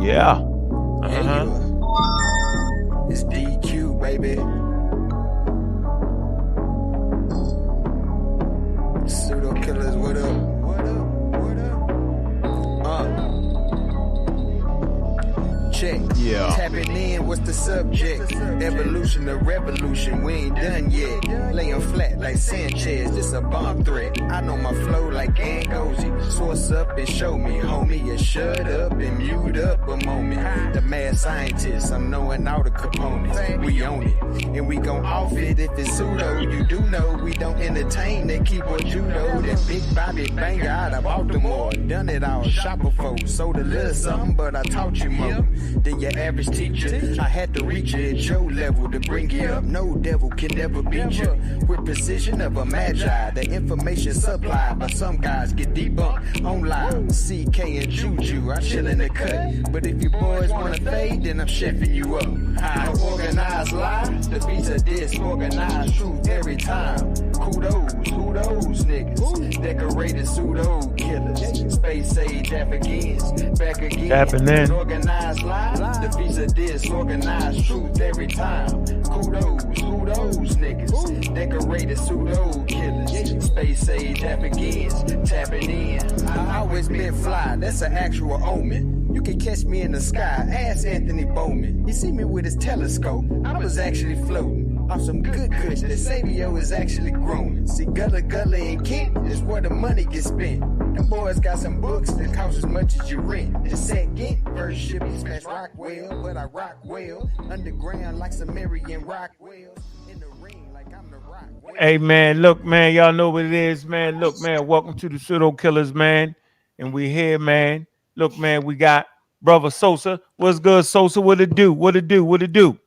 Yeah. It's DQ, baby. Pseudo Killas, what up? What up? What up? Check. Yeah. Tapping in, what's the subject? Evolution or revolution, we ain't done yet. Laying flat like Sanchez, this a bomb threat. I know my flow like Angozi. Source up and show me, homie. You shut up and mute up a moment. The mad scientist, I'm knowing all the components. We own it, and we gon' off it if it's pseudo. You do know we don't entertain that keyboard judo. That big Bobby banger out of Baltimore. Done it all, shopper folks. Sold a little something, but I taught you more than your average teacher. I had to reach you at your level to bring you up. No devil can never beat you. With precision of a magi, the information supplied by some guys get debunked on live. CK and Juju, I chill in the cut. But if you boys wanna fade, then I'm chefing you up. I organize live, the beats are disorganized truth every time. Kudos, who those niggas? Decorated pseudo killers, space age Africans, back again. Happening. Organized live, the beats are disorganized truth every time. Kudos, who those niggas? Decorated pseudo killers, space age Africans, tapping in. I always been fly, that's an actual omen. You can catch me in the sky, ask Anthony Bowman. You see me with his telescope, I was actually floating off some good kush. The Sadio is actually growing. See, Gullah and Kent is where the money gets spent. Them boys got some books that cost as much as you rent. The second verse should be smashed Rockwell, but I rock well. Underground like Sumerian Rockwell. In the ring like I'm the rock. Hey man, look man, y'all know what it is, man. Look man, welcome to the Pseudo Killas, man. And we here, man. Look man, we got brother Sosa. What's good, Sosa? What it do? What it do? What it do?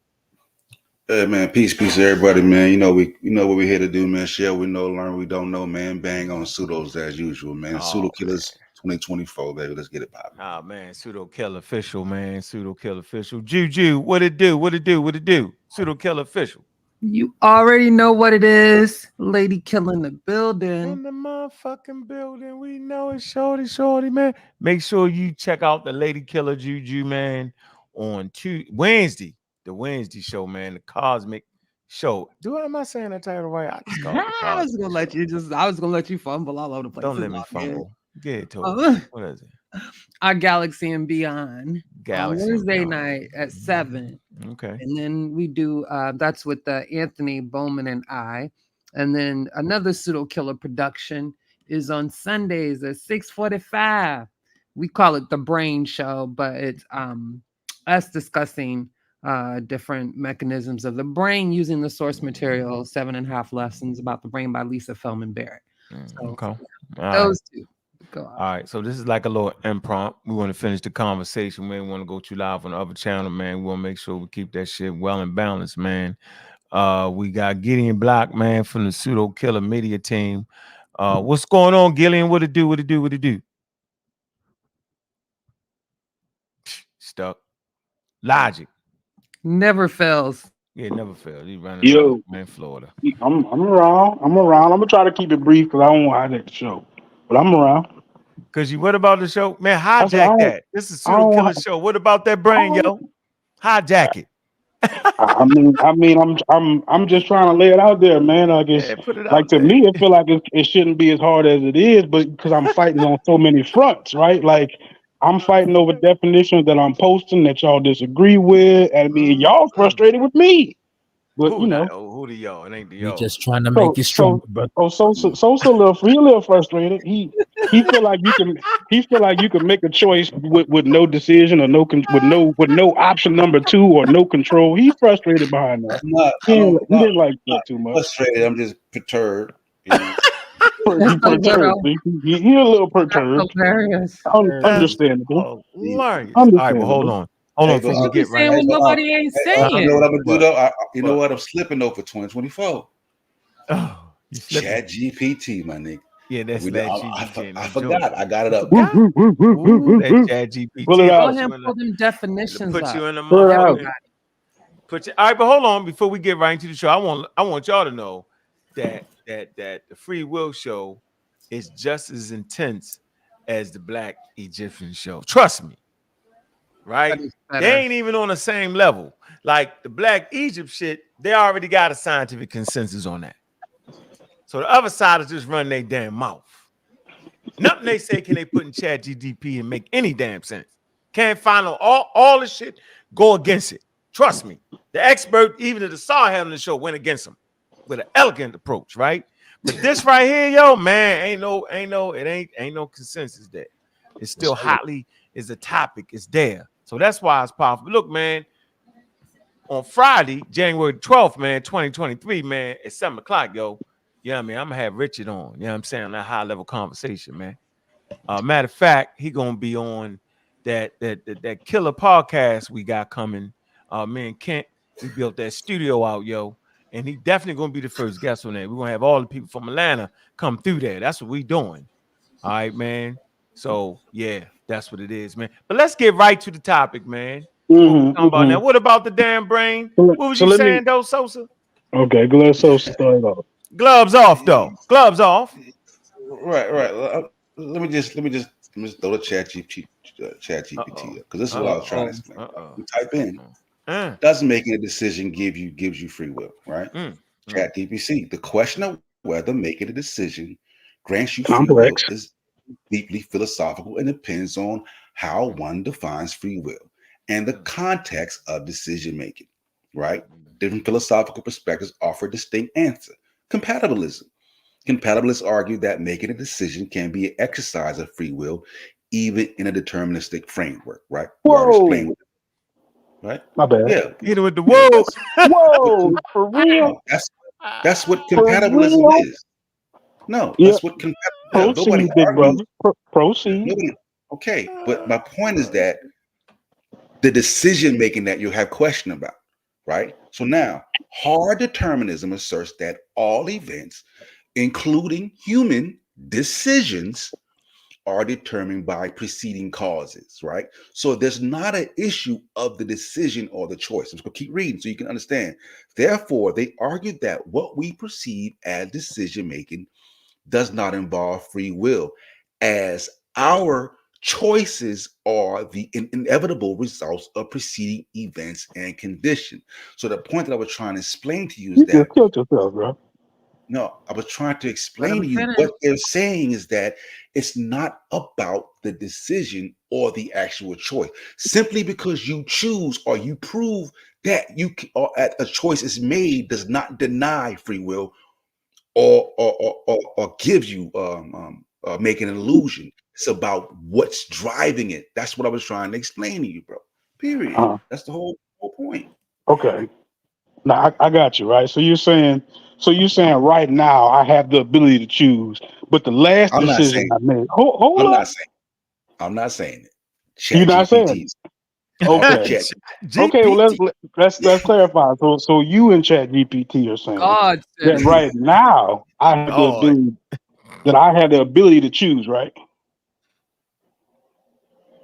Hey man, peace to everybody, man. You know what we're here to do, man. Share we know, learn we don't know, man. Bang on pseudos as usual, man. Pseudo Killas 2024, baby. Let's get it popping. Ah man, Pseudo Kill Official, man. Pseudo Kill Official. Juju, what it do? What it do? What it do? Pseudo Kill Official. You already know what it is. Lady Kill in the building. In the motherfucking building. We know it, shorty, man. Make sure you check out the Lady Killer Juju, man, on Wednesday. The Wednesday show, man, the Cosmic Show. Am I saying that title right? I just call it I was gonna let you fumble all over the place. Don't let me fumble. Get it to what is it? Our Galaxy and Beyond. Galaxy on Wednesday night at 7. Okay. And then we do that's with Anthony Bowman and I. And then another Pseudo Killer production is on Sundays at 6:45. We call it the Brain Show, but it's us discussing different mechanisms of the brain using the source material, 7.5 Lessons About the Brain by Lisa Feldman Barrett. So, Okay. Those two. Go All right. So this is like a little impromptu. We want to finish the conversation. We want to go too live on the other channel, man. We want to make sure we keep that shit well and balanced, man. We got Gideon Block, man, from the Pseudo Killer Media team. What's going on, Gillian? What it do? What it do? What it do? Stuck. Logic. Never fails. Yeah, it never fails. He's running Yo, man, Florida. I'm around. I'm gonna try to keep it brief because I don't want to hijack the show. But I'm around. Cause you what about the show? Man, hijack that. This is Pseudo Killer show. What about that brain, yo? Hijack it. I mean, I'm just trying to lay it out there, man. I guess, put it like out to there. me, it feel like it shouldn't be as hard as it is, but because I'm fighting on so many fronts, right? Like I'm fighting over definitions that I'm posting that y'all disagree with. I mean, y'all frustrated with me, but Who you know, who the y'all? It ain't the y'all. You're just trying to make you stronger, brother. Sosa a little frustrated. He feel like you can make a choice with no decision or with no option number 2 or no control. He's frustrated behind that. He didn't like that too much. Frustrated. I'm just perturbed. You know? He's perturbed. He's a little perturbed. Understandable. All right, well, hold on. Before we get right. What nobody ain't saying. You know what I'm gonna do though? You know what? I'm slipping though for 2024. Oh, Chat GPT, my nigga. Yeah, that's I forgot. I got it up. That Chat GPT. Pull it out. Pull them definitions put up. you in the Pull it out. all right, but hold on. Before we get right into the show, I want y'all to know that the free will show is just as intense as the Black Egyptian show. Trust me, right? That is They better. ain't even on the same level. Like the Black Egypt shit, they already got a scientific consensus on that. So the other side is just run their damn mouth. Nothing they say can they put in Chat GDP and make any damn sense. Can't find all this shit, go against it. Trust me. The expert, even if the Saw had on the show, went against them with an elegant approach, right? But this right here, yo, man, ain't no consensus there. It's still hotly is a topic, it's there. So that's why it's powerful. Look, man, on Friday, January 12th, man, 2023, man, at 7 o'clock, yo. You know what I mean? I'm gonna have Richard on. You know what I'm saying? That high level conversation, man. Matter of fact, he gonna be on that killer podcast we got coming. Me and Kent, we built that studio out, yo, and he definitely gonna be the first guest on there. We're gonna have all the people from Atlanta come through there. That's what we doing. All right, man. So yeah, that's what it is, man. But let's get right to the topic, man. What we talking about now? What about the damn brain? What was you saying, though, Sosa? Okay, go ahead, Sosa start off. Gloves off, though. Gloves off. Right. Let me just throw the chat GPT up, because this is what I was trying to explain. You type in, does making a decision gives you free will, right? Chat GPT. The question of whether making a decision grants you free will is deeply philosophical and depends on how one defines free will and the context of decision making, right? Different philosophical perspectives offer a distinct answer. Compatibilism. Compatibilists argue that making a decision can be an exercise of free will, even in a deterministic framework, right? Whoa. Right? My bad. Yeah. Hit it with the whoa. Whoa, for real? That's what compatibilism is. No, that's what compatibilism. Proceed, big brother. Proceed. Okay, but my point is that the decision making that you have question about, right? So now, hard determinism asserts that all events, including human decisions, are determined by preceding causes, right? So there's not an issue of the decision or the choice. I'm just gonna keep reading so you can understand. Therefore, they argued that what we perceive as decision making does not involve free will, as our choices are the inevitable results of preceding events and conditions. So the point that I was trying to explain to you is that killed yourself, bro. No, I was trying to explain to you what they're saying is that it's not about the decision or the actual choice. Simply because you choose or you prove that a choice is made does not deny free will or give you making an illusion. It's about what's driving it. That's what I was trying to explain to you, bro. Period. That's the whole point. Okay. Now I got you, right? So you're saying right now I have the ability to choose, but the last decision I made. Hold up. I'm not saying it. You're not saying it. Okay. Okay. Well, let's clarify. So you and Chat GPT are saying that right now I have the ability to choose, right?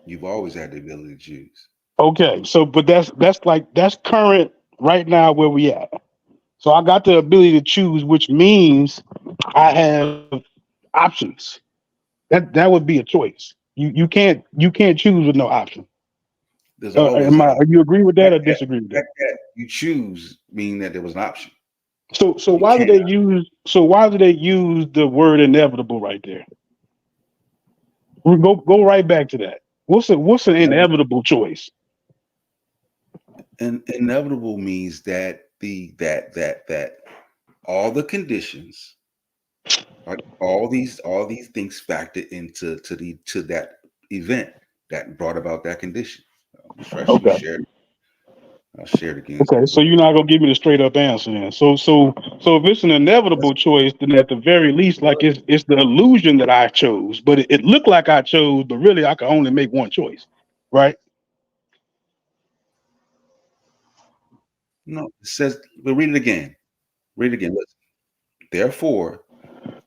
You've always had the ability to choose. Okay. So, but that's current right now where we at. So I got the ability to choose, which means I have options. That would be a choice. You can't choose with no option. Are you agree with that or disagree with that? You choose meaning that there was an option. So why do they use the word inevitable right there? We go right back to that. What's an inevitable choice? And inevitable means that that all the conditions, right, all these things factor into that event that brought about that condition. Okay. I'll share it again. Okay, so you're not gonna give me the straight up answer then. So if it's an inevitable choice, then at the very least, like it's the illusion that I chose, but it looked like I chose, but really I could only make one choice, right? No, it says, but read it again. Listen. Therefore,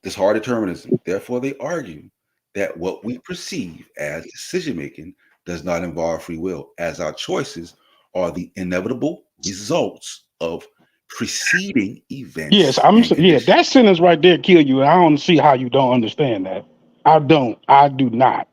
this hard determinism. Therefore, they argue that what we perceive as decision making does not involve free will, as our choices are the inevitable results of preceding events Yes, and yeah, conditions. that sentence right there kill you. I don't see how you don't understand that. I don't. I do not.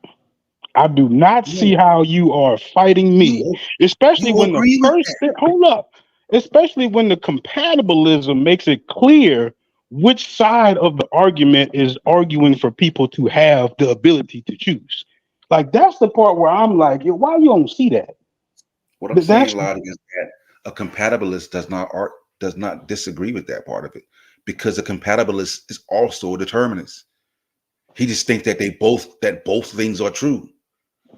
I do not see No, how you are fighting me, you especially you when the agree with first that. hold up, especially when the compatibilism makes it clear which side of the argument is arguing for people to have the ability to choose. Like that's the part where I'm like, "Yo, why you don't see that? What I'm That's saying, Lottie, is that a compatibilist does not disagree with that part of it, because a compatibilist is also a determinist. He just thinks that both things are true.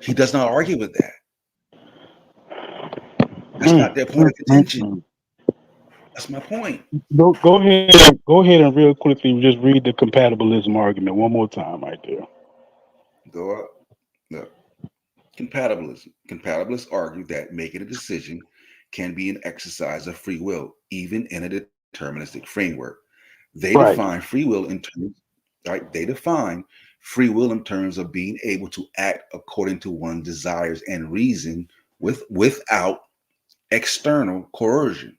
He does not argue with that. That's mm, not their point mm, of mm, contention. mm. That's my point. Go ahead and real quickly just read the compatibilism argument one more time right there. Go up. Look. Compatibilism. Compatibilists argue that making a decision can be an exercise of free will, even in a deterministic framework. They Right. define free will in terms, right? They define free will in terms of being able to act according to one's desires and reason without external coercion.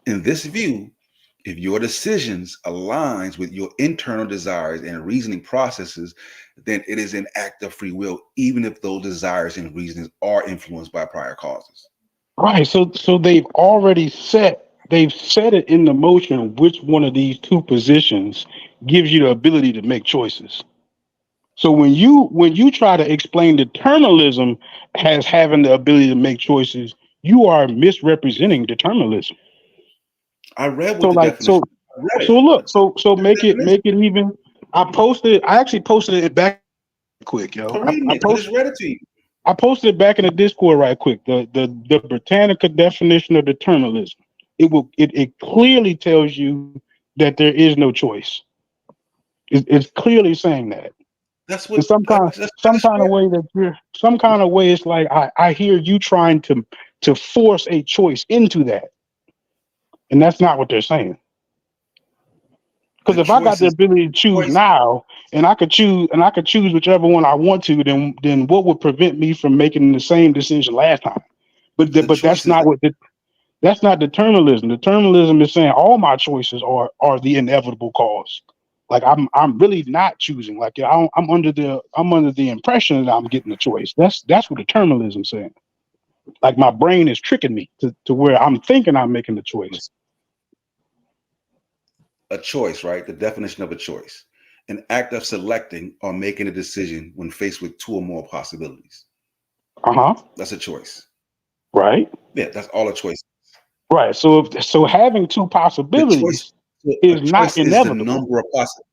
In this view, if your decisions aligns with your internal desires and reasoning processes, then it is an act of free will, even if those desires and reasonings are influenced by prior causes. Right. So they've set it in the motion which one of these two positions gives you the ability to make choices. So when you try to explain determinism as having the ability to make choices, you are misrepresenting determinism. I read So what the like definition. I read so it. look, so The definition. make it even. I actually posted it back quick, yo. I'm reading it. I just read it to you. I posted it back in the Discord right quick. The Britannica definition of determinism. It clearly tells you that there is no choice. It's clearly saying that. That's In what I some just kind of read. way that you're some kind of way it's like I hear you trying to force a choice into that. And that's not what they're saying. The Because if I got choice the is ability to choose choice. now and I could choose whichever one I want to, then what would prevent me from making the same decision last time? The But choice is that's not determinism. Determinism is saying all my choices are the inevitable cause. Like I'm really not choosing. Like I'm under the impression that I'm getting a choice. That's what determinism is saying. Like my brain is tricking me to where I'm thinking I'm making the choice. a choice, right? The definition of a choice. An act of selecting or making a decision when faced with two or more possibilities. Uh-huh. That's a choice. Right. Yeah, that's all a choice. Right. So having two The choice, possibilities a is not choice is the inevitable. number of possibilities.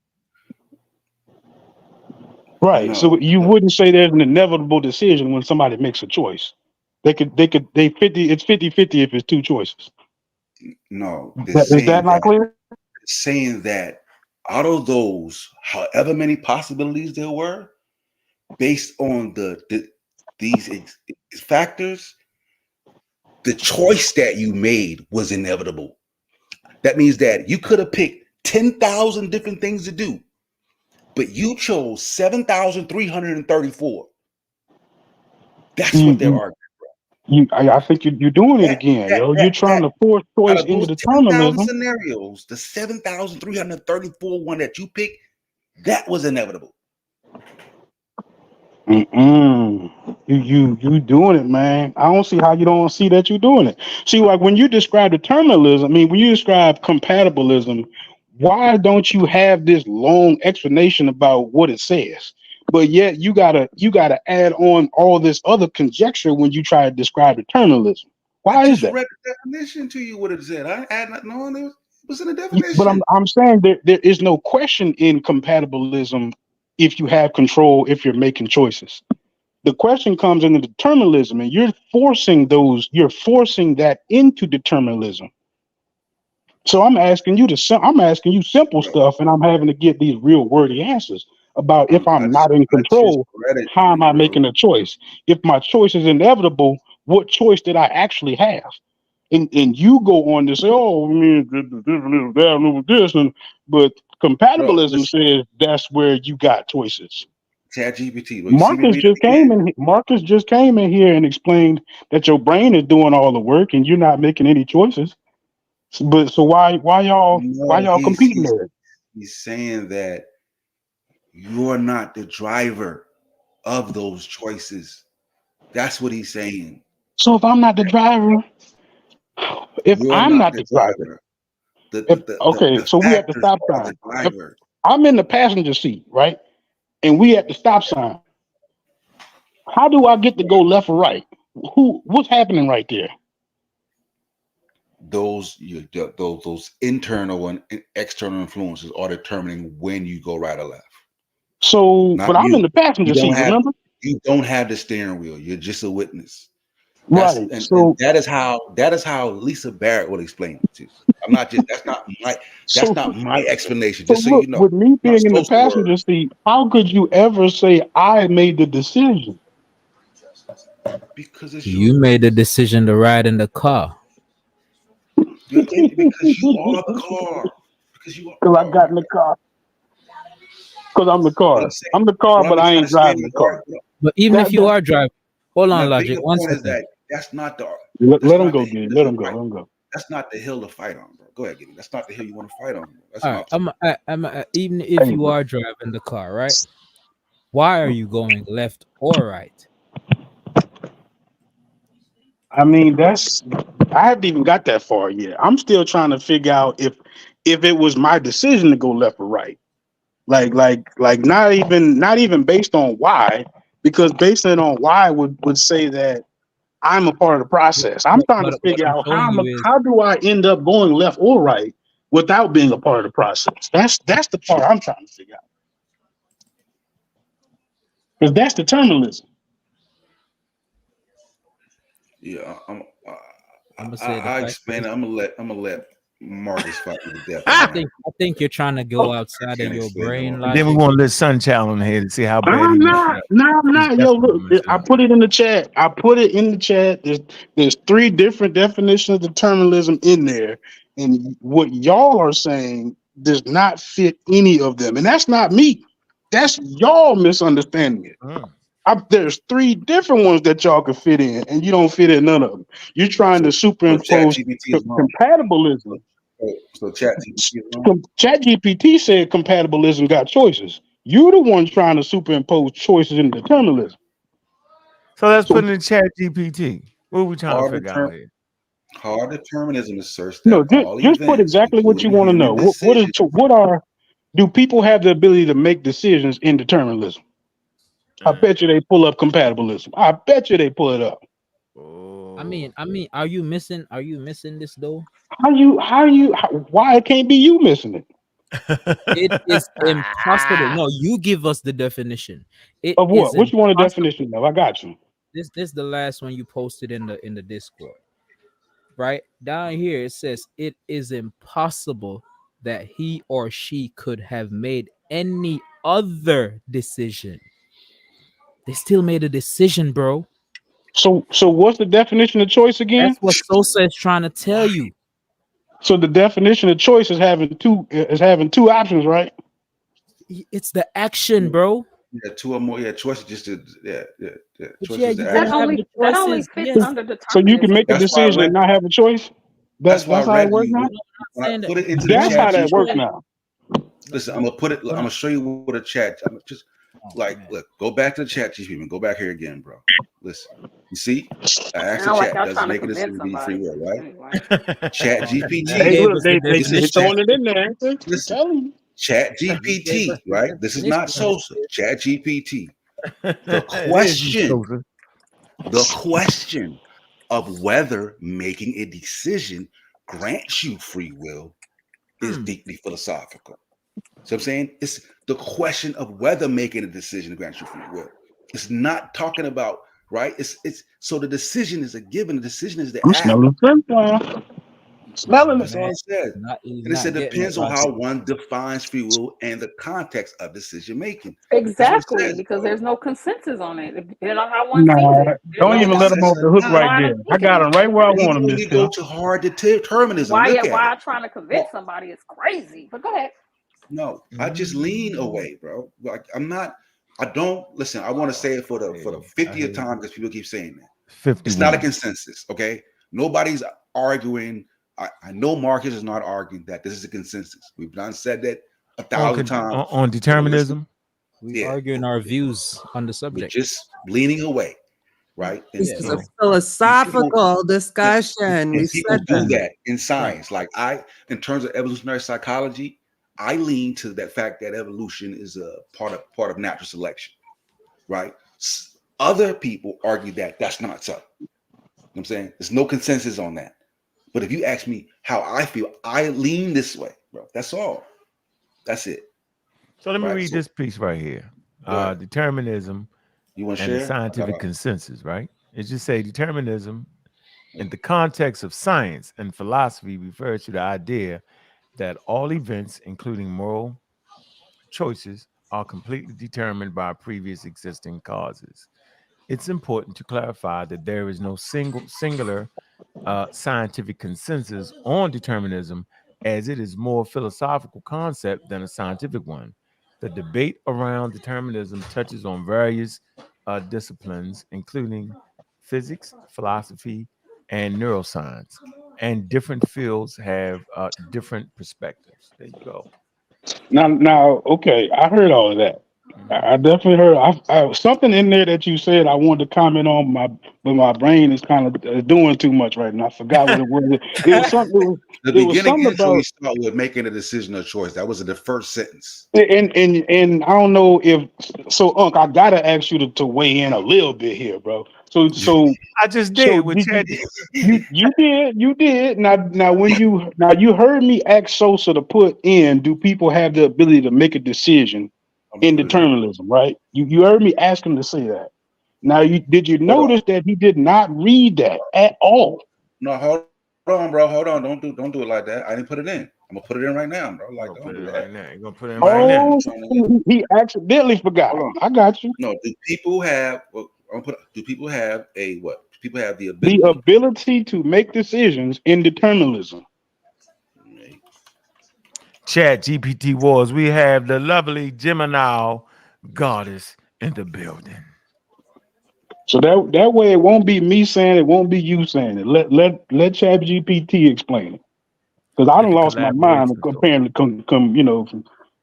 Right. So No, you wouldn't say there's an inevitable decision when somebody makes a choice. They 50 it's 50-50 if it's two choices. no. They're Is that saying not clear? that out of those, however many possibilities there were, based on these factors, the choice that you made was inevitable. That means that you could have picked 10,000 different things to do, but you chose 7,334. That's what they're You arguing. I think you're doing it That again, that yo. You're that trying that to force out choice of into those 10,000 determinism. scenarios, the 7,334 one that you picked, that was inevitable. Mm-mm. You doing it, man. I don't see how you don't see that you're doing it. See, like when you describe determinism, I mean, when you describe compatibilism, why don't you have this long explanation about what it says? But yet you gotta add on all this other conjecture when you try to describe determinism. I Why is just that? read the definition to you what it said. I add nothing on. It was in the But definition. I'm saying there is no question in compatibilism if you have control, if you're making choices. The question comes into determinism, and you're forcing that into determinism. So I'm asking you simple Bro, stuff, and I'm having to get these real wordy answers about if I I'm just not in I just control, read it how to am I you, making a choice? If my choice is inevitable, what choice did I actually have? And you go on to say, oh, I mean, this, but bro. compatibilism Listen, says that's where you got choices. ChatGPT. Bro, you see me read it again? Marcus just came in here and explained that your brain is doing all the work and you're not making any choices. But so why y'all competing there? He's saying that you're not the driver of those choices. That's what he's saying. So if I'm not the driver, You're I'm not not the the driver, the so we at the factors stop are sign. the driver. I'm in the passenger seat, right? And we at the stop sign. How do I get to go left or right? What's happening right there? Those internal and external influences are determining when you go right or left. So, Not but I'm you. in the passenger seat, remember? You don't have the steering wheel. You're just a witness. Right. And that is how Lisa Barrett will explain it too. That's not my explanation. So Just so look, you know. with me being in the supposed to work. passenger seat, how could you ever say I made the decision? Because it's You made the decision to ride in the car. because you are the car. Because I got in the car. Because I'm the car. I'm the car, but I ain't driving the car. But even if you are driving, hold on, Logic. One point is second. that that's not the. Let him go, Giddy. Let him go. That's not the hill to fight on, bro. Go ahead, Giddy. That's not the hill you want to fight on. Bro. That's All right, I'm even if you are driving the car, right? Why are you going left or right? I mean, I haven't even got that far yet. I'm still trying to figure out if it was my decision to go left or right. Like not even based on why, because based on why would say that I'm a part of the process. I'm trying to figure out how do I end up going left or right without being a part of the process. That's the part I'm trying to figure out. Because that's determinism. Yeah, I'm gonna say I explain it. I'm gonna let Marcus fight with the death. I think you're trying to go outside of your brain. Then we want to let Sun Child on here to see how bad I'm not. Yo, look, I put it in the chat. There's 3 different definitions of determinism in there, and what y'all are saying does not fit any of them, and that's not me. That's y'all misunderstanding it. There's 3 different ones that y'all can fit in, and you don't fit in none of them. You're trying to superimpose compatibilism. So ChatGPT ChatGPT said compatibilism got choices. You're the one trying to superimpose choices in determinism. So let's put in the ChatGPT. What are we trying to figure out here? Hard determinism asserts that just put exactly what you want to know. Do people have the ability to make decisions in determinism? I bet you they pull up compatibilism. I bet you they pull it up. I mean, are you missing this though? Why it can't be you missing it? It is impossible. No, you give us the definition. Of what? Which one? The definition of? I got you. This is the last one you posted in the Discord. Right down here, it says it is impossible that he or she could have made any other decision. They still made a decision, bro. So what's the definition of choice again? That's what Sosa is trying to tell you. So the definition of choice is having two options, right? It's the action, bro. Yeah, 2 or more. Yeah, choices. Just to choices. That only fits under determinism. So you can make a decision and not have a choice. That's how it works now. Put it into that's how that works now. Listen, I'm gonna show you what a chat. I'm just look. Go back to the chat, GP. Go back here again, bro. Listen, you see, I asked the chat. Does it make a decision to be free will, right? Chat GPT. They throwing it in there. Listen, Chat GPT, right? This is not Sosa. Chat GPT. The question of whether making a decision grants you free will is deeply philosophical. So I'm saying it's the question of whether making a decision grants you free will. It's not talking about, right? It's so the decision is a given. The decision is the act. Smelling That's all it says. And it said depends on how one defines free will and the context of decision making. Exactly, because there's no consensus on it. Depending on how one sees it. Don't even let them off the hook right there. I got them right where I want them. You go to hard determinism. Why I'm trying to convince somebody is crazy. But go ahead. No, I just lean away, bro. Like I don't listen. I want to say it for the 50th time because people keep saying that. It's not a consensus, okay? Nobody's arguing I know Marcus is not arguing that this is a consensus. We've done said that 1,000 times on determinism. We Yeah. arguing our views on the We're subject. just leaning away, right? And, This is and a philosophical and discussion. We people said do that. that in science. Like in terms of evolutionary psychology, I lean to that fact that evolution is a part of natural selection, right? Other people argue that that's not so. You know what I'm saying? There's no consensus on that. But if you ask me how I feel, I lean this way, bro. That's all. That's it. So let me Right? read So, this piece right here. go ahead. Determinism You want to and the share? scientific consensus, right? It just say determinism in the context of science and philosophy refers to the idea that all events, including moral choices, are completely determined by previous existing causes. It's important to clarify that there is no singular scientific consensus on determinism, as it is more philosophical concept than a scientific one. The debate around determinism touches on various disciplines, including physics, philosophy, and neuroscience, and different fields have different perspectives. There you go. Now, okay, I heard all of that. I definitely heard. Something in there that you said I wanted to comment on, but my brain is kind of doing too much right now. I forgot what it was. It was something. The It was beginning something intro, you about. start with making a decision or choice. That was in the first sentence. And I don't know if so. Unc, I gotta ask you to weigh in a little bit here, bro. So I just did with did Chad. you did now when you heard me ask Sosa to put in, do people have the ability to make a decision in determinism, right? You heard me ask him to say that. Now did you Hold on. notice that he did not read that at all? No, hold on, bro. Hold on. Don't do it like that. I didn't put it in. I'm gonna put it in right now, bro. Like, don't do that. Right now. You're gonna put it in right now. Oh, he accidentally forgot. Hold on. I got you. No, do people have? Well, do people have a what? Do people have the The ability? ability to make decisions in determinism. Chat GPT Wars. We have the lovely Gemini goddess in the building. So that way it won't be me saying it, won't be you saying it. Let Chat GPT explain it. Because I done lost my mind comparing from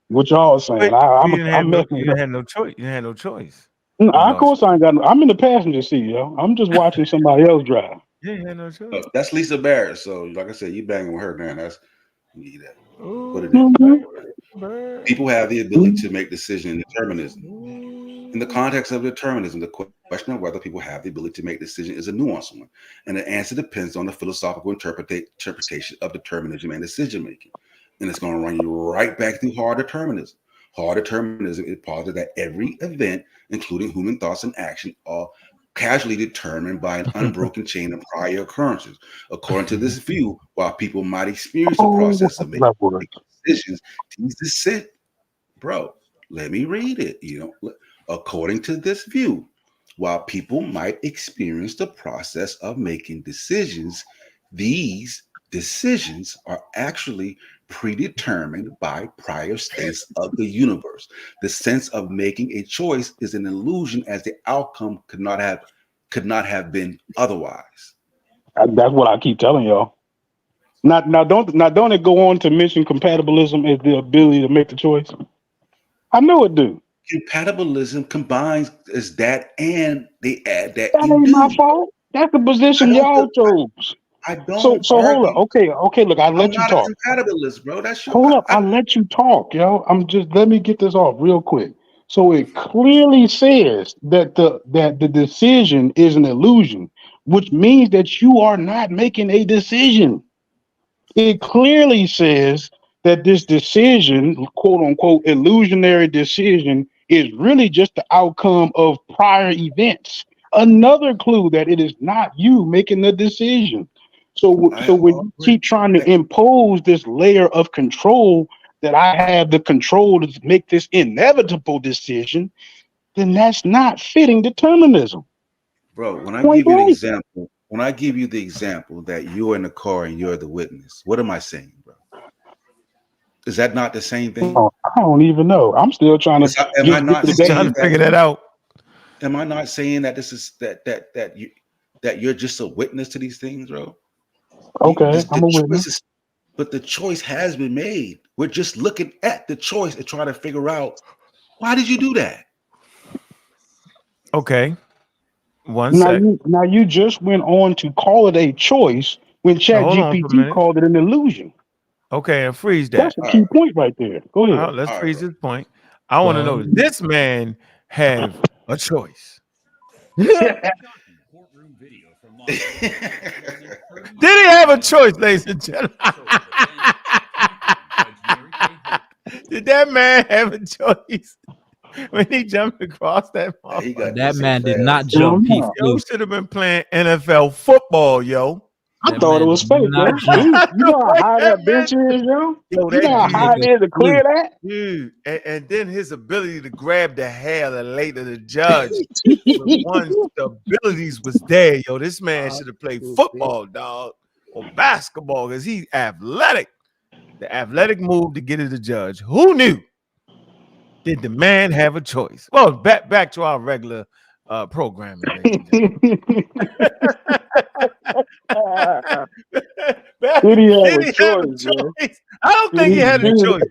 what y'all saying. I'm you didn't messing it up. have no choice. You had no choice. Of course I ain't got no. I'm in the passenger seat, yo. I'm just watching somebody else drive. Yeah, you had no choice. That's Lisa Barrett. So, like I said, you banging with her, man. That's you need that. Put it in. People have the ability to make decisions in determinism. In the context of determinism, the question of whether people have the ability to make decisions is a nuanced one, and the answer depends on the philosophical interpretation of determinism and decision making. And it's going to run you right back through hard determinism. Hard determinism is positive that every event, including human thoughts and action, are casually determined by an unbroken chain of prior occurrences. According to this view, while people might experience the process of making decisions, bro, let me read it. According to this view, while people might experience the process of making decisions, these decisions are actually predetermined by prior states of the universe. The sense of making a choice is an illusion, as the outcome could not have been otherwise. That's what I keep telling y'all. Now don't it go on to mention compatibilism as the ability to make the choice? I know it do. Compatibilism combines is that, and they add that. That ain't my fault. That's the position y'all chose. I don't. So hold up. Okay. Look, I let you talk. I'm not a compatibilist, bro. That's your. Hold up. I let you talk, yo. Let me get this off real quick. So it clearly says that the decision is an illusion, which means that you are not making a decision. It clearly says that this decision, quote unquote, illusionary decision, is really just the outcome of prior events. Another clue that it is not you making the decision. So when you keep trying to impose this layer of control, that I have the control to make this inevitable decision, then that's not fitting determinism. Bro, when I give you the example that you're in the car and you're the witness, what am I saying, bro? Is that not the same thing? I don't even know. I'm still trying to. Am I not trying to figure that out? Am I not saying that this is that you're just a witness to these things, bro? Okay, I'm a witness. choice is, but the choice has been made. We're just looking at the choice and trying to figure out, why did you do that? Okay. One Now sec. you just went on to call it a choice when Now, hold on for a ChatGPT minute. called it an illusion. Okay, and freeze that. That's a All key right, point right there. Go ahead. Let's all right, freeze bro. this point. I want to know, does this man have a choice? Did he have a choice, ladies and gentlemen? Did that man have a choice when he jumped across that He motherfucker? got there That so man did not fast. Hell jump. He no. Yo flew. should have been playing NFL football, yo. I That thought it man was did fake, not yo. jump. Dude, you The know how way high that that man, bench is, yo? yo, You know that how That high dude, it nigga is to flew. clear that? dude, and then his ability to grab the hair and later the judge with one's the abilities was there, yo. This man should have played football, dog, or basketball, because he's athletic. The athletic move to get to the judge. Who knew? Did the man have a choice? Well, back to our regular programming, ladies and gentlemen. Did he have Did a he have a choice, yo? choice? I don't think he Did had a he, choice.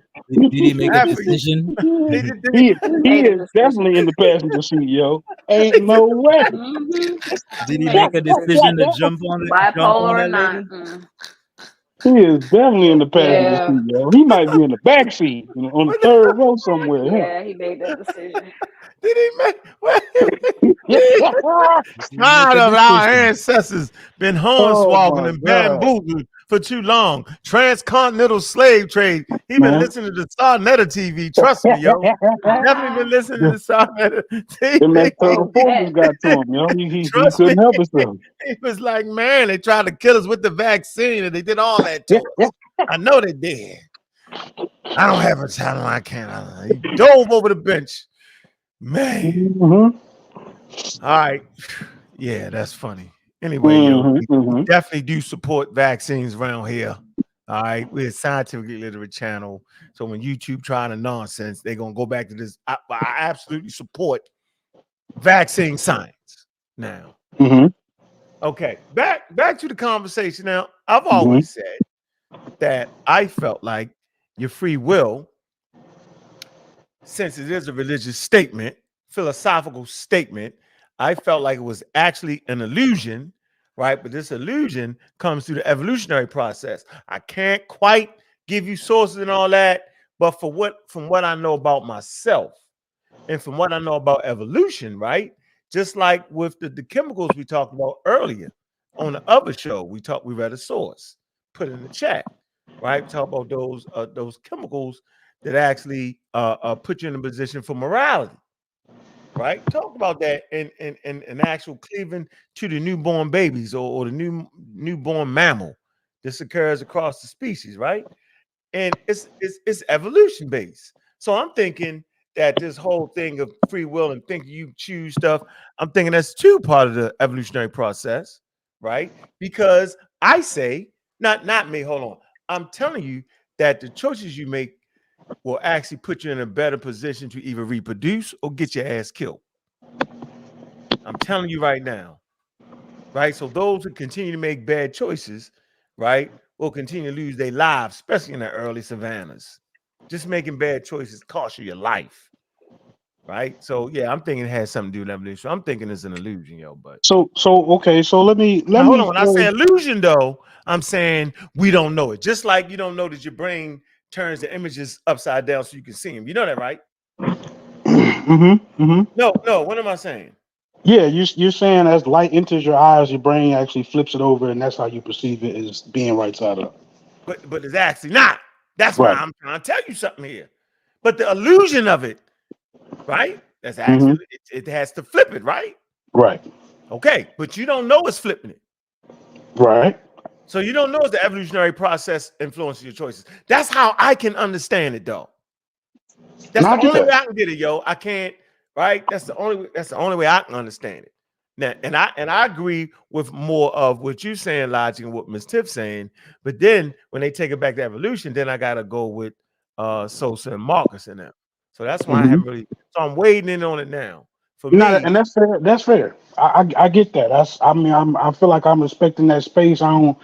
Did he make a After decision? he did, he, He he made a is decision. definitely in the passenger seat, yo. Ain't no way. Mm-hmm. Did He he made make a a decision. decision to jump on Bipolar or that not. lady? He is definitely in the passenger Yeah. seat, yo. He might be in the back seat, on the what third row somewhere. Yeah, he made that decision. did he make? Wait a Yeah. minute. Did he make Tired a of our decision? ancestors been Oh hornswogging my and God, bamboozled for too long. Transcontinental slave trade. He been man. listening to Sarnetta TV. Trust me, yo. Definitely been listening to Sarnetta Them TV. external Oh, forces bet. got to him, yo. He Trust me. couldn't help himself. He was like, man, they tried to kill us with the vaccine and they did all that to us. I know they did. I don't have a channel. I can't. He dove over the bench. Man. Mm-hmm. All right. Yeah, that's funny. Anyway, yo, Mm-hmm. we Mm-hmm. definitely do support vaccines around here. All right. We're a scientifically literate channel. So when YouTube trying to nonsense, they're going to go back to this. I absolutely support vaccine science. Now, Mm-hmm. okay. Back to the conversation. Now, I've Mm-hmm. always said that I felt like your free will, since it is a religious statement, philosophical statement, I felt like it was actually an illusion, right? But this illusion comes through the evolutionary process. I can't quite give you sources and all that, but from what I know about myself and from what I know about evolution, right? Just like with the chemicals we talked about earlier on the other show, we read a source, put it in the chat, right? We talk about those chemicals that actually put you in a position for morality, right? Talk about that in actual cleaving to the newborn babies or the newborn mammal. This occurs across the species, right? And it's evolution based. So I'm thinking that this whole thing of free will and thinking you choose stuff, I'm thinking that's too part of the evolutionary process, right? Because I say, not me, hold on. I'm telling you that the choices you make will actually put you in a better position to either reproduce or get your ass killed. I'm telling you right now, right? So those who continue to make bad choices, right, will continue to lose their lives, especially in the early savannas. Just making bad choices cost you your life, right? So yeah, I'm thinking it has something to do with evolution. I'm thinking it's an illusion, yo. But So okay. So let me now hold on. When I say throw. illusion, though, I'm saying we don't know it. Just like you don't know that your brain turns the images upside down so you can see them. You know that, right? Mm-hmm. Mm-hmm. No. What am I saying? Yeah, you're saying as light enters your eyes, your brain actually flips it over, and that's how you perceive it as being right side up. But it's actually not. That's why Right. I'm trying to tell you something here. But the illusion of it, right? That's Mm-hmm. actually it has to flip it, right? Right. Okay, but you don't know it's flipping it. Right. So you don't know it's the evolutionary process influencing your choices. That's how I can understand it, though. That's Now I the get only that. way I can get it, yo. I can't, right? That's the only way I can understand it. Now, and I agree with more of what you're saying, logic, and what Ms. Tiff's saying. But then when they take it back to evolution, then I gotta go with Sosa and Marcus and them. So that's why I Mm-hmm. haven't really. So I'm wading in on it now for me. And that's fair. That's fair. I get that. I feel like I'm respecting that space. I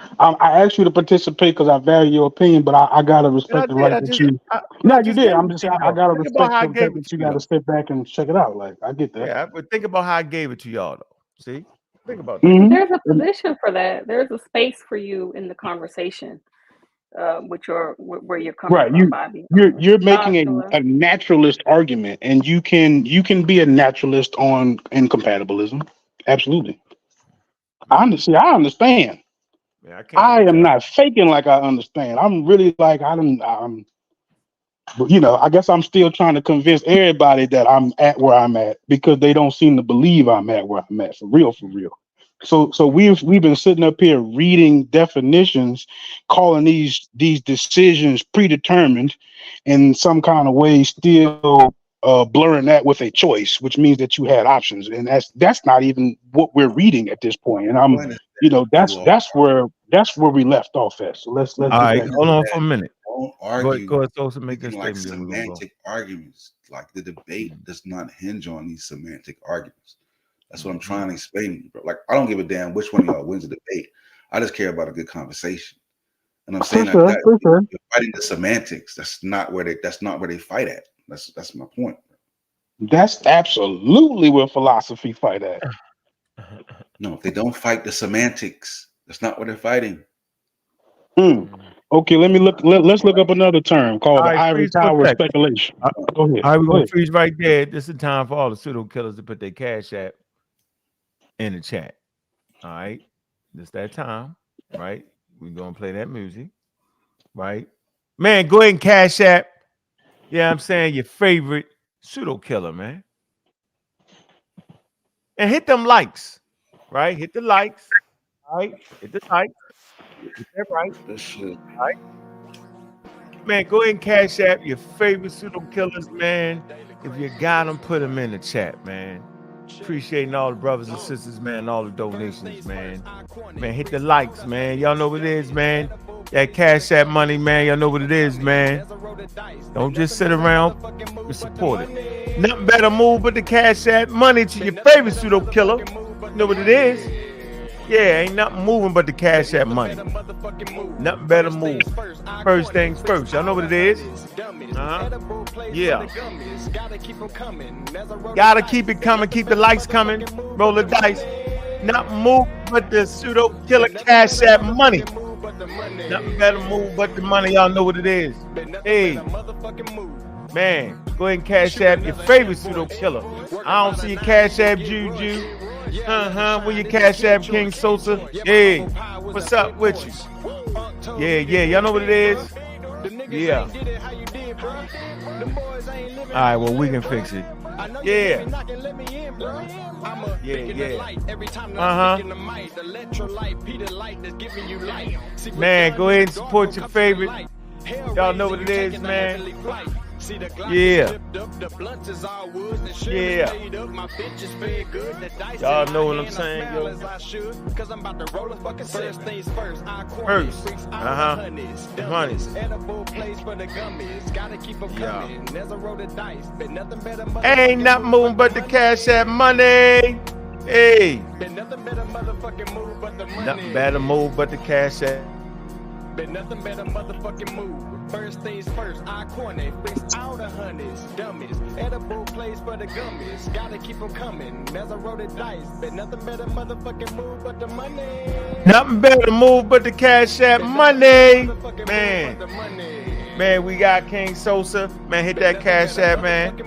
asked you to participate because I value your opinion, but I gotta And I respect the did. right that you. I No, you just did. gave I'm it just to you I though. gotta Think about respect how I the gave fact it that to you you gotta though. sit back and check it out. Like I get that. Yeah, but think about how I gave it to y'all though. See, think about that. hmm There's a position for that. There's a space for you in the conversation, where you're coming Right. from, Bobby. You're making Joshua. a naturalist argument, and you can be a naturalist on incompatibilism. Absolutely. I understand. Yeah, I can't I wait am till. not faking like I understand. I'm really like I guess I'm still trying to convince everybody that I'm at where I'm at because they don't seem to believe I'm at where I'm at for real, for real. So we've been sitting up here reading definitions, calling these decisions predetermined in some kind of way, still blurring that with a choice, which means that you had options, and that's not even what we're reading at this point. And I'm, Point is that's you are that's where we left off at. So let's All get right, back. hold on for a minute. don't Go ahead, argue Sosa, make that using like statement. Then we're gonna go. semantic arguments. Like the debate does not hinge on these semantic arguments. That's what I'm trying to explain to you, bro. Like I don't give a damn which one of y'all wins the debate. I just care about a good conversation. And I'm saying For sure. you're fighting the semantics. That's not where they fight at. That's my point. That's absolutely where philosophy fight at. No, they don't fight the semantics. That's not what they're fighting. Okay, let's look up another term called All the right, ivory freeze for a tower second. speculation. Go ahead. All right, we're Go gonna ahead. freeze right there. This is time for all the pseudo killers to put their cash app in the chat. All right, this that time, right? We're gonna play that music, right? Man, go ahead and cash app. Yeah, I'm saying your favorite pseudo killer, man. And hit them likes, right? Hit the likes, all right? Hit the likes. Get that right. This shit. All right. Man, go ahead and cash app your favorite pseudo killers, man. If you got them, put them in the chat, man. Appreciating all the brothers and sisters, man, all the donations, man. Man, hit the likes, man. Y'all know what it is, man. That cash app money, man. Y'all know what it is, man. Don't just sit around and support it. Nothing better move but the cash app money to your favorite pseudo killer. You know what it is? Yeah, ain't nothing moving but the cash app money. Nothing better move. First things first. Y'all know what it is? Yeah. Gotta keep it coming. Keep the likes coming. Roll the dice. Nothing move but the pseudo killer cash app money. Nothing better move but the money. Y'all know what it is. Hey. Man, go ahead and cash app your favorite pseudo killer. I don't see your cash app Juju. Where your cash app King Sosa? Hey, what's up with you? Yeah, y'all know what it is? Yeah. All right, well, we can fix it. Yeah. Man, go ahead and support your favorite. Y'all know what it is, man. Yeah. Yeah. Y'all know what I'm saying, yo. First. The honeys. Yeah. Ain't nothing moving but the cash app money. Hey. Nothing better move but the cash app. Nothing better motherfucking move. First things first, I corner, fix all the honeys, dummies. Edible place for the gummies, gotta keep them coming. As I roll the dice, but nothing better motherfucking move but the money. Nothing better move but the cash app money. Man, we got King Sosa. Man, hit that cash app, man.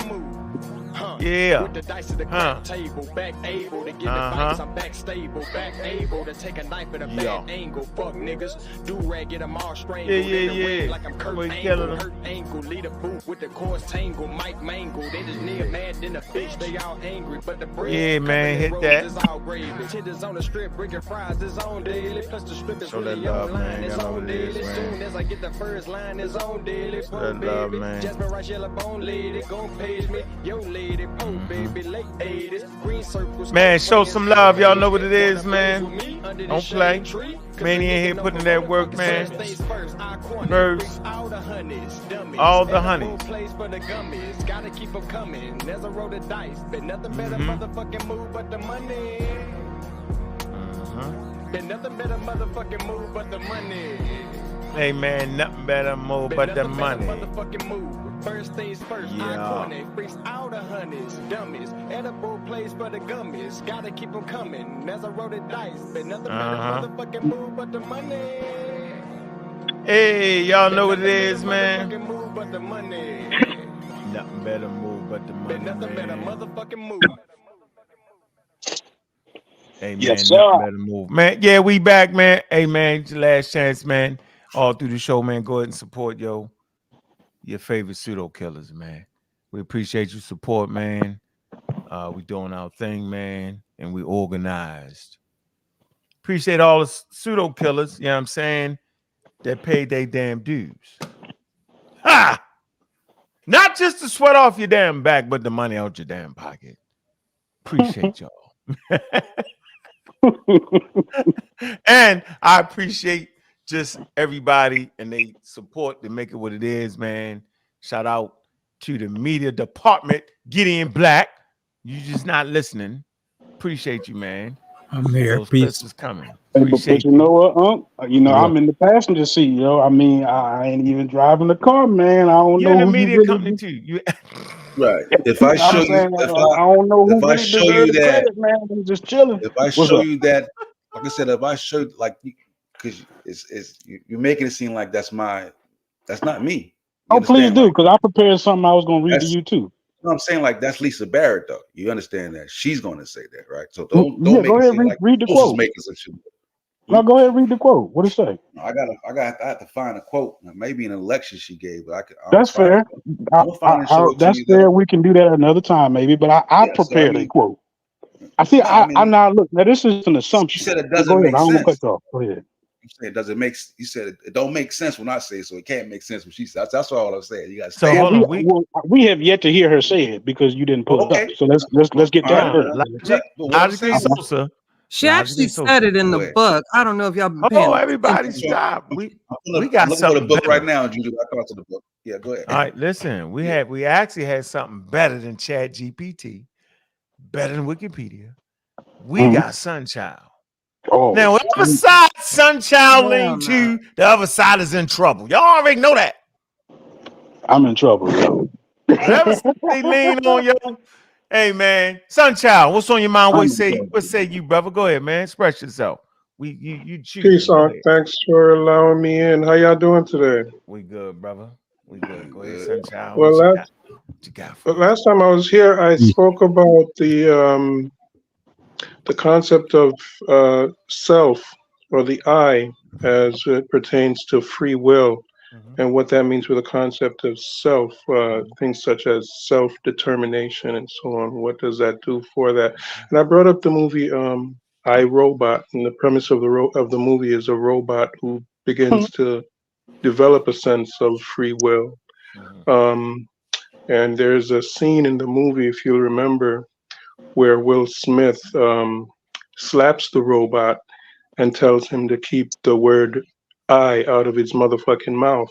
Yeah. With the dice at the table, back able to get advice. I'm back stable, back able to take a knife at a bad angle. Fuck niggas, do rag, get them all strangled. Yeah. Like I'm Kurt Angle, hurt ankle, lead a boot with the chords tangle, Mike Mangle. They just near mad than a bitch, they all angry, but the bread. Yeah, man, hit that. Is all gravy. Titties on the strip, bringing fries is on daily. Plus the strip is really online, it's on daily. Soon as I get the first line, is on daily. Show that love, man. Jasmine Rice, yellow bone lady, gon' page me, yo lady. Man, show some love. Y'all know what it is, man. Don't play. Man, he in here putting in that work, man. First, all the honeys. Gotta keep them coming. There's a roll of dice, but nothing better motherfucking move but the money. Been nothing better motherfucking move but the money. Hey man, nothing better move but the money. Motherfucking move. First things first, iconic. Freaks out of honeys, dummies. Edible place for the gummies. Gotta keep them coming. There's a roll of dice, but nothing better motherfucking move but the money. Hey, y'all know what it is, man. Move but the money. Nothing better move but the money. Nothing better motherfucking move. Hey man, Yes, nothing sir. better move. Man, yeah, we back, man. Hey man, it's your last chance, man. All through the show, man. Go ahead and support your favorite pseudo killers, man. We appreciate your support, man. We doing our thing, man, and we organized. Appreciate all the pseudo killers, you know what I'm saying, that paid their damn dues. Ha! Not just to sweat off your damn back, but the money out your damn pocket. Appreciate y'all. And I appreciate just everybody and they support to make it what it is, man. Shout out to the media department, Gideon Black. You just not listening. Appreciate you, man. I'm here. Those Peace. clips is coming. But Appreciate you know what, You know, What? I'm in the passenger seat, yo. I mean, I ain't even driving the car, man. I don't You're in know the who you media really company too. You Right. If I show I'm you, saying, if I don't know who if I really show deserves you the that, credit, man. I'm just chilling. if I What's show up? you that, like I said, if I show you, like, because you're making it seem like that's not me. You Oh, please understand? do, Like, because I prepared something I was gonna read to that's, you too. no, I'm saying, like, that's Lisa Barrett, though. You understand that she's going to say that, right? So Yeah, don't make go it ahead, seem like read the Bruce is quote. making some shit. No, go ahead, read the quote. What it say? I have to find a quote. Maybe an election she gave, but I'm That's fair. I'm gonna find and show it to That's you, fair. though. We can do that another time, maybe. But I Yeah. So I prepared a mean, quote. I see. no, I I mean, now look. Now this is an you assumption. said it But doesn't go ahead. make I don't want to sense. cut you off. Go ahead. You said it doesn't make. You said it don't make sense when I say it, so it can't make sense when she says. That's all I'm saying. You got to So stand. hold Well, on. we have yet to hear her say it because you didn't pull it up. Okay. So let's get that Fine. first. Logic, But what I'm logically saying is, Sosa. She Logically actually Sosa. said it in Go the ahead. book. I don't know if y'all been Oh, paying everybody attention. stop. We I'm got looking for the something book right better. now, Juju. I talked to the book. Yeah, go ahead. All right, listen. We actually had something better than Chat GPT, better than Wikipedia. We Mhm. got Sunchild. Oh, Now, whatever side Sunchild lean Hell to, the other side is in trouble. Y'all already know that. I'm in trouble, yo. Whatever side they lean on, yo. Hey man, Sunchild, what's on your mind? I'm What in say trouble. what say you, brother? Go ahead, man. Express yourself. You choose. Peace Go on. ahead. Thanks for allowing me in. How y'all doing today? We good, brother. We good. Go ahead, Good. Sunchild. Well, What you got for us? last time I was here, I spoke about the concept of self or the I as it pertains to free will and what that means with the concept of self, things such as self-determination and so on. What does that do for that? And I brought up the movie I, Robot, and the premise of the movie is a robot who begins to develop a sense of free will. And there's a scene in the movie, if you remember, where Will Smith slaps the robot and tells him to keep the word I out of his motherfucking mouth.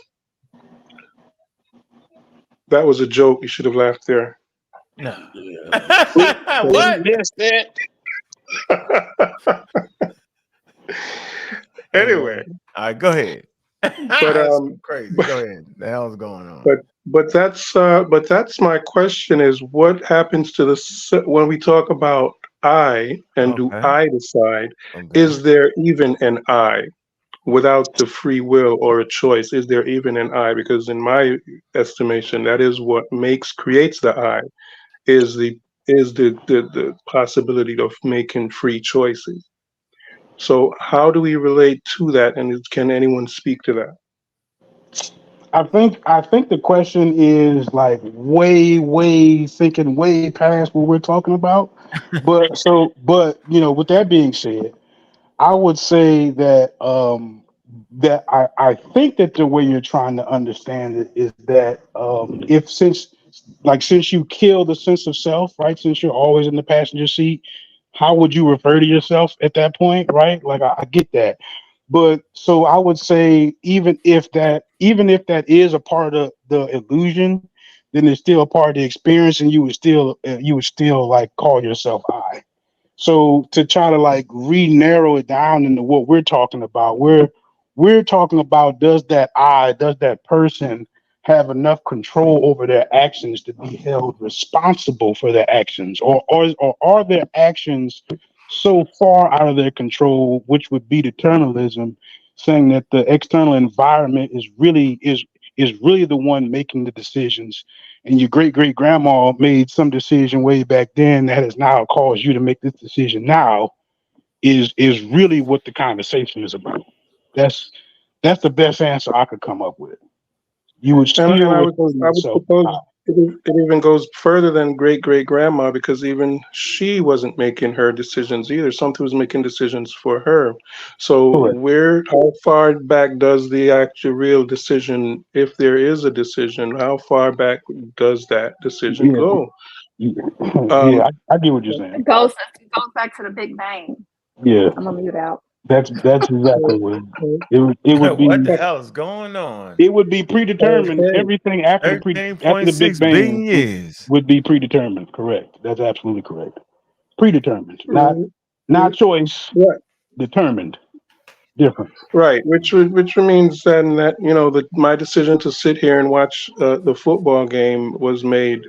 That was a joke. You should have laughed there. No. We What? missed it. Anyway, All right, go ahead. but That's crazy. Go ahead. The hell's going on? but that's my question: is what happens to when we talk about I and do Okay. I decide? Okay. Is there even an I without the free will or a choice? Is there even an I? Because in my estimation, that is what creates the I. Is the possibility of making free choices. So how do we relate to that? And can anyone speak to that? I think the question is like way thinking way past what we're talking about. But you know, with that being said, I would say that I think that the way you're trying to understand it is that if since like since you kill the sense of self, right? Since you're always in the passenger seat, how would you refer to yourself at that point, right? Like I get that. But so I would say even if that is a part of the illusion, then it's still a part of the experience, and you would still like call yourself I. So to try to like re-narrow it down into what we're talking about, we're talking about does that person have enough control over their actions to be held responsible for their actions, or are their actions so far out of their control, which would be determinism, saying that the external environment is really the one making the decisions, and your great great grandma made some decision way back then that has now caused you to make this decision now is really what the conversation is about. That's that's the best answer I could come up with. You would And still refer to I would yourself. suppose it even goes further than great great grandma, because even she wasn't making her decisions either. Something was making decisions for her. So Correct. how far back does the actual real decision, if there is a decision, how far back does that decision Yeah, go? yeah, Um, I get what you're saying. It goes back to the Big Bang. Yeah, I'm gonna mute out. that's exactly so, what so, it would What be. the hell is going on? It would be predetermined. okay. Everything after after the Big 13.6 Bang billion years. would be predetermined. Correct. That's absolutely correct. Predetermined, Mm, not choice. right. Determined. Different. Right, which means then that that my decision to sit here and watch the football game was made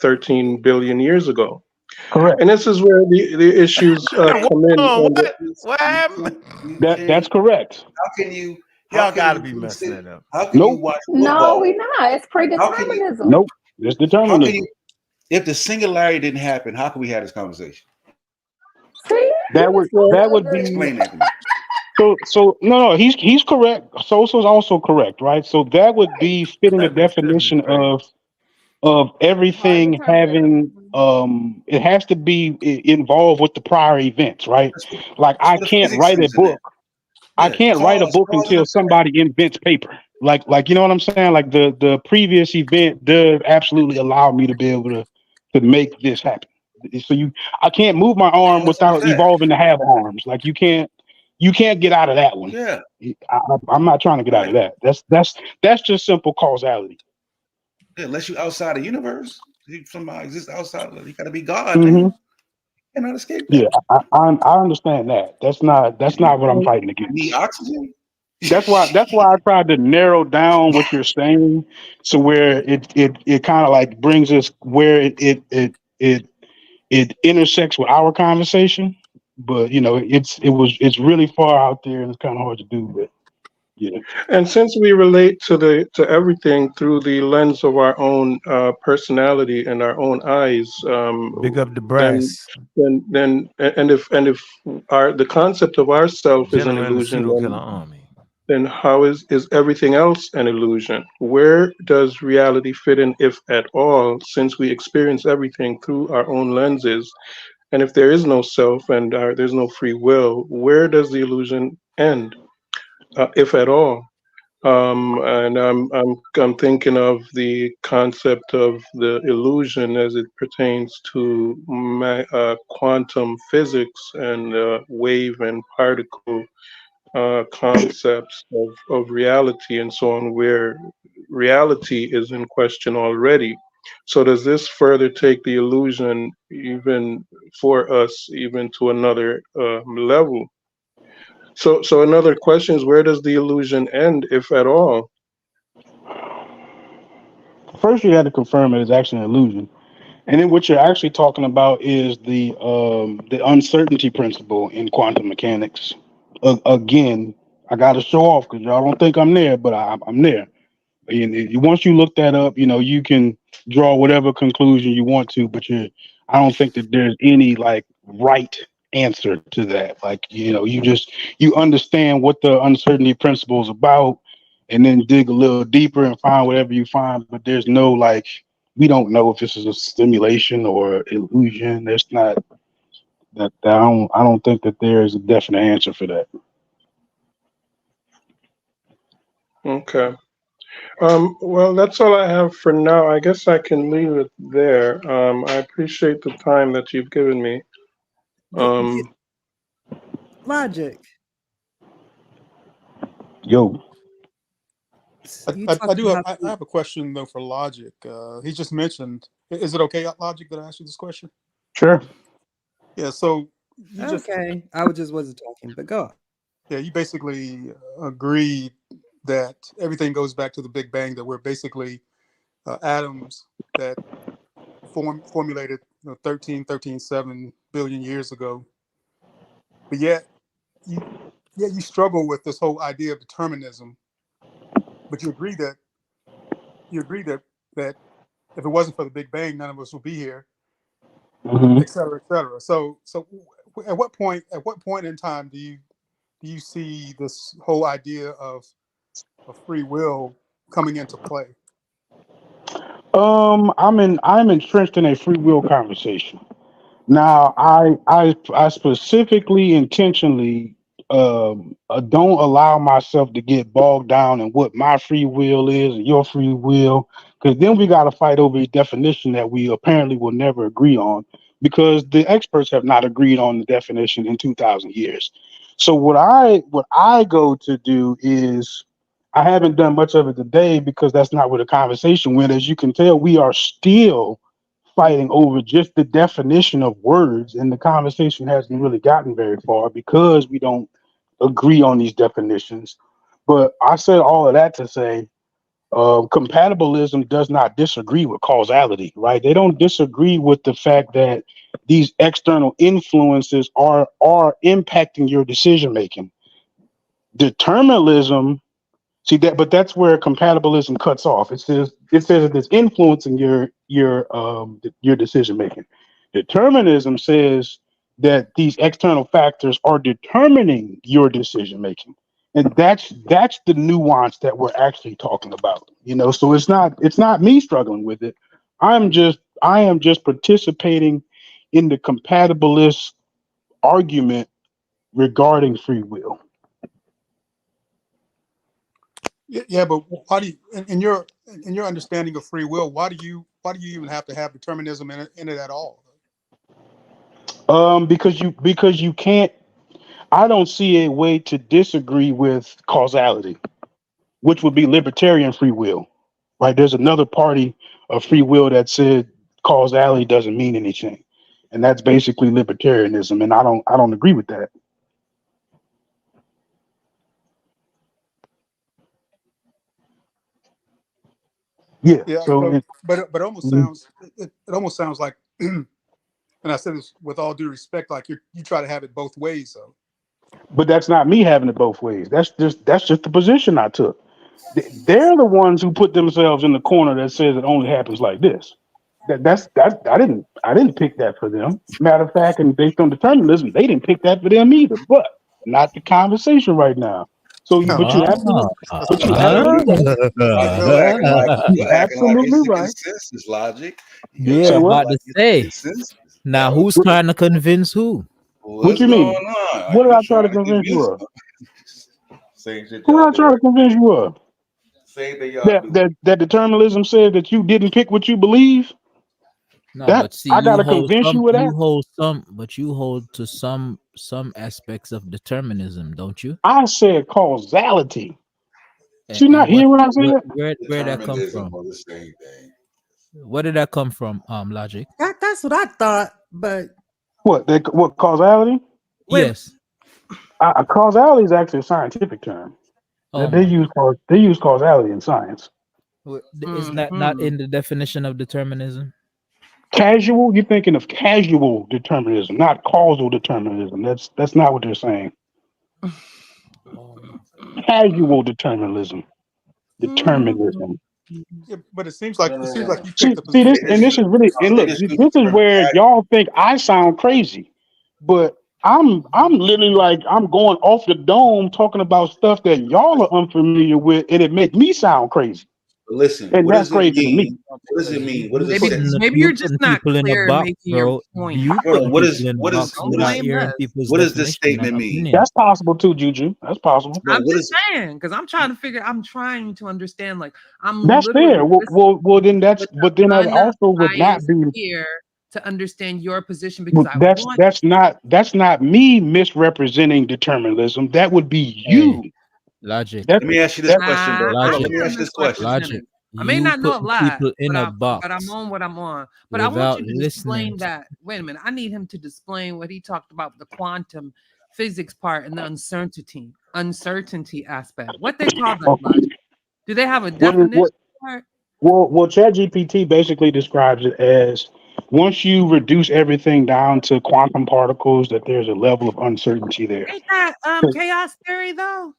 13 billion years ago, Correct. and this is where the issues Hold come in. on, And what? You What you happened? can't, you That's can't, correct. how can you, how Y'all can gotta you be messing sit, that up. how can you Nope. watch No, football? we not. It's How can you, predeterminism. Nope. It's how can determinism. you, if the singularity didn't happen, how can we have this conversation? See, That would Well, that would be Explain that to me. so no, he's correct. Sosa's also correct, right? So that would be fitting the That makes definition crazy. of hard everything determinism. having it has to be involved with the prior events, right? Like That's I what the can't physics write a says in that. book. I Yeah, can't write a book cause and until effect. somebody invents paper. Like you know what I'm saying? Like the previous event does absolutely allow me to be able to make this happen. So I can't move my arm Cause and without effect. evolving to have arms. Like you can't get out of that one. Yeah, I'm not trying to get out right. of that. That's just simple causality. Yeah, unless you outside the universe, you somehow exist outside. You got to be God now. Hmm. You cannot escape Yeah, that. I understand that. That's not what I'm You fighting need against. oxygen. That's why I tried to narrow down what you're saying, so where it kind of like brings us where it intersects with our conversation. But it's really far out there and it's kind of hard to do. But yeah, and since we relate to everything through the lens of our own personality and our own eyes, Big up the then brass. and if the concept of ourself is an General and the illusion, pseudo killer army. then how is everything else an illusion? Where does reality fit in, if at all, since we experience everything through our own lenses? And if there is no self and there's no free will, where does the illusion end, if at all? And I'm thinking of the concept of the illusion as it pertains to quantum physics and wave and particle concepts of reality and so on, where reality is in question already. So does this further take the illusion even for us, even to another level? So another question is, where does the illusion end, if at all? first you had to confirm it is actually an illusion, and then what you're actually talking about is the uncertainty principle in quantum mechanics. Again, I got to show off because y'all don't think I'm there, but I'm there. And once you look that up, you can draw whatever conclusion you want to, but I don't think that there's any like right answer to that. Like, you understand what the uncertainty principle is about and then dig a little deeper and find whatever you find, but there's no like, we don't know if this is a simulation or illusion. There's not that I don't think that there is a definite answer for that. Okay. Well, that's all I have for now. I guess I can leave it there. I appreciate the time that you've given me. Logic. Yo. You I talking do have about I have a question though for Logic. He just mentioned, is it okay, Logic, that I ask you this question? Sure. Yeah. So you just okay. I just wasn't talking, but go. you basically agreed that everything goes back to the Big Bang. That we're basically atoms that formulated 13.7 billion years ago. But yet you struggle with this whole idea of determinism. But you agree that that if it wasn't for the Big Bang, none of us would be here, et cetera, et cetera. So at what point in time do you see this whole idea of free will coming into play? I'm entrenched in a free will conversation. Now, I specifically, intentionally, don't allow myself to get bogged down in what my free will is and your free will, because then we got to fight over a definition that we apparently will never agree on, because the experts have not agreed on the definition in 2,000 years. So what I go to do is, I haven't done much of it today because that's not where the conversation went. As you can tell, we are still fighting over just the definition of words, and the conversation hasn't really gotten very far because we don't agree on these definitions. But I said all of that to say, compatibilism does not disagree with causality, right? They don't disagree with the fact that these external influences are impacting your decision making. Determinism, see that, but that's where compatibilism cuts off. It says that it's influencing your decision making. Determinism says that these external factors are determining your decision making, and that's the nuance that we're actually talking about. So it's not me struggling with it. I am just participating in the compatibilist argument regarding free will. Yeah, but why do you, in your understanding of free will, why do you even have to have determinism in it at all? Because you can't. I don't see a way to disagree with causality, which would be libertarian free will. Right? There's another party of free will that said causality doesn't mean anything, and that's basically libertarianism, and I don't agree with that. Yeah. Yeah, So, but it almost sounds like, and I say this with all due respect, like you try to have it both ways, though. but that's not me having it both ways. That's just the position I took. They're the ones who put themselves in the corner that says it only happens like this. That's I didn't pick that for them. Matter of fact, and based on determinism, they didn't pick that for them either. But not the conversation right now. So, but you absolutely, but you absolutely right. You're acting like You you're acting like it's absolutely the right. consensus, Logic. You're Yeah, Say acting what? about like to it's the say. consensus. Now, Yo, who's trying to convince who? What what's you going mean? on? Are What did you I try to trying to convince you convince of? them? Same shit Who y'all did I try do. to convince you of? Same thing y'all That do. that that determinism said that you didn't pick what you believe. No, That but see, I gotta convince you of that. you hold to some aspects of determinism, don't you? I said causality. Did And, you not hear what I said? where that come Determinism from? was the same thing. Where did that come from? Logic. That's what I thought, but What causality? wait. Yes. Causality is actually a scientific term. Oh They my. use they use causality in science. Isn't that not in the definition of determinism? Casual, you're thinking of casual determinism, not causal determinism. That's not what they're saying. Casual determinism. Determinism. Yeah, but it seems like No, no, no. you See, take the see this, They position. and just this is really, and they look, just use this the is term where y'all think I sound crazy, but I'm literally like I'm going off the dome talking about stuff that y'all are unfamiliar with, and it make me sound crazy. Listen, and what that's does it crazy to me. mean? What does it mean? What does it Maybe say? maybe You you're just putting not people in a clear in box, making your bro. point. You Hold putting on. people in a box Don't without blame hearing us. people's what does this definition and statement mean? opinion. That's possible too, Juju. That's possible. No, I'm what just is saying because I'm trying to understand. Like I'm That's literally fair. Well, then that's, with but then the that also would not unbiased be. ear to understand your position because I That's want. that's not me misrepresenting determinism. That would be Hey, you. logic, That Let me ask you this that question, bro. Hold on, I let logic, me am ask you this question. logic. misrepresenting. I may You not know a putting lot, people in a but I'm box on what I'm on. But I want without you to listening. explain that. Wait a minute. I need him to explain what he talked about the quantum physics part and the uncertainty aspect. What they call that logic? Do they have a what is definition what for it? well ChatGPT basically describes it as once you reduce everything down to quantum particles, that there's a level of uncertainty there. Ain't that chaos theory though?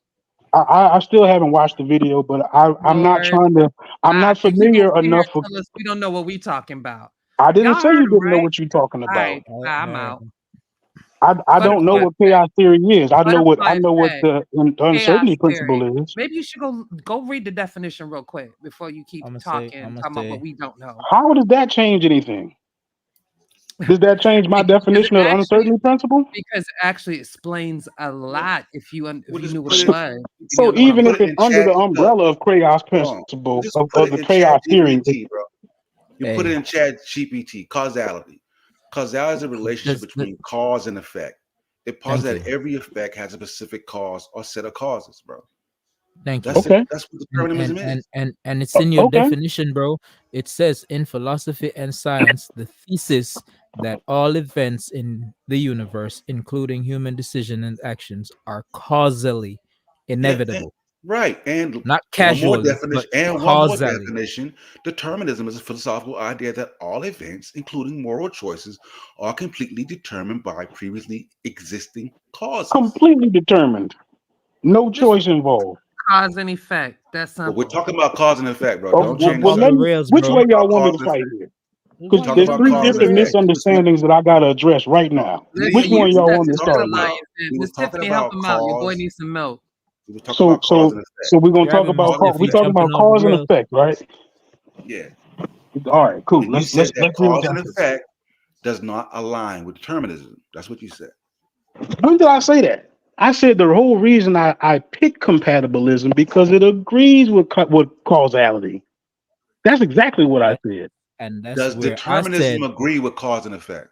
I still haven't watched the video, but I'm not Lord, trying to. I'm not if you gonna familiar sit here enough. and tell us we don't know what we talking about. I didn't Y'all say heard you him, didn't know right? what you're talking All right, about. I'm out. I Go to don't know what class. chaos theory is. I Butterfly know what effect, the chaos uncertainty theory. principle is. Maybe you should go read the definition real quick before you keep talking about what say, we don't know. How does that change anything? Does that change my Because definition of the uncertainty principle? it actually explains a lot if you We'll if you just knew what put it it. was. If you So Hold on, even understand. if put it it's in under chat. the Look, umbrella of chaos hold on. You principle just put of it the in chat chaos theory, GPT, bro. You put it hey, in chat GPT. Causality. Causality is a relationship between cause and effect. It posits thank that you, every effect has a specific cause or set of causes, bro. thank you. That's it. okay, That's what and determinism is. it's in your okay, definition, bro. It says in philosophy and science, the thesis that all events in the universe, including human decision and actions, are causally Yeah, inevitable, right. And not one more casually, but definition. And one more causally. definition. Determinism is a philosophical idea that all events, including moral choices, are completely determined by previously existing causes. completely determined, no This choice involved. cause and effect. That's But we're simple. talking about cause and effect, bro. Oh, Don't We're change the well, off the let subject. me. rails, Which We're way bro. talking y'all about want me cause to and fight effect. here? We're Because talking there's about three cause and different effect. misunderstandings that I gotta address right now. Which You one just y'all got want to me to draw start the with? line. We was Miss talking Tiffany, help about him out. Your boy cause. needs some milk. We was talking So about cause so and effect. so we're gonna You're talk having Miss about Cause and we Tiffany effect. talking jumping about off the cause and rails. effect, right? Yeah. All right, cool. And you Let's said let's that let's read what cause y'all and said. effect does not align with determinism. That's what you said. When did I say that? I said the whole reason I picked compatibilism because it agrees with causality. That's exactly what I That, said. and that's Does where I determinism said, agree with cause and effect?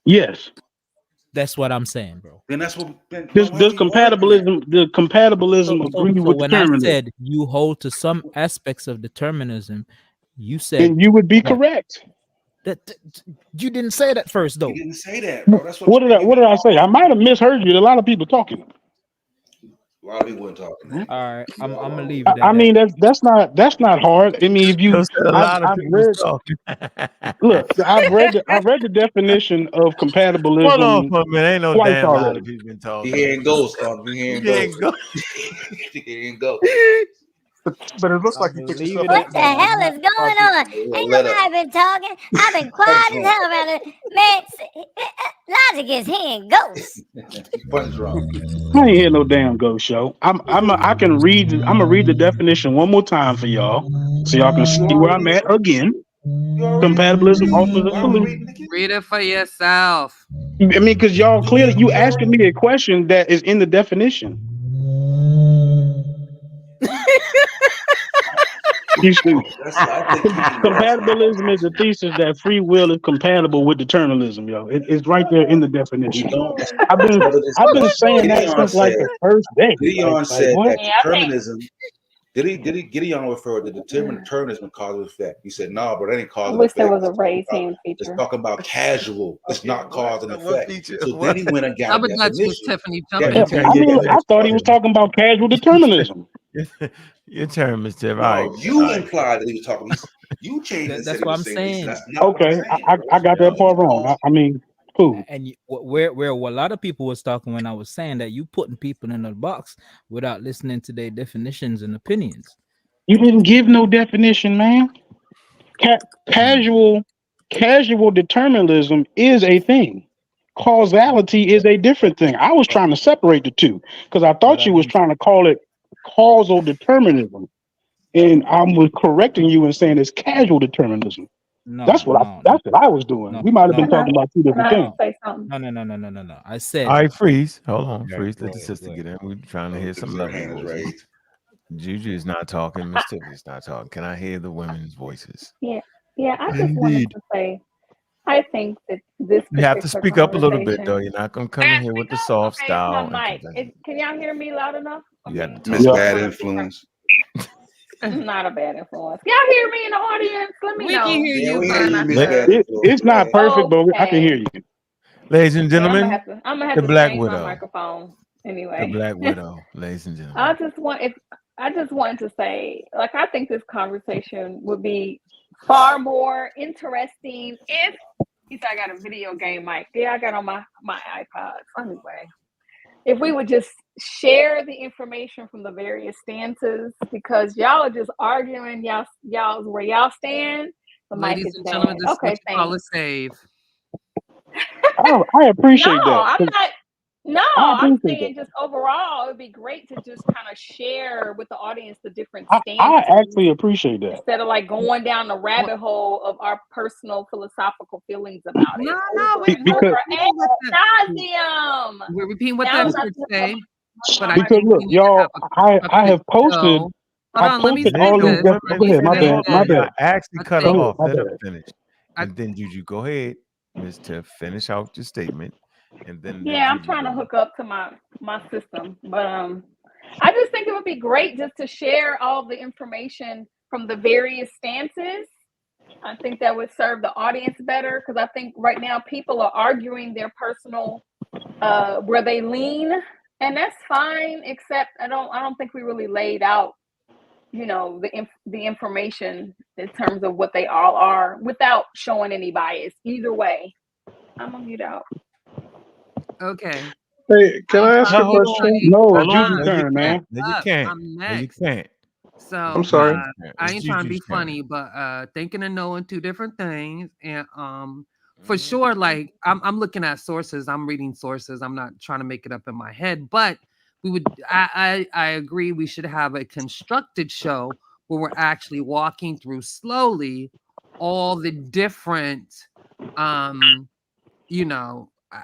Yes. that's what I'm saying, bro. Then that's what. Then Does why are we arguing? So, compatibilism so, agree so with when I determinism? said you hold to some aspects of determinism, you said And you would be that correct. that you didn't say that first, You though. didn't say that, bro. That's what I'm saying. What did I say? I might have misheard you. A lot of people talking. A lot of people weren't talking that. All right, You I'm all gonna alone. leave it I at that. mean that's not hard. I mean if you Those a lot of I've people read talking. look, I've read the definition of Hold on compatibilism for a minute. Ain't no twice damn lot of already. people been He talking. hearing ghosts, He You hearing can't ghosts. go. He hearing ghosts. But it looks I'm like you gonna put leave yourself it in What a at the that. position I'm hell not. is going argue. on? Ain't Let up. nobody been talking. I've been Punch quiet as drunk. hell around it. Man, Logic is hearing ghosts. Punch drunk. I ain't hear no damn ghost show. I can read I'm gonna read the definition one more time for y'all so y'all can You see where I'm already at again. you already Compatibilism offers a why are we solution. reading again? Read it for yourself. I mean, because y'all clearly you You asking already me a question that is in the definition. You stupid. I think he can grasp that. Compatibilism is the thesis that free will is compatible with determinism, yo. It's right there in the We definition. don't. I've That's been another I've been discussion. saying that since like the first day. Gideon Like said what? that Yeah, I think determinism. Gideon referred to determinism cause and effect. He said, no, but that ain't I cause and wish there effect. was a raise hand It's feature. talking about casual. It's not cause and What effect. feature? So then What? he went and got a Double Dutch Miss definition. Tiffany That Oh, jumping you in definition turn I your mean, turn. I thought he discussion. was talking about casual determinism. Your turn, Mr. All right. No, All you right. implied that he was talking. You changed and said That's he what was I'm saying what he said. saying. That's not what I'm Okay, saying, I, bro. I got that part wrong. I mean, cool. And where a lot of people was talking when I was saying that you putting people in a box without listening to their definitions and opinions. You didn't give no definition, man. Ca- Hmm. casual casual determinism is a thing. Causality is a different thing. I was trying to separate the two because I But thought I you was didn't. trying to call it causal determinism. and I was correcting you and saying it's casual determinism. No, That's what I was doing. no, We might have been no, Can I talking about two can different I things. say something? no. I All said right, freeze. Hold on, right, freeze. go Let the ahead, sister go ahead. get in. We're trying to Oh, hear some her lovely hand is voices. raised. Juju is not talking. Miss Tiffany's not talking. Can I hear the women's voices? Yeah, yeah. I just wanted Indeed. to say, I think that this You have to particular speak up a little bit, though. conversation. You're not gonna I come in gotta here with speak the up. soft Okay, it's my style and mic. convention. Can y'all hear me loud enough? I You got to mean, Miss talk. Yeah. Bad I'm Influence. not a bad influence. Y'all hear me in the audience? Let me We can know. hear Yeah, you, we Am hear I you, not Miss La- Bad heard? Influence. It's Go not ahead. perfect, but I can hear Okay. you. Ladies and Okay, gentlemen, I'm gonna have the to Black change my Widow. microphone The anyway. Black Widow, ladies and gentlemen. I just wanted to say, like, I think this conversation would be far more interesting if he said I got a video game mic. Yeah, I got on my iPod. Anyway, if we would just share the information from the various stances, because y'all are just arguing y'all where y'all stand. The mic ladies is and gentlemen. bad. This is what Okay, you call thanks. a save. I No, appreciate that. I'm not. No, I I'm appreciate that. saying just overall, it would be great to just kind of share with the audience the different I stances actually appreciate that. instead of like going down the rabbit hole of our personal philosophical feelings about it No, over we, and we're Because over repeating what the ad nauseum. we're repeating what the Now I'm about experts to say, but I because think look, we need to have y'all, a I constructive have posted show. Hold on, let me say all Let these. the this. women Let Go me ahead, my say finish. bad, Hold my on. this. Y'all bad. actually I cut her Go think ahead, off. my Let her bad. finish. I, And then Juju, go ahead, Miss Tiff. Finish out your statement. And then Yeah, I'm Juju trying to go. hook up to my system, but I just think it would be great just to share all the information from the various stances. I think that would serve the audience better, because I think right now people are arguing their personal where they lean, and that's fine. Except I don't think we really laid out, the information in terms of what they all are without showing any bias. Either way, I'm gonna mute out. okay. Hey, can I ain't I ask trying a to No, be hold on. question? funny. No, it's Hold Hold on. Juju's No, on. you turn, can't. man. No, you Up. can't. I'm No, you next. can't. So I'm sorry. I It's ain't trying to be Juju's turn. funny, but thinking and knowing two different things. And for Mhm. sure, like I'm looking at sources, I'm reading sources, I'm not trying to make it up in my head, but I agree we should have a constructed show where we're actually walking through slowly all the different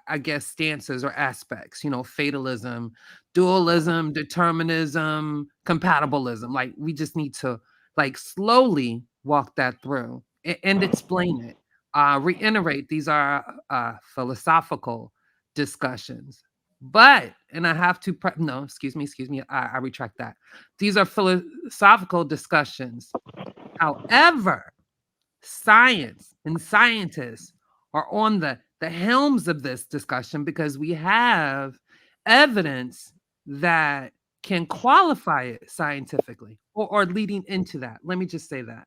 I guess stances or aspects, fatalism, dualism, determinism, compatibilism. Like we just need to like slowly walk that through and explain it. Reiterate these are philosophical discussions. But, and I have to, no, excuse me, I retract that. These are philosophical discussions. However, science and scientists are on the helms of this discussion because we have evidence that can qualify it scientifically or leading into that. Let me just say that.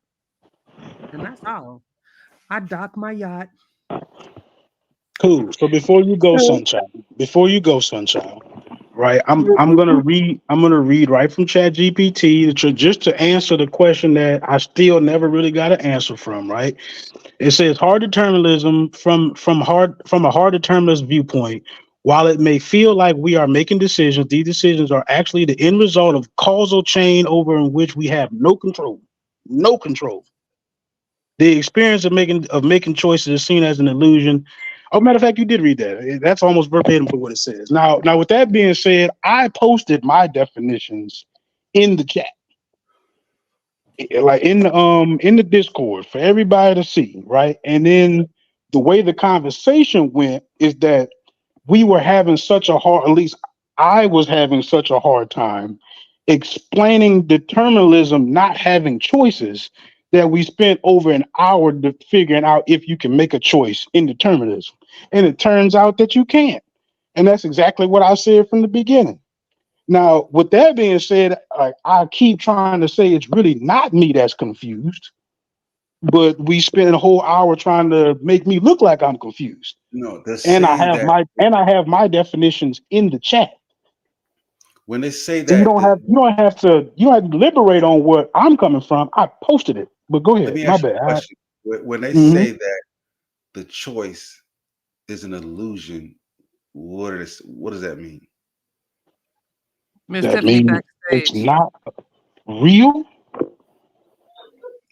And that's all. I dock my yacht. Cool. So before you go, Sunshine, right? I'm gonna read right from Chat GPT just to answer the question that I still never really got an answer from, right? It says hard determinism from a hard determinist viewpoint. While it may feel like we are making decisions, these decisions are actually the end result of causal chain over in which we have no control. No control. The experience of making choices is seen as an illusion. Oh, matter of fact, you did read that. That's almost verbatim for what it says. Now, with that being said, I posted my definitions in the chat, like in the Discord for everybody to see, right? And then the way the conversation went is that we were having such a hard, at least I was having such a hard time explaining determinism not having choices that we spent over an hour figuring out if you can make a choice in determinism. And it turns out that you can't. And that's exactly what I said from the beginning. Now, with that being said, I keep trying to say it's really not me that's confused, but we spent a whole hour trying to make me look like I'm confused. No, they're And I saying have that my definitions in the chat. when they say So that, you don't have to deliberate on what I'm coming from. I posted it. But go let ahead. me My ask you bad. a question. When they Mhm. say that the choice is an illusion, what does that mean? Miss That Tiffany means it's backstage. not real.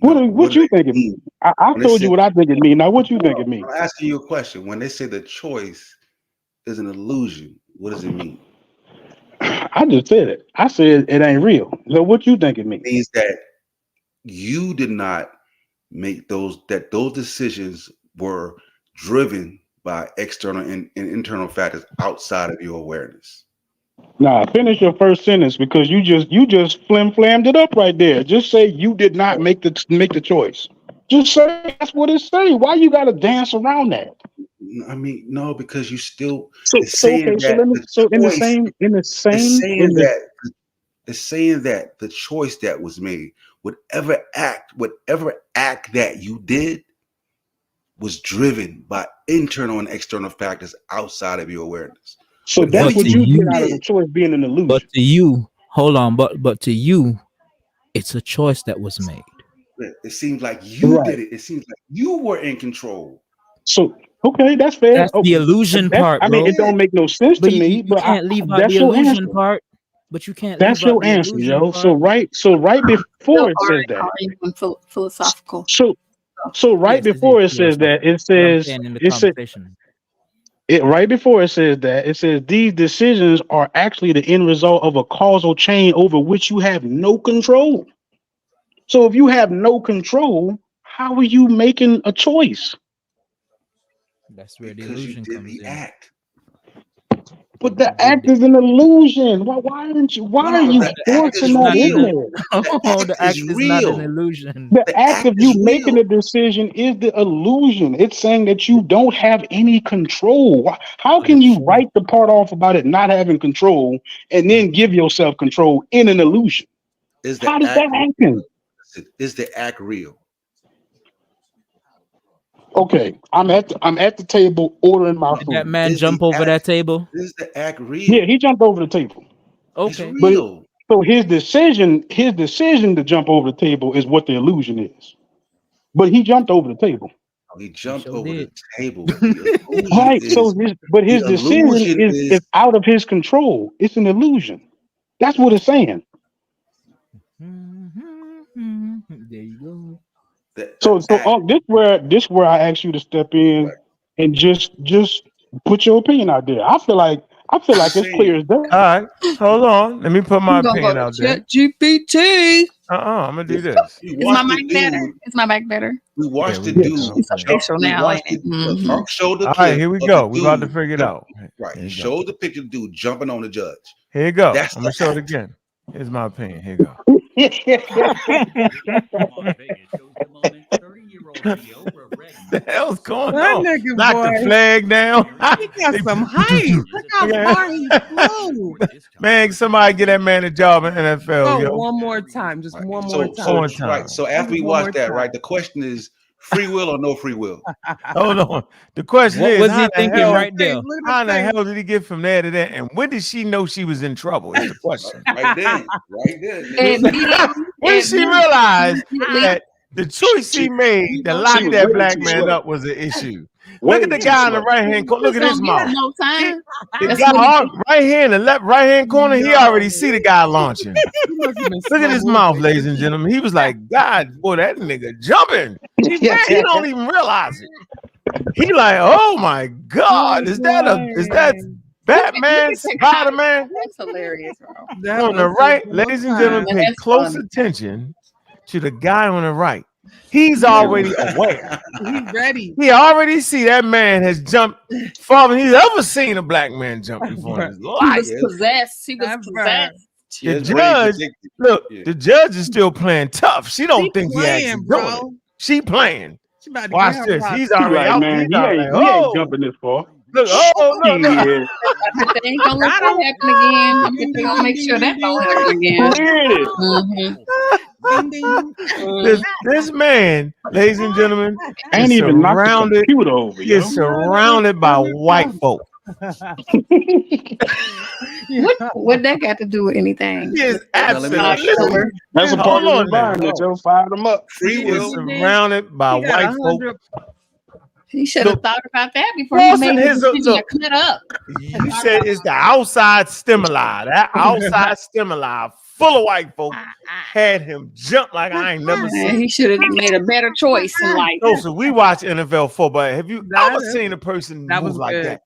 What you think it means? I told you what I think it means. Now, what you think it means? I'm asking you a question. When they say the choice is an illusion, what does it mean? I just said it. I said it ain't real. So what you think it means? It means that you did not make those decisions were driven by external and internal factors outside of your awareness. Nah, finish your first sentence because you just flammed it up right there. Just say you did not make the choice. Just say that's what it say. Why you gotta dance around that? I mean, no, because you still It's saying that the choice that was made, whatever act that you did was driven by internal and external factors outside of your awareness. So that's what you get out of the choice being an illusion. But to you, hold on, but to you, it's a choice that was made. It seems like you did it. It seems like you were in control. So okay, that's fair. That's the illusion part, bro. I mean, it don't make no sense to me. You But can't leave out the illusion part. But you can't. That's your answer, yo. So right before it says that. Philosophical. So right before it says that, it says right before it says that, it says these decisions are actually the end result of a causal chain over which you have no control. So if you have no control, how are you making a choice? That's where the illusion comes in. Act. But the act is an illusion. Why aren't you? Why are you forcing that in there? The act is not an illusion. The act of you making a decision is the illusion. It's saying that you don't have any control. How can you write the part off about it not having control and then give yourself control in an illusion? How does that happen? Is the act real? Okay, I'm at the table ordering my food. Did that man jump over that table? Is the act real? Yeah, he jumped over the table. Okay, real. So his decision to jump over the table is what the illusion is. But he jumped over the table. He jumped over the table. Right. So his decision is out of his control. It's an illusion. That's what it's saying. There you go. So this where I ask you to step in and just put your opinion out there. I feel like it's clear as day. All right, hold on. Let me put my opinion out there. GPT. I'm gonna do this. Is my mic better? Is my mic better? We watched the dude. It's official now. Showed the all right, here we go. We about to figure it out. Right. He showed the picture of the dude jumping on the judge. Here you go. I'm gonna show it again. Here's my opinion. Here you go. The hell's going on? Knock the flag down. He got some height. Look how far he flew. Man, somebody get that man a job in NFL. Yo. One more time. Just one more time. Right. So after we watch that, right, the question is free will or no free will? Hold on. The question what is, was he thinking right there? How in the hell did he get from there to there? And when did she know she was in trouble? Is the question. Right then. When did she realize that the choice he made to lock that black man up was an issue? Look at the guy in the right hand corner. Look at his mouth. No time. The guy right here in the left right hand corner, he already see the guy launching. Look at his mouth, ladies and gentlemen. He was like, God, boy, that nigga jumping. He don't even realize it. He like, oh my God, is that Batman, Spider-Man? That's hilarious, bro. On the right, ladies and gentlemen, pay close attention to the guy on the right. He's already aware. He's ready. He already see that man has jumped farther than he's ever seen a black man jump before in his life. He was possessed. He was possessed. The judge, look, the judge is still playing tough. She don't think he actually doing it. She playing. Watch this. He's already out there. He ain't jumping this far. Look, look. But they ain't gonna let that happen again. They're gonna make sure that don't happen again. This man, ladies and gentlemen, ain't even knocked the computer over. He is surrounded by white folk. What that got to do with anything? Yes, absolutely. That's a part of the environment. Joe, fire them up. He is surrounded by white folk. He should have thought about that before he made his decision to cut up. You said it's the outside stimuli. That outside stimuli full of white folk, had him jump like I ain't never Man, seen. he should have made a better choice in life. No, so we watch NFL football. Have you That- ever seen a person that move was like good. that?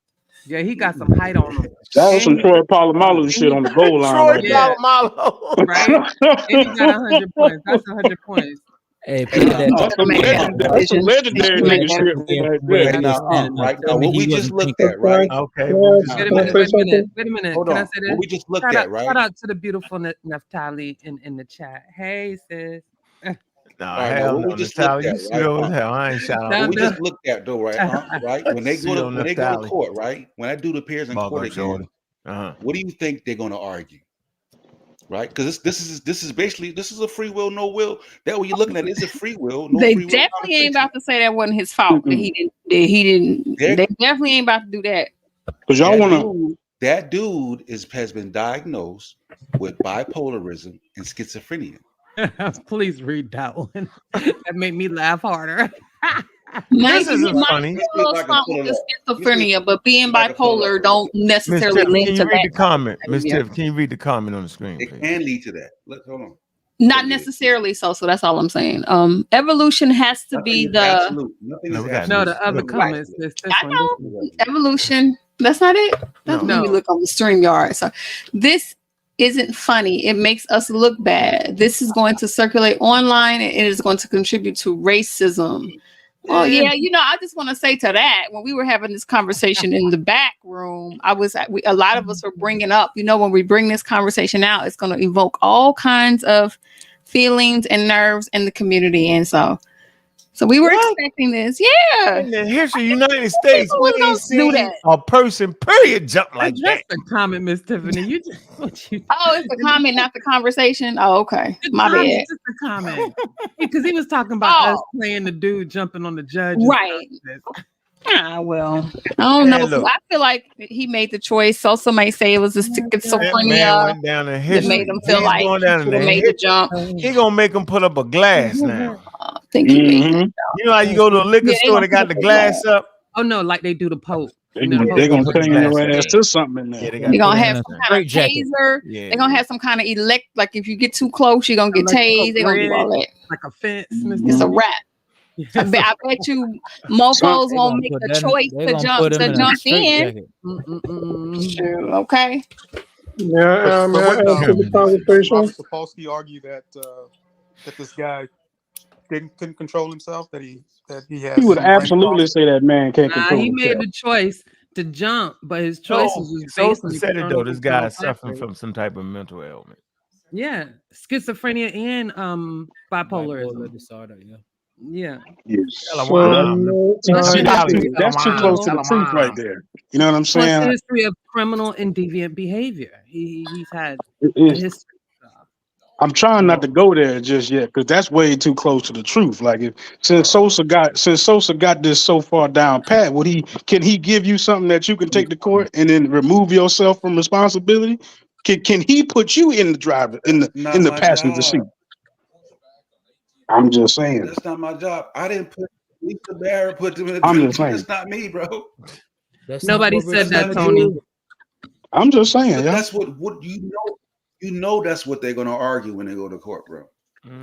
Yeah, he got some height on him. That was some And Troy Polamalu shit on the goal line Troy right Yeah. Polamalu. right? And he got 100 points. That's 100 points. Hey, play that. That's some Make that legendary, that's some decision. legendary Make nigga that- shit right there. Hey, now, right now, what we just looked at, right? Okay, Can I well, ask- Wait a can I minute, say wait a minute, something? wait a minute. Hold Can I on. say What this? we just looked Shout at, out, right? shout out to the beautiful Naftali in the chat. Hey, sis. nah, All right, now, hell what no, we just Natalia, looked you at, sweet right? over hell. I ain't shout out. No, What we no. just looked at, though, right? Right? When they go to Pseudo Naphtali. court, right? When that dude appears in Bug court up, again, shorty. Uh-huh. what do you think they're going to argue? Right? Because this is basically a free will, no will. That what you're looking at is a free will, no They free will. definitely ain't about to say that wasn't his fault. That he didn't. They're- They definitely ain't about to do that. Because y'all want to. That dude has been diagnosed with bipolarism and schizophrenia. Please read that one. That made me laugh harder. This isn't funny. Let's see if I can pull it up. Schizophrenia, but being if I can pull it bipolar up. don't Miss necessarily Tiff, can link you to read the that. comment? Miss Yeah. Tiff, can you read the comment on the screen, It please? can lead to that. Hold on. Not necessarily so. So that's all I'm saying. Evolution has to Nothing be is the absolute. Nothing No, is we got absolute. No, the other Right. comments. This I one. know evolution. That's not it. That's No. when we look on the StreamYard. So this isn't funny. It makes us look bad. This is going to circulate online and it is going to contribute to racism. Oh yeah, I just want to say to that, when we were having this conversation in the back room, a lot of us were bringing up, when we bring this conversation out, it's going to evoke all kinds of feelings and nerves in the community, and so we were expecting this. Yeah, In the history of the United States, we People ain't don't do seen that. a person, period, jump like Address that. the comment, Miss Tiffany. You just what you. Oh, it's the comment, not the conversation. Oh, okay, my bad. It's just a comment because he was talking about us playing the dude jumping on the judge. and Right. stuff. Well, I don't know. Man, look. I feel like he made the choice. Sosa may say it was the That man schizophrenia went down in that history. made him feel He's like going down he in the made the jump. He gonna make him put up a glass now. I think he made Mhm. You know how you go to a liquor Yeah, they store, gonna they got put the up a glass up. Oh no, like they do the Pope. They gonna put the turn your glass ass to something in Yeah, there. they They're got gonna put have in some there. kind of Straight jacket. taser. Yeah, They're gonna have some kind of like if you get too close, you're gonna get tased. They're gonna do all that. like a fence. It's a wrap. I bet you mofos They won't gonna make put the that- choice they to gonna jump put him in a straight in. jacket. Sure, okay. Yeah, may I But add to the conversation? Robert Sapolsky argue that this guy couldn't control himself. That he has. He would some brain absolutely problems. say that man can't Nah, control he made himself. the choice to jump, but his choices was based Sosa on said it external though. This guy is external suffering factors. from some type of mental ailment. Yeah, schizophrenia and bipolarism. Bipolar disorder, yeah. Yeah. That's too close to the truth right there. You know what I'm Plus the saying? history of criminal and deviant behavior. He's had It a is. history. I'm trying not to go there just yet because that's way too close to the truth. Like since Sosa got this so far down pat, can he give you something that you can take to court and then remove yourself from responsibility? Can he put you in the driver in the passenger seat? I'm just saying. That's not my job. I didn't put Lisa Barrett put them in the I'm drink. just saying. That's not me, bro. Nobody said that, Tony. I'm just saying. But Yeah. that's what you know. That's what they're going to argue when they go to court, bro.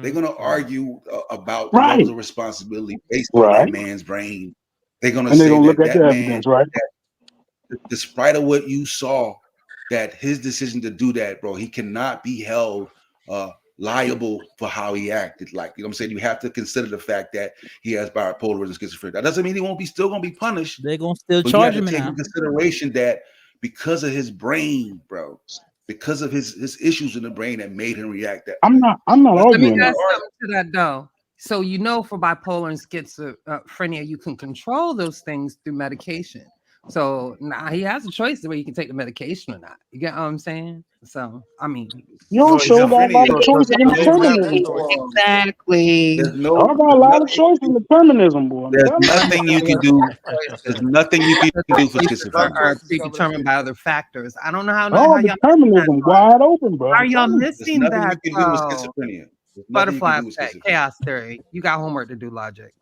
They're going to argue about the levels of responsibility based on that man's brain. They're going to say look at that the man, evidence, right? that despite of what you saw, that his decision to do that, bro, he cannot be held liable for how he acted. Like, you know what I'm saying? You have to consider the fact that he has bipolar and schizophrenia. That doesn't mean he won't be still going to be punished. They're going to still But charge you him have to take now. in consideration that because of his brain, bro, because of his issues in the brain that made him react that I'm not Let me arguing add that. something to that though. So for bipolar and schizophrenia, you can control those things through medication. So now he has a choice the way you can take the medication or not. You get what I'm saying? So I mean, You don't show got a lot of choices in There's no determinism. choice. Exactly. There's I got a lot of choices in determinism, boy. There's nothing you can do. There's nothing you can do for choices are schizophrenia. predetermined by other factors. I don't know how Oh, y'all determinism wide open, bro. how are y'all There's missing nothing that you can do with though? schizophrenia. There's nothing you Butterfly can do with effect, schizophrenia. chaos theory. You got homework to do, Logic.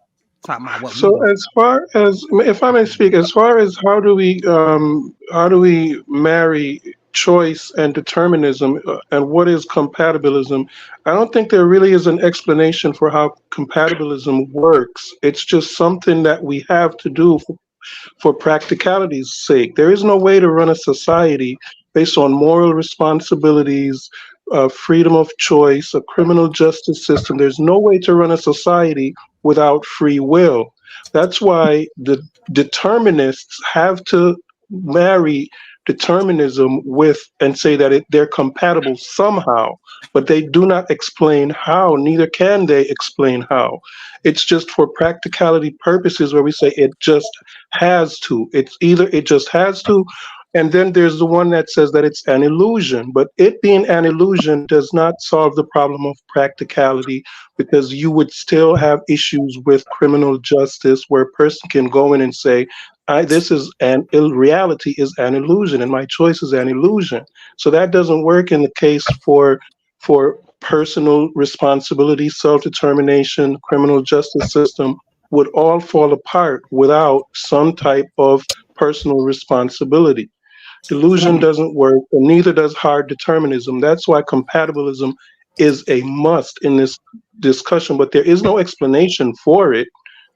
Talking about what So as far as, if I may speak, as far as how do we marry choice and determinism and what is compatibilism, I don't think there really is an explanation for how compatibilism works. It's just something that we have to do for practicality's sake. There is no way to run a society based on moral responsibilities, freedom of choice, a criminal justice system. There's no way to run a society without free will. That's why the determinists have to marry determinism with and say that they're compatible somehow, but they do not explain how, neither can they explain how. It's just for practicality purposes where we say it just has to. It's either it just has to, and then there's the one that says that it's an illusion. But it being an illusion does not solve the problem of practicality, because you would still have issues with criminal justice where a person can go in and say, this is reality is an illusion and my choice is an illusion. So that doesn't work in the case for personal responsibility, self-determination, criminal justice system would all fall apart without some type of personal responsibility. Delusion doesn't work, and neither does hard determinism. That's why compatibilism is a must in this discussion, but there is no explanation for it.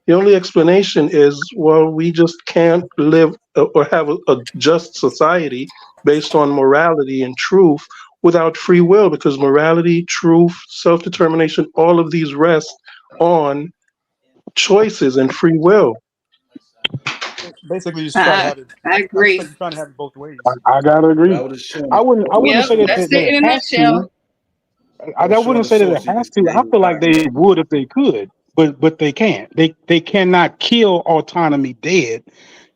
The only explanation is, well, we just can't live or have a just society based on morality and truth without free will, because morality, truth, self-determination, all of these rest on choices and free will. Basically, you just try to have it. I agree. You're trying to have it both ways. I gotta agree. I wouldn't say that That's they it in a have nutshell. to. I wouldn't say that they have to. I feel like they would if they could, but they can't. They cannot kill autonomy dead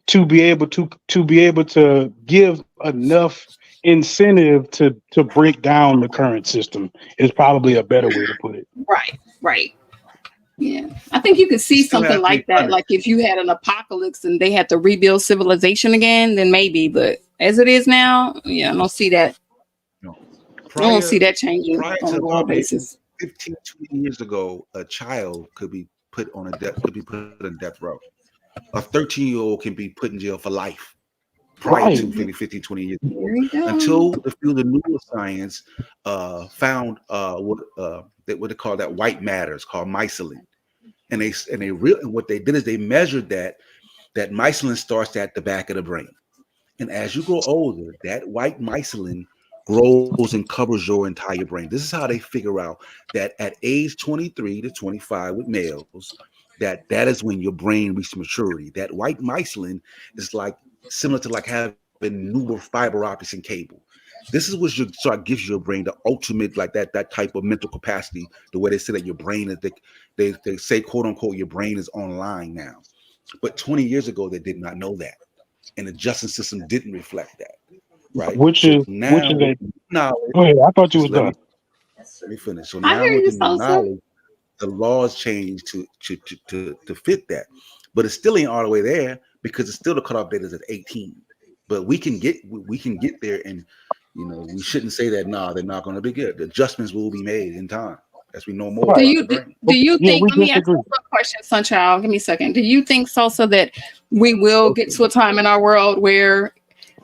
to be able to give enough incentive to break down the current system is probably a better way to put it. Right. Yeah, I think you could see something like that. Like if you had an apocalypse and they had to rebuild civilization again, then maybe. But as it is now, yeah, I don't see that. No. I don't see that changing Prior on a to global basis. 15, 20 years ago, a child could be put on death row. A 13-year-old can be put in jail for life. Prior to maybe 15, 20 years ago, until the field of neuroscience found what they call that white matter. It's called mycelium, and what they did is they measured that mycelium starts at the back of the brain, and as you grow older, that white mycelium grows and covers your entire brain. This is how they figure out that at age 23 to 25 with males, that is when your brain reaches maturity. That white mycelium is like similar to like having neural fiber optics and cable. This is what gives your brain the ultimate, like that type of mental capacity. The way they say that your brain is, they say, quote unquote, your brain is online now. But 20 years ago, they did not know that, and the justice system didn't reflect that, right? Which is a knowledge. Go ahead. I thought you was done. Let me finish. So now with the new knowledge, the laws change to fit that, but it still ain't all the way there, because it's still the cutoff date is at 18. But we can get there, and we shouldn't say that they're not going to be good. The adjustments will be made in time as we know more. Do you think? Let me ask you a question, Sunchild. Give me a second. Do you think, Sosa, that we will get to a time in our world where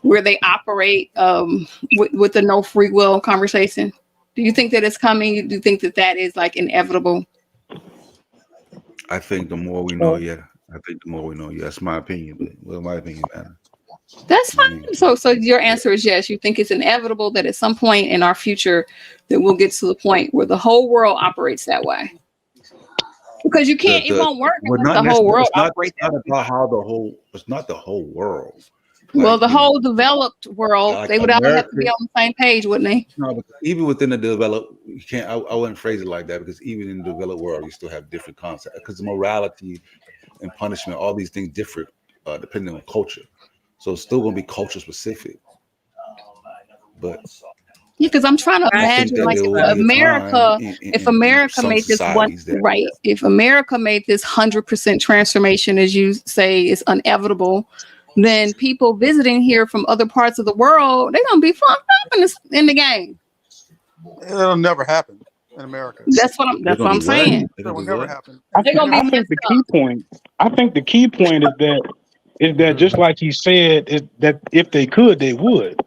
they operate with the no free will conversation? Do you think that it's coming? Do you think that is like inevitable? I think the more we know, yeah. I think the more we know, that's my opinion. But my opinion matters. That's fine. So your answer is yes. You think it's inevitable that at some point in our future that we'll get to the point where the whole world operates that way? Because you can't. It won't work unless the whole world operates. It's not about how the whole. It's not the whole world. Well, the whole developed world, they would all have to be on the same page, wouldn't they? No, but even within the developed, you can't. I wouldn't phrase it like that, because even in the developed world, you still have different concepts. Because morality and punishment, all these things differ depending on culture. So it's still going to be culture specific. But yeah, because I'm trying to imagine, like, if America made this if America made this 100% transformation, as you say, is inevitable, then people visiting here from other parts of the world, they're gonna be fucked up in the game. It'll never happen in America. That's what I'm saying. It will never happen. I think the key point is that just like he said, is that if they could, they would.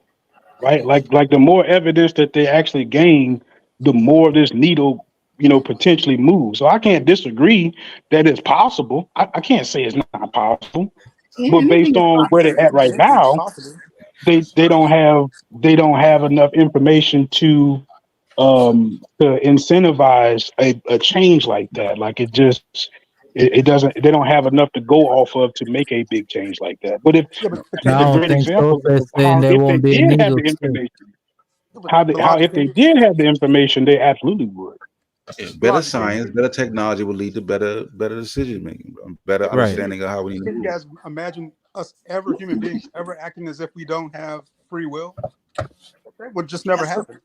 right? Like the more evidence that they actually gain, the more this needle, potentially moves. So I can't disagree that it's possible. I can't say it's not possible, Yeah, but anything based is on where they're possible. at right Anything's now, possible. they don't have enough information to incentivize a change like that. Like it doesn't. They don't have enough to go off of to make a big change like that. But if Yeah, but I that's a don't great think example Sosa is of saying how there if they won't be a did have needle the change. information, how logic if they is, did have the information, they absolutely would. Better logic. science, better technology will lead to better decision making, better Right. understanding of how we need to Can you move. guys imagine us ever, human beings, ever acting as if we don't have free will? That would just never happen.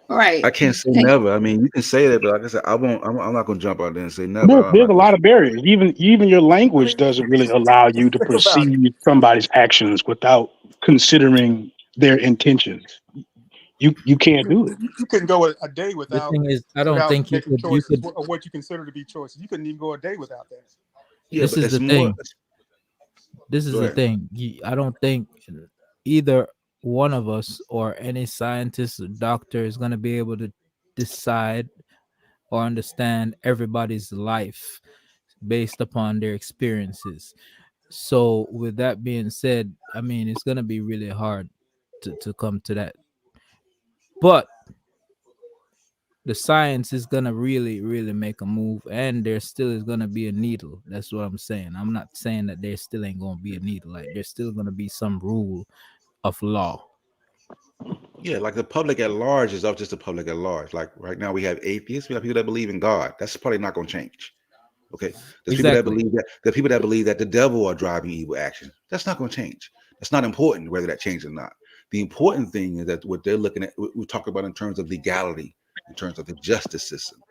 Right. I can't say Thank never. I mean, you can say that, but like I said, I won't. I'm not going to jump out there and say never. I'm There's not a going lot to. of barriers. Even your I language mean, doesn't really allow you to think about it. perceive somebody's actions without considering their intentions. You I can't mean, do it. you couldn't go a day The without thing is, I don't think you making could. You choices, could. or what you consider to be choices. You couldn't even go a day without that. Yeah, This but is it's the more. thing. This is Go the ahead. thing. I don't think either one of us or any scientist or doctor is going to be able to decide or understand everybody's life based upon their experiences. So, with that being said, I mean, it's going to be really hard to come to that. But the science is going to really make a move, and there still is going to be a needle. That's what I'm saying. I'm not saying that there still ain't going to be a needle. Like, there's still going to be some rule of law. Yeah, like the public at large is up just the public at large. Like right now, we have atheists. We have people that believe in God. That's probably not going to change. Okay, there's people that Exactly. believe that the people that believe that the devil are driving evil action. That's not going to change. That's not important whether that changes or not. The important thing is that what they're looking at, we talk about in terms of legality, in terms of the justice system,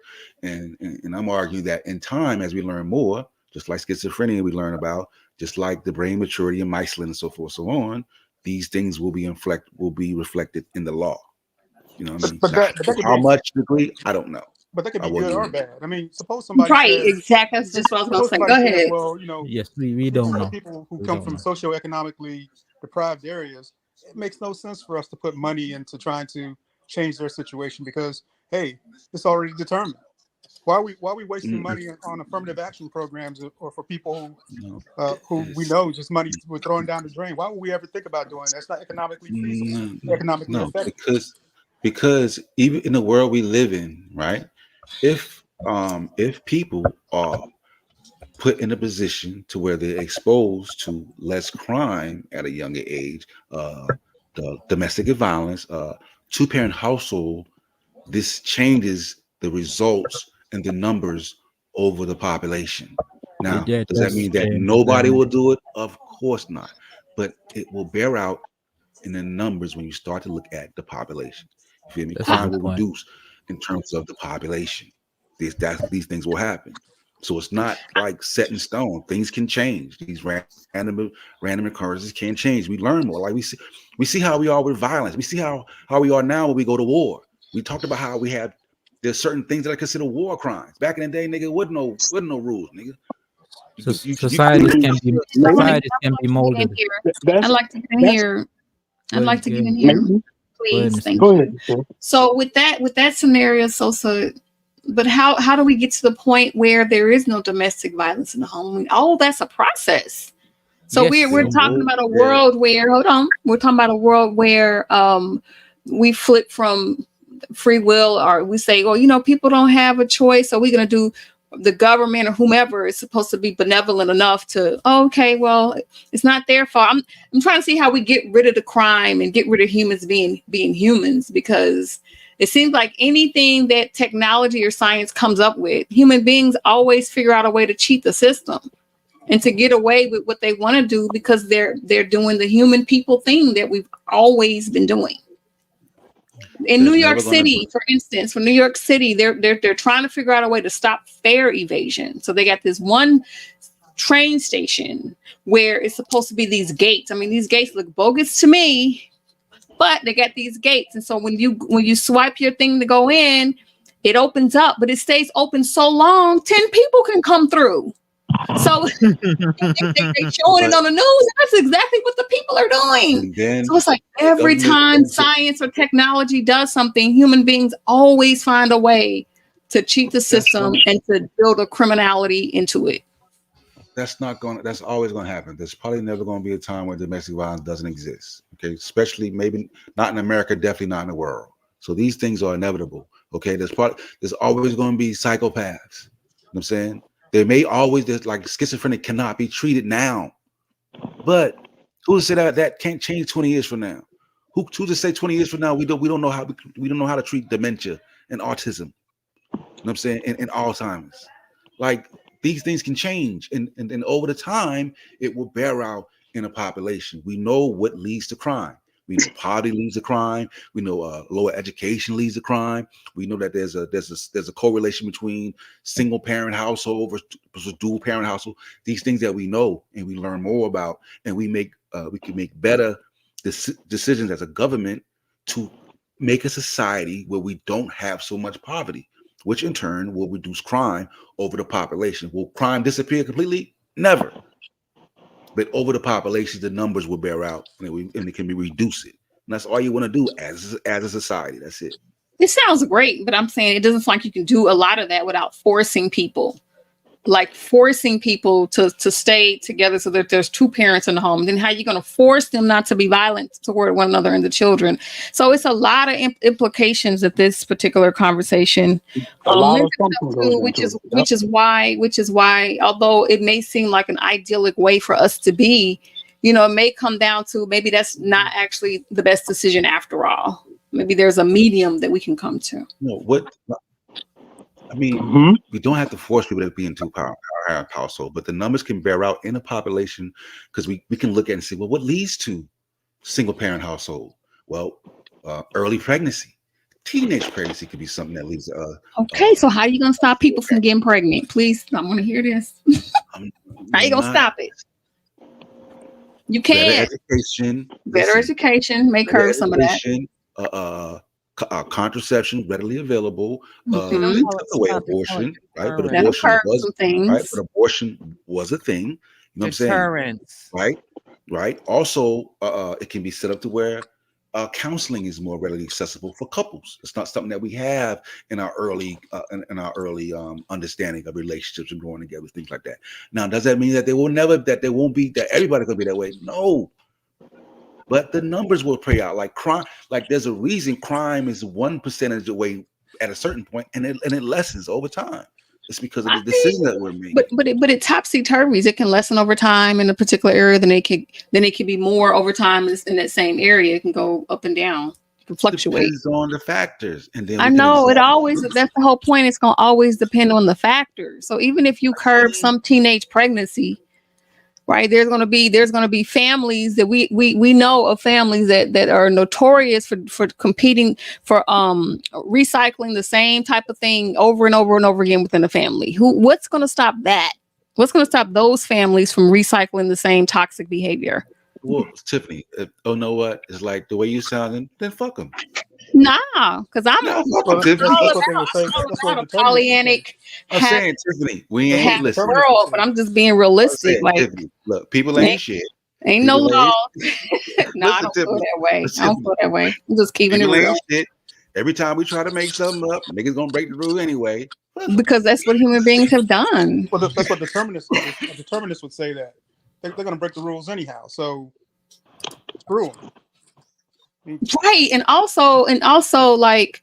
and I'm arguing that in time, as we learn more, just like schizophrenia, we learn about, just like the brain maturity and Michelin and so forth, so on. These things will be reflected in the law. You know what I mean? But Now, that to could how be, much degree, I don't know. but that could I be good wouldn't or know. bad. I mean, suppose somebody Right. says, Exactly. That's just what I was gonna suppose say. Go somebody says, ahead. well, Yes, we don't for know. people who We come don't from know. socioeconomically deprived areas, it makes no sense for us to put money into trying to change their situation because, hey, it's already determined. Why are we wasting Mm, money on affirmative action programs or for people no, who we it's know just money we're throwing down the drain? Why would we ever think about doing that? It's not economically feasible, no, no, economically no, effective. because even in the world we live in, right? If people are put in a position to where they're exposed to less crime at a younger age, the domestic violence, two-parent household, this changes the results and the numbers over the population. Now, It does that just mean that changes nobody them. will do it? Of course not. But it will bear out in the numbers when you start to look at the population. You feel me? That's a Crime good will point. reduce in terms of the population. These things will happen. So it's not like set in stone. Things can change. These random occurrences can change. We learn more. Like we see how we are with violence. We see how we are now when we go to war. We talked about how we have there's certain things that I consider war crimes. Back in the day, nigga, wasn't no rules, nigga. So You could do I want to. Maybe societies can be Get in molded. here. I'd that's like to get in that's here. Go I'd like ahead, to go get in ahead. here, maybe. Go ahead, please. Mr. Thank Go you. ahead. Nicole. So with that scenario, so but how do we get to the point where there is no domestic violence in the home? Oh, that's a process. So Yes. we're talking about a yeah. world where, hold on, we're talking about a world where we flip from free will, or we say, well, people don't have a choice, so we're gonna do, the government or whomever is supposed to be benevolent enough to, oh, okay, well, it's not their fault. I'm trying to see how we get rid of the crime and get rid of humans being humans, because it seems like anything that technology or science comes up with, human beings always figure out a way to cheat the system and to get away with what they want to do, because they're doing the human people thing that we've always been doing. In New There's York never gonna City, for instance, for New York City, they're trying to figure out a way to stop fare evasion. So they got this one train station where it's supposed to be these gates. I mean, these gates look bogus to me, but they got these gates. And so when you swipe your thing to go in, it opens up, but it stays open so long, 10 people can come through. So they showing it on the news. That's exactly what the people are doing. So it's like every time science or technology does something, human beings always find a way to cheat the system and to build a criminality into it. That's always going to happen. There's probably never going to be a time where domestic violence doesn't exist. Okay. Especially maybe not in America, definitely not in the world. So these things are inevitable. Okay. There's always going to be psychopaths. You know what I'm saying? There's like schizophrenic cannot be treated now. But who to say that can't change 20 years from now? Who to say 20 years from now we don't know how to treat dementia and autism. You know what I'm saying? And Alzheimer's. Like these things can change, and over the time it will bear out in a population. We know what leads to crime. We know poverty leads to crime. We know lower education leads to crime. We know that there's a correlation between single parent household versus dual parent household. These things that we know and we learn more about, and we can make better decisions as a government to make a society where we don't have so much poverty, which in turn will reduce crime over the population. Will crime disappear completely? Never. But over the population, the numbers will bear out, and it can be reduced. And that's all you want to do as a society. That's it. It sounds great, but I'm saying it doesn't sound like you can do a lot of that without forcing people. Like forcing people to stay together so that there's two parents in the home. Then how are you going to force them not to be violent toward one another and the children? So it's a lot of implications that this particular conversation which is why although it may seem like an idyllic way for us to be, it may come down to maybe that's not actually the best decision after all. Maybe there's a medium that we can come to. We don't have to force people to be in two parent household, but the numbers can bear out in a population, because we can look at and say, well, what leads to single parent household? Well, early pregnancy, teenage pregnancy could be something that leads to. Okay, so how are you going to stop people from getting pregnant? Please, I want to hear this. How are you going to stop it? You can't. Better education. May curb some of that. Contraception readily available, away abortion, right? But abortion was a thing. You know what I'm saying? Right. Also, it can be set up to where counseling is more readily accessible for couples. It's not something that we have in our early understanding of relationships and growing together, things like that. Now, does that mean that that everybody's gonna be that way? No. But the numbers will play out like crime. Like there's a reason crime is 1% away at a certain point, and it lessens over time. It's because of the decision that we're making. But it topsy-turvies. It can lessen over time in a particular area. Then it could be more over time in that same area. It can go up and down. It can fluctuate. Depends on the factors. And then that's the whole point. It's gonna always depend on the factors. So even if you curb some teenage pregnancy, right, there's going to be families that we know of, families that are notorious for competing for recycling the same type of thing over and over and over again within a family. What's going to stop that? What's going to stop those families from recycling the same toxic behavior? Well, Tiffany, know what? It's like the way you sounding, then fuck them. Nah, because I'm a Pollyannic. I'm saying, Tiffany, we ain't listening. World, but I'm just being realistic. Saying, like, Tiffany, look, people ain't shit. Ain't no law. No, I don't feel that way. I don't feel that way. I'm just keeping it real. Shit. Every time we try to make something up, niggas gonna break the rule anyway. Because that's what human beings have done. Well, that's what determinists would say, that they're gonna break the rules anyhow. So screw them. Right. And also like,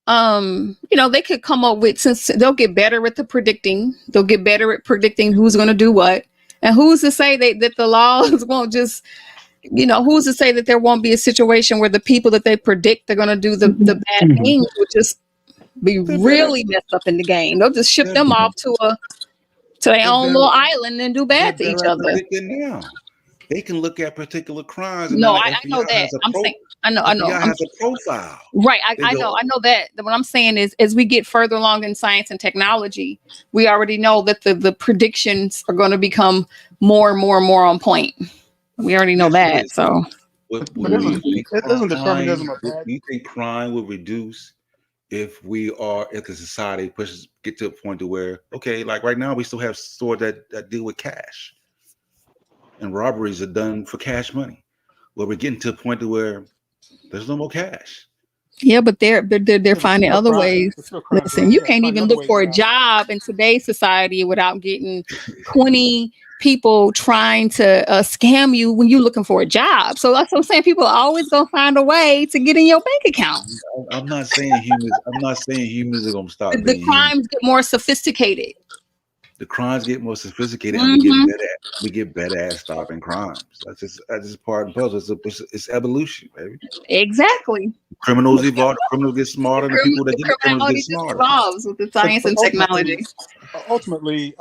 they could come up with, since they'll get better at predicting who's going to do what. And who's to say that the laws won't just, who's to say that there won't be a situation where the people that they predict they're going to do the bad things would just be really messed up in the game. They'll just ship them off to their own little island and do bad to each other. They can look at particular crimes. No, I know that. I know. Has a profile. Right. I know that. What I'm saying is, as we get further along in science and technology, we already know that the predictions are going to become more and more and more on point. We already know that. So, isn't determinism a bad? You think crime will reduce if the society get to a point to where, okay, like right now we still have stores that deal with cash, and robberies are done for cash money. Well, we're getting to a point to where there's no more cash. Yeah, but they're finding other ways. Listen, you can't even look for a now. job in today's society without getting 20 people trying to scam you when you're looking for a job. So that's what I'm saying. People are always gonna find a way to get in your bank account. I'm not saying humans are gonna stop. The crimes get more sophisticated. The crimes get more sophisticated, Mhm. and we get better at stopping crimes. That's just part and puzzle. It's evolution, baby. Exactly. Criminals evolve. Criminals get smarter. The people that get criminals get smarter. Evolves with the science and technology. Ultimately,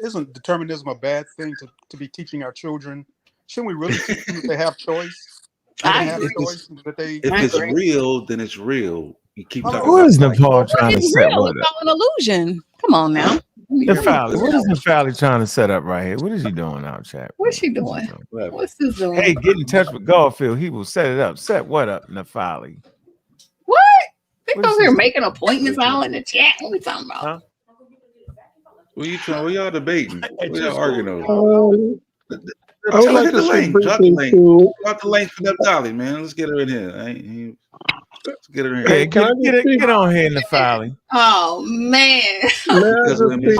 isn't determinism a bad thing to be teaching our children? Shouldn't we really teach them that they have choice? If it's real, then it's real. You keep talking what about is Nepal trying to set real. what It's up? all an illusion. Come on now. Nefali, what is Nefali trying to set up right here? What is he doing out chat? What's she doing? What's this doing? Hey, get in touch with Garfield. He will set it up. Set what up, Nefali? What? They What over is here this? making appointments all in the chat. What we talking about? Huh? What y'all debating? What y'all arguing over? I would like to speak briefly to. Drop the link for Nepali, man. Let's get her in here. Let's get her in Yeah, here. get on here, Nefali. Oh man! Because when Miss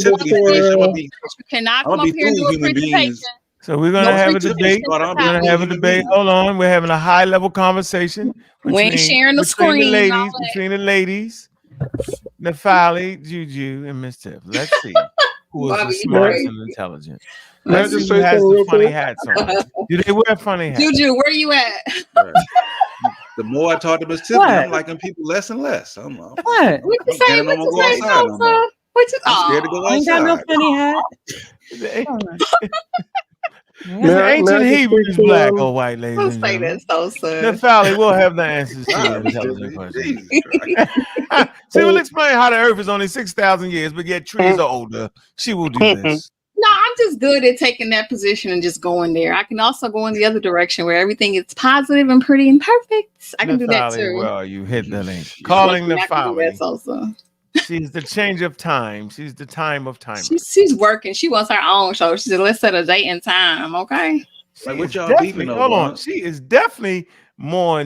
Tiffany finished, You cannot come up here and do a presentation. So we're gonna have a debate. We're gonna have a debate. Hold on, we're having a high level conversation. We ain't sharing the screen. Between the ladies, Nefali, Juju, and Miss Tiff. Let's see who is the smartest and intelligent. Let's see who has the funny hats on. Do they wear funny hats? Juju, where you at? Right. The more I talk to Miss Tiffany, I'm liking people less and less. I'm What? scared to go I ain't got no outside. funny hat. The ancient Hebrew is black or white, ladies Don't and say gentlemen. that, so Nefali will have the answers to your intelligent questions. She will explain how the earth is only 6,000 years, but yet trees are older. She will do this. No, I'm just good at taking that position and just going there. I can also go in the other direction where everything is positive and pretty and perfect. I can do that too. Well, you hit the link. Calling Nefali. Also. She's the change of time. She's the time of time. She's working. She wants her own show. She said, let's set a date and time, okay? Like what y'all Definitely, beefing over? hold on. She is definitely more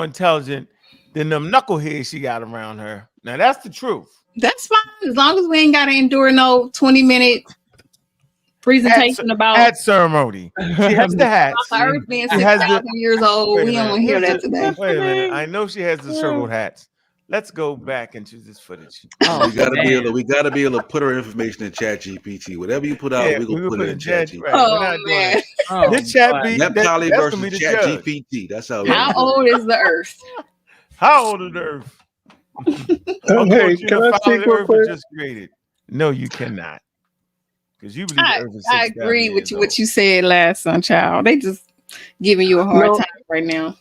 intelligent than them knuckleheads she got around her. Now that's the truth. That's fine. As long as we ain't got to endure no 20-minute presentation about hat ceremony. She has the hats. The earth being 6,000 years old. We don't want to hear that today. Wait a minute. I know she has the circled hats. Let's go back into this footage. We gotta be able to put her information in Chat GPT. Whatever you put out, we're gonna put it in Chat GPT. Right. Oh man. This Chat Nepali versus Chat GPT. That's how old is the earth? How old is the earth? Hey, can I speak real quick? Just created. No, you cannot. Because you believe the earth is 6,000 I agree with years what you said last son, child. They just giving you a hard time right now.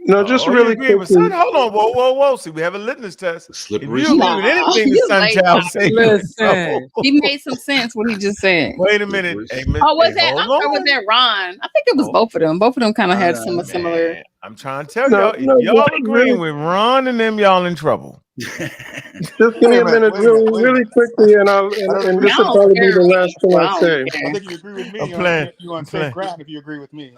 No, just really quickly. Son, hold on, whoa. See, we have a litmus test. Slippery. If you agree with anything the son child says, Listen, he made some sense what he just said. Wait a minute. Hey, was that Ron? I think it was both of them. Both of them kind of had some similar. I'm trying to tell y'all, if y'all agreeing with Ron and them, y'all in trouble. Just give me a minute, really quickly, and this will probably be the last thing I say. I think you agree with me. You're on safe ground if you agree with me.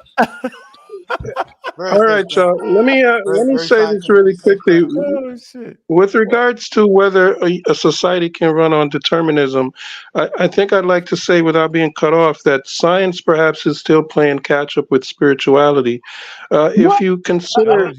All right, y'all. Let me say this really quickly. Oh, shit. With regards to whether a society can run on determinism, I think I'd like to say, without being cut off, that science perhaps is still playing catch up with spirituality. If you consider,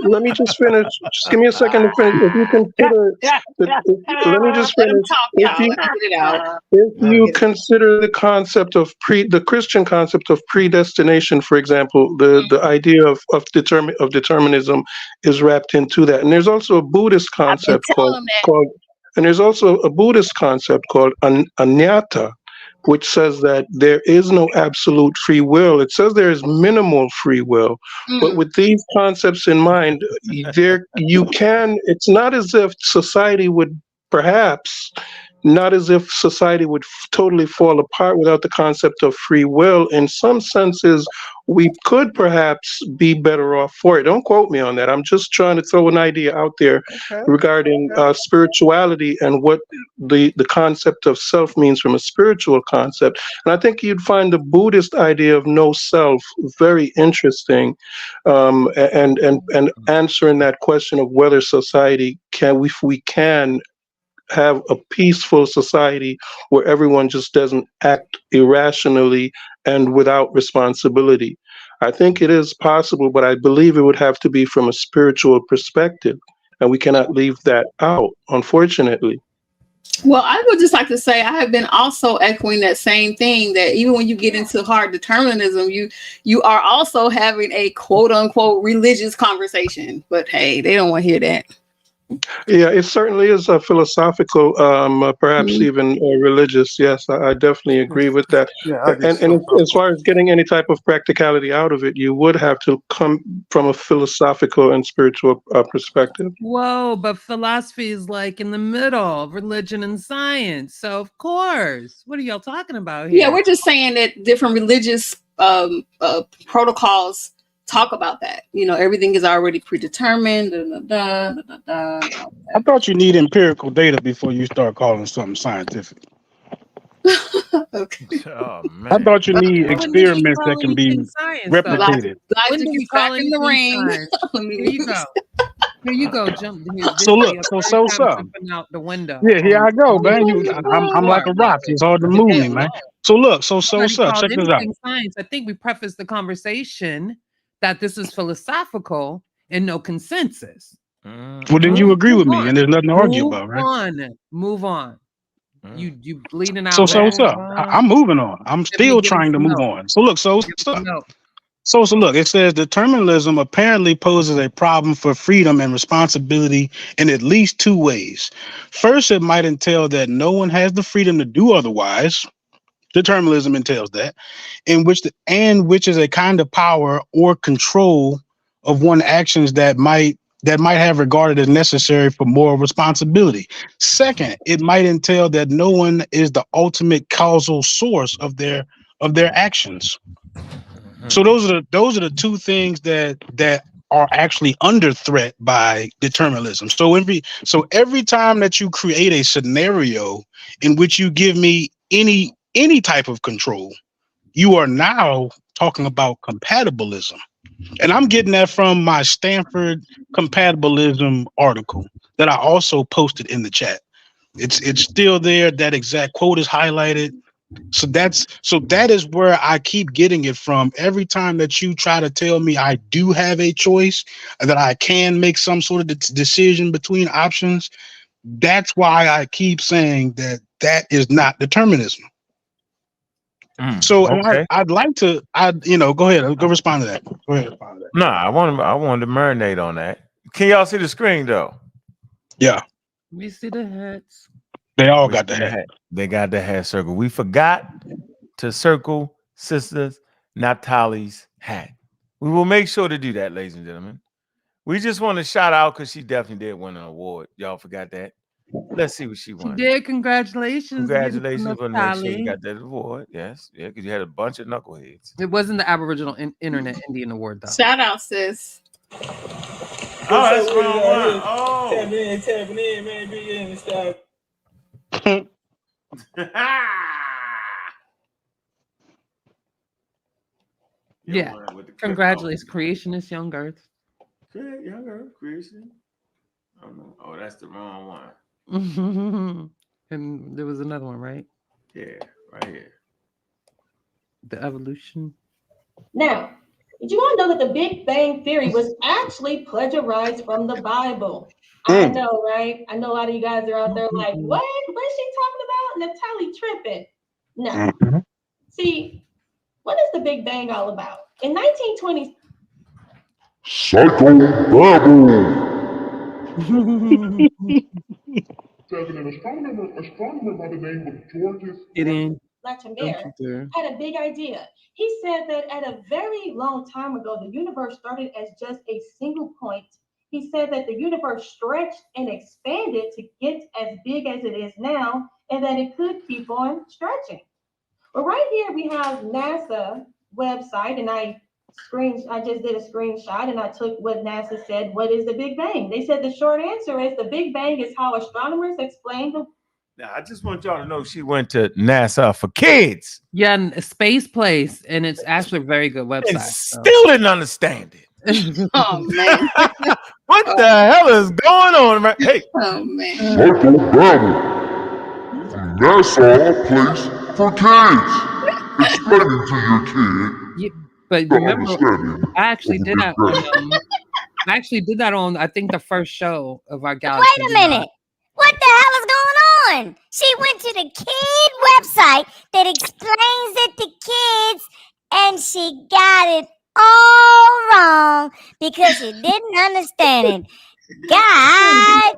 let me just finish. Just give me a second to finish. If you consider, let me just finish. If you consider the concept of the Christian concept of predestination, for example, the idea of determinism is wrapped into that, and there's also a Buddhist concept called Anyata, which says that there is no absolute free will. It says there is minimal free will, but with these concepts in mind, it's not as if society would perhaps not as if society would totally fall apart without the concept of free will. In some senses, we could perhaps be better off for it. Don't quote me on that. I'm just trying to throw an idea out there regarding spirituality and what the concept of self means from a spiritual concept. And I think you'd find the Buddhist idea of no self very interesting, and answering that question of whether society can, if we can have a peaceful society where everyone just doesn't act irrationally and without responsibility. I think it is possible, but I believe it would have to be from a spiritual perspective, and we cannot leave that out, unfortunately. Well, I would just like to say I have been also echoing that same thing, that even when you get into hard determinism, you are also having a quote unquote religious conversation. But hey, they don't want to hear that. Yeah, it certainly is a philosophical, perhaps even religious. Yes, I definitely agree with that. Yeah, I agree. And as far as getting any type of practicality out of it, you would have to come from a philosophical and spiritual perspective. Whoa, but philosophy is like in the middle of religion and science. So of course, what are y'all talking about here? Yeah, we're just saying that different religious protocols talk about that. You know, everything is already predetermined. I thought you need empirical data before you start calling something scientific. Okay. Oh man. I thought you need When did you experiments call that can be anything science, though? replicated. Glad When to did be we call back in the anything ring. science? Here you go. Here you go. Jump. Here, this So is look, your so third time so. jumping out the window. Yeah, here I go, man. I'm like a Smart. rock. It's hard to move me, man. So look, so Already called check this out. anything science. I think we prefaced the conversation that this is philosophical and no consensus. Well, then you agree with me, and there's nothing to argue about, right? Move on. You bleeding out. So I'm moving on. I'm still trying to move on. So look, so look, it says determinism apparently poses a problem for freedom and responsibility in at least two ways. First, it might entail that no one has the freedom to do otherwise. Determinism entails that, which is a kind of power or control of one actions that might have regarded as necessary for moral responsibility. Second, it might entail that no one is the ultimate causal source of their actions. So those are the two things that are actually under threat by determinism. So every time that you create a scenario in which you give me any type of control, you are now talking about compatibilism. And I'm getting that from my Stanford compatibilism article that I also posted in the chat. It's still there. That exact quote is highlighted. So that is where I keep getting it from. Every time that you try to tell me I do have a choice, that I can make some sort of decision between options, that's why I keep saying that is not determinism. So Okay. I'd like to, go ahead, go respond to that. Go ahead. Nah, I wanted to marinate on that. Can y'all see the screen though? Yeah. We see the hats. They all got the hat. They got the hat circle. We forgot to circle Sister Natalie's hat. We will make sure to do that, ladies and gentlemen. We just want to shout out because she definitely did win an award. Y'all forgot that. Let's see what she won. She did. Congratulations. Congratulations on making sure you got that award. Yes. Yeah, because you had a bunch of knuckleheads. It wasn't the Aboriginal Internet Indian Award, though. Shout out, sis. Oh, that's the wrong one. Oh. Tapping in, man. Big in and stuff. Yeah. Congratulations, creationist young earth. Young earth creation. Oh no. Oh, that's the wrong one. And there was another one, right? Yeah, right here. The evolution. Now, did you all know that the Big Bang Theory was actually plagiarized from the Bible? I know, right? I know a lot of you guys are out there like, what? What is she talking about? Natalie tripping. No. See, what is the Big Bang all about? In 1920... Psychobabble! An astronomer by the name of Georges Lachambert had a big idea. He said that at a very long time ago, the universe started as just a single point. He said that the universe stretched and expanded to get as big as it is now, and that it could keep on stretching. But right here we have NASA website, and I just did a screenshot and I took what NASA said. What is the Big Bang? They said the short answer is the Big Bang is how astronomers explain the. Now, I just want y'all to know she went to NASA for kids. Yeah, and Space Place, and it's actually a very good website. And still didn't understand it. Oh man. What the hell is going on, man? Hey. Oh man. Michael Babel. NASA place for kids. Explaining to your kid. But remember, I actually did that on I think the first show of our Galaxy. Wait a minute. What the hell is going on? She went to the kid website that explains it to kids, and she got it all wrong because she didn't understand it. God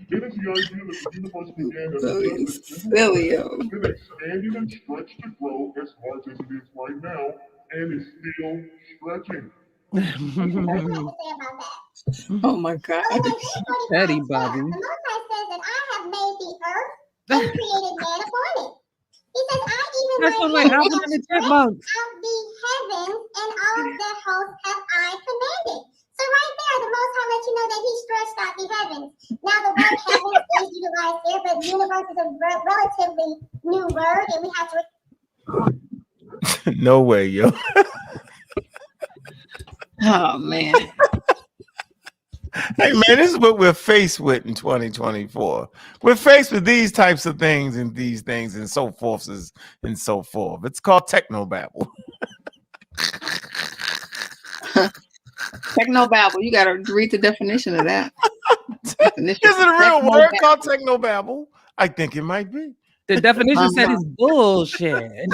It is the idea that the universe began as silly. It's been expanding and stretched to grow as large as it is right now, and is still stretching. Oh my God. Petty Bobby. The Most High says that I have made the earth and created man upon it. He says, I even That's went like ahead Alvin and and the stretched Chipmunks. out the heavens, and all of their hosts have I commanded. So right there, the Most High lets you know that he stretched out the heavens. Now the word heavens is utilized here, but universe is a relatively new word, and we have to... No way, yo. Oh man. Hey man, this is what we're faced with in 2024. We're faced with these types of things and these things and so forth and so forth. It's called technobabble. Technobabble. You gotta read the definition of that. Is it a real word called technobabble? I think it might be. The definition said it's bullshit. Is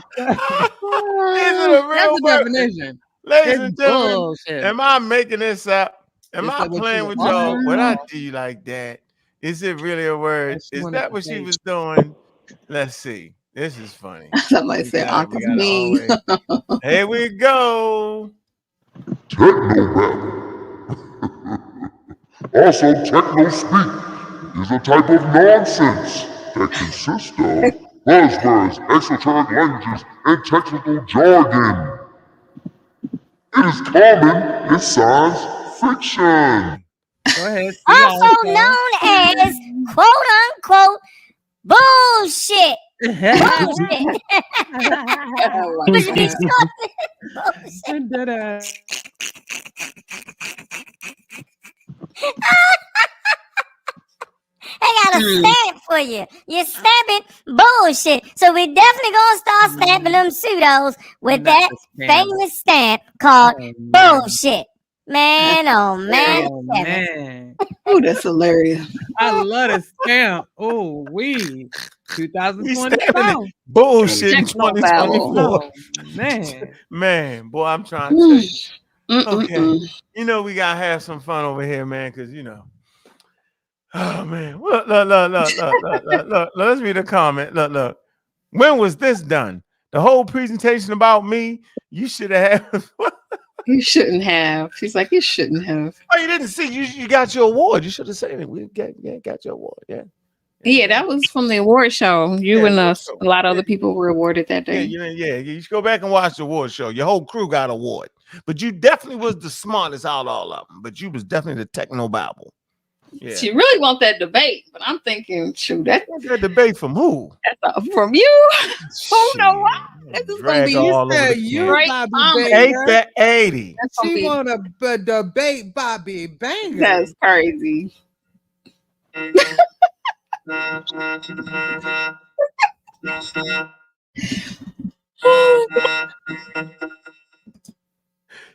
it a real That's the word? definition. Ladies It's and gentlemen, bullshit. am I making this up? Am Is I that what playing you with are? y'all? When I do you like that, is it really a word? She Is wanted that to what she say- was doing? Let's see. This is funny. Somebody said Ankh is mean. Here we go. Technobabble. Also, techno-speak is a type of nonsense that consists of buzzwords, exoteric languages, and technical jargon. It is common in science fiction. Go ahead. Also known as quote unquote bullshit. Bullshit. But you be I got a stamp for you. You're stamping bullshit. So we definitely gonna start stamping them pseudos with that famous stamp called bullshit. Man, oh man. Oh, man. Oh, that's hilarious. I love the stamp. Oh, we 2024. Bullshit in 2024. Oh, man. Man, boy, I'm trying to tell you. Okay. You know, we gotta have some fun over here, man, because you know. Oh man. Look. Let's read a comment. Look. When was this done? The whole presentation about me, you should have. You shouldn't have. She's like, you shouldn't have. Oh, you didn't see. You got your award. You should have said it. We got your award. Yeah. Yeah, that was from the award show. You and us, a lot of other people were awarded that day. Yeah. You should go back and watch the award show. Your whole crew got an award. But you definitely was the smartest out of all of them. But you was definitely the technobabble. Yeah. She really want that debate, but I'm thinking, shoot, that debate from who? From you? Who know what? This is gonna be you, Bobby 8-80. She want to debate Bobby Banger. That's crazy.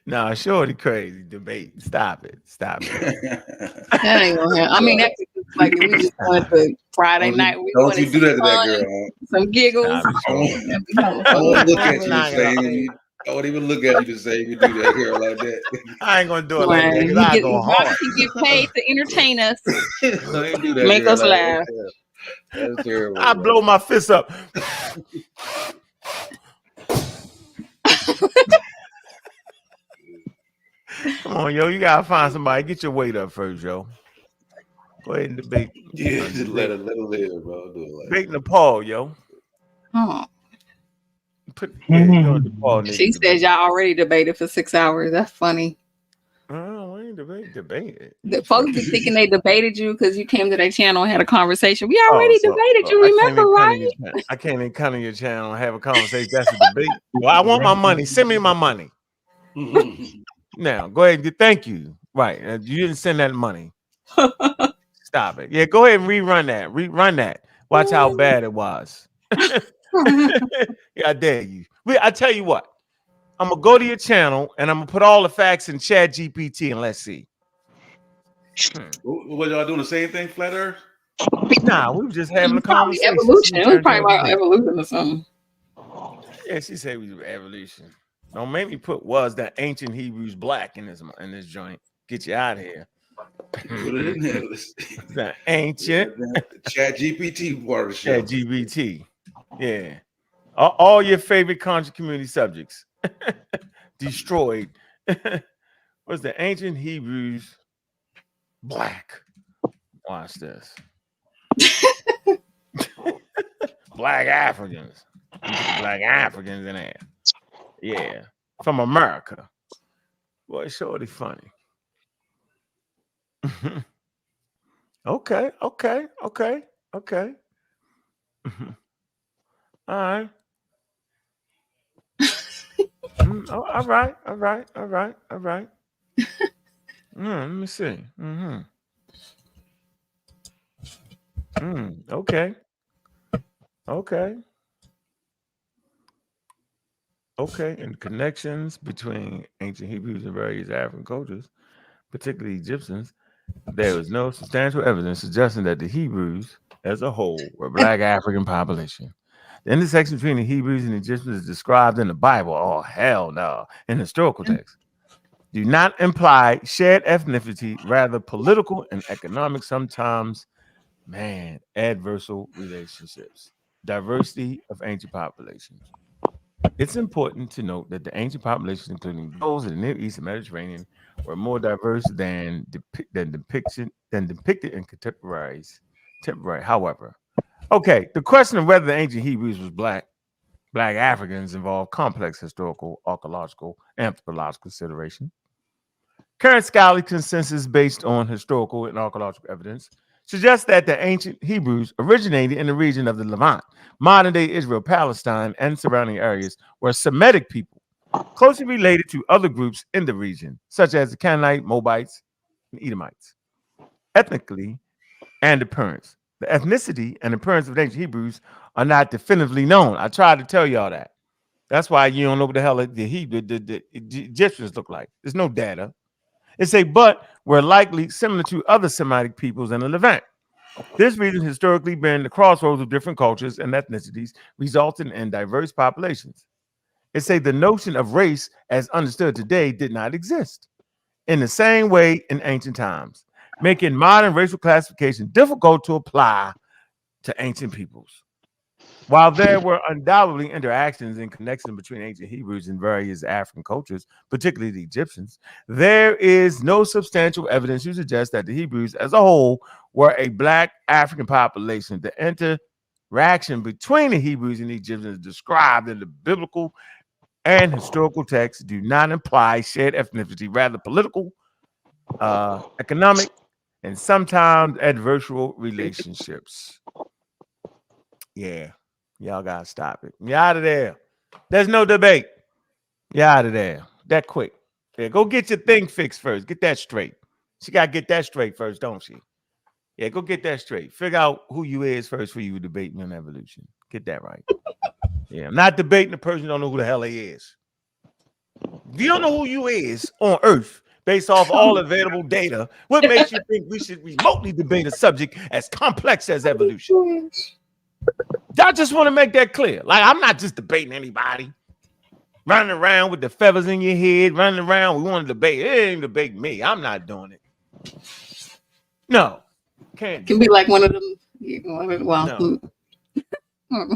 Nah, shorty crazy debate. Stop it. That ain't gonna happen. I mean, that's like we just went to Friday night. We Don't wanted you do that to that fun, girl? some giggles. I won't look at you the same. I won't even look at you the same. You do that girl like that. I ain't gonna do it like that. 'Cause I go hard. He get paid to entertain us, Don't do that make girl us like laugh. that. That's terrible. I blow my fist up. Come on, yo. You gotta find somebody. Get your weight up first, yo. Go ahead and debate. Yeah, just let debate, her live, bro. Do it like debate Nepal, yo. Oh. You on Nepal, nigga. She says y'all already debated for 6 hours. That's funny. Oh, we ain't debated. The folks be thinking they debated you because you came to their channel and had a conversation. We Oh, already so debated you, I can't remember, even come to right? your channel. I can't even come to your channel and have a conversation. That's a debate. Well, I want my money. Send me my money. Now, go ahead and thank you. Right. You didn't send that money. Stop it. Yeah, go ahead and rerun that. Rerun that. Watch how bad it was. Yeah, I dare you. I tell you what. I'm gonna go to your channel and I'm gonna put all the facts in Chat GPT and let's see. Was y'all doing the same thing, Flat Earth? Nah, we were just having a Probably conversation. evolution. It was probably about evolution or something. Yeah, she said we were evolution. Don't make me put was that ancient Hebrews black in this joint. Get you out of here. Put it in there. The ancient Chat GPT part of the show. Chat GPT. Yeah. All your favorite conscious community subjects destroyed. Was the ancient Hebrews black? Watch this. Black Africans. Put the black Africans in there. Yeah. From America. Boy, shorty funny. Okay. All right. All right. Let me see. Okay. And connections between ancient Hebrews and various African cultures, particularly Egyptians, there was no substantial evidence suggesting that the Hebrews as a whole were black African population. The intersection between the Hebrews and the Egyptians is described in the Bible. Oh, hell no. In historical texts. Do not imply shared ethnicity, rather political and economic, sometimes, adversarial relationships. Diversity of ancient populations. It's important to note that the ancient populations, including those in the Near East and Mediterranean, were more diverse than depicted in contemporaries. However, okay, the question of whether the ancient Hebrews was black Africans involved complex historical, archaeological, and anthropological consideration. Current scholarly consensus based on historical and archaeological evidence suggests that the ancient Hebrews originated in the region of the Levant, modern-day Israel, Palestine, and surrounding areas, were Semitic people, closely related to other groups in the region, such as the Canaanite, Moabites, and Edomites. Ethnically and appearance. The ethnicity and appearance of the ancient Hebrews are not definitively known. I tried to tell y'all that. That's why you don't know what the hell the Egyptians look like. There's no data. But were likely similar to other Semitic peoples in the Levant. This region historically been the crossroads of different cultures and ethnicities, resulting in diverse populations. The notion of race as understood today did not exist in the same way in ancient times, making modern racial classification difficult to apply to ancient peoples. While there were undoubtedly interactions and connections between ancient Hebrews and various African cultures, particularly the Egyptians, there is no substantial evidence to suggest that the Hebrews as a whole were a black African population. The interaction between the Hebrews and the Egyptians described in the biblical and historical texts do not imply shared ethnicity, rather political, economic, and sometimes adversarial relationships. Yeah. Y'all gotta stop it. You're out of there. There's no debate. You're out of there. That quick. Yeah, go get your thing fixed first. Get that straight. She gotta get that straight first, don't she? Yeah, go get that straight. Figure out who you is first before you debate me on evolution. Get that right. Yeah, I'm not debating the person who don't know who the hell he is. If you don't know who you is on Earth, based off all available data, what makes you think we should remotely debate a subject as complex as evolution? I just want to make that clear. Like, I'm not just debating anybody. Running around with the feathers in your head, running around. We want to debate. It ain't debate me. I'm not doing it. No. Can't Can be like one of them. Well, no.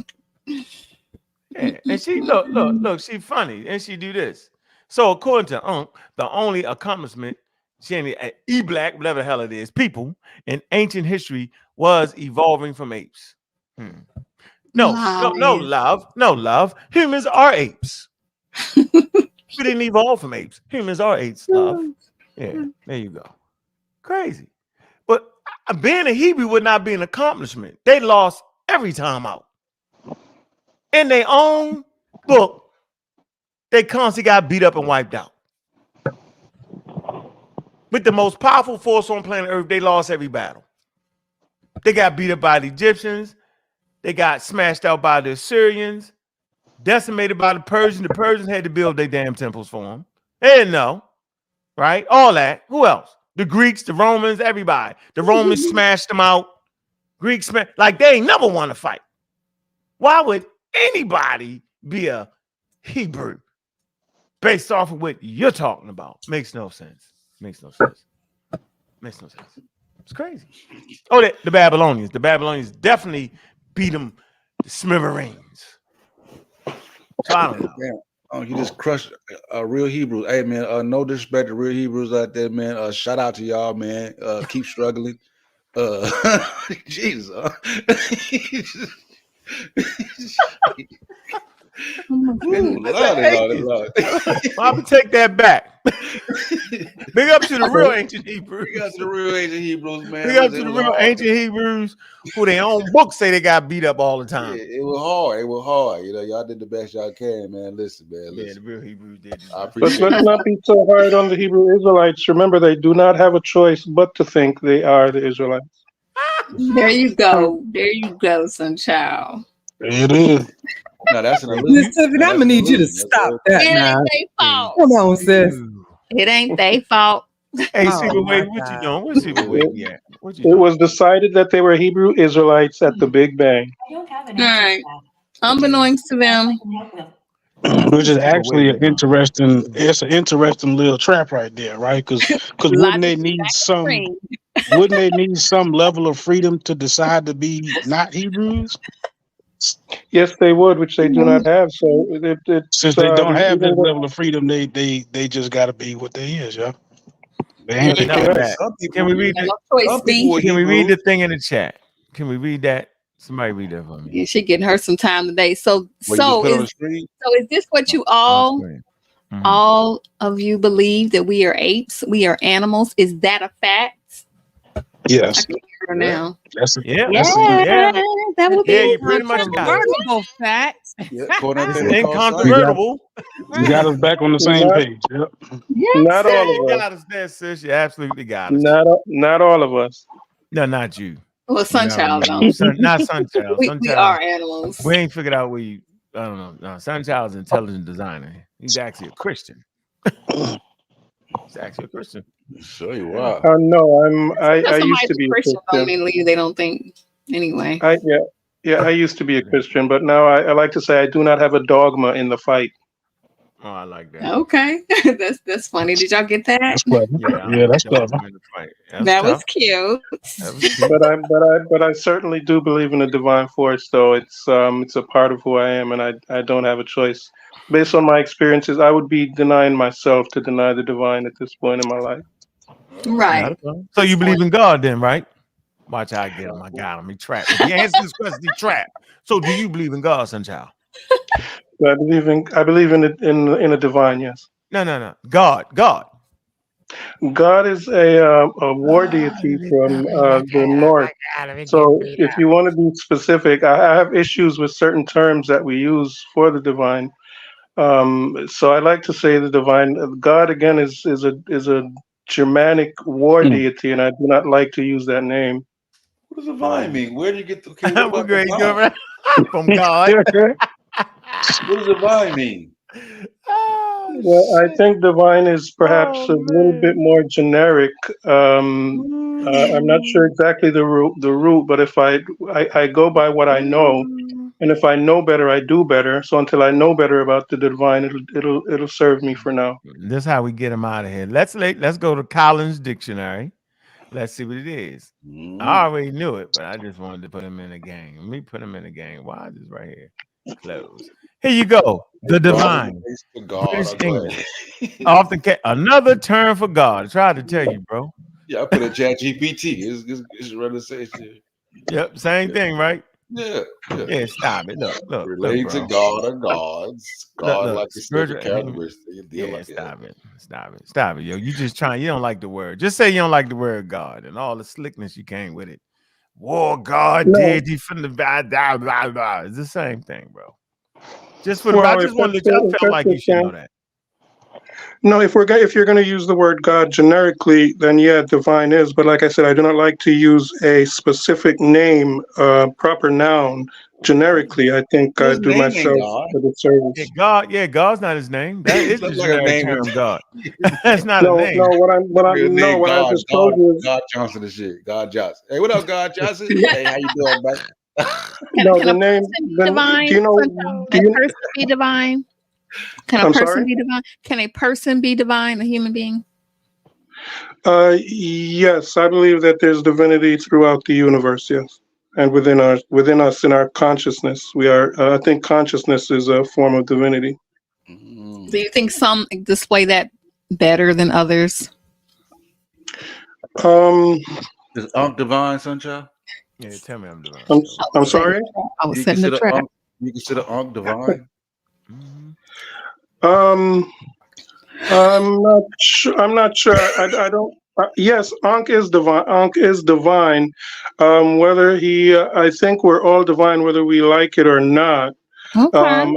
Yeah. And she look, she funny. And she do this. So according to Ankh, the only accomplishment, E-Black, whatever the hell it is, people in ancient history was evolving from apes. No, love. Humans are apes. We didn't evolve from apes. Humans are apes, love. Yeah, there you go. Crazy. But being a Hebrew would not be an accomplishment. They lost every time out. In their own book, they constantly got beat up and wiped out. With the most powerful force on planet Earth, they lost every battle. They got beat up by the Egyptians. They got smashed out by the Assyrians, decimated by the Persians. The Persians had to build their damn temples for them. They didn't know, right? All that. Who else? The Greeks, the Romans, everybody. The Romans smashed them out. Greeks, like they ain't never want to fight. Why would anybody be a Hebrew based off of what you're talking about? Makes no sense. Makes no sense. Makes no sense. It's crazy. Oh, the Babylonians. The Babylonians definitely beat them to smithereens. So I don't know. Damn. Oh, you just crushed real Hebrews. Hey man, no disrespect to real Hebrews out there, man. Shout out to y'all, man. Keep struggling. Jesus. I'm gonna take that back. Big up to the real ancient Hebrews. Big up to the real ancient Hebrews, man. Big up to the real ancient Hebrews who their own books say they got beat up all the time. Yeah, it was hard. It was hard. You know, y'all did the best y'all can, man. Listen, man. Yeah, the real Hebrews did. But let's not be so hard on the Hebrew Israelites. Remember, they do not have a choice but to think they are the Israelites. There you go. There you go, Sunchild. It is. No, that's an illusion. I'm gonna need you to stop that It now. ain't their fault. Come on, sis. It ain't their fault. Hey, Secret Wade, what you doing? What's Secret Wade at? It was decided that they were Hebrew Israelites at the Big Bang. All right. Unbeknownst to them. Which is actually an interesting. It's an interesting little trap right there, right? Because wouldn't they need some? Wouldn't they need some level of freedom to decide to be not Hebrews? Yes, they would, which they do not have. So since they don't have that level of freedom, they just got to be what they is, yeah. They ain't Can we read the? Can we read the thing in the chat? Can we read that? Somebody read that for me. Yeah, she getting her some time today. So is this what you all of you believe, that we are apes? We are animals? Is that a fact? Yes. I can hear her now. That would be you pretty much got it. Facts. It's incontrovertible. You got us back on the same page. Yep. Not all of us. You got us there, sis. You absolutely got us. Not all of us. No, not you. Well, Sunchild don't. Not Sunchild. We are animals. We ain't figured out where you. I don't know. No, Sunchild's an intelligent designer. He's actually a Christian. He's actually a Christian. Sure you are. No, I used to be a Christian. Don't mean they don't think anyway. I used to be a Christian, but now I like to say I do not have a dogma in the fight. Oh, I like that. Okay, that's funny. Did y'all get that? That's clever. Yeah, that's clever. That was cute. But I certainly do believe in a divine force, though. It's a part of who I am, and I don't have a choice. Based on my experiences, I would be denying myself to deny the divine at this point in my life. Right. So you believe in God then, right? Watch how I get him. I got him. He trapped. If he answers this question, he trapped. So do you believe in God, Sunchild? I believe in a divine, yes. No. God. God is a war deity from the north. So if you want to be specific, I have issues with certain terms that we use for the divine. So I like to say the divine God again is a Germanic war deity, and I do not like to use that name. What does divine mean? Where do you get the from God? What does divine mean? Well, I think divine is perhaps a little bit more generic. I'm not sure exactly the root, but if I go by what I know, and if I know better, I do better. So until I know better about the divine, it'll serve me for now. This is how we get him out of here. Let's go to Collins Dictionary. Let's see what it is. I already knew it, but I just wanted to put him in a game. Let me put him in a game. Why is this right here? Close. Here you go. The God divine. relates to God British or English. glass. Often another term for God. I tried to tell you, bro. Yeah, I put in Chat GPT. It's running the same shit. Yep, same thing, right? Yeah, yeah. Yeah, stop it. Look, Relate to bro. God or gods. God Look, like a special spiritual. characteristic. You deal Yeah, like that. stop it, yo. You just trying. You don't like the word. Just say you don't like the word God and all the slickness you came with it. War God, No, deity from the blah, blah, blah, blah. It's the same thing, bro. Just for the. I well, just wanted to. I if felt that's like the you should know thing, that. no, if you're going to use the word God generically, then yeah, divine is. But like I said, I do not like to use a specific name, proper noun, generically. I think I His do name ain't myself God. a disservice. Yeah, God's not his name. That is the That's like a generic name. term, God. That's not a No, name. no, Real name what I God. just told you is God Johnson and shit. God Johnson. Hey, what up, God Johnson? Hey, how you doing, man? no Can the a name. person be Then do divine? you know? Sancho? Do A you? person be divine? Can a I'm person sorry. be divine? Can a person be divine? A human being? Yes, I believe that there's divinity throughout the universe. Yes, and within us in our consciousness, we are. I think consciousness is a form of divinity. Mm. Do you think some display that better than others? Um, Is Ankh divine, Sunshine? Yeah, tell me I'm divine. I'm sorry. I was You setting the consider trap. Ankh, you consider Ankh divine? Um, I'm not sure. I'm not sure. I don't. Yes, Ankh is divine. Ankh is divine. Whether he, I think we're all divine, whether we like it or not. Okay.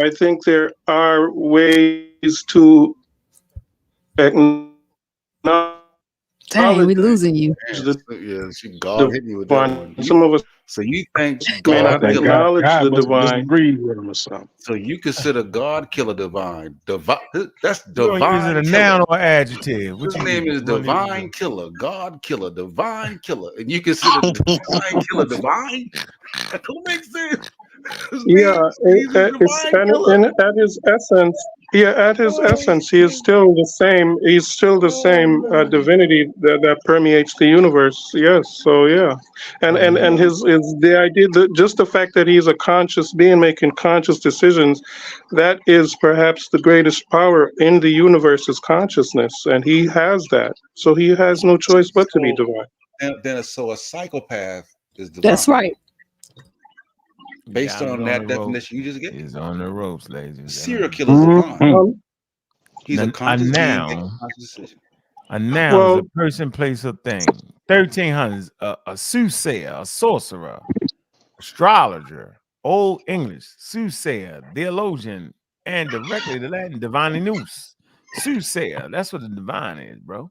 I think there are ways to acknowledge Dang, we losing you. the Yeah, she God hit me with that one. divine. Some of us So you think may I not God think killer? acknowledge God the must have divine. disagreed with him or something. So you consider God killer divine? That's Is it divine a killer. noun or adjective? What His you name use? is One of these Divine Killer, God Killer, Divine Killer, and you consider Divine Killer divine? That don't make sense. His name, Yeah, he's a it's Divine Killer. and at his essence, yeah, at his Oh essence, he is shit! still the same. He's still the Oh same man! divinity that permeates the universe. Yes, so yeah, and his the idea that just the fact that he's a conscious being making conscious decisions, that is perhaps the greatest power in the universe is consciousness, and he has that. So he has no choice but to be So divine. so a psychopath is That's divine right. based Diamond's on on the that rope. definition you just gave. Is on the ropes, ladies and A serial gentlemen. killer is divine. Um, He's a A conscious being making noun. a conscious decision. A noun is a well, person, place, or thing. 1300s, a soothsayer, a sorcerer, astrologer, Old English, soothsayer, theologian, and directly the Latin divininus. Soothsayer. That's what the divine is, bro.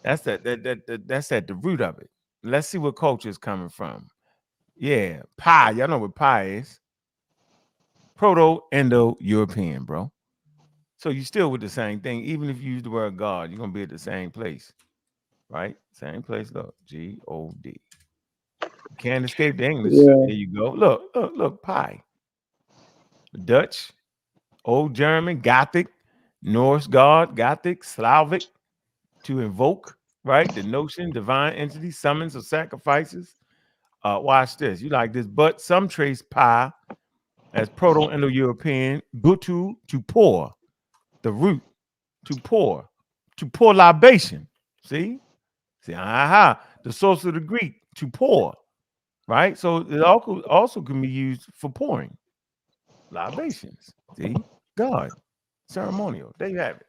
That's at the root of it. Let's see what culture is coming from. Yeah, pi. Y'all know what pi is. Proto-Indo-European, bro. So you still with the same thing. Even if you use the word God, you're gonna be at the same place, right? Same place. Look, G-O-D. Can't escape the English. yeah. There you go. Look, pi. Dutch, Old German, Gothic, Norse God, Gothic, Slavic, to invoke, right? The notion, divine entity, summons or sacrifices. Watch this. You like this, but some trace pi as Proto-Indo-European, butu, to pour, the root, to pour libation. See, aha, the source of the Greek, to pour, right? So it also can be used for pouring libations. See, God, ceremonial. There you have it.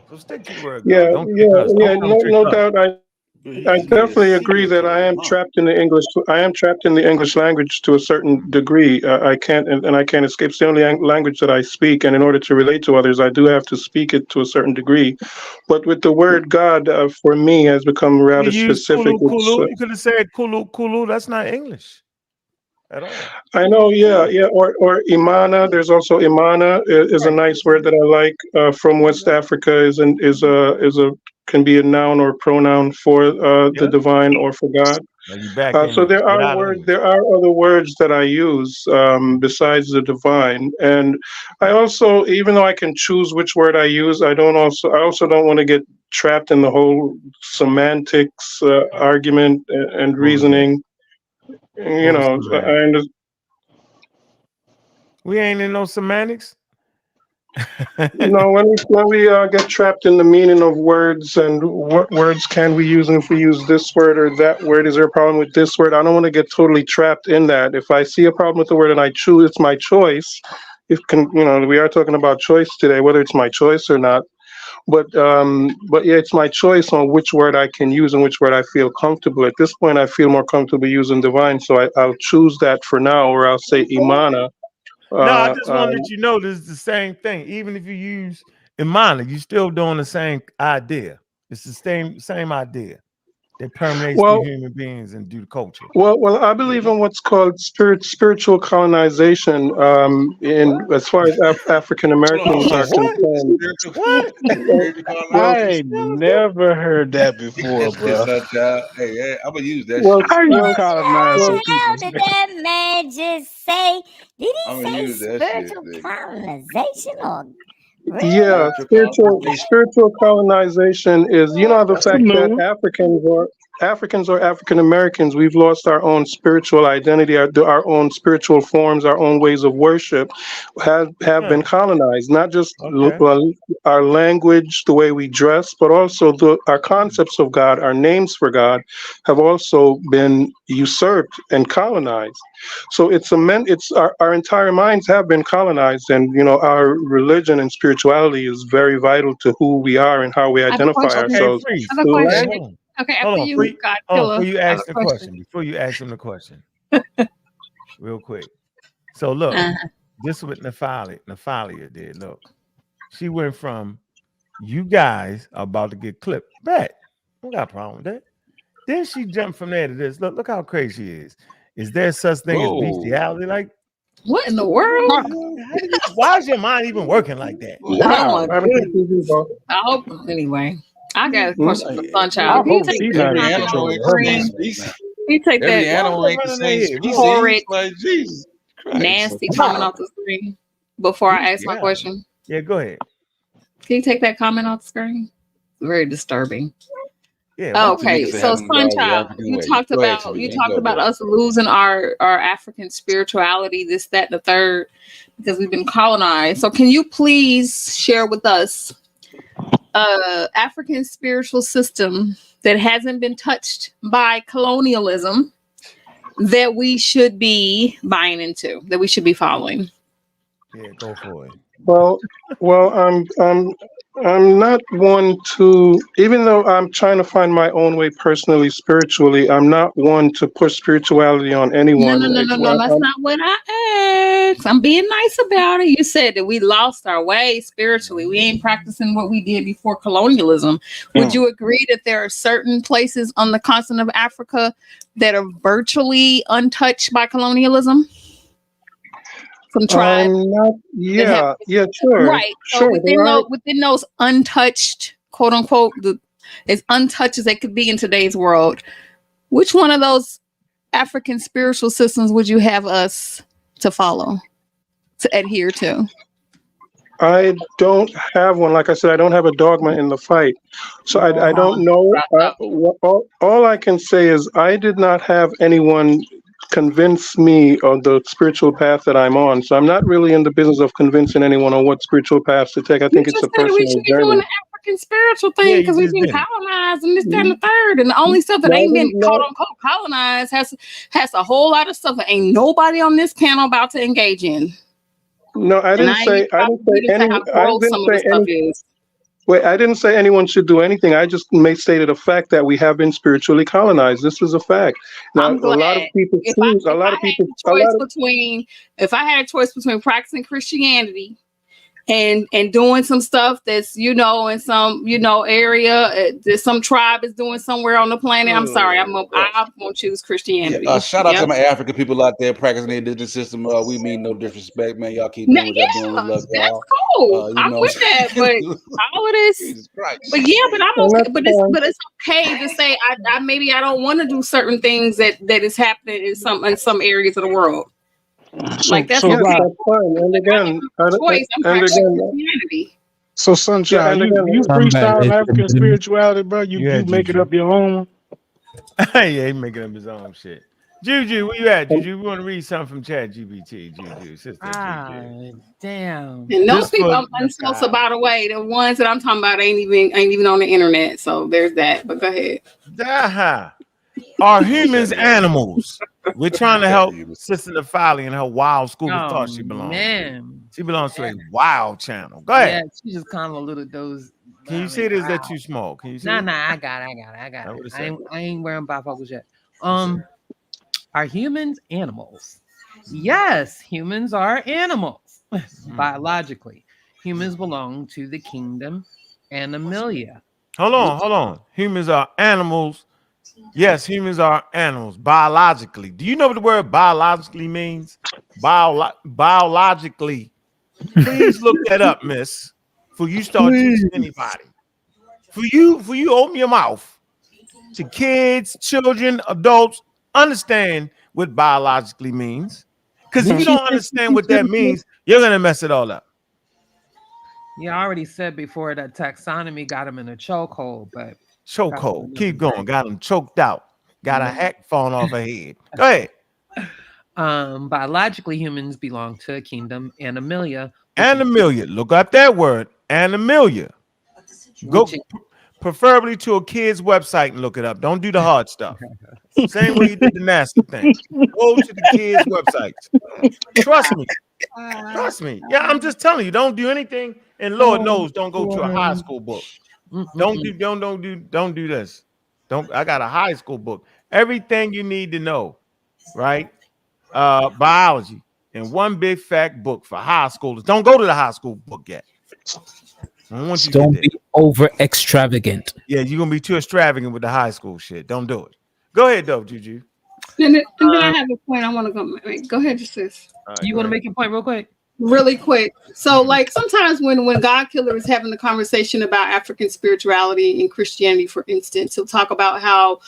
So stick to the word God. Yeah, Don't trick yeah, us. yeah. Don't trick No us. doubt. I He is definitely agree serial that killer I am divine. trapped in the English. I am trapped in the English language to a certain degree. I can't, and I can't escape. It's the only language that I speak, and in order to relate to others, I do have to speak it to a certain degree. But with the word God, for me, has become You rather use specific. kulu It's kulu. You could have said kulu kulu. That's not English at all. I know, yeah, yeah, or Imana. There's also Imana is a Right. nice word that I like from West Africa. Is a can be a noun or pronoun for the Yeah. divine or for God. Now you back So English. there Get are out of words. English. There are other words that I use besides the divine, and I also, even though I can choose which word I use, I also don't want to get trapped in the whole semantics argument and What was that? reasoning. What was I semantics? We ain't in no semantics. When we get trapped in the meaning of words and what words can we use, and if we use this word or that word, is there a problem with this word? I don't want to get totally trapped in that. If I see a problem with the word and I choose, it's my choice. We are talking about choice today, whether it's my choice or not. But yeah, it's my choice on which word I can use and which word I feel comfortable. At this point, I feel more comfortable using divine, so I'll choose that for now, or I'll say Imana. No, I just want to let you know this is the same thing. Even if you use Imana, you're still doing the same idea. It's the same idea that permeates through human beings and through the culture. Well, I believe in what's called spiritual colonization. As far as African Americans are concerned. What? I ain't never heard that before, bro. Hey, I'm gonna use that Well, shit. how you colonize some people? How did that man just say? Did I'm he gonna say use that shit, spiritual nigga. colonization or Yeah, spiritual colonization is, the fact that Africans or African Americans, we've lost our own spiritual identity, our own spiritual forms, our own ways of worship have been colonized. Not just our language, the way we dress, but also our concepts of God, our names for God, have also been usurped and colonized. So it's our entire minds have been colonized, and our religion and spirituality is very vital to who we are and how we identify ourselves. Okay, after you, God Killer. Before you ask the question, before you ask him the question, real quick. So look, this is what Nephalia did. Look, she went from you guys are about to get clipped back. I don't got a problem with that. Then she jumped from there to this. Look how crazy she is. Is there such thing as bestiality? Like, what in the world? Why is your mind even working like that? Oh my goodness. I hope anyway. I got a question for Sunchild. Can you take that comment on the screen? Can you take Every that animal ain't the same species. horrid, Like Jesus Christ. nasty comment off the screen before I ask my question? Yeah, go ahead. Can you take that comment off the screen? Very disturbing. Yeah. Okay, so Sunchild, you talked about us losing our African spirituality, this, that, and the third, because we've been colonized. So can you please share with us African spiritual system that hasn't been touched by colonialism that we should be buying into, that we should be following? Yeah, go for it. Well, I'm not one to, even though I'm trying to find my own way personally, spiritually, I'm not one to push spirituality on anyone. No, that's not what I asked. I'm being nice about it. You said that we lost our way spiritually. We ain't practicing what we did before colonialism. Would you agree that there are certain places on the continent of Africa that are virtually untouched by colonialism? Some tribes. Sure. Right. So within those untouched, quote unquote, as untouched as they could be in today's world, which one of those African spiritual systems would you have us to follow, to adhere to? I don't have one. Like I said, I don't have a dogma in the fight. So I don't know. All I can say is I did not have anyone convince me on the spiritual path that I'm on. So I'm not really in the business of convincing anyone on what spiritual path to take. I think it's a personal we should be doing the African spiritual thing because we've been colonized and this, that, and the third. And the only stuff that ain't been quote unquote colonized has a whole lot of stuff that ain't nobody on this panel about to engage in. No, I didn't say anyone should do anything. I just stated a fact that we have been spiritually colonized. This is a fact. Now, I'm glad. A lot of people choose. If I had a choice between practicing Christianity and doing some stuff that's in some area that some tribe is doing somewhere on the planet, I'm sorry, I'm gonna choose Christianity. Shout out to my African people out there practicing the indigenous system. We mean no disrespect, man. Y'all keep doing what y'all doing. We love y'all. That's cool. I'm with that, but all of this. But I'm okay. But it's okay to say I maybe I don't want to do certain things that is happening in some areas of the world. That's okay. That's fine. And again, So Sunshine, you freestyle African spirituality, bro. You make it up your own. Yeah, he making up his own shit. Juju, where you at? Juju, we want to read something from Chat GPT. Juju, sister Juju. Damn. And those This people, for and so by the way, the ones that I'm talking about ain't even on the internet. So there's that. But go ahead. Are humans animals? We're trying to Chat help to you. Sister Nefali and her wild school of Oh thought she belongs to. man. She belongs to a wild channel. Go Yeah, ahead. she just kind of a little those. Can you see it? Is that too small? Can you see Nah, it? I got it. What it I say? ain't wearing bifocals yet. Are humans animals? Yes, humans are animals. Biologically, humans belong to the kingdom Animalia. Hold on. Humans are animals. Yes, humans are animals biologically. Do you know what the word biologically means? Biologically. Please look that up, miss. For you start teaching anybody. For you open your mouth to kids, children, adults, understand what biologically means. Because if you don't understand what that means, you're gonna mess it all up. Yeah, I already said before that taxonomy got him in a chokehold, but Chokehold. Keep going. Got him choked out. Got a hat falling off her head. Go ahead. Biologically, humans belong to a kingdom Animalia. Animalia. Look up that word. Animalia. Go preferably to a kid's website and look it up. Don't do the hard stuff. Same way you did the NASA thing. Go to the kids' websites. Trust me. Trust me. Yeah, I'm just telling you, don't do anything. And Lord knows, don't go to a high school book. Don't do this. I got a high school book. Everything you need to know, right? Biology and one big fat book for high schoolers. Don't go to the high school book yet. Don't be over extravagant. Yeah, you're gonna be too extravagant with the high school shit. Don't do it. Go ahead, though, Juju. And then I have a point I want to go make. Go ahead, sis. You want to make your point real quick? Really quick. So, like sometimes when God Killer is having the conversation about African spirituality and Christianity, for instance, he'll talk about how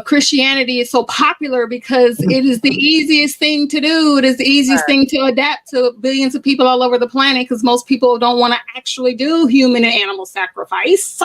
Christianity is so popular because it is the easiest thing to do. It is the easiest thing to adapt to billions of people all over the planet because most people don't want to actually do human and animal sacrifice.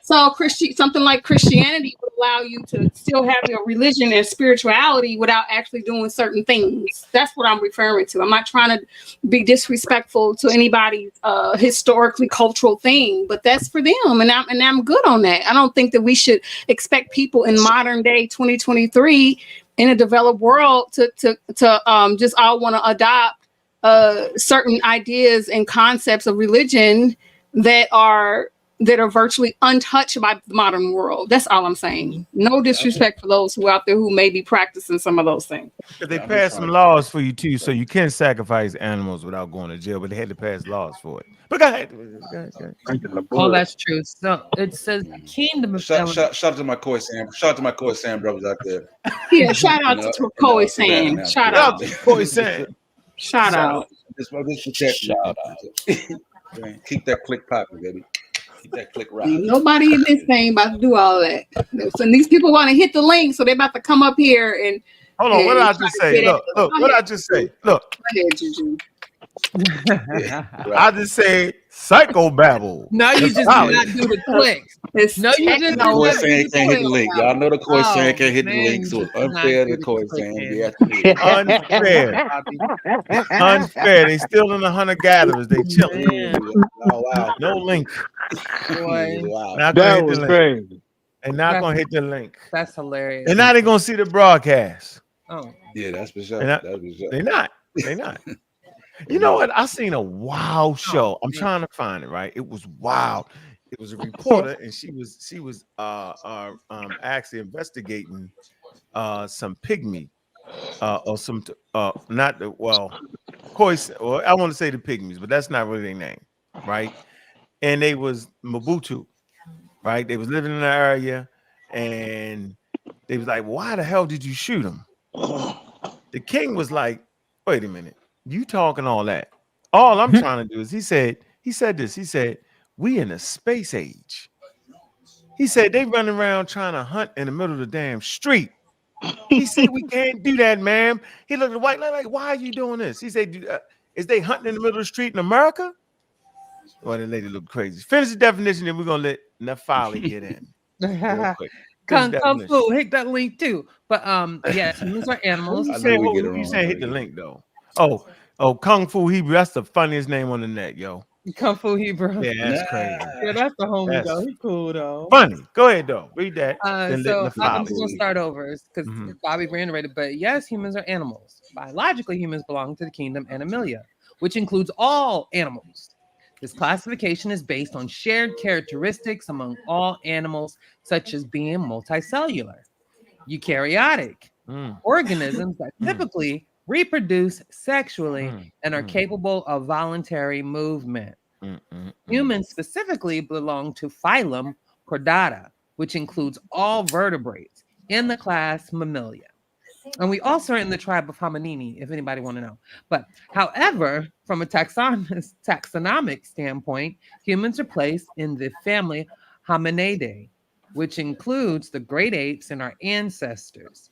So something like Christianity would allow you to still have your religion and spirituality without actually doing certain things. That's what I'm referring to. I'm not trying to be disrespectful to anybody's historically cultural thing, but that's for them, and I'm good on that. I don't think that we should expect people in modern day 2023 in a developed world to just all want to adopt certain ideas and concepts of religion that are virtually untouched by the modern world. That's all I'm saying. No disrespect for those who out there who may be practicing some of those things. They passed some laws for you too, so you can sacrifice animals without going to jail, but they had to pass laws for it. But go ahead. Oh, that's true. So it says kingdom. Shout out to my Koi Sam. Shout out to my Koi Sam brothers out there. Yeah, shout out to Koi Sam. Shout out to Koi Sam. Shout out. Shout out. Keep that click popping, baby. That click right. Nobody in this thing about to do all that. So these people want to hit the link, so they're about to come up here and hold on. What did I just say? Look. What did I just say? Look. Go ahead, Juju. I just said psychobabble. No, you just did not do the click. No, you just Koi Sam can't hit the link. Y'all know the Koi Sam can't hit the link, so it's unfair to Koi Sam. Unfair. They still in the hunter gatherers. They chilling. Oh wow. No link. Wow. That was crazy. And not gonna hit the link. That's hilarious. And now they're gonna see the broadcast. Oh. Yeah, that's for sure. They're not. You know what? I seen a wild show. I'm trying to find it, right? It was wild. It was a reporter, and she was actually investigating some pygmy or some not the koi, or I want to say the pygmies, but that's not really their name, right? And they was Mobutu, right? They was living in the area, and they was like, "Why the hell did you shoot him?" The king was like, "Wait a minute, you talking all that? All I'm trying to do is," he said this. He said, "We in a space age." He said they running around trying to hunt in the middle of the damn street. He said, "We can't do that, ma'am." He looked at the white lady like, "Why are you doing this?" He said, "Is they hunting in the middle of the street in America?" Well, the lady looked crazy. Finish the definition, and we're gonna let Nefali get in real quick. Kung definition. Fu, hit that link too. But yes, humans are animals. You I know saying, we get it you wrong. saying hit the link though? Oh, Kung Fu Hebrew. That's the funniest name on the net, yo. Kung Fu Hebrew. Yeah, that's crazy. Yeah, that's the homie That's though. He cool though. funny. Go ahead though. Read that. Then lit So the I'm folly. just gonna start over because Mhm. Bobby reiterated. But yes, humans are animals. Biologically, humans belong to the kingdom Animalia, which includes all animals. This classification is based on shared characteristics among all animals, such as being multicellular, eukaryotic, organisms that typically reproduce sexually and are capable of voluntary movement. Humans specifically belong to phylum Chordata, which includes all vertebrates in the class Mammalia. And we also are in the tribe of Hominini, if anybody want to know. But however, from a taxonomic standpoint, humans are placed in the family Hominidae, which includes the great apes and our ancestors.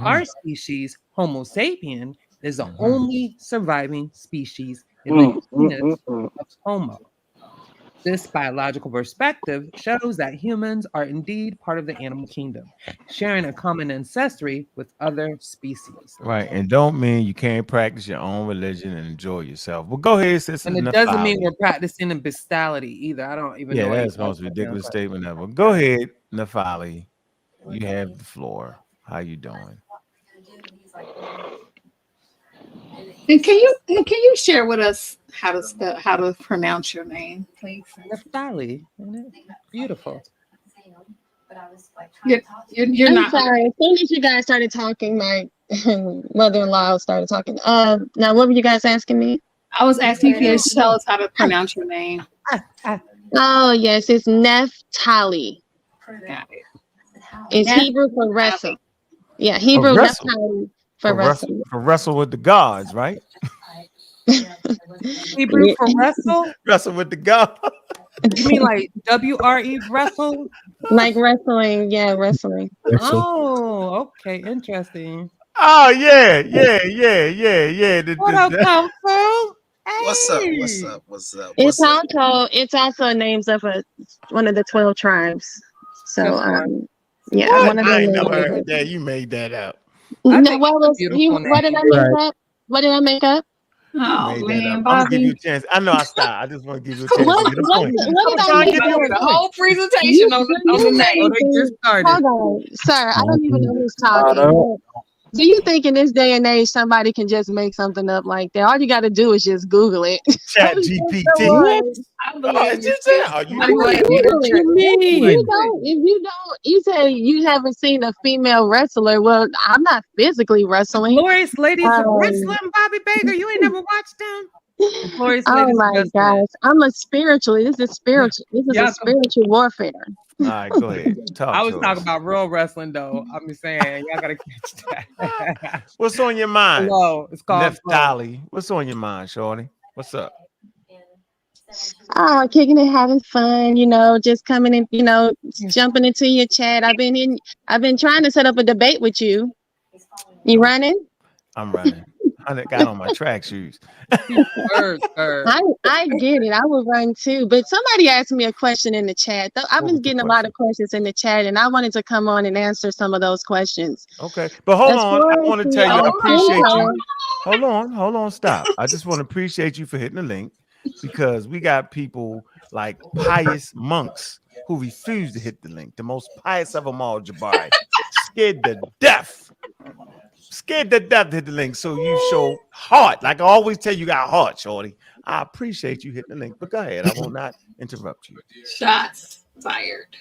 Our species, Homo sapien, is the only surviving species in the genus of Homo. This biological perspective shows that humans are indeed part of the animal kingdom, sharing a common ancestry with other species. Right, and don't mean you can't practice your own religion and enjoy yourself. But go ahead, sister. And it doesn't mean we're practicing in bestiality either. I don't even know. Yeah, why that's the most ridiculous statement ever. Go ahead, Nafali. You have the floor. How you doing? And can you share with us how to pronounce your name, please? Neftali. Beautiful. You're I'm not. sorry. As soon as you guys started talking, my mother-in-law started talking. Now what were you guys asking me? I was asking if you could tell us how to pronounce your name. Oh yes, it's Neftali. Got it. It's Hebrew for wrestle. Yeah, Hebrew wrestle. Neftali for wrestle. For wrestle with the gods, right? Hebrew for wrestle? Wrestle with the gods. You mean like WRE wrestle? Like wrestling, yeah, wrestling. Oh, okay, interesting. Oh yeah. What up, Kung Fu? What's up? What's up? What's up? It's What's up? also names of one of the 12 tribes. So yeah, What? one of I them. ain't never heard that. You made that up. No, what did I make up? What did I make up? Oh Made man, that up. I'm Bobby. gonna give you a chance. I know I stopped. I just want to give you a chance to get a point. What did I I'm make trying to give you up? a The whole presentation on the name. Hold on, sir. I don't even know who's talking. Do you think in this day and age somebody can just make something up like that? All you got to do is just Google it. Chat GPT. I believe you. If you say you haven't seen a female wrestler, well, I'm not physically wrestling. Glorious Ladies of Wrestling, Bobby Baker. You ain't never watched them? Glorious Oh Ladies of my Wrestling. gosh, I'm a spiritually. This is spiritual. This is a spiritual warfare. All right, go ahead. I was talking about real wrestling, though. I'm just saying, y'all gotta catch that. What's on your mind? Hello, it's called Neftali. What's on your mind, shorty? What's up? Oh, kicking it, having fun, just coming in, jumping into your chat. I've been trying to set up a debate with you. You running? I'm running. I got on my track shoes. I get it. I would run too. But somebody asked me a question in the chat. I've been getting a lot of questions in the chat, and I wanted to come on and answer some of those questions. Okay. But hold on. I want to tell you, I appreciate you. Hold on, stop. I just want to appreciate you for hitting the link because we got people like pious monks who refuse to hit the link. The most pious of them all, Jabari. Scared to death to hit the link. So you show heart. Like I always tell you, got heart, shorty. I appreciate you hitting the link, but go ahead. I will not interrupt you. Shots fired.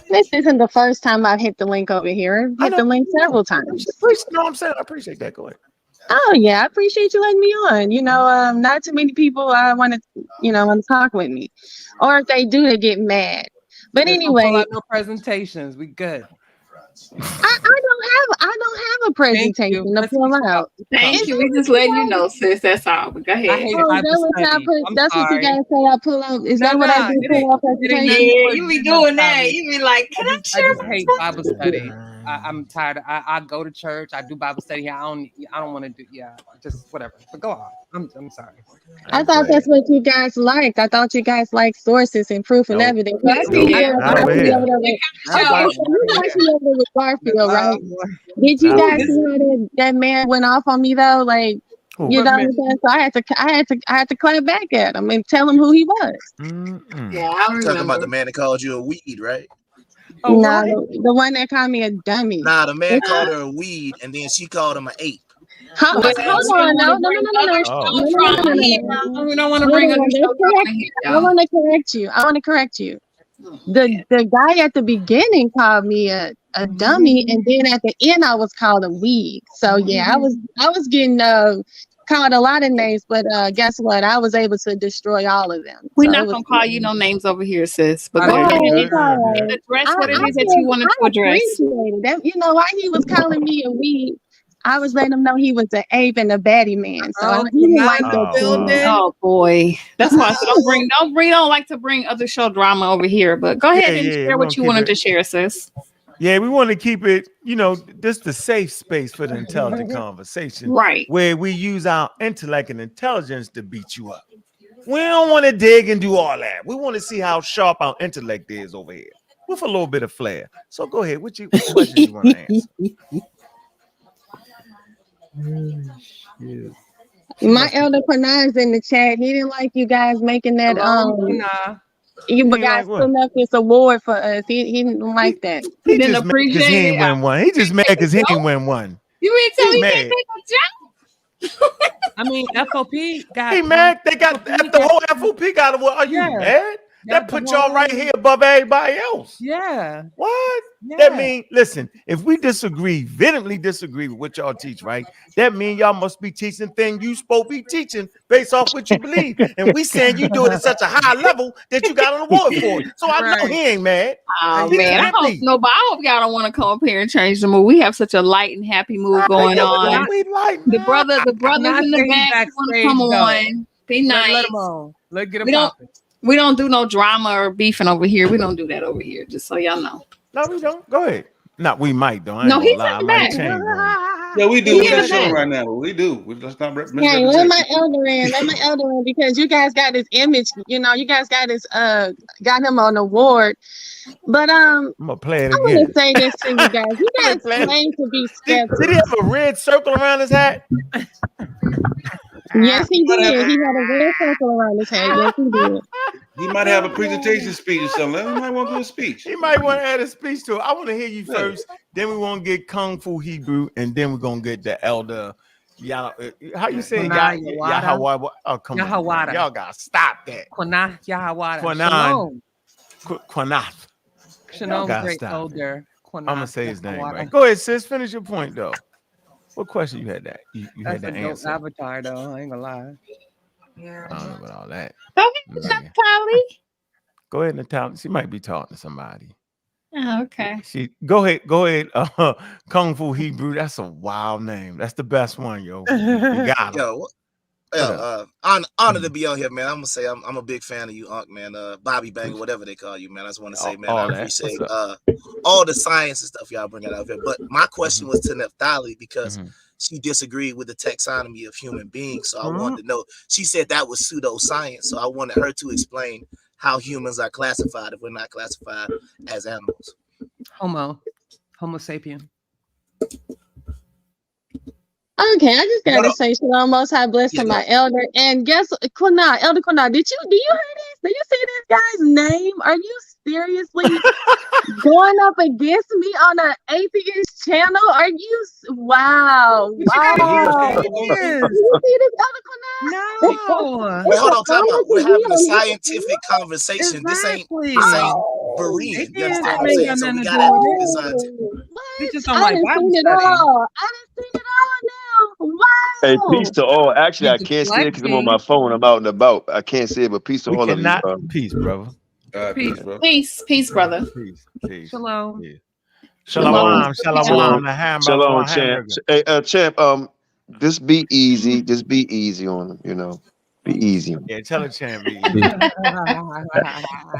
This isn't the first time I've hit the link over here. I've hit the link several times. No, I'm saying I appreciate that. Go ahead. Oh yeah, I appreciate you letting me on. Not too many people want to talk with me, or if they do, they get mad. But anyway, no presentations. We good. I don't have a presentation to pull out. Thank you. We just letting you know, sis. That's all. But go ahead. That's what you guys say. I pull out. Is that what I do? Pull out presentation? Yeah, you be doing that. You be like, can I share? I just hate Bible study. I'm tired. I go to church. I do Bible study. I don't want to do. Yeah, just whatever. But go on. I'm sorry. I thought that's what you guys liked. I thought you guys like sources and proof and Nope. everything. I Nope. see Not over Garfield here. over there with- Not Okay, Bible, so not you over guys here. see over there with Garfield, right? Did you Not over guys see here. how that man went off on me though? Like, Who? you What know what man? I'm saying? So I had to clap back at him and tell him who he was. Mm-mm. Yeah, I You talking about remember. the man that called you a weed, right? Oh, No, what? the one that called me a dummy. Nah, the man called her a weed, and then she called him an ape. Hold Well, on, we no, don't no, want no, to no, bring no, other no, Oh. no, show no, no, drama no, here. no, no. We don't want to No, bring no, other no, show drama here, I y'all. want to correct you. I want to correct you. The guy at the beginning called me a dummy, and then at the end I was called a weed. So yeah, I was getting called a lot of names, but guess what? I was able to destroy all of them. We're So it not was gonna call you no names over here, sis. But Oh, go yeah, ahead okay. and It's all right. address what it is that I you wanted to address. appreciated that. You know why he was calling me a weed? I was letting him know he was an ape and a baddie man. So Oh, he didn't like Kunal that too much. building. Oh boy, that's why I said don't like to bring other show drama over here. But go ahead and Yeah, share we what gonna you keep wanted it. to share, sis. Yeah, we want to keep it, this the safe space for the intelligent conversation, Right. where we use our intellect and intelligence to beat you up. We don't want to dig and do all that. We want to see how sharp our intellect is over here with a little bit of flair. So go ahead. What questions you want to answer? My elder Panay is in the chat. He didn't like you guys making that Hello, Kunal. you He ain't guys like what? putting up this award for us. He didn't like that. He didn't just mad because he appreciate ain't it. win one. He just mad because he ain't win one. You mean tell He's me he can't mad. take a job? I mean, FOP got. He mad. They got FOP the whole FOP got it. Well, are you Yeah. mad? That Got the put y'all right whole- here above everybody else. Yeah. What? Yeah. That mean, listen, if we vehemently disagree with what y'all teach, right? That mean y'all must be teaching things you supposed to be teaching based off what you believe. And we saying you do it at such a high level that you got an award for it. So I know Right. he ain't mad. Oh He man, I can't hope be. nobody. I hope y'all don't want to come up here and change the mood. We have such a light and happy mood going on. We like, The brothers Not in the saying back want to backstage, come though. on. Be nice. Let him on. Let's get him We don't. popping. We don't do no drama or beefing over here. We don't do that over here. Just so y'all know. No, we don't. Go ahead. No, we might though. I ain't No, gonna he's lie. in I the might back. change on Yeah, we do. He We're in just the showing back. right now. We do. Let's not Hey, let misrepresent. my elder in. Let my elder in because you guys got this image. You know, you guys got this got him on award. But I'm gonna play it I want again. to say this to you guys. You guys Play it. claim to be Did skeptics. he have a red circle around his hat? Yes, he did. He had a red circle around his head. Yes, he did. He might have a presentation speech or something. He might want to do a speech. He might want to add a speech to it. I want to hear you first. Then we want to get Kung Fu Hebrew, and then we're gonna get the elder. How you say Yahawada? Oh, come on, Yahawada. y'all gotta stop that. Quanah Yahawada. Quanan. Shalom. Quanath. Shalom, gotta great stop elder. I'm gonna say his name Yahawada. right. Go ahead, sis. Finish your point though. What question you had that? You That's had a that dope answer. avatar, though. I ain't gonna lie. I don't know about all that. Go ahead, Natalie. Go ahead, Natalia. She might be talking to somebody. Oh, okay. Go ahead. Kung Fu Hebrew. That's a wild name. That's the best one, yo. You got him. Honor to be on here, man. I'm gonna say I'm a big fan of you, Ankh, man. Bobby Bang, whatever they call you, man. I just want to say, man, I appreciate all the science and stuff y'all bring out here. But my question was to Naphtali because she disagreed with the taxonomy of human beings. So I wanted to know. She said that was pseudoscience. So I wanted her to explain how humans are classified if we're not classified as animals. Homo sapien. Okay, I just gotta say shalom, most high bless to my elder. And guess Elder Kunal, do you hear this? Do you see this guy's name? Are you seriously going up against me on an atheist channel? Are you wow? Wow. Do you see this, Elder Kunal? No. Wait, hold on, time out. We're having a scientific conversation. This ain't Berean. You understand what I'm saying? So we gotta keep it scientific. I done seen it all. Wow. Hey, peace to all. Actually, I can't see it because I'm on my phone. I'm out and about. I can't see it, but peace to all of you. Peace, brother. Peace, brother. Peace. Shalom. Yeah. Shalom. Shalom, champ. Hey, champ. Just be easy. Just be easy on them. You know. Be easy. Yeah, tell the champ be easy.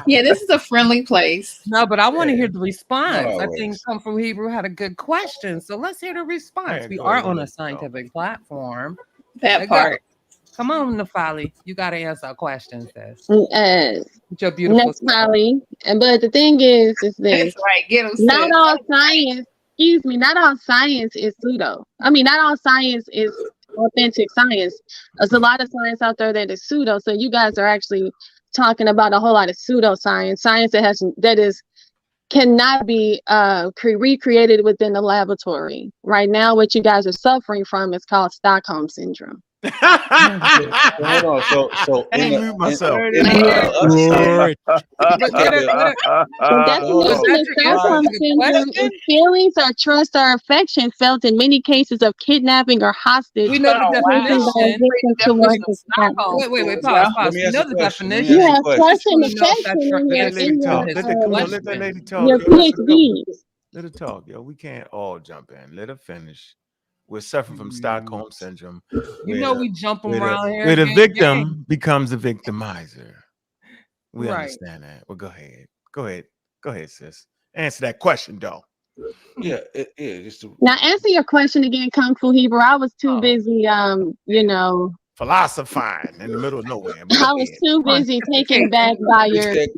Yeah, this is a friendly place. No, but I want to hear the Not response. I think always. Come From Hebrew had a good question. So let's hear the response. Yeah, We go are ahead, on let a it go. scientific platform. That Let go. part. Come on, Nafali. You got to answer our questions, sis. With your beautiful self. Natalie. But the thing is this: That's right. Get him, not sis. all science, excuse me, not all science is pseudo. I mean, not all science is authentic science. There's a lot of science out there that is pseudo. So you guys are actually talking about a whole lot of pseudoscience, science that is cannot be recreated within the laboratory. Right now, what you guys are suffering from is called Stockholm syndrome. Hold on. So I in need to the mute myself. in the other side, The definition of Stockholm syndrome is feelings or trust or affection felt in many cases of kidnapping or hostage We know the taken by a definition. victim towards the sky. Wait, pause. Let me We ask know you a the question. Let me definition. ask You you a have question. trust and Want to know if that affection Let that lady talk. his Come on, let that question. lady talk. your Yo, that's a good one. PhDs. Let her talk, yo. We can't all jump in. Let her finish. We're suffering from Stockholm syndrome. You know we jump around here. Where the gang, victim becomes a victimizer. We Right. understand that. Well, go ahead. Go ahead, sis. Answer that question, though. Yeah, just Now answer your question again, Kung Fu Hebrew. I was too busy, philosophizing in the middle of nowhere. But go I was ahead. too busy taken back by your, Get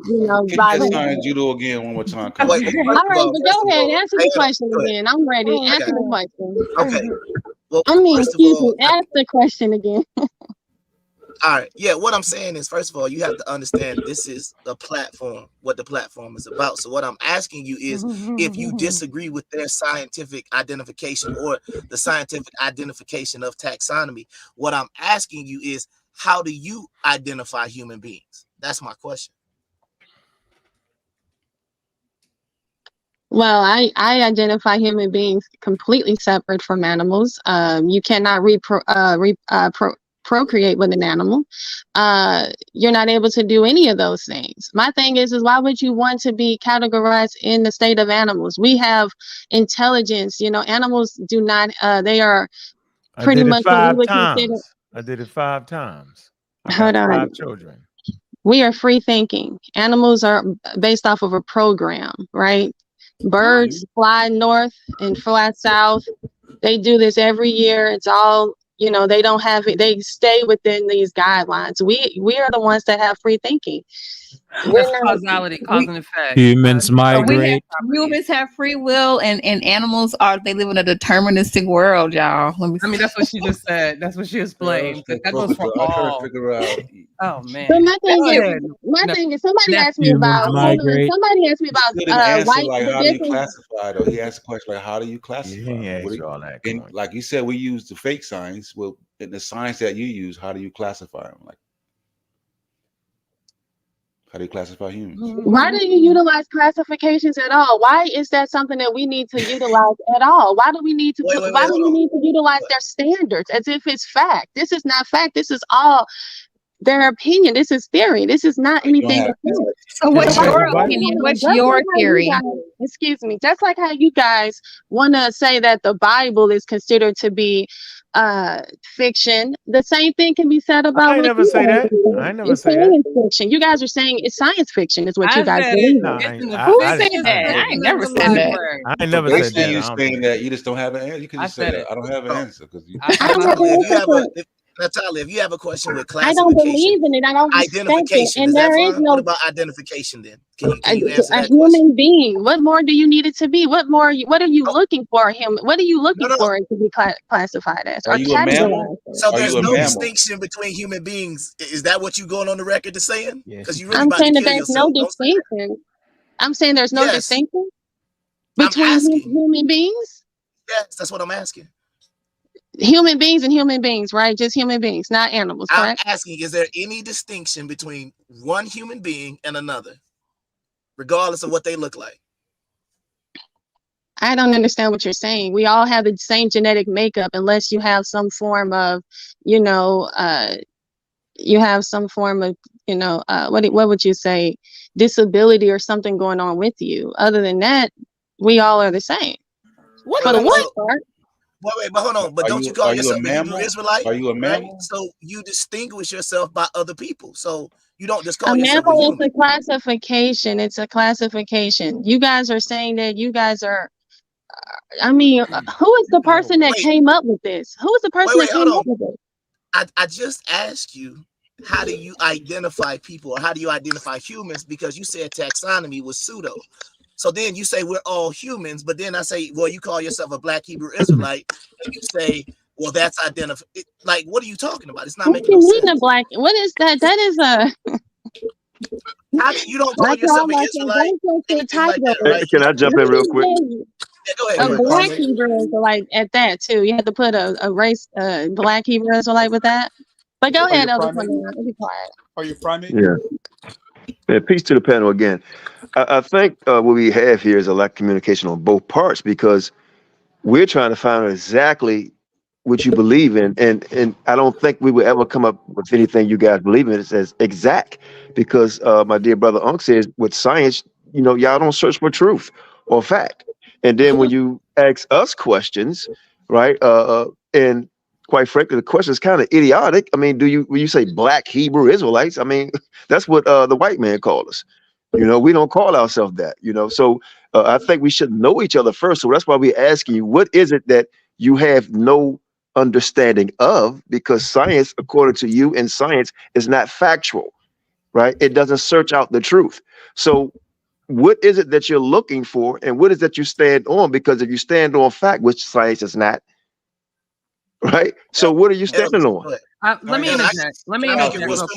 by that the. sign judo again one more time. All right, but go ahead, answer the question again. I'm ready. Answer the question. Okay. Well, I mean, first of excuse me, all, ask the question again. all right. Yeah, what I'm saying is, first of all, you have to understand this is the platform, what the platform is about. So what I'm asking you is if you disagree with their scientific identification or the scientific identification of taxonomy, what I'm asking you is how do you identify human beings? That's my question. Well, I identify human beings completely separate from animals. You cannot procreate with an animal. You're not able to do any of those things. My thing is why would you want to be categorized in the state of animals? We have intelligence. Animals do not. They are pretty much what we would consider. I did it 5 times. I Hold got on. 5 children. We are free thinking. Animals are based off of a program, right? Birds fly north and fly south. They do this every year. It's all, they don't have it. They stay within these guidelines. We are the ones that have free thinking. That's causality, cause and effect. Humans migrate. Humans have free will, and animals they live in a deterministic world, y'all. I mean, that's what she just said. That's what she explained. That goes for I'm trying to all. figure out. Oh man. But my thing is, somebody asked me about. Hold on, somebody asked me Still didn't answer white. like The how do you difference. classify though? He asked a question like how do you classify? He asked you all that. And like you said, we use the fake science. Well, in the science that you use, how do you classify them? Like how do you classify humans? Why do you utilize classifications at all? Why is that something that we need to utilize at all? Why do we need to? Why do we need to utilize their standards as if it's fact? This is not fact. This is all their opinion. This is theory. This is not anything. So what's your opinion? What's your theory? Excuse me. Just like how you guys want to say that the Bible is considered to be fiction, the same thing can be said about. I never say that. I never say that. Fiction. You guys are saying it's science fiction, is what you guys said believe. Who said that? I ain't never said that. I never said that. You saying that you just don't have an answer. You can just say that. I don't have an answer because you. Natalia, if you have a question with I don't believe in it. I don't identification. And there is no. What about identification then? Can you answer that human being. What more do you need it to be? What more? What are you looking for him? What are you looking for it to be classified as? Are you a mammal? So there's no distinction between human beings. Is that what you're going on the record to saying? Because you really I'm about saying to that kill there's yourself. no distinction. I'm saying there's no distinction between human beings. Yes, that's what I'm asking. Human beings and human beings, right? Just human beings, not animals, correct? I'm asking, is there any distinction between one human being and another, regardless of what they look like? I don't understand what you're saying. We all have the same genetic makeup, unless you have some form of, what would you say, disability or something going on with you. Other than that, we all are the same. For the most part. but hold on. But don't you call yourself a Hebrew Israelite? Are you a right? mammal? So you distinguish yourself by other people. So you don't just A call yourself a mammal is human. a classification. It's a classification. You guys are saying that you guys are. I mean, who is the person that came up with this? Who is the person that came up with this? I just asked you, how do you identify people, or how do you identify humans? Because you said taxonomy was pseudo. So then you say we're all humans, but then I say, well, you call yourself a Black Hebrew Israelite, and you say, well, that's identify. Like, what are you talking about? It's not What making do no you mean sense. a black? What is that? That is a. How do you don't call yourself an Israelite? Anything like that, right? Can I jump in real quick? Yeah, go ahead. A Black Hebrew Israelite at that too. You had to put a race, Black Hebrew Israelite with that. But go ahead, Elder Cornelius. Be quiet. Are you primate? Yeah. Peace to the panel again. I think what we have here is a lack of communication on both parts, because we're trying to find out exactly what you believe in, and I don't think we will ever come up with anything you guys believe in as exact, because my dear brother Ankh says with science, y'all don't search for truth or fact, and then when you ask us questions, right, and quite frankly, the question is kind of idiotic. I mean, when you say Black Hebrew Israelites, I mean, that's what the white man called us. We don't call ourselves that, So I think we should know each other first. So that's why we're asking you, what is it that you have no understanding of? Because science, according to you, in science is not factual, right? It doesn't search out the truth. So what is it that you're looking for, and what is that you stand on? Because if you stand on fact, which science is not, right? So what are you standing on? Let me interject. Let me interject real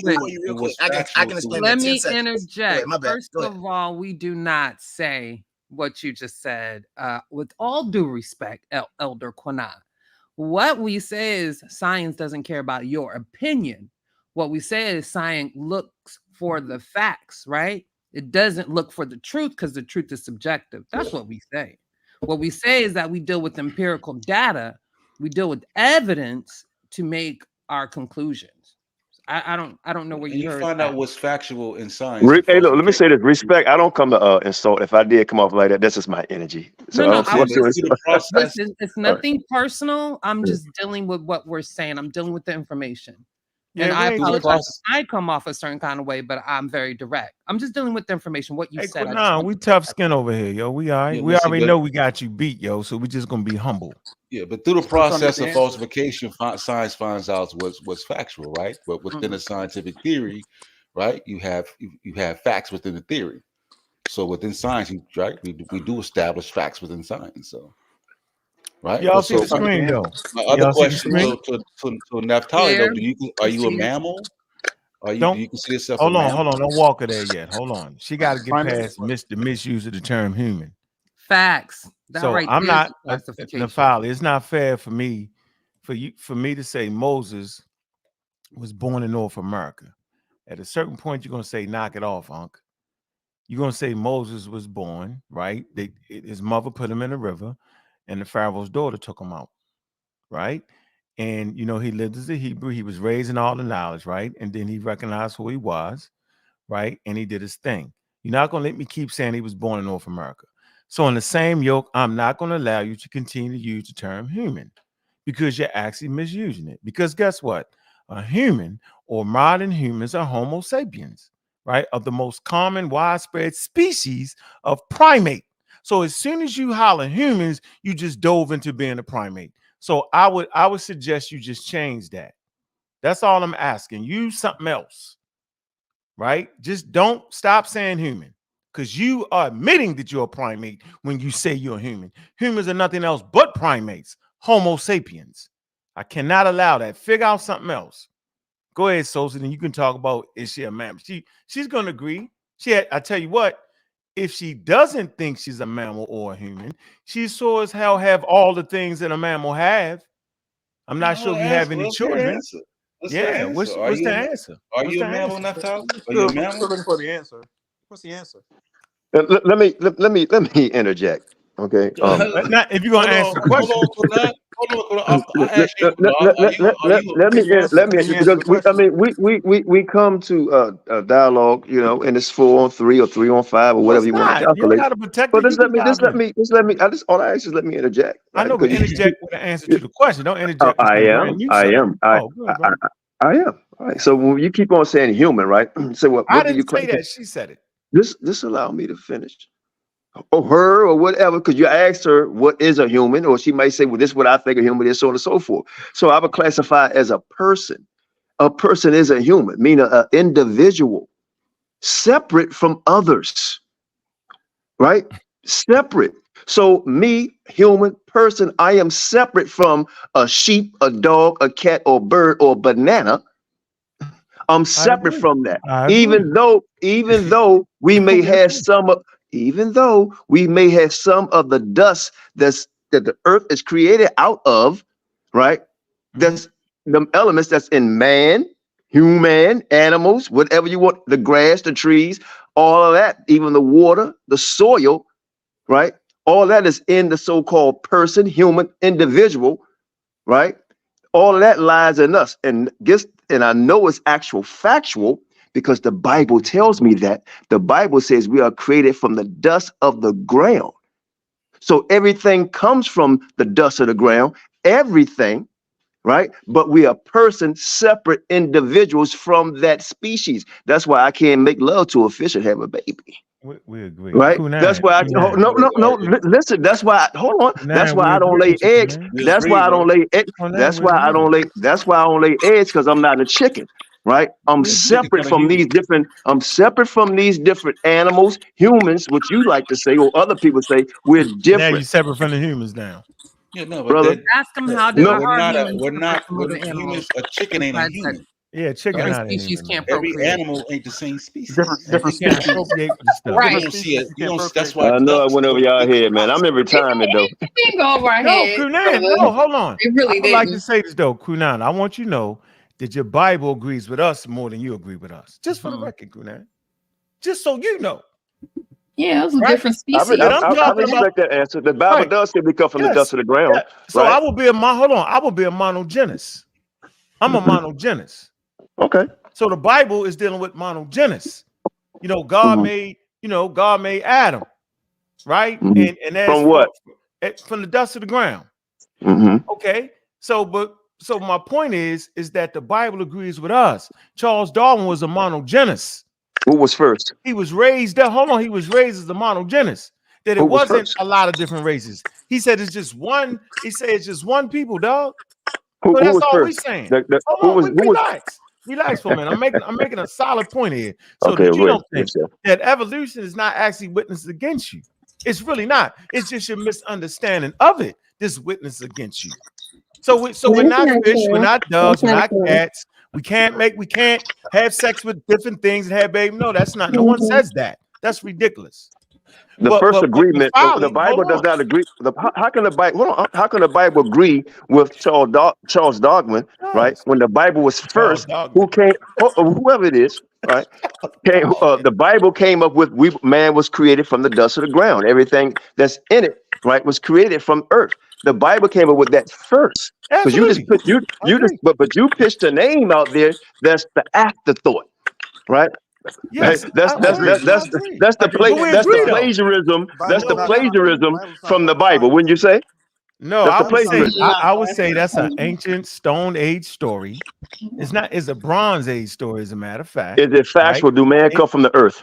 quick. I can explain Let that in 10 me seconds. interject. My bad. First of all, we do not say what you just said. With all due respect, Elder Quana, what we say is science doesn't care about your opinion. What we say is science looks for the facts, right? It doesn't look for the truth, because the truth is subjective. That's what we say. What we say is that we deal with empirical data. We deal with evidence to make our conclusions. I don't know where And you heard find that. out what's factual in science. Hey, look, let me say this: respect. I don't come to insult. If I did come off like that, that's just my energy. So No, I don't come up to listen, it's nothing personal. I'm just dealing with what we're saying. I'm dealing with the information. And I apologize if I come off a certain kind of way, but I'm very direct. I'm just dealing with the information, what you said. Nah, we tough skin over here, yo. We all right. Yeah, we listen, already but- know we got you beat, yo. So we just gonna be humble. Yeah, but through the process of falsification, science finds out what's factual, right? But within a scientific theory, right, you have facts within the theory. So within science, right, we do establish facts within science. So, right. Y'all But see the screen, though. my other Y'all see the question screen? to Naphtali, though, are you a mammal? Do you consider yourself a mammal? Hold on, don't walk her there yet. Hold on. She got to get past the misuse of the term human. Facts. That So right I'm there is not the classification. Nafali. It's not fair for me to say Moses was born in North America. At a certain point, you're gonna say, knock it off, Unc. You're gonna say Moses was born, right? His mother put him in a river, and the Pharaoh's daughter took him out, right? And he lived as a Hebrew. He was raised in all the knowledge, right? And then he recognized who he was, right? And he did his thing. You're not gonna let me keep saying he was born in North America. So in the same yoke, I'm not gonna allow you to continue to use the term human, because you're actually misusing it. Because guess what? A human, or modern humans, are Homo sapiens, right? Of the most common widespread species of primate. So as soon as you holler humans, you just dove into being a primate. So I would suggest you just change that. That's all I'm asking. Use something else, right? Just don't stop saying human, because you are admitting that you're a primate when you say you're a human. Humans are nothing else but primates, Homo sapiens. I cannot allow that. Figure out something else. Go ahead, Sosa, and you can talk about, is she a mammal? She's gonna agree. I tell you what, if she doesn't think she's a mammal or a human, she sure as hell have all the things that a mammal have. I'm not sure if you have any children. What's the answer? Are you a mammal, Naphtali? Are you a mammal? Still looking for the answer. What's the answer? Let me interject. Okay. If you're gonna answer the question, let me because we come to a dialogue, you know, and it's 4-on-3 or 3-on-5 or whatever you want to calculate. You don't gotta protect But it. just let me. I just all I ask is let me interject. I know, but interject with an answer to the question. Don't interject with some brand new stuff. I am. All right. So when you keep on saying human, right? So what I do you didn't say claim? that. She said it. Just allow me to finish. Or her or whatever, because you asked her what is a human, or she might say, well, this is what I think a human is, so on and so forth. So I would classify as a person. A person is a human, meaning an individual, separate from others, right? Separate. So me, human person, I am separate from a sheep, a dog, a cat, or bird, or banana. I'm separate from that. Even though we may have some of the dust that the earth is created out of, right? That's the elements that's in man, human, animals, whatever you want, the grass, the trees, all of that, even the water, the soil, right? All that is in the so-called person, human, individual, right? All of that lies in us. And I know it's actual factual because the Bible tells me that. The Bible says we are created from the dust of the ground. So everything comes from the dust of the ground, everything, right? But we are person, separate individuals from that species. That's why I can't make love to a fish and have a baby. We agree. Right? That's why listen, that's why hold on. That's why I don't lay eggs. That's why I don't lay eggs. That's why I don't lay eggs, because I'm not a chicken. Right? I'm separate from these different animals, humans, which you like to say, or other people say, we're different. Now you're separate from the humans now. Yeah, no, but brother. Ask them how humans. A chicken ain't a human. Yeah, chicken Every not species human. can't Every procreate. animal ain't the same species. Different You can't appropriate the stuff. Right. You don't see it. You don't. That's why. I know I went over y'all head, man. I'm in retirement though. It didn't go over our No, head. Kunan, no, hold on. It really I would like to didn't. say this though, Kunan. I want you to know that your Bible agrees with us more than you agree with us. Just for the record, Kunan. Just so you know. Yeah, it was a different species. I respect that answer. The Bible does say we come from the dust of the ground. So I will be a monogenous. I'm a monogenous. Okay. So the Bible is dealing with monogenous. You know, God made Adam, right? And that's from what? From the dust of the ground. Okay. So my point is that the Bible agrees with us. Charles Darwin was a monogenous. Who was first? He was raised there. Hold on, he was raised as a monogenous. That it wasn't a lot of different races. He said it's just one. He said it's just one people, dog. So that's all we're saying. Relax for a minute. I'm making a solid point here. So that you don't think that evolution is not actually witnessed against you. It's really not. It's just your misunderstanding of it. This witness against you. So we're not fish, we're not dogs, we're not cats. We can't have sex with different things and have baby. No, that's not. No one says that. That's ridiculous. The first agreement, the Bible does not agree. How can the Bible? Hold on. How can the Bible agree with Charles Darwin, right? When the Bible was first, who came? Whoever it is, right? The Bible came up with man was created from the dust of the ground. Everything that's in it, right, was created from earth. The Bible came up with that first, because you pitched a name out there. That's the afterthought, right? Yes, that's the plagiarism. That's the plagiarism from the Bible, wouldn't you say? No, I would say that's an ancient Stone Age story. It's a Bronze Age story, as a matter of fact. Is it factual? Right? Do man come from the earth?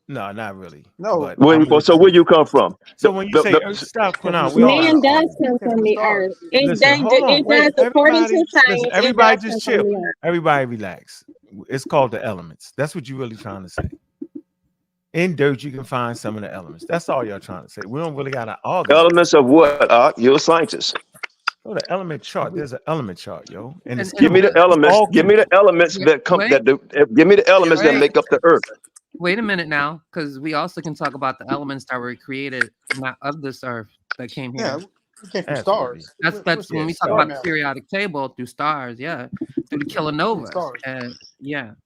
No, not really. No. So where you come from? So when you say earth, stop, man does come from the earth. It does, according to science. Everybody just chill. Everybody relax. It's called the elements. That's what you're really trying to say. In dirt, you can find some of the elements. That's all y'all trying to say. We don't really got to argue. Elements of what? You're a scientist. Oh, the element chart. There's an element chart, yo. And give me the elements. Give me the elements that come. Give me the elements that make up the earth. Wait a minute now, because we also can talk about the elements that were created not of this earth that came here. Yeah, we came from stars. That's when we talk about the periodic table through stars, through the kilonovas, and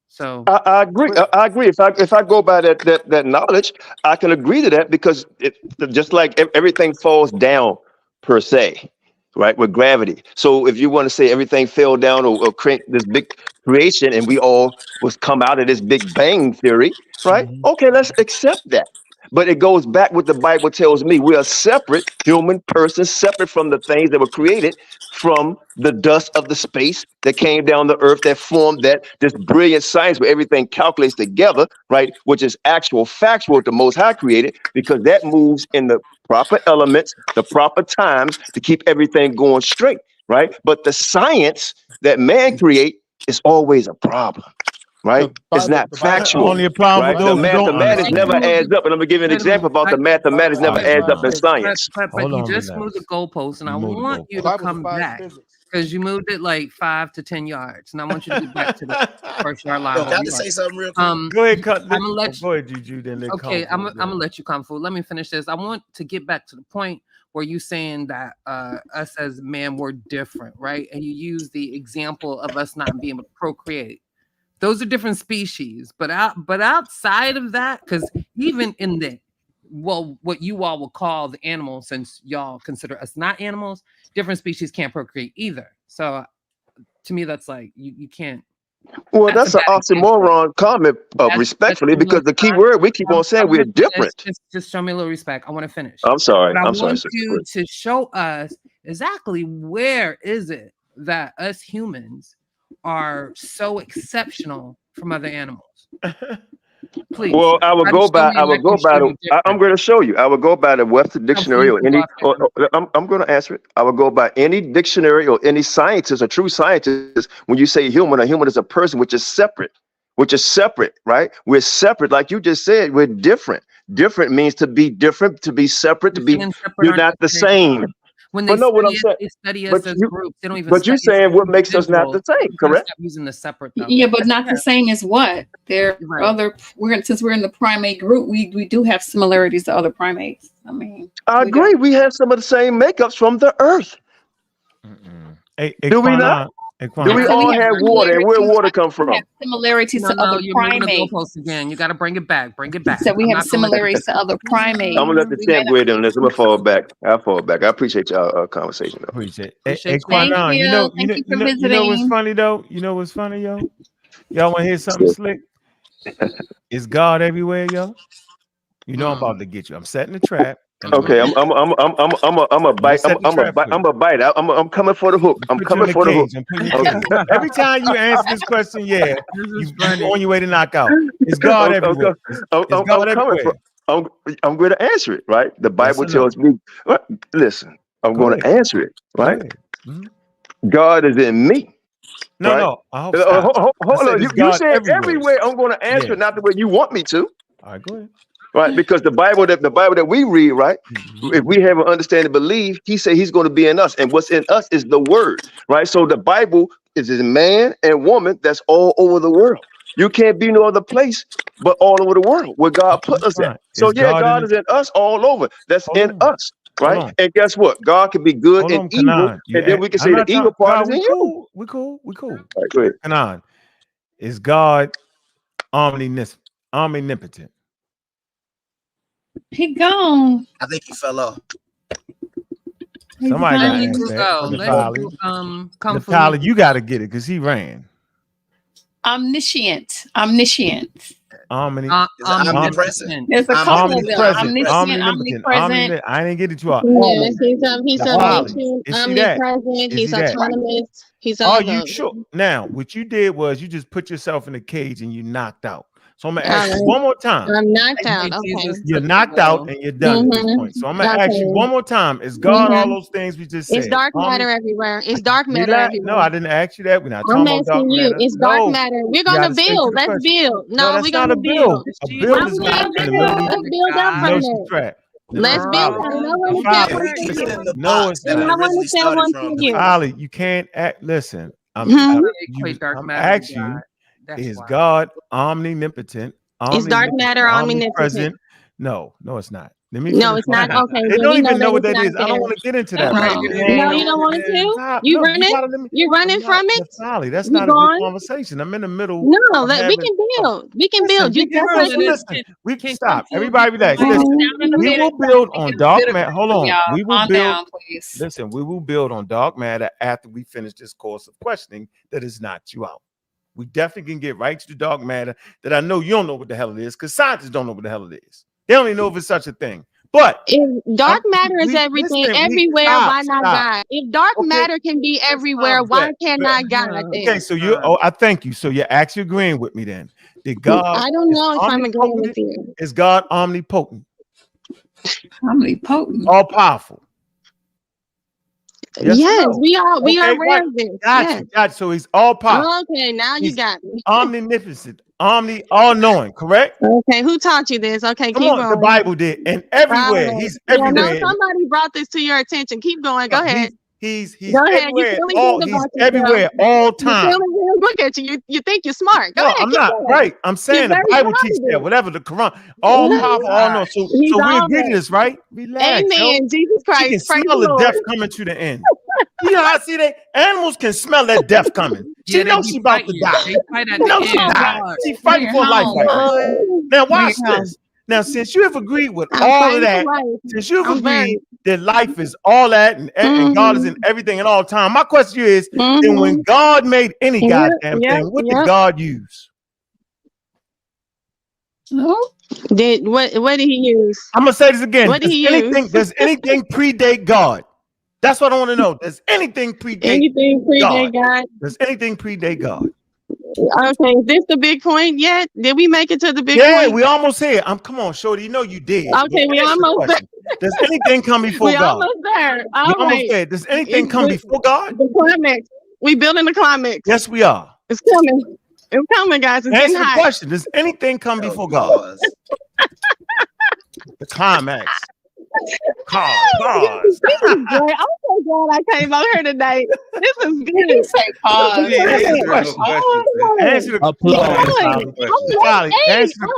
So I agree. I agree. If I go by that knowledge, I can agree to that, because it just like everything falls down per se, right? With gravity. So if you want to say everything fell down or create this big creation and we all was come out of this big bang theory, right? Okay, let's accept that. But it goes back what the Bible tells me. We are separate human persons, separate from the things that were created from the dust of the space that came down the earth that formed that this brilliant science where everything calculates together, right? Which is actual factual the Most High created, because that moves in the proper elements, the proper times to keep everything going straight, right? But the science that man create is always a problem. Right? It's not factual. Only a problem Right? with The those who don't mathematics never understand. adds up. And I'm gonna give you an Wait a minute. example about the mathematics never adds up in science. But you just moved the goalpost, and I moved the want you to come back because you moved it like 5 to 10 yards, and I want you to get back to the first yard line. Yo, can I just say something real quick? Go ahead, cut. I'm gonna let go ahead, Juju. Then let okay, I'm Kung Fu, gonna let you come forward. Let me finish this. I want to get back to the point where you saying that us as man were different, right? And you use the example of us not being able to procreate. Those are different species, but outside of that, because even in the what you all would call the animals, since y'all consider us not animals, different species can't procreate either. So to me, that's like you can't. Well, that's an oxymoron comment, respectfully, because the key word we keep on saying we're different. Just show me a little respect. I want to finish. I'm sorry. But I I'm sorry. want you to show us exactly where is it that us humans are so exceptional from other animals. Please. Well, I'm going to show you. I would go by the Webster Dictionary or any, I'm going to answer it. I would go by any dictionary or any scientist or true scientist. When you say human, a human is a person which is separate, right? We're separate. Like you just said, we're different. Different means to be different, to be separate, you're not the same. When they study us as groups, they don't even. But you're saying what makes us not the same, correct? Stop using the separate. Though. Yeah, but not the same as what? There are other. Since we're in the primate group, we do have similarities to other primates. I mean, I agree. We have some of the same makeups from the earth. Do we not? Do we all have water? And where water come from? Similarities to other primates. Again, you got to bring it back. Bring it back. So we have similarities to other primates. I'm gonna let the champ go ahead on this. I'm gonna fall back. I'll fall back. I appreciate y'all conversation. Though. Appreciate it. Hey, Kwanon, you know what's funny though? You know what's funny, yo? Y'all want to hear something slick? Is God everywhere, yo? You know I'm about to get you. I'm setting the trap. Okay, I'm a bite. I'm a bite. I'm coming for the hook. I'm coming for the hook. Every time you answer this question, you're on your way to knock out. Is God everywhere? I'm going to answer it, right? The Bible tells me. Listen, I'm going to answer it, right? God is in me. No. Hold on. You said everywhere. I'm going to answer it, not the way you want me to. All right, go ahead. Right, because the Bible that we read, right? If we have an understanding, believe, he said he's going to be in us, and what's in us is the word, right? So the Bible is a man and woman that's all over the world. You can't be no other place but all over the world where God put us at. So God is in us all over. That's in us, right? And guess what? God can be good and evil, and then we can say the evil part is in you. We cool. All right, go ahead. Kanan, is God omnipotent? He gone. I think he fell off. Somebody got to ask that. You got to get it because he ran. Omniscient. Omnipresent. There's a couple of them. Omniscient, omnipresent. I didn't get it to all. Yes, he's omnipresent. He's autonomous. He's all you sure? Now, what you did was you just put yourself in a cage and you knocked out. So I'm gonna ask you one more time. I'm knocked out. Okay. You're knocked out and you're done at this point. So I'm gonna ask you one more time. Is God all those things we just said? It's dark matter everywhere. It's dark matter everywhere. No, I didn't ask you that. We're not talking about dark matter. It's dark matter. We're gonna build. Let's build. No, we're gonna build. A build is not in the middle. Let's build up from there. Let's build. No, it's not. I understand one thing here. Ollie, you can't act. Listen, I'm asking you. Is God omnipotent? Is dark matter omnipotent? No, it's not. Let me No, finish it's my not. point. Okay, They then don't we know even know that what it's that not is. I don't there. want to get into that Right. right now. No, you don't want to. Stop. You No, you running? gotta let me. You running from it? Sally, that's You not a good gone? conversation. I'm in the middle No, of we having. can build. We can Listen, build. we You can just build. like So listen, we Can stop. two Everybody people relax. walk Listen, down in the we middle? will build Make on it a dark bit of matter. Hold freedom, on. y'all. We will Calm build. down, please. Listen, we will build on dark matter after we finish this course of questioning that is not you out. We definitely can get right to the dark matter that I know you don't know what the hell it is, because scientists don't know what the hell it is. They don't even know if it's such a thing. But if dark matter is everything, everywhere, why not God? If dark matter can be everywhere, why cannot God then? Okay, so I thank you. So you're actually agreeing with me then. Did God I don't know if I'm agreeing with omnipotent? you. Is God omnipotent? Omnipotent. All powerful. Yes, we are aware right. of this. Got you. Got you. So he's all powerful. Okay, now you got me. Omnipotent, all-knowing, correct? Okay, who taught you this? Okay, Come keep on, going. the Bible did. And everywhere. He's Yeah, no, everywhere. somebody brought this to your attention. Keep going. Go ahead. He's Go ahead. You everywhere. feeling good He's about everywhere yourself. all You time. feeling good? Look at you. You think you're smart. Go No, ahead. I'm Keep not. going. Right. I'm saying the very Bible proud teaches of that. it. Whatever the Quran, all powerful, all know. So He's we all agree to that. this, right? Relax. Amen. Yo. Jesus She can Christ. Praise smell the the Lord. death coming to the end. You know how I see that? Animals can smell that death coming. She Yeah, they knows be she about to fighting. die. They fight at She the knows she end. died. Hard. She fighting for life right now. Now Bring watch it home. this. Now, since you have agreed with I'm all of fighting for that, life. since you've I'm agreed very. that life is all that and God is in everything at all time, my question is, then when God made any goddamn thing, what did God use? No. What did he use? I'm gonna say this again. What did he use? Does anything predate God? That's what I want to know. Does anything predate God? God? Does anything predate God? Okay, is this the big point yet? Did we make it to the big Yeah, point? we almost here. Come on, Shorty. You know you did. Okay, we Answer the almost there. question. Does anything come before We God? almost there. We All almost right. there. Does anything come before God? The climax. We building the climax. Yes, we are. It's coming. It's coming, guys. It's getting Answer the hot. question. Does anything come before God? The climax. Pause. This is great. I'm so glad I came out here today. This is good. Say pause. Answer the question. Answer the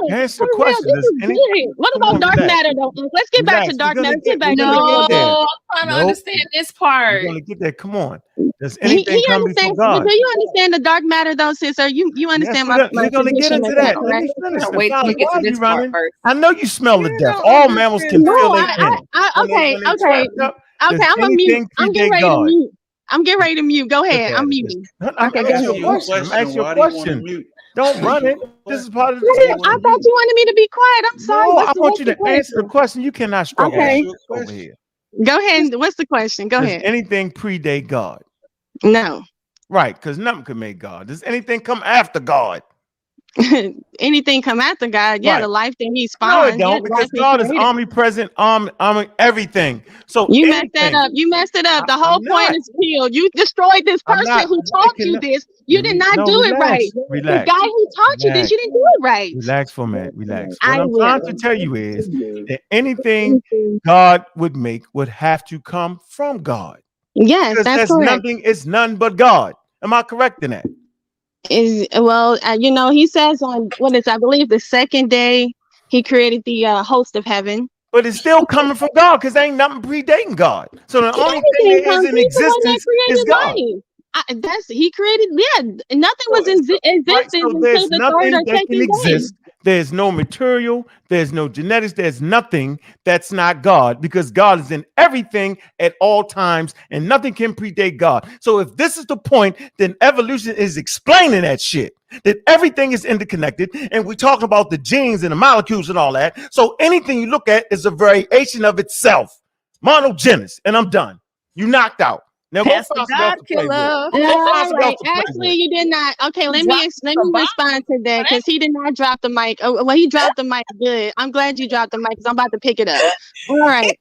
answer the question. Does anything? What Come about on, dark relax. matter though? Let's get back to Relax. dark We're matter. gonna Let's get back to we're dark gonna get there. No, I'm trying to understand this part. We're gonna get there. Come on. Does He anything come before understands. God? Do you understand the dark matter though, sister? You Yes, understand we're gonna get position into with that. Let correct? me finish. Wait till Sally, we get why to are you this part running? first. I know you smell the You death. don't All mammals can No, feel it in. okay. When they trapped up, does I'm a mute. anything I'm getting predate ready to God? mute. I'm getting ready to mute. Go Look ahead. at I'm it. muting. I'm Okay, go asking ahead. you a question. I'm asking you a question. Don't run it. This is part of the I discussion. thought you wanted me to be quiet. I'm sorry. No, I want What's you the to answer the question? question. You cannot struggle Okay. over here. Go ahead. What's the question? Go Does ahead. anything predate God? No. Right, because nothing can make God. Does anything come after God? Anything come after God? Yeah, Right. the life that He No, it spawned. Yeah, don't, the because life He God is created. omnipresent, everything. So You messed anything. that up. You messed it up. The I'm whole point not. is killed. You destroyed this I'm person not. who taught you this. You did not do it right. The guy who taught you this, you didn't do it right. Relax for a minute. Relax. I What I'm will. trying to tell you is that anything God would make would have to come from God. Yes, Because that's there's correct. nothing, it's none but God. Am I correct in that? Is well, He says on what is I believe the second day He created the host of heaven. But it's still coming from God because ain't nothing predating God. So the only thing Everything that is comes. in He's the one that existence is God. created life. He created. Yeah, nothing was in Right, existence so until there's the third nothing or that can second day. exist. There's no material, there's no genetics, there's nothing that's not God, because God is in everything at all times and nothing can predate God. So if this is the point, then evolution is explaining that shit, that everything is interconnected, and we talk about the genes and the molecules and all that. So anything you look at is a variation of itself. Monogenes, and I'm done. You knocked out. Now go Pastor find something else God to play with. Killer. Go find All something else right. to play Actually, with. you did not. Okay, let Drop me the respond to that because he did not drop the mic. Oh, well, he dropped the mic. Good. I'm glad you dropped the mic because I'm about to pick it up. All right.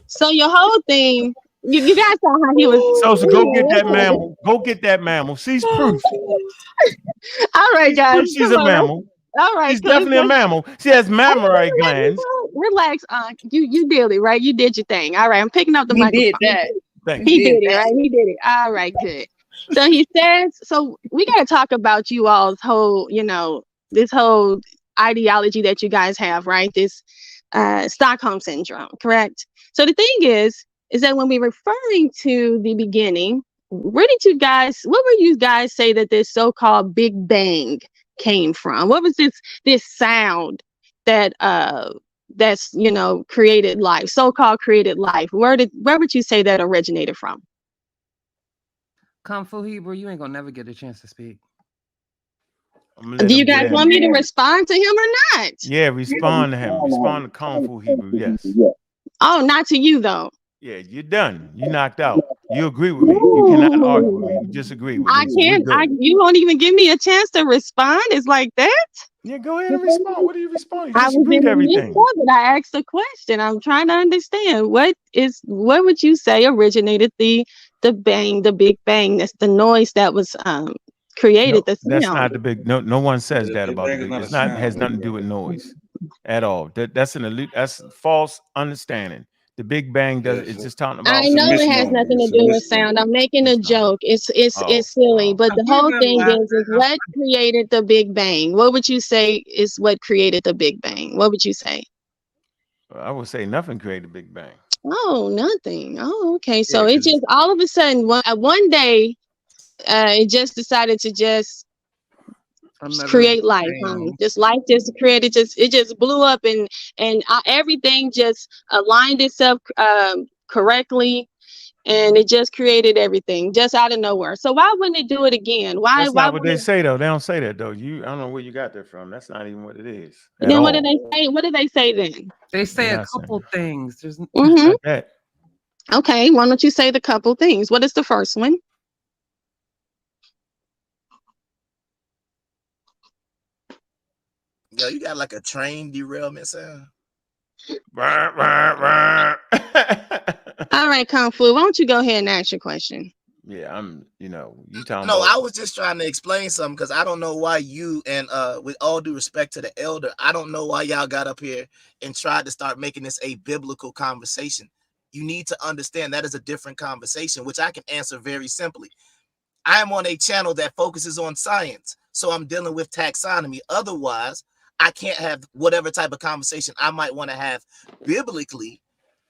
So your whole thing, you guys saw how he was. So go get that mammal. Go get that mammal. She's proof. All right, guys. She's a mammal. All right. She's definitely a mammal. She has mammary glands. Relax, you did it, right? You did your thing. All right. I'm picking up the microphone. Did that. He did it, right? He did it. All right, good. So he says, so we got to talk about you all's whole, this whole ideology that you guys have, right? This Stockholm syndrome, correct? So the thing is that when we're referring to the beginning, what were you guys say that this so-called Big Bang came from? What was this sound that that's created life, so-called created life? Where would you say that originated from? Kung Fu Hebrew, you ain't gonna never get a chance to speak. Do you guys want me to respond to him or not? Yeah, respond to him. Respond to Kung Fu Hebrew. Yes. Oh, not to you though. Yeah, you're done. You knocked out. You agree with me. You cannot argue with me. You disagree with me. I can't. You won't even give me a chance to respond. It's like that. Yeah, go ahead and respond. What do you respond? You I was disagree in to the midst everything. of it. I asked a question. I'm trying to understand what would you say originated the bang, the Big Bang? That's the noise that was created. No, The that's sound. not the big. No one says The that Big about the Bang is big. not a It's not sound. has nothing to do with noise at all. That's false understanding. The Big Bang it's just talking about. I know it has nothing to do with sound. I'm making a joke. It's silly, but the whole thing is what created the Big Bang? What would you say is what created the Big Bang? What would you say? I would say nothing created the Big Bang. Oh, nothing. Oh, okay. So it just all of a sudden one day, it just decided to just create life. Just life just created. It just blew up and everything just aligned itself correctly. And it just created everything just out of nowhere. So why wouldn't it do it again? That's not what they say though. They don't say that though. I don't know where you got that from. That's not even what it is. Then what do they say? What do they say then? They say a couple things. There's like that. Okay, why don't you say the couple things? What is the first one? Yo, you got like a train derailment sound. All right, Kung Fu, why don't you go ahead and ask your question? Yeah, you talking No, about. I was just trying to explain something because I don't know why you and with all due respect to the elder, I don't know why y'all got up here and tried to start making this a biblical conversation. You need to understand that is a different conversation, which I can answer very simply. I am on a channel that focuses on science, so I'm dealing with taxonomy. Otherwise, I can't have whatever type of conversation I might want to have biblically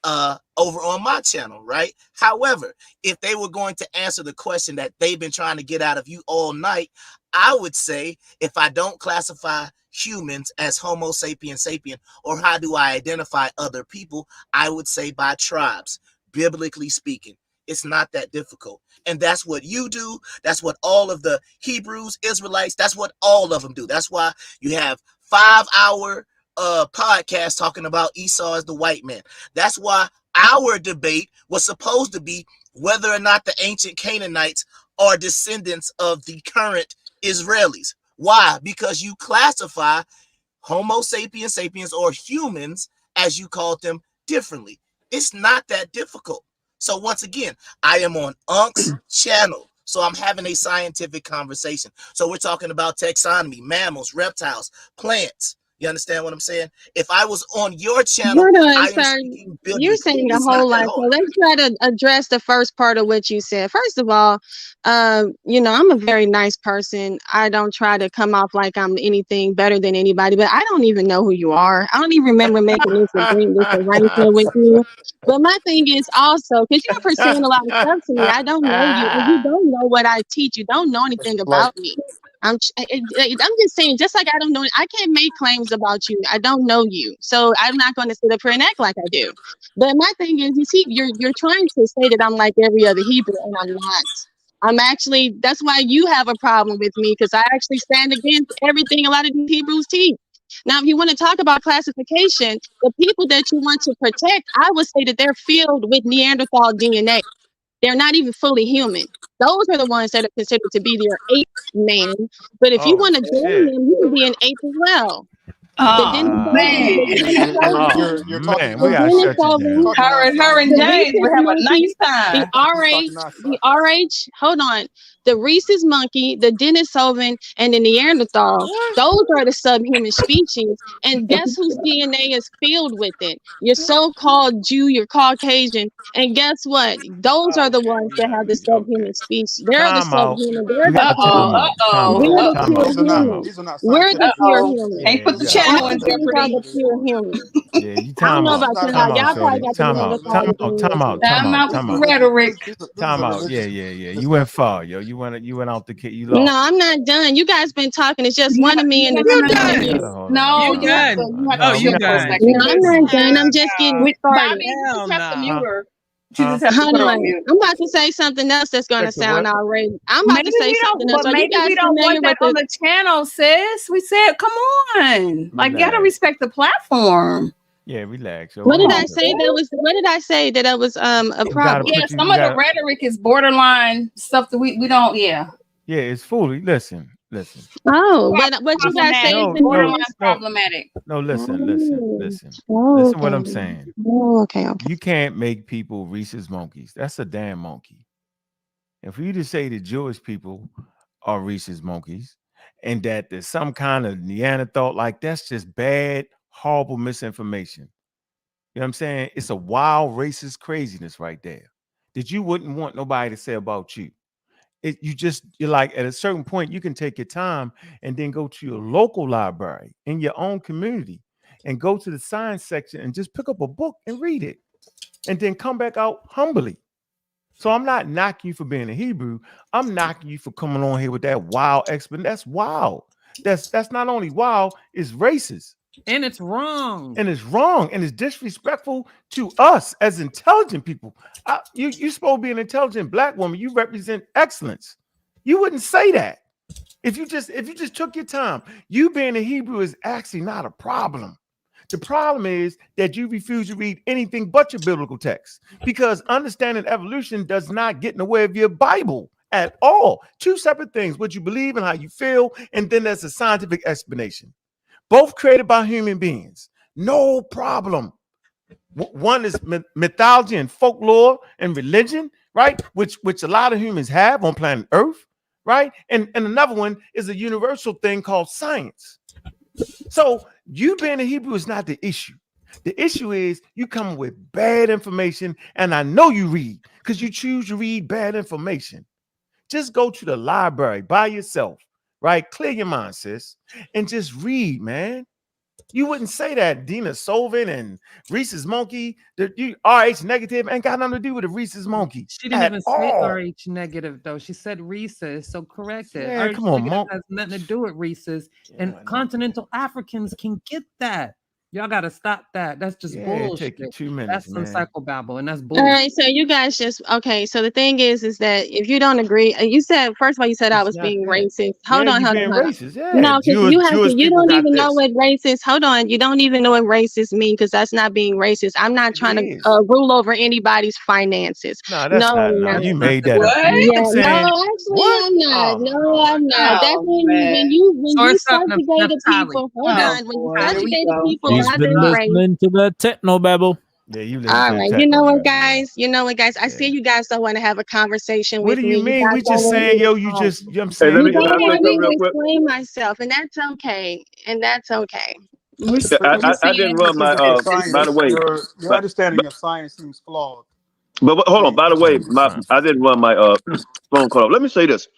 over on my channel, right? However, if they were going to answer the question that they've been trying to get out of you all night, I would say, if I don't classify humans as Homo sapien sapien, or how do I identify other people, I would say by tribes, biblically speaking. It's not that difficult. And that's what you do. That's what all of the Hebrews, Israelites, that's what all of them do. That's why you have 5-hour podcast talking about Esau as the white man. That's why our debate was supposed to be whether or not the ancient Canaanites are descendants of the current Israelis. Why? Because you classify Homo sapiens sapiens or humans, as you called them, differently. It's not that difficult. So once again, I am on Ankh's channel. So I'm having a scientific conversation. So we're talking about taxonomy, mammals, reptiles, plants. You understand what I'm saying? If I was on your channel, I am speaking biblically. You're saying a whole lot. So let's try to address the first part of what you said. First of all, I'm a very nice person. I don't try to come off like I'm anything better than anybody, but I don't even know who you are. I don't even remember making this arrangement with you. But my thing is also, because you're pursuing a lot of stuff to me, I don't know you, and you don't know what I teach. You don't know anything about me. I'm just saying, just like I don't know, I can't make claims about you. I don't know you, so I'm not going to sit up here and act like I do. But my thing is, you see, you're trying to say that I'm like every other Hebrew, and I'm not. I'm actually, that's why you have a problem with me, because I actually stand against everything a lot of these Hebrews teach. Now, if you want to talk about classification, the people that you want to protect, I would say that they're filled with Neanderthal DNA. They're not even fully human. Those are the ones that are considered to be their ape man. But if you want to join them, you can be an ape as well. You're talking. We gotta shut you down. Her and James would have a nice time. The RH, hold on. the rhesus monkey, the Denisovan, and the Neanderthal. Those are the subhuman species. And guess whose DNA is filled with it? Your so-called Jew, your Caucasian. And guess what? Those are the ones that have the subhuman species. They're the Time out. subhuman. They're We the got to pure. time out. Time We're out. the Time pure out. These are not Time human. out. these are not We're the scientific pure Uh-oh. terms. human. Can't put the Yeah, channel in Africans are jeopardy. the pure human. yeah. You I don't time know out. about This is y'all. not Time about out, Y'all probably shorty. got the Time out. Time Neanderthals out. in there Time out. too. Time Time out. out with Time the out. rhetoric. this is Time a out. Yeah, religious. yeah, yeah. It's You not. went far, yo. You went out the kid. You No, lost. I'm not done. You guys been talking. It's just You one have, of me and no, it's no, You no, two no, of no. done? you. Hold on. No, You Hold you have on. to done? you have to Oh, No, we're you chill not for a gonna done? get you. No, second. I'm Listen. not done. I'm Hell just getting no. With started. Bobby, you Hell just have to mute no. her. She Huh? just have to Hold put her on on. mute. I'm about to say something else that's going to Check the sound what? outrageous. I'm about Maybe to say we something don't, else. but Are you maybe we guys don't familiar want that with on the? the channel, sis. We said, come on. Like, you gotta Relax. respect the platform. Yeah, relax, yo. What We're did gonna I get say? that. That was. What did I say? That was a We gotta problem. Yeah, put you. some We of the gotta. rhetoric is borderline stuff that we don't, yeah. Yeah, it's foolery. Listen. Oh, but what you guys say is Problematic. No, in no, Borderline here? no, problematic. no. Listen. Oh, oh, Listen. What okay. I'm saying. Oh, okay, okay. You can't make people rhesus monkeys. That's a damn monkey. And for you to say the Jewish people are rhesus monkeys and that there's some kind of Neanderthal, like that's just bad, horrible misinformation. You know what I'm saying? It's a wild racist craziness right there that you wouldn't want nobody to say about you. You're like at a certain point, you can take your time and then go to your local library in your own community and go to the science section and just pick up a book and read it and then come back out humbly. So I'm not knocking you for being a Hebrew. I'm knocking you for coming on here with that wild explanation. That's wild. That's not only wild, it's racist. And it's wrong. And it's wrong. And it's disrespectful to us as intelligent people. You supposed to be an intelligent black woman. You represent excellence. You wouldn't say that. If you just took your time. You being a Hebrew is actually not a problem. The problem is that you refuse to read anything but your biblical text because understanding evolution does not get in the way of your Bible at all. Two separate things, what you believe and how you feel, and then there's a scientific explanation. Both created by human beings. No problem. One is mythology and folklore and religion, right? Which a lot of humans have on planet Earth, right? And another one is a universal thing called science. So you being a Hebrew is not the issue. The issue is you come with bad information, and I know you read because you choose to read bad information. Just go to the library by yourself, right? Clear your mind, sis, and just read, man. You wouldn't say that Dina Sovin and Reese's Monkey, you RH negative ain't got nothing to do with the Reese's Monkey She didn't at even say all. RH negative though. She said rhesus, so correct it. Yeah, RH come on, negative Monk. has nothing to do with rhesus, and continental Africans can get that. Y'all gotta stop that. That's just Yeah, it bullshit. take you 2 minutes, That's some man. psychobabble, and that's All bullshit. right, so you guys just okay. So the thing is that if you don't agree, you said first of all you said I It's was not being that. racist. Yeah, Hold on, you hold on, being hold on. racist. Yeah, No, because you have to. Jewish You people don't got even know this. what racist. Hold on, you don't even know what racist mean because that's not being racist. I'm not trying to is. rule over anybody's finances. No, that's No, not. I'm No, not. you made that up. Yeah, I'm saying no, actually, what? I'm not. Oh my No, God. I'm not. That's Oh, when man. you Source up subjugate the Naphtali. people. Hold Oh, on, when you boy. Here we subjugate the go. people He's by been their race. listening to that techno babble. Yeah, you listen All to the right, you know techno what, babble, yeah. guys? You know what, guys? I see you guys don't want to have a conversation What with do me. you You mean? guys We don't just want saying, me to yo, you talk. just, you know what I'm Hey, saying? let You me don't can I say want something me real to quick? explain myself, and that's okay. And that's okay. We're I saying didn't run this is my a Your by science, the way, your but understanding of science seems flawed. hold on. We By the way, disagree. I didn't run my phone call. Let me say this,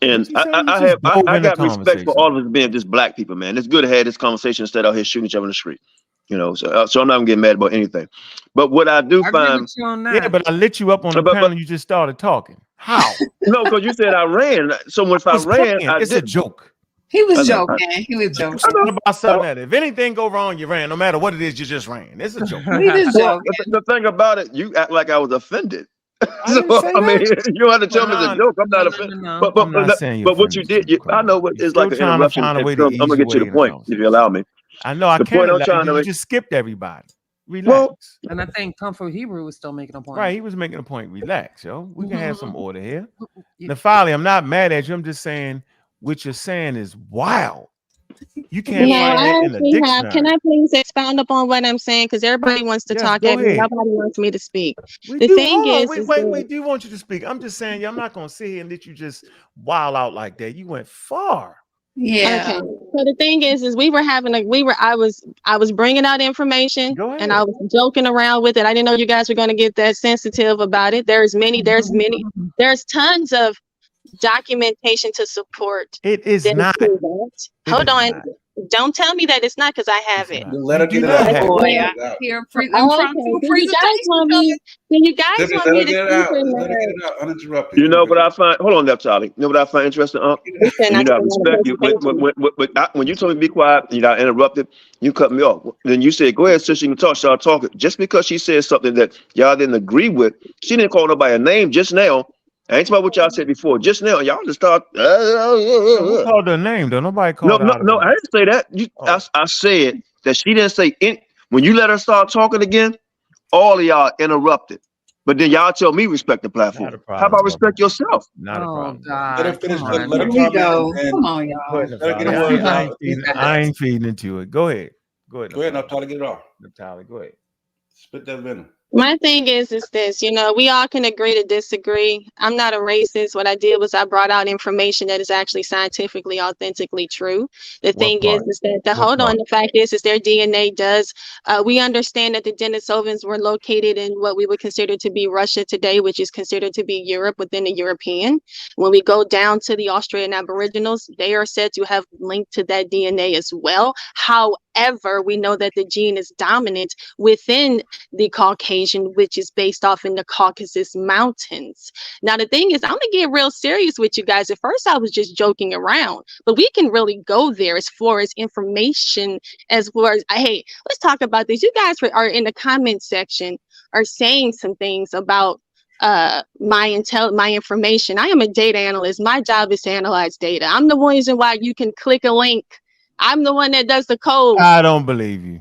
and What you say? You just dove I in the got respect for conversation. all of us being just black people, man. It's good to have this conversation instead of out here shooting each other in the street. You know, so I'm not gonna get mad about anything. But what I do I agree find, with you on Yeah, that. but I lit you up on the but panel. You just started talking. How? no, because you said I ran. So if I I was ran, playing. I It's a did. joke. He I was know. joking. He was Joke joking. about something that if anything go wrong, you ran. No matter what it is, you just ran. It's a joke. We just Well, joking. the thing about it, you act like I was offended. I So didn't say I mean, that. you don't have to tell me it's a No, joke. I'm not No, offended. no. But I'm not saying you're but what you offended, did, Stu. Come I know on. what You're it's like still an trying to interruption. find a And way to I'm ease gonna your get to way the in the point if you conversation. allow me. I know I The can point I'm allow trying you. to You make. just skipped everybody. Relax. Well, And I think Comfort Hebrew was still making a point. Right, he was making a point. Relax, yo. We can have some order here. Yeah. Now, finally, I'm not mad at you. I'm just saying what you're saying is wild. You can't No, find I that in a actually have. Can dictionary. I please expound upon what I'm saying? Because everybody wants to Yes, talk go at me. ahead. Nobody wants me to speak. We The do. thing Hold on. is We that do want you to speak. I'm just saying, I'm not gonna sit here and let you just wild out like that. You went far. Yeah. okay. So the thing is we were having I was bringing out information Go and I ahead. was joking around with it. I didn't know you guys were going to get that sensitive about it. There's tons of documentation to support It is that not. prove that. It Hold is on. not. Don't tell me that it's not because I have It's it. not. Let her You get do it not out. have Boy, it. I Let hear I'm Okay. trying to do a Then you guys want presentation. her me to get it speak out. in Let her get there. it out uninterrupted. You know what I find? Hold on, there, Charlie. You know what I find interesting, He said and not you to know I bring out a respect you. presentation. When you told me to be quiet, and you got interrupted. You cut me off. Then you said, "Go ahead, sister. You can talk." Start talking. Just because she said something that y'all didn't agree with, she didn't call nobody a name just now. I ain't talking about what y'all said before. Just now, y'all just start. No, who called her name though? Nobody called her out of No. I name. didn't say that. Oh. I said that she didn't say. When you let her start talking again, all of y'all interrupted. But then y'all tell me respect the Not a platform. How problem, about brother. respect yourself? Not a Oh problem, brother. Let her God, finish. come Let on. her Here we comment go. and Come on, Go y'all. ahead, let her get Natalie. a word I out. ain't feeding. I ain't feeding into it. Go ahead. Go ahead, Go ahead, Natalie. Natalie, get it off. Natalie, go ahead. Spit that venom. My thing is this, we all can agree to disagree. I'm not a racist. What I did was I brought out information that is actually scientifically, authentically true. The What thing part? is that What part? the fact is their DNA does. We understand that the Denisovans were located in what we would consider to be Russia today, which is considered to be Europe within the European. When we go down to the Australian Aboriginals, they are said to have linked to that DNA as well. However, we know that the gene is dominant within the Caucasian, which is based off in the Caucasus Mountains. Now, the thing is, I'm gonna get real serious with you guys. At first, I was just joking around, but we can really go there as far as information, as far as, hey, let's talk about this. You guys are in the comment section are saying some things about my information. I am a data analyst. My job is to analyze data. I'm the reason why you can click a link. I'm the one that does the code. I don't believe you.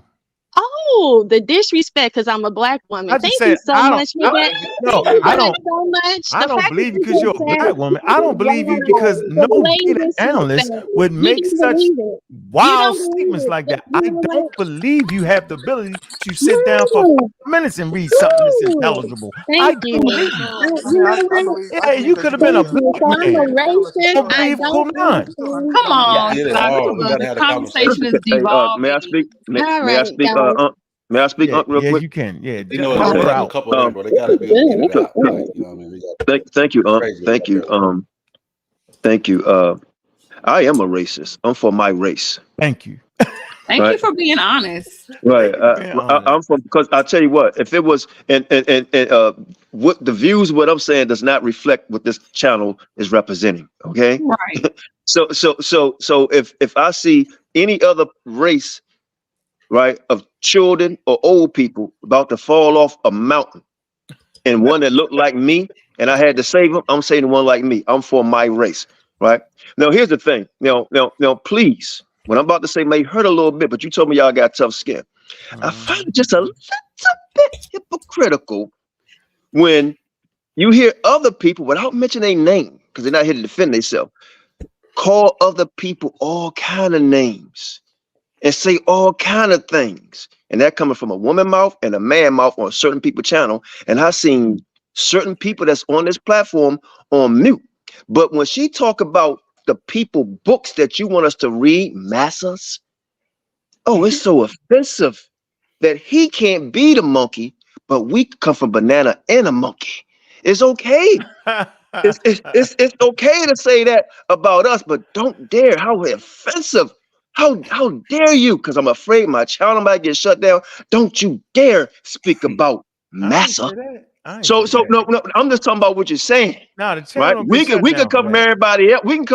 Oh, the disrespect because I'm a black woman. I just Thank you said so much for that. no, Thank you I for that don't. so much. I The don't fact that believe you you because you're just a said, black woman. I don't believe you because the no blatant data analyst disrespect. would You make don't such believe it. You wild don't believe statements it. like that. You I know don't what? believe you have the ability to sit down for No. 5 minutes and read something that's No. intelligible. I Thank you. don't believe you. I You mean, know I what? believe Yeah, you that could you have been can a Thank be you. black So I'm man. a unless you I racist. don't start I believe don't Quran. understand. Come Yeah, on, get it now all. We gotta the have a conversation conversation. is Hey, may I devolving. speak? All May I right, speak? guys. May I speak, Yeah, real yes, quick? you can. Yeah, You know, it's help gotta her have a out. couple of them, bro. They gotta be able to get it out. Like, you know what I mean? We got Thank you, crazy thank up you. there. Thank you. I am a racist. I'm for my race. Thank you. Thank you Right. for being honest. Right. Thank you for being honest. I'm from, because I tell you what, if it was and what the views, what I'm saying does not reflect what this channel is representing. Okay. Right. So if I see any other race, right, of children or old people about to fall off a mountain, and one that looked like me, and I had to save them, I'm saying the one like me. I'm for my race. Right. Now here's the thing. Now, please. What I'm about to say may hurt a little bit, but you told me y'all got tough skin. I find it just a little bit hypocritical when you hear other people, without mentioning their name, because they're not here to defend themselves, call other people all kind of names and say all kind of things. And that coming from a woman mouth and a man mouth on a certain people channel. And I've seen certain people that's on this platform on mute. But when she talk about the people books that you want us to read, masses, oh, it's so offensive that he can't be the monkey, but we come from banana and a monkey. It's okay. It's okay to say that about us, but don't dare. How offensive. How dare you? Because I'm afraid my channel might get shut down. Don't you dare speak about I ain't massa. say that. I ain't So say that. no, I'm just talking about what you're saying. Now the channel Right? don't We get could shut down come for from that. everybody else. We can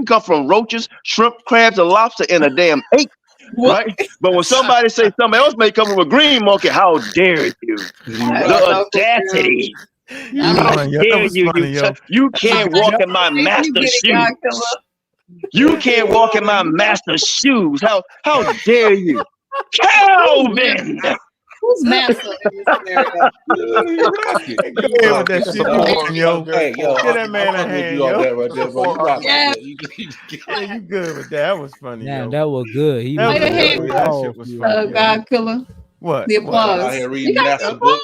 come from roaches, shrimp, crabs, and lobster in a damn ape. What? Right? But when somebody say something else may come from a green monkey, how dare you? I have The no clue. audacity. I'm How like, Yo, that dare was you? funny, yo. You I'm can't like, walk in my if you master's get it, God shoes. You can't walk in my master's shoes. How dare you? killer. Calvin! Who's massa in this scenario? Go ahead with that shit. You won, yo. Hey, yo, Get that man a I'm with hand, you on yo. that right there, bro. You rock like Yeah. that. Yeah, you good with that. That was funny, Damn, yo. that was good. He That was was Wait a good. hand, That shit was funny. yo. God killer. What? The What? applause. out here You reading got the Master applause. book.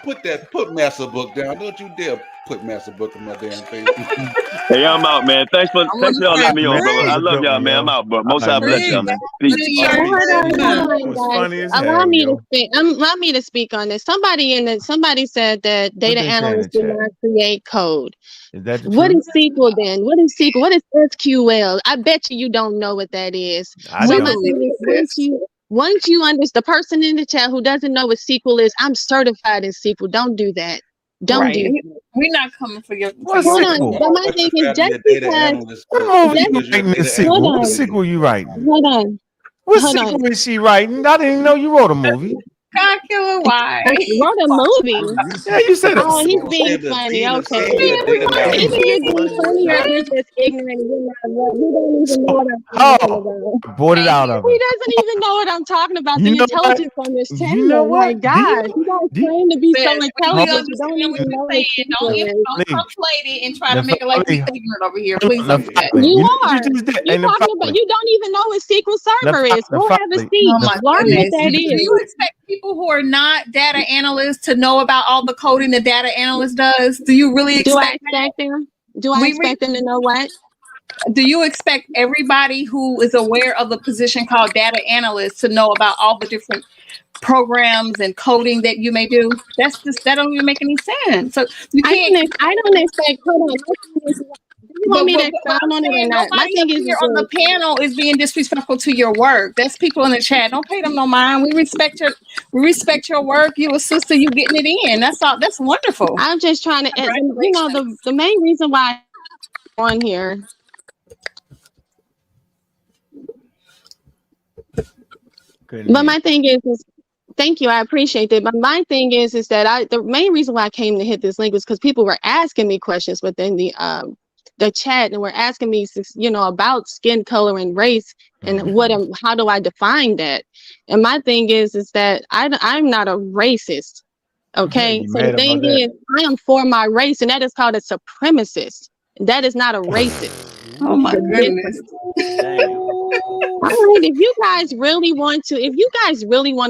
You got the Put Master book down. Don't you dare put Master book in my damn face. Hey, I'm out, man. Thanks for y'all letting me on, brother. I love y'all, man. I'm out, bro. Most I bless y'all, man. Peace. Hold on, It was guys. funny as Allow hell, me to yo. speak. Allow me to speak on this. Somebody said that data they say in the analysts do chat? not create code. Is that the What truth? is SQL then? What is SQL? What is SQL? I bet you don't know what that is. I So don't. my thing is, once you understand, the person in the chat who doesn't know what SQL is, I'm certified in SQL. Don't do that. Don't do Right. that. We're not coming for your. What's Hold on. SQL? But my thing is just because. What movie you Just, writing this hold sequel? What on. sequel you writing? Hold on. What Hold on. sequel is she writing? I didn't even know you wrote a movie. God killer, why? Wrote a movie. Yeah, you said Oh, it. he's being funny. Okay. Either you're being funny or he's just ignorant. And you're not, he don't even know what I'm talking about. I brought it out of He her. doesn't even know what I'm talking about. You The know what? intelligence on this You know channel. My what? Do you God. You guys claim to be so Says, we intelligent. You understand don't what even you're know what saying. Don't SQL is. conflate it and try to make it like we ignorant over here. Please don't do that. You You know what are. you just did? You're talking about, you don't even know what SQL Server is. Go have a seat. Oh my Learn what goodness. that Do is. you expect people who are not data analysts to know about all the coding the data analyst does? Do you really Do I expect expect them? Do I expect them to know what? Do you expect everybody who is aware of the position called data analyst to know about all the different programs and coding that you may do? That don't even make any sense. So you can't. I don't expect. Hold on. Do you want me to But expound I'm on it or saying not? My nobody thing up is here on the panel is being disrespectful to your work. That's people in the chat. Don't pay them no mind. We respect your work. You a sister. You getting it in. That's all. That's wonderful. I'm just trying to. You know, the main reason why I'm on here. But my thing is thank you, I appreciate it. But my thing is that the main reason why I came to hit this link was because people were asking me questions within the chat, and were asking me, you know, about skin color and race and how do I define that? And my thing is that I'm not a racist. Okay, so the thing is, I am for my race, and that is called a supremacist. That is not a racist. Oh my goodness. All right, if you guys really want to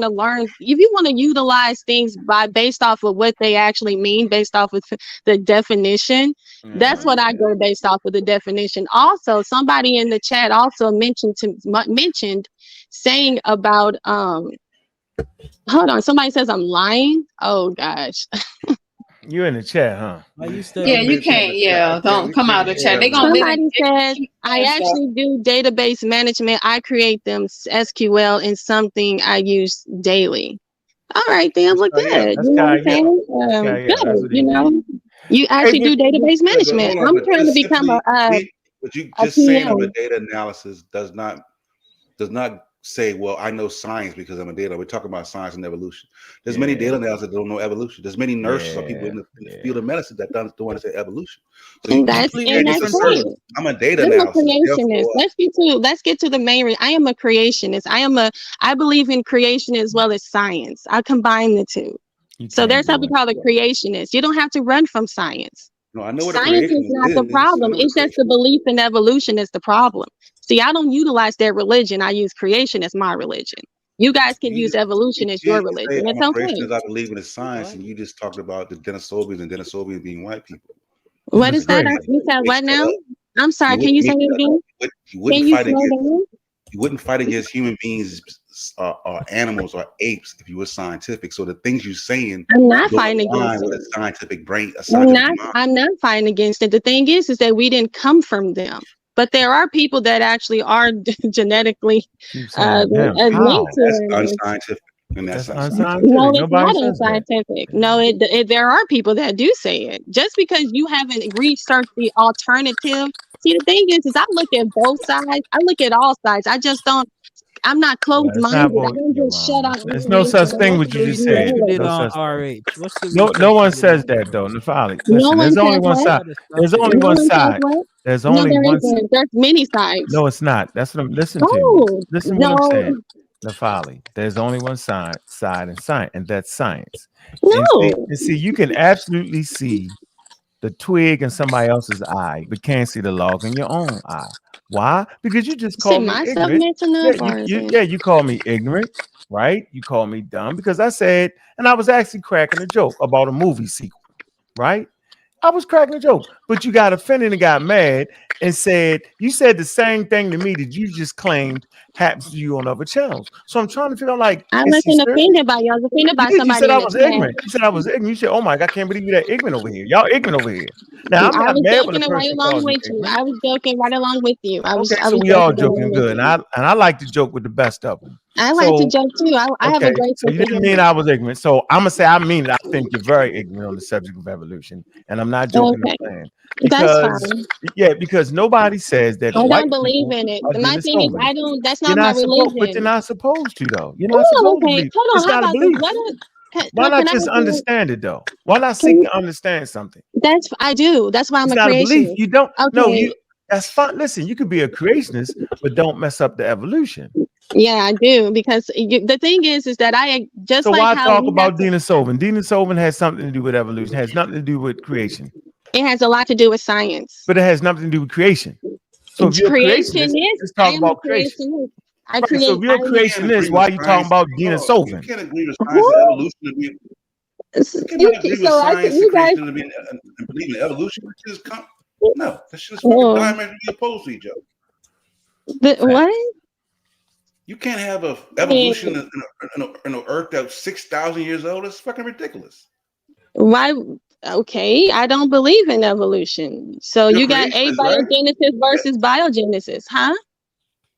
learn, if you want to utilize things based off of what they actually mean, based off of the definition, that's what I go based off of the definition. Also, somebody in the chat also mentioned saying about hold on, somebody says I'm lying. Oh gosh. You in the chat, huh? Yeah, you can't. Yeah, don't come out of the chat. Somebody said I actually do database management. I create them SQL in something I use daily. All right, then look good. You know what I'm saying? Good. You know, you actually do database management. I'm trying to become But you a just saying I'm a PM. data analysis does not say, well, I know science because I'm a data. We're talking about science and evolution. There's many data analysts that don't know evolution. There's many nurses or people in the field of medicine that don't understand evolution. So And that's great. I'm a data I'm a analyst. creationist. Let's get to the main. I am a creationist. I believe in creation as well as science. I combine the two. So there's something called a creationist. You don't have to run from science. No, I know what Science is not the problem. It's just the belief in evolution is the problem. See, I don't utilize their religion. I use creation as my religion. You guys can use evolution as your religion. It's okay. I believe in the science, and you just talked about the Denisovians and Denisovians being white people. What is that? You said what now? I'm sorry. Can you say it again? You wouldn't fight against human beings or animals or apes if you were scientific. So the things you're saying, I'm not fighting against with it. a scientific brain. I'm not fighting against it. The thing is that we didn't come from them. But there are people that actually are genetically linked to That's unscientific. And that's unscientific. No, it's not unscientific. No, there are people that do say it. Just because you haven't researched the alternative. See, the thing is I look at both sides. I look at all sides. I'm not closed-minded. I don't just shut out. There's no such thing what you just said. No one says that though. Nafali, listen, there's only one side. There's only one side. There's only one. There's many sides. No, it's not. That's what I'm listening to. Listen to what I'm saying. Nafali, there's only one side in science, and that's science. No. And see, you can absolutely see the twig in somebody else's eye, but can't see the log in your own eye. Why? Because you just Say call me myself ignorant. messing Yeah, up, or is it? you call me ignorant, right? You call me dumb because I said, and I was actually cracking a joke about a movie sequel, right? I was cracking a joke, but you got offended and got mad and said, you said the same thing to me that you just claimed happens to you on other channels. So I'm trying to figure out, like, I is she wasn't serious? offended by you. I was offended by You said somebody I in the was chat. ignorant. You said I was ignorant. You said, oh my God, I can't believe you're that ignorant over here. Y'all ignorant over here. Now, I'm I not was mad when a joking right person along calls you with you. ignorant. I was joking right along with you. I Okay, was so we all joking along joking with good. you. And I like to joke with the best of them. I like to So, joke too. I have a okay, great so sense you of didn't mean humor. I was ignorant. So I'm gonna say I mean it. I think you're very ignorant on the subject of evolution, and I'm not joking. Okay, I'm saying that's because fine. because nobody says that I white don't believe people in it. are My thing is, Denisovan. I don't. That's You're not my not supposed, but you're religion. not supposed to though. You're not Oh, supposed to okay. believe. Hold on. It's How not a about this? belief. Why Can not I just ask you? understand it though? Why not Can seek you, to understand something? I do. That's why I'm It's a not a belief. creationist. You don't. No, Okay. That's fine. Listen, you could be a creationist, but don't mess up the evolution. Yeah, I do, because the thing is that I just So like why how talk we have about to. Denisovan? Denisovan has something to do with evolution. It has nothing to do with creation, It has a lot to do with science. but it has nothing to do with creation. So if It's you're a creationist, creationist. let's I talk am a about creation. creationist. I Right. So create. if you're a I You can't creationist, agree why with are you talking science. about Hold on. You Denisovan? can't agree with science and Who? evolution to be. You cannot agree with So I think science and you guys. creation to be and believe in evolution. No, that shit is fucking Oh, diametrically opposed to each other. what? You can't have a I mean, evolution in an Earth that's 6,000 years old. That's fucking ridiculous. why? Okay, I don't believe in evolution. So You're a you got creationist, right? abiogenesis Yeah. versus biogenesis, huh?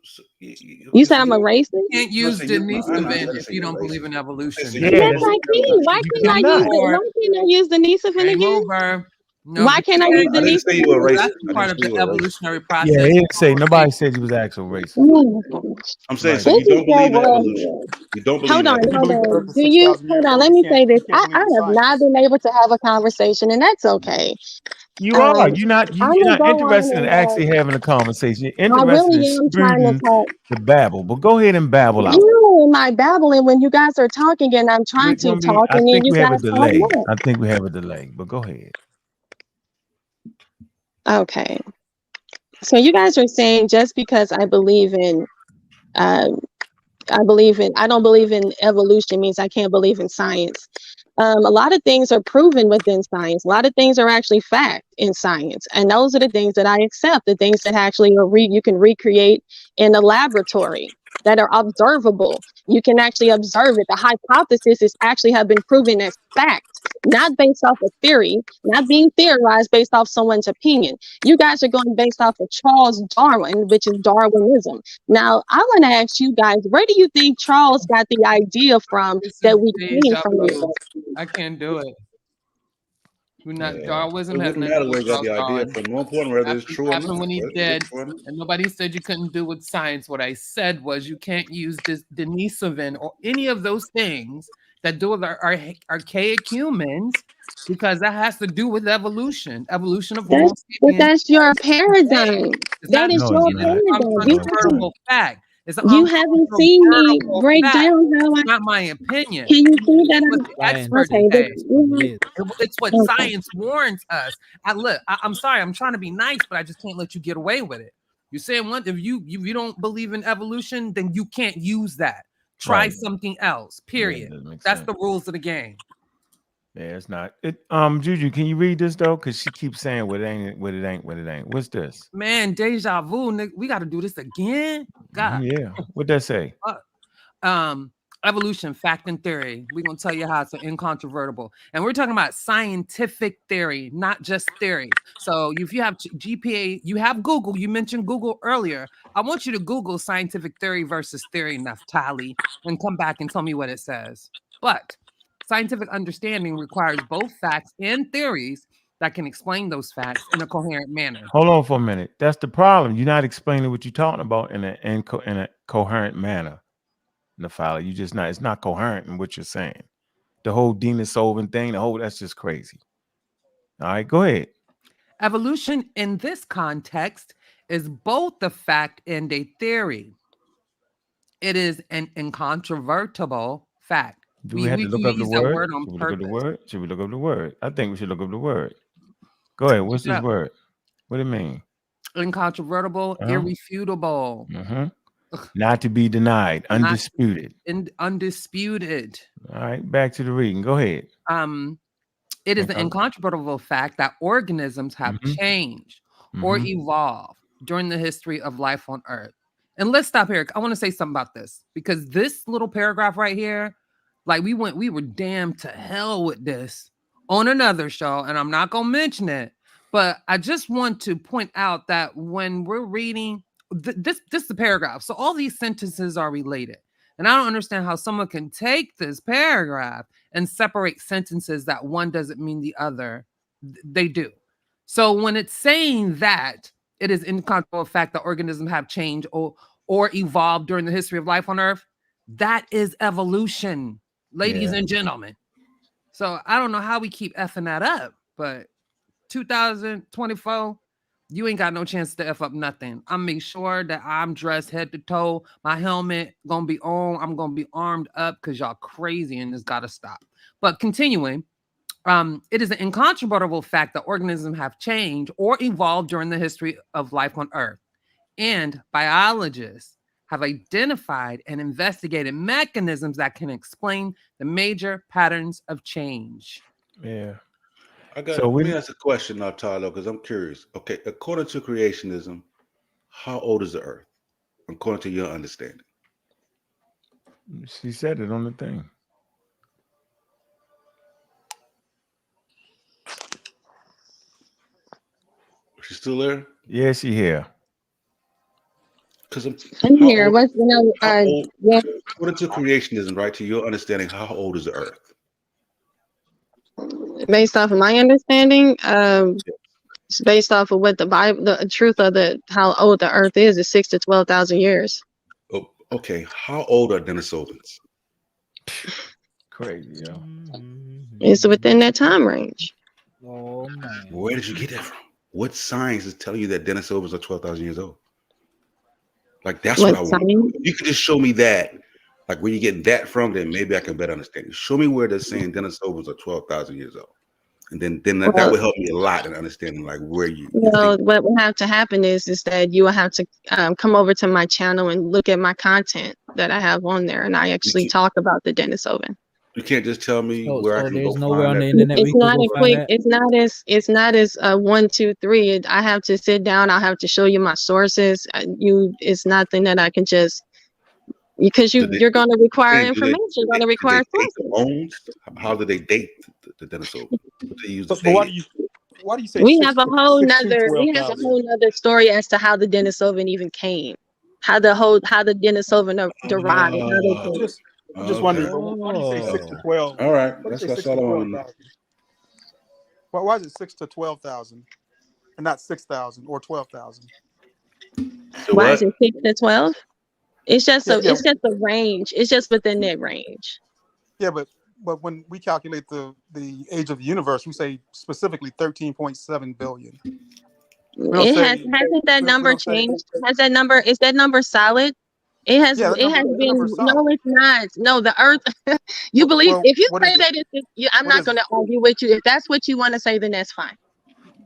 So, You okay, said so I'm a you racist? You can't use I'm not. I Denisovan didn't if say you you're don't believe racist. in I said evolution. you You don't Yes, can't believe I in can. evolution. Why You couldn't I use cannot. the? Why can't I use Denisovan game again? over. No, Why but can't I you use can't I didn't say you were because Denisovan? that's racist. I part didn't of say the you were racist. evolutionary Yeah, process. he didn't say nobody said he was actual racist. Oh my gosh. I'm saying Right. so What you is don't your believe in world evolution. here? You don't believe Hold in on, You hold evolution. believe the on. Earth is Do you 6,000 hold years on? old. Let me say this. You can't believe I in have not science. been able to have a conversation, and that's okay. You are. I'm You're gonna not go interested in on actually having a conversation. You're and I interested in really am trying to spewing talk. the babble. But go ahead and babble out. You am I babbling when you guys are talking, and I'm trying to talk, I and then think you we have a guys talk delay. back. I think we have a delay. But go ahead. Okay. So you guys are saying just because I believe in I don't believe in evolution means I can't believe in science. A lot of things are proven within science. A lot of things are actually fact in science, and those are the things that I accept. The things that actually you can recreate in a laboratory, that are observable. You can actually observe it. The hypothesis is actually have been proven as fact, not based off of theory, not being theorized based off someone's opinion. You guys are going based off of Charles Darwin, which is Darwinism. Now, I want to ask you guys, where do you think Charles got the idea from This is that we came deja from this? vu. I can't do it. We're not. Yeah. Darwinism It has wouldn't nothing to matter do where with he got Charles the idea Darwin. from. More important, whether it's true or Happened not. when he's Whether dead, it's true or not. and nobody said you couldn't do with science. What I said was you can't use this Denisovan or any of those things that do with our archaic humans because that has to do with evolution of Homo But sapiens. that's your Today. paradigm. It's That not is No, your it's opinion. It's not. an paradigm. No, it's not. uncontrovertible fact. It's an You haven't seen me uncontrovertible break fact. down how It's I. not my opinion. Can you see that It's what the Science experts okay, but say. you It's what have, okay. science warns us. I'm sorry. I'm trying to be nice, but I just can't let you get away with it. You're saying one. If you don't believe in evolution, then you can't use that. Try Right. something else. Yeah, it Period. doesn't make That's sense. the rules of the game. Yeah, it's not. Juju, can you read this though? Because she keeps saying what it ain't, what it ain't, what it ain't. What's this? Man, deja vu. We got to do this again. God. Yeah. What that say? Evolution, fact and theory. We're gonna tell you how it's incontrovertible, and we're talking about scientific theory, not just theory. So if you have GPA, you have Google. You mentioned Google earlier. I want you to Google scientific theory versus theory, Naftali, and come back and tell me what it says. But scientific understanding requires both facts and theories that can explain those facts in a coherent manner. Hold on for a minute. That's the problem. You're not explaining what you're talking about in a coherent manner. Nafala, you just not. It's not coherent in what you're saying. The whole Denisovan thing. That's just crazy. All right, go ahead. Evolution in this context is both a fact and a theory. It is an incontrovertible fact. Do we have to look We up the use that word? word on Should we look up the purpose. word? Should we look up the word? I think we should look up the word. Go ahead. What's Look it this up. word? What do it mean? Incontrovertible, Uh-huh. irrefutable, Not to be denied, not undisputed. undisputed. All right, back to the reading. Go ahead. It is an incontrovertible fact that organisms have changed or evolved during the history of life on Earth. And let's stop here. I want to say something about this because this little paragraph right here, like we were damn to hell with this on another show, and I'm not gonna mention it, but I just want to point out that when we're reading this is the paragraph, so all these sentences are related, and I don't understand how someone can take this paragraph and separate sentences that one doesn't mean the other. They do. So when it's saying that it is incontrovertible fact that organisms have changed or evolved during the history of life on Earth, that is evolution, ladies and gentlemen. So I don't know how we keep effing that up, but 2024, you ain't got no chance to F up nothing. I make sure that I'm dressed head to toe. My helmet gonna be on. I'm gonna be armed up because y'all crazy and this gotta stop. But continuing, it is an incontrovertible fact that organisms have changed or evolved during the history of life on Earth. And biologists have identified and investigated mechanisms that can explain the major patterns of change. Yeah. Let me ask a question now, Tyler, because I'm curious. Okay, according to creationism, how old is the Earth? According to your understanding. She said it on the thing. She's still there? Yeah, she here. Because I'm here. What's according to creationism, right? To your understanding, how old is the Earth? based off of my understanding, it's based off of what the Bible, the truth of how old the Earth is 6 to 12,000 years. Oh, okay. How old are Denisovans? Crazy, yo. It's within that time range. Oh man. Where did you get that from? What science is telling you that Denisovans are 12,000 years old? Like that's what I want. If you could just show me that, like where you getting that from, then maybe I can better understand it. Show me where they're saying Denisovans are 12,000 years old. And then that would help me a lot in understanding like where you what will have to happen is that you will have to come over to my channel and look at my content that I have on there, and I actually talk about the Denisovan. You can't just tell me where I can there's go nowhere find on that. the internet It's not a quick. It's not as 1, 2, 3. I have to sit down. I'll have to show you my sources. It's nothing that I can just because you're going to require information. You're going to require sources. How do they date the Denisovan? What do they use But why do you say we have a whole nother story as to how the Denisovan even came, how the Denisovan are derived. I'm just wondering, but why do you say 6 to 12? All right, Why do you say that's 6 to all I want. 12,000? Why is it 6 to 12,000 and not 6,000 or 12,000? Why is it 6 to 12? It's just it's just a range. It's just within that range. Yeah, but when we calculate the age of the universe, we say specifically 13.7 billion. Hasn't that number changed? Is that number solid? It has been no, it's not. No, the Earth. You believe if you say that I'm not going to argue with you. If that's what you want to say, then that's fine.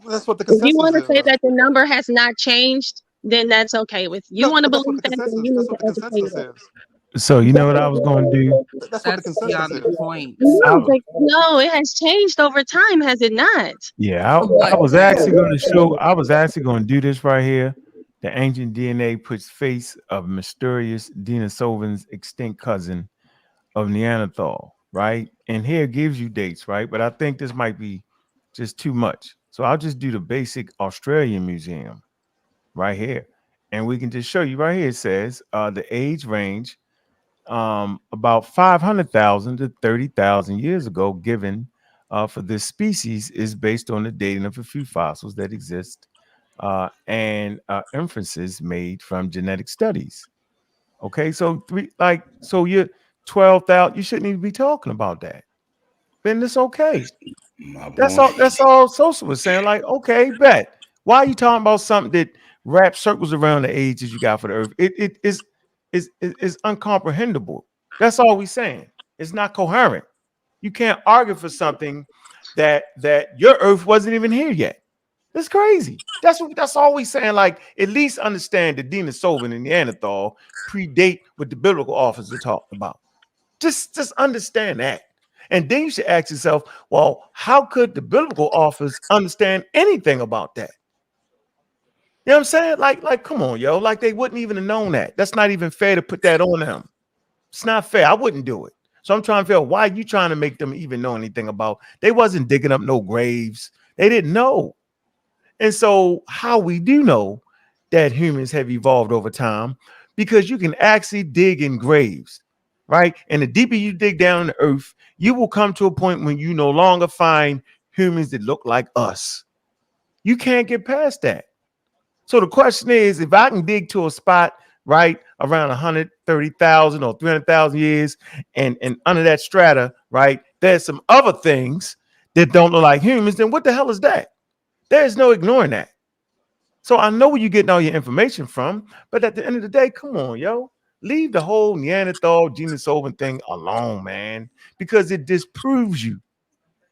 That's what the consensus is. If you want to say that the number has not changed, then that's okay with you. Want to believe that? Then you need to educate us. So you know what I was going to do? That's what the consensus is. Point. No, it has changed over time, has it not? Yeah, I was actually going to show. I was actually going to do this right here. The ancient DNA puts face of mysterious Denisovan's extinct cousin of Neanderthal, right? And here it gives you dates, right? But I think this might be just too much. So I'll just do the basic Australian museum right here. And we can just show you right here. It says the age range about 500,000 to 30,000 years ago given for this species is based on the dating of a few fossils that exist and inferences made from genetic studies. Okay, so you're 12,000. You shouldn't even be talking about that. Then it's okay. That's all Sosa was saying. Like, okay, bet. Why are you talking about something that wraps circles around the ages you got for the Earth? It is is uncomprehendable. That's all we're saying. It's not coherent. You can't argue for something that your Earth wasn't even here yet. That's crazy. That's all we saying. Like, at least understand that Denisovan and Neanderthal predate what the biblical authors are talking about. Just understand that. And then you should ask yourself, well, how could the biblical authors understand anything about that? You know what I'm saying? Like, come on, yo. Like, they wouldn't even have known that. That's not even fair to put that on them. It's not fair. I wouldn't do it. So I'm trying to figure out, why are you trying to make them even know anything about? They wasn't digging up no graves. They didn't know. And so how we do know that humans have evolved over time, because you can actually dig in graves, right? And the deeper you dig down in the earth, you will come to a point when you no longer find humans that look like us. You can't get past that. So the question is, if I can dig to a spot, right, around 130,000 or 300,000 years, and under that strata, right, there's some other things that don't look like humans, then what the hell is that? There's no ignoring that. So I know where you're getting all your information from, but at the end of the day, come on, yo. Leave the whole Neanderthal, Denisovan thing alone, man, because it disproves you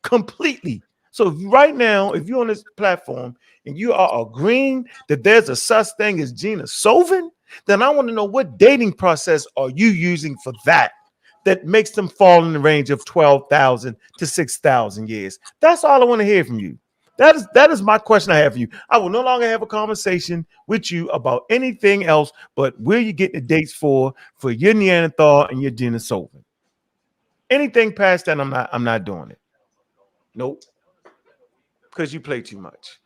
completely. So right now, if you're on this platform and you are agreeing that there's a such thing as Denisovan, then I want to know, what dating process are you using for that makes them fall in the range of 12,000 to 6,000 years? That's all I want to hear from you. That is my question I have for you. I will no longer have a conversation with you about anything else but where you get the dates for your Neanderthal and your Denisovan. Anything past that, I'm not doing it. Nope. Because you play too much.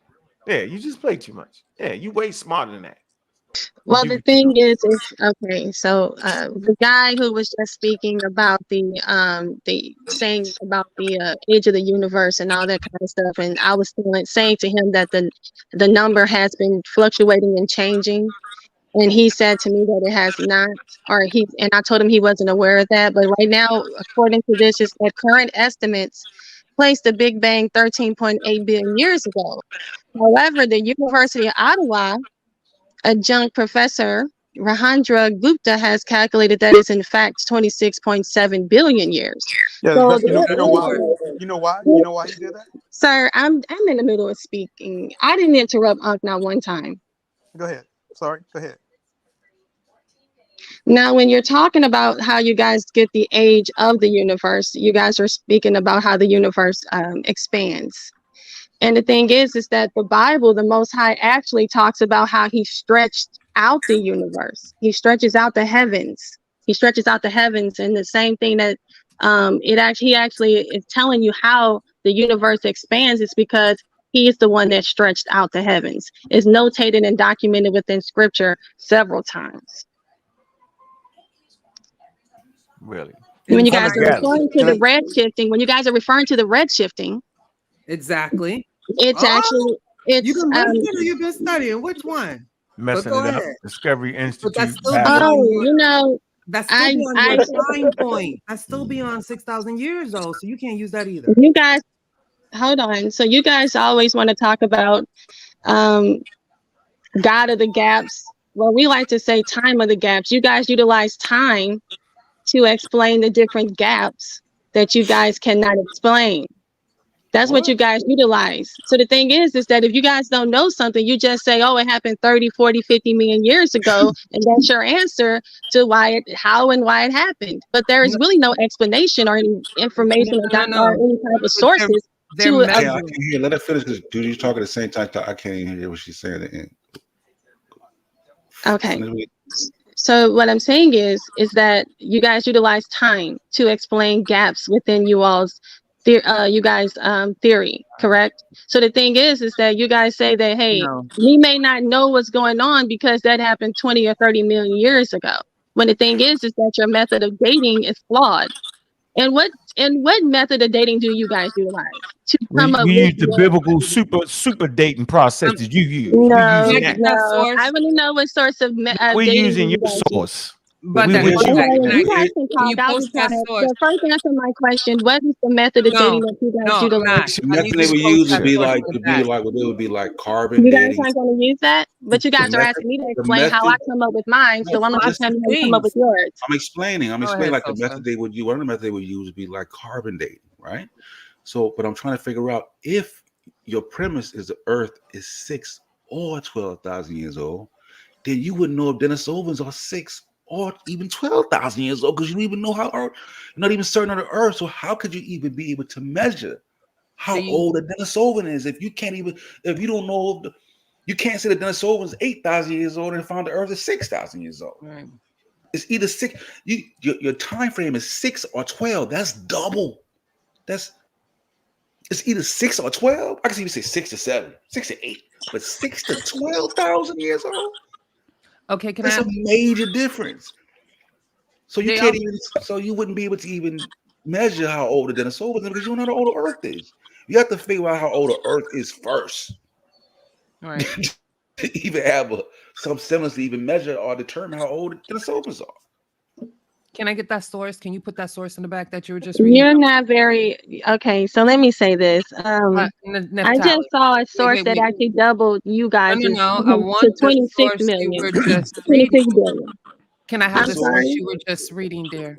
Yeah, you just play too much. Yeah, you way smarter than that. Well, the thing is okay. So the guy who was just speaking about the saying about the age of the universe and all that kind of stuff, and I was saying to him that the number has been fluctuating and changing, and he said to me that it has not, and I told him he wasn't aware of that. But right now, according to this, is that current estimates place the Big Bang 13.8 billion years ago. However, the University of Ottawa adjunct professor Rahandra Gupta has calculated that it's in fact 26.7 billion years. Yeah, So you know why? You know why? You know why he did that? Sir, I'm in the middle of speaking. I didn't interrupt Ankh not one time. Go ahead. Sorry. Go ahead. Now, when you're talking about how you guys get the age of the universe, you guys are speaking about how the universe expands. And the thing is that the Bible, the Most High, actually talks about how he stretched out the universe. He stretches out the heavens. He stretches out the heavens, and the same thing that he actually is telling you how the universe expands is because he is the one that stretched out the heavens. It's notated and documented within Scripture several times. Really? When you guys are referring to the referring to the redshifting, exactly. It's actually you've been listening or you've been studying. Which one? Messing it up. Discovery Institute. That's still that's still beyond your time point. That's still beyond 6,000 years though, so you can't use that either. You guys, hold on. So you guys always want to talk about God of the gaps. Well, we like to say time of the gaps. You guys utilize time to explain the different gaps that you guys cannot explain. That's what you guys utilize. So the thing is that if you guys don't know something, you just say, oh, it happened 30, 40, 50 million years ago. And that's your answer to how and why it happened. But there is really no explanation or any information or any type of sources. I can't hear. Let her finish because dude, you talking at the same time. I can't even hear what she's saying at the end. Okay. So what I'm saying is that you guys utilize time to explain gaps within you all's theory, correct? So the thing is that you guys say that, hey, we may not know what's going on because that happened 20 or 30 million years ago. When the thing is that your method of dating is flawed. And what method of dating do you guys utilize to come up we with use the biblical super dating process that you use. No, I want to know what source of we're dating using your source. But we that, with Okay, you. you guys can can talk. you I'll post be that quiet. source? So first answer my question. What is the method of dating No, that you guys no, I'm not. utilize? The I need method you they to would post use that would be source like in the back. it would be like carbon You guys dating. aren't going to use that, but you The guys are method, asking me to the explain how I method. come up with mine. No, So why don't you Lots tell of me how you come up things. with yours? I'm explaining Go ahead, like the Sosa. method they would use. One of the methods they would use would be like carbon dating, right? So, but I'm trying to figure out if your premise is the Earth is 6 or 12,000 years old, then you wouldn't know if Denisovans are 6 or even 12,000 years old because you don't even know how Earth. You're not even certain of the Earth. So how could you even be able to measure how old a Denisovan is if you can't even if you don't know? You can't say the Denisovan is 8,000 years old and found the Earth is 6,000 years old. Right. It's either 6. Your time frame is 6 or 12. That's double. It's either 6 or 12. I can even say 6 to 7, 6 to 8, but 6 to 12,000 years old. Okay, can That's I? a major difference. So you They can't also, even. So you wouldn't be able to even measure how old the Denisovan is because you don't know how old the Earth is. You have to figure out how old the Earth is first. right. To even have some semblance to even measure or determine how old the Denisovans are. Can I get that source? Can you put that source in the back that you were just reading? You're not very okay. So let me say this. I Neftali. just saw a source Wait, that wait. actually doubled you guys No. I to want the 26 source you million, were just 26 reading. billion. Can I have I'm the source sorry. you were just reading there?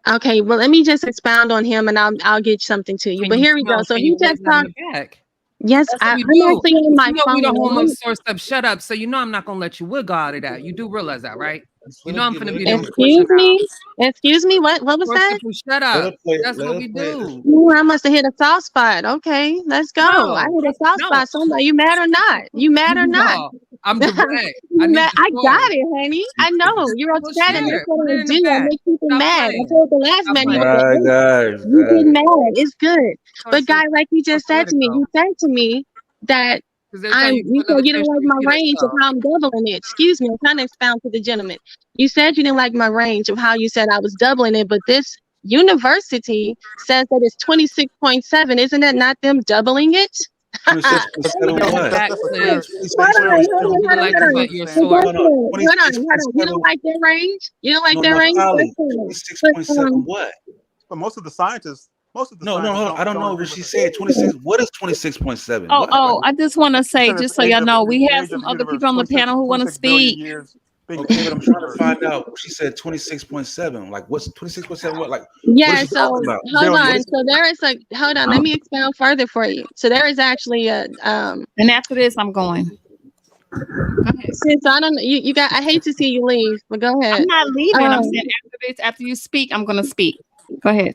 Okay, well, let me just expound on him, and I'll get something to you. Can But you here we go. no, So can he you put just that in talked. the back? Yes, That's I'm what we do. actually on my You know we phone. don't hold and my source up. Shut up. So you know I'm not gonna let you wiggle out of that. You do realize that, right? You know I'm gonna be there pushing Excuse out. me. Excuse me. What was Source that? up and shut up. That's what we do. Ooh, I must have hit a soft spot. Okay, let's go. I No, hit a soft no, spot. Somebody, you mad or not? You mad or not? no. I'm direct. I You need mad? the I source. got it, honey. I know you're Well, upset, and share that's it. what Put I it in the do. I back. make people Stop mad. I playing. told the last Stop man he playing. was like, you get mad. It's good, but guy, like you just said Let to it me, go. you said to me that Because every time you you do said another you didn't tissue, like you my get range of a how I'm doubling it. Excuse me, I'm trying to expound to the gentleman. You said you didn't like my range of how you said I was doubling it, but this university says that it's 26.7. Isn't that not them doubling it? 26.7 what? That's a clear Hold on. misunderstanding. Hold on. You don't like their range? You don't like their range? That's fine. 26.7 what? But most of the scientists hold on. I don't know what she said. 26. What is 26.7? Oh, What? oh, I just want to say, said it's just the so age y'all of know, the we have age of some the other universe, people on the 26 panel who want to 26 billion speak. years being Okay, but I'm trying to universe. find out. She said 26.7. Like, what's 26.7? What? Like, what Yeah, is she so talking about? hold Billion. on. So there is a hold on, let me expound further for you. So there is actually a And after this, I'm going. since I don't you got I hate to see you leave, but go I'm ahead. not leaving. I'm saying after this, after you speak, I'm going to speak. Go ahead.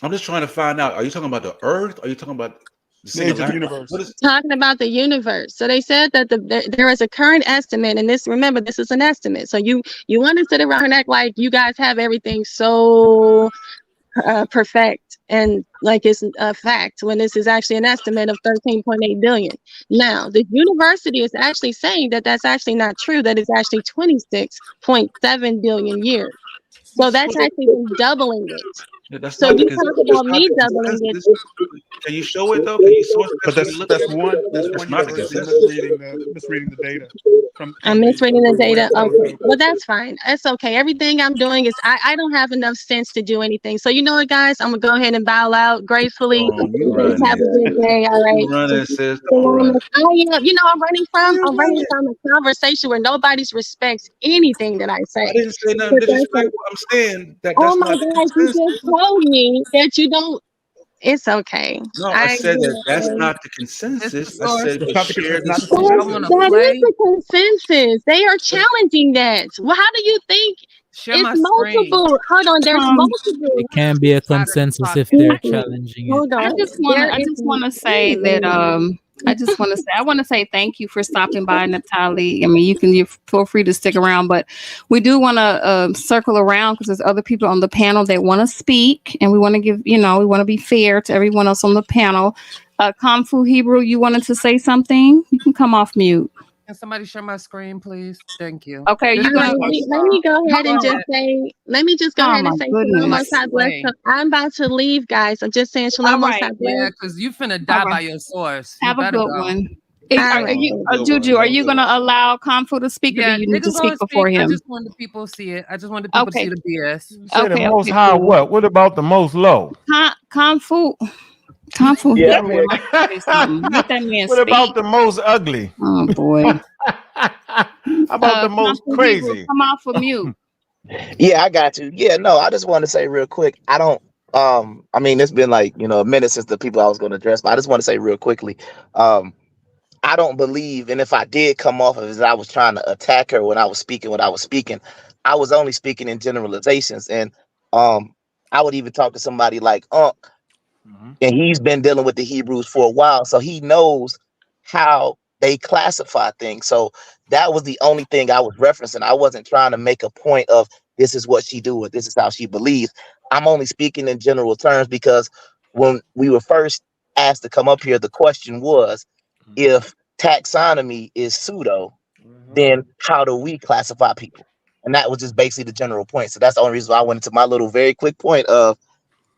I'm just trying to find out. Are you talking about the Earth? Are you talking about The age of the universe. What is? Talking about the universe. So they said that there is a current estimate, and remember this is an estimate. So you want to sit around and act like you guys have everything so perfect and like it's a fact when this is actually an estimate of 13.8 billion. Now the university is actually saying that that's actually not true, that it's actually 26.7 billion years. So that's actually them doubling it. Yeah, that's So not the. you talk about me doubling it. Can you show it though? Can you source that? But So we look at that's it? one That's not the university consensus. misreading the data I'm from misreading the data. website. Okay, well that's fine. That's okay. Everything I'm doing is I don't have enough sense to do anything. So you know what, guys? I'm gonna go ahead and bow out gracefully. Oh, you You guys running have a it. good day. All right. You running, sis. So, Don't run. I am. You know, I'm running from a conversation where nobody's respects anything that I say. I didn't say nothing But that's disrespectful. I'm saying that oh that's my not the gosh, you consensus. just told me that you don't. It's okay. No, I said that that's not the consensus. I said we share the same. That is the consensus. They are challenging that. Well, how do you think it's multiple? Hold on, there's multiple. It can be a consensus if they're challenging it. Hold on. I just want to say that I want to say thank you for stopping by, Natalie. I mean, you feel free to stick around, but we do want to circle around because there's other people on the panel that want to speak, and we want to give, we want to be fair to everyone else on the panel. Kung Fu Hebrew, you wanted to say something? You can come off mute. Can somebody share my screen, please? Thank you. Okay, Let me go ahead and just say, let me just go ahead and say Shalom Most High bless. I'm about to leave, guys. I'm just saying Shalom Most High bless. Yeah, because you finna die by your source. Have a good one. Juju, are you gonna allow Kung-Fu to speak, or do Yeah, you need to niggas gonna speak before speak. I him? just wanted people to see it. I just wanted people to see the BS. You said the most high. cool. What about the most low? Kung-Fu, he Yeah, over there might say something. Let that man What speak. about the most ugly? Oh boy. How about the most Kung-Fu Hebrew, crazy? come off of mute. Yeah, I got you. Yeah, no, I just want to say real quick. I don't. I mean, it's been like a minute since the people I was going to address, but I just want to say real quickly. I don't believe, and if I did come off of it, as I was trying to attack her when I was speaking what I was speaking, I was only speaking in generalizations, and I would even talk to somebody like Ankh, and he's been dealing with the Hebrews for a while, so he knows how they classify things. So that was the only thing I was referencing. I wasn't trying to make a point of this is what she do or this is how she believes. I'm only speaking in general terms because when we were first asked to come up here, the question was, if taxonomy is pseudo, then how do we classify people? And that was just basically the general point. So that's the only reason why I went into my little very quick point of,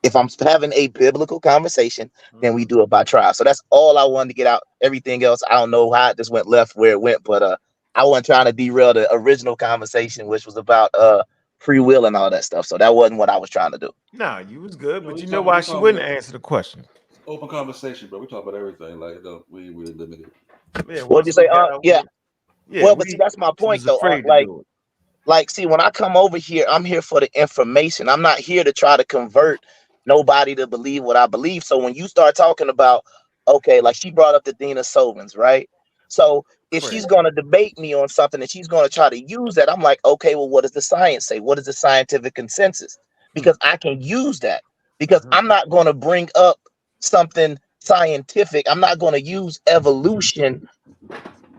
if I'm having a biblical conversation, then we do it by trial. So that's all I wanted to get out. Everything else, I don't know how it just went left where it went, but I wasn't trying to derail the original conversation, which was about free will and all that stuff. So that wasn't what I was trying to do. Nah, you was good, but you know why she wouldn't answer the question? Open conversation, bro. We talk about everything. Like, we ain't really limited. Yeah, What did you say? Yeah. Well, but see, that's my point, though. Like, see, when I come over here, I'm here for the information. I'm not here to try to convert nobody to believe what I believe. So when you start talking about, okay, like she brought up the Dina Sovins, right? So if she's going to debate me on something and she's going to try to use that, I'm like, okay, well, what does the science say? What is the scientific consensus? Because I can use that, because I'm not going to bring up something scientific. I'm not going to use evolution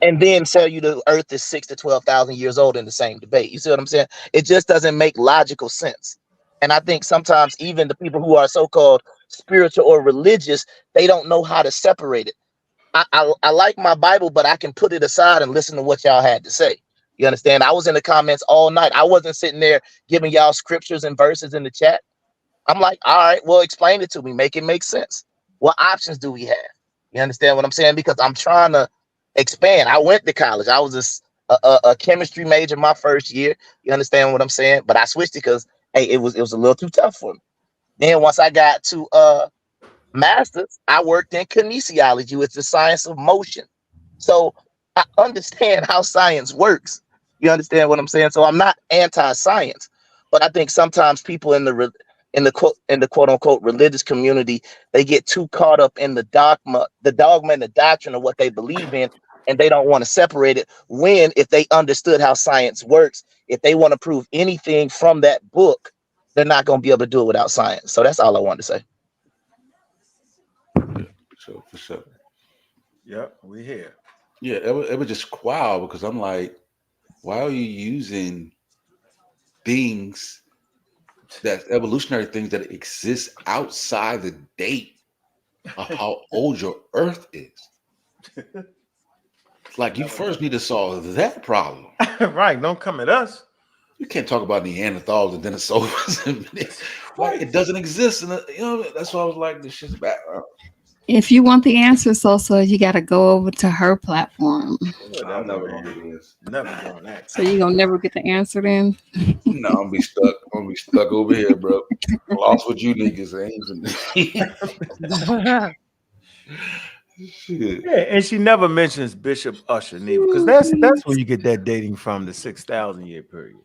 and then tell you the earth is 6 to 12,000 years old in the same debate. You see what I'm saying? It just doesn't make logical sense. And I think sometimes even the people who are so-called spiritual or religious, they don't know how to separate it. I like my Bible, but I can put it aside and listen to what y'all had to say. You understand? I was in the comments all night. I wasn't sitting there giving y'all scriptures and verses in the chat. I'm like, all right, well, explain it to me. Make it make sense. What options do we have? You understand what I'm saying? Because I'm trying to expand. I went to college. I was a chemistry major my first year. You understand what I'm saying? But I switched it because hey, it was a little too tough for me. Then once I got to master's, I worked in kinesiology, which is the science of motion. So I understand how science works. You understand what I'm saying? So I'm not anti-science, but I think sometimes people in the quote unquote religious community, they get too caught up in the dogma and the doctrine of what they believe in, and they don't want to separate it. When if they understood how science works, if they want to prove anything from that book, they're not going to be able to do it without science. So that's all I wanted to say. For sure. Yep, we here. Yeah, it was just wow, because I'm like, why are you using things that evolutionary things that exist outside the date of how old your Earth is? Like, you first need to solve that problem. Right, don't come at us. You can't talk about Neanderthals and Denisovans. Like, it doesn't exist. And that's why I was like, this shit's bad. If you want the answer, so you got to go over to her platform. I'm never gonna do this. Never doing that. So you gonna never get the answer then? No, I'm gonna be stuck. I'm gonna be stuck over here, bro. Lost with you niggas. Shit. Yeah, and she never mentions Bishop Usher neither, because that's where you get that dating from, the 6,000 year period.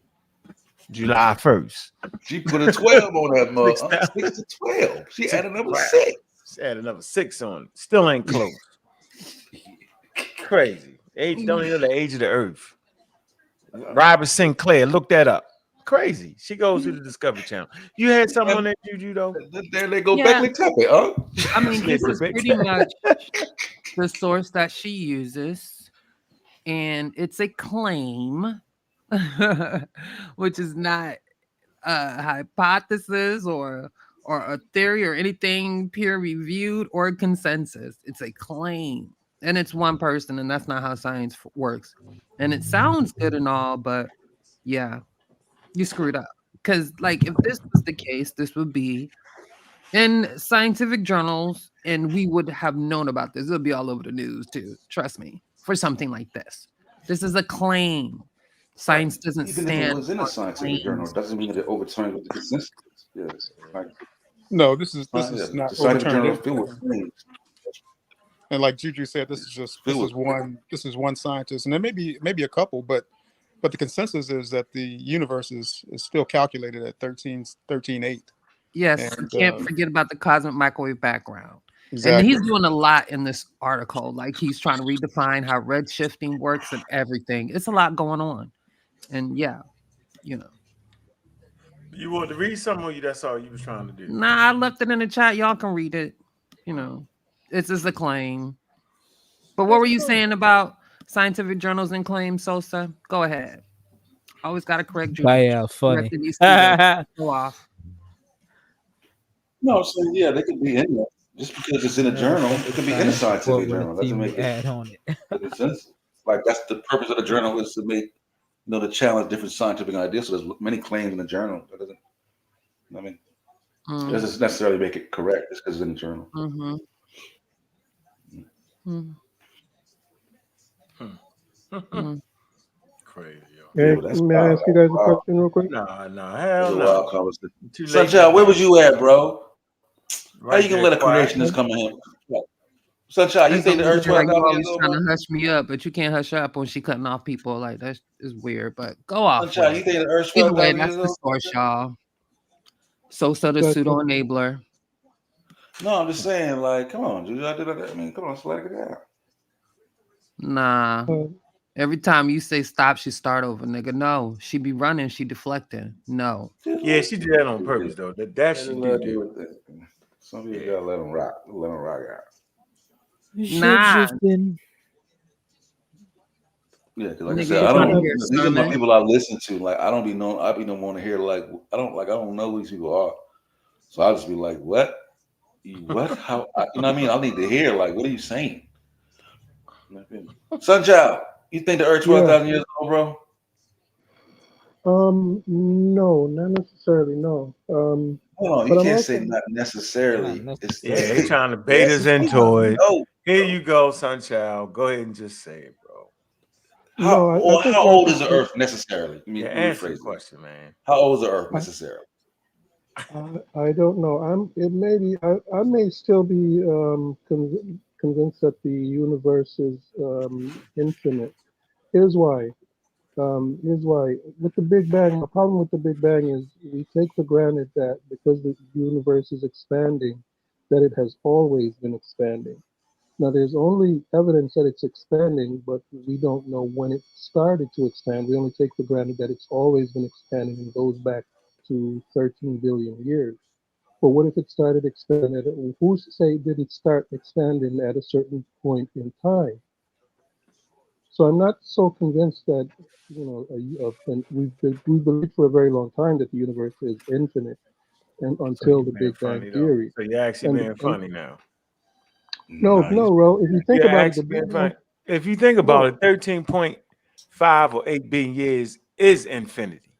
July 1st. She put a 12 on that mother. 6 to 12. She added another 6. She added another 6 on it. Still ain't close. Crazy. Age don't even know the age of the earth. Robert Sinclair, look that up. Crazy. She goes to the Discovery Channel. You had something on that, Juju, though? There they go back to it, huh? I mean, this is pretty much the source that she uses, and it's a claim, which is not a hypothesis or a theory or anything peer reviewed or consensus. It's a claim, and it's one person, and that's not how science works. And it sounds good and all, but yeah, you screwed up. Because like if this was the case, this would be in scientific journals, and we would have known about this. It'll be all over the news too. Trust me, for something like this. This is a claim. Science doesn't Even if it stand was in a on scientific journal, claims. it doesn't mean that it overturns what the consensus is. Yeah, like, No, this is the not scientific overturning journal is filled with anything. claims. And like Juju said, this is one scientist, and there may be a couple, but the consensus is that the universe is still calculated at 13.8. Yes, you And can't forget about the cosmic microwave background. And exactly. he's doing a lot in this article. Like he's trying to redefine how red shifting works and everything. It's a lot going on. And yeah, you know. You want to read something, or that's all you was trying to do? Nah, I left it in the chat. Y'all can read it. You know, it's just a claim. But what were you saying about scientific journals and claims, Sosa? Go ahead. Always got to correct Juju. Yeah, funny. Go off. No, so yeah, they could be in there. Just because it's in a journal, it could be in a scientific journal. Doesn't make it add on it. the consensus. Like that's the purpose of the journal is to make to challenge different scientific ideas. So there's many claims in the journal. That doesn't. I mean, it doesn't necessarily make it correct just because it's in the journal. Crazy, yo. Hey, may I ask you guys a question real quick? Nah, hell no. Sunshine, where was you at, bro? Right How you gonna let a creationist come in here? Sunshine, you think the Earth's 12,000 always years old, trying bro? to hush me up, but you can't hush up when she cutting off people. Like that is weird. But go off. Sunshine, you think the Earth's Either way, 12,000 that's years the old? source, y'all. Sosa the pseudo enabler. No, I'm just saying, like, come on, dude. I mean, come on, let it down. Nah. Every time you say stop, she start over, nigga. No, she be running, she deflecting. No. Yeah, she did that on purpose, though. That she do. Some people gotta let them rock. Let them rock out. Nah. Yeah, because like I said, these are my people I listen to. Like I don't be known. I be no want to hear like I don't know who these people are. So I'll just be like, what? What? How? You know what I mean? I need to hear like, what are you saying? Sunchild, you think the Earth 12,000 years old, bro? No, not necessarily. No. Hold on, you can't say not necessarily. Yeah, they trying to bait us into it. Here you go, Sunchild. Go ahead and just say it, bro. How old is the Earth necessarily? Let me answer the rephrase question, man. How old is the Earth necessarily? I don't know. I may still be convinced that the universe is infinite. Here's why. With the Big Bang, the problem with the Big Bang is we take for granted that because the universe is expanding, that it has always been expanding. Now, there's only evidence that it's expanding, but we don't know when it started to expand. We only take for granted that it's always been expanding and goes back to 13 billion years. But what if it started expanding? Who's to say it didn't start expanding at a certain point in time? So I'm not so convinced that, we've believed for a very long time that the universe is infinite, and until the Big Bang Theory. So you're actually being funny now. No, Ro. If you think about it, the being Big funny. Bang. If you think about it, 13.5 or 8 billion years is infinity.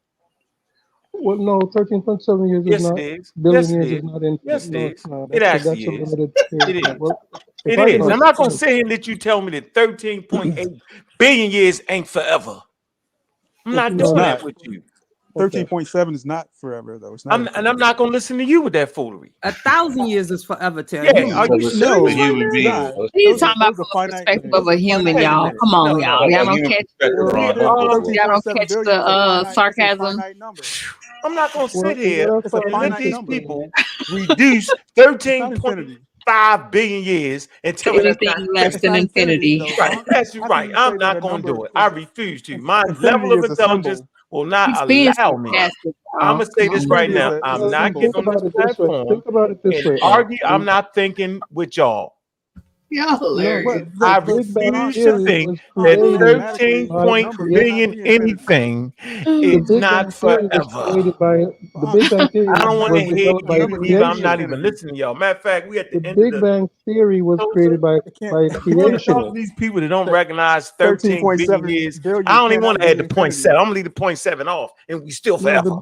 Well, no, 13.7 years is not. Billion years is not infinite. Yes, it is. No, It actually that's a is. limited period. It is. Well, It is. I'm not going to sit here and let you tell me that 13.8 billion years ain't forever. I'm not doing that with you. 13.7 is not forever, though. It's not. I'm not going to listen to you with that foolery. 1,000 years is forever. Tell you. Are you serious? Human being. He's talking about from the perspective of a human, y'all. Come on, y'all. Y'all don't catch the sarcasm. I'm not going to sit here and let these people reduce 13.5 billion years and tell me that's not less than infinity. Right, that's right. I'm not going to do it. I refuse to. My level of intelligence will not allow me. I'm going to say this right now. I'm not getting on this platform and argue. I'm not thinking with y'all. Y'all hilarious. I refuse to think that 13 billion anything is not forever. The Big Bang Theory I don't want to hear you either. I'm not even listening to y'all. Matter of fact, we at the end of the Big Bang Theory was created by a creationist. These people that don't recognize 13 billion years. I don't even want to add the 0.7. I'm gonna leave the 0.7 off, and we still forever.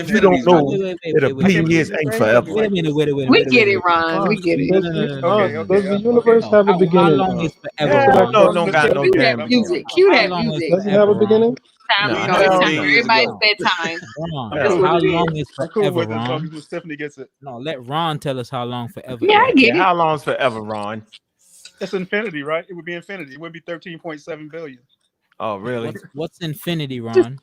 if you don't infinities, know Wait, that a wait, billion wait. years ain't Right? forever. Wait a minute, We get it, Ron. We get it. No, Does no, no, the, no, no, no, no, does no. the Okay, universe no. have a How beginning? long is forever, Hell Ron? no, Question. don't Miss got no Stephanie, Cue that damn music. beginning. Cue How that long is music. Does it have forever, a Ron? beginning? Time, No, you know, it's hell time billion for no. years everybody's ago. bedtime. Ron, I'm That's cool. what how it is. long is I'm cool forever, with it as long Ron? as Miss Stephanie gets it. No, let Ron tell us how long forever Yeah, I is. get Yeah, it. how long's forever, Ron? It's infinity, right? It would be infinity. It would be 13.7 billion. Oh, really? What's infinity, Ron?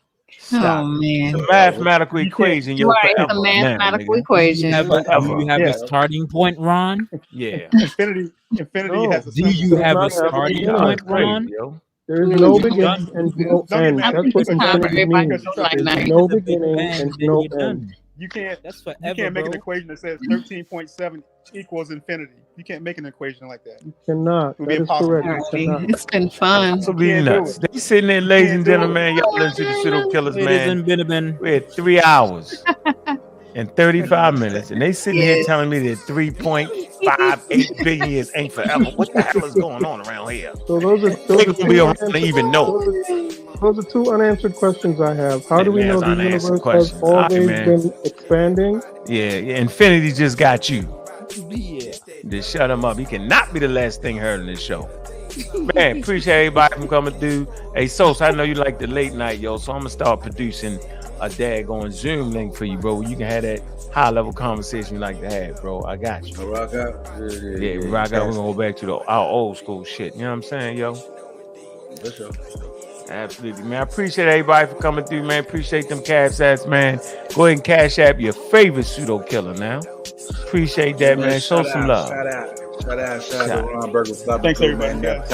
Oh Stop. It's man. a mathematical You can't. equation, yo, Right, it's a forever now, mathematical nigga. equation. Do Forever. you have a Yeah. starting point, Ron? Yeah. Infinity No, has a Do symbol you does for it. have a not have a starting beginning. point, That's crazy, Ron? yo. There is Hmm. no You beginning done? and You no Don't get end. mad I at That's me. think what it's We're gonna time talk for infinity about it everybody means. to because you're go trying to night There's be night. no After the Big beginning Bang, and then no you're end. done. You can't. That's You forever, can't make an bro. equation that says 13.7 equals infinity. You can't make an equation like that. You cannot. It would be That is impossible. correct. You cannot. It's been fun. This will be can't do nuts. it. They sitting there, You ladies can't and do gentlemen, it. man. Y'all listen to the Pseudo Killers, Ladies man. and gentlemen. We had 3 hours and 35 minutes, and they sitting here Yes. telling me that 3.58 billion years ain't forever. What the hell is going on around here? So those are They gonna be around to even know. those are two unanswered questions I have. How do we know the unanswered universe question. has All right, always man. been expanding? Yeah, Infinity just got you. Yeah. Just shut him up. He cannot be the last thing heard in this show. Man, appreciate everybody from coming through. Hey, Sos, I know you like the late night, yo, so I'm gonna start producing a daggone Zoom link for you, bro. You can have that high level conversation you like to have, bro. I got you. Rock out. Yeah, rock out. We're gonna go back to our old school shit. You know what I'm saying, yo? For sure. Absolutely, man. I appreciate everybody for coming through, man. Appreciate them cash apps, man. Go ahead and cash app your favorite pseudo killer now. Appreciate that, man. Show some love. Shout out to Ron Burger. Thanks, everybody. Man, Yeah,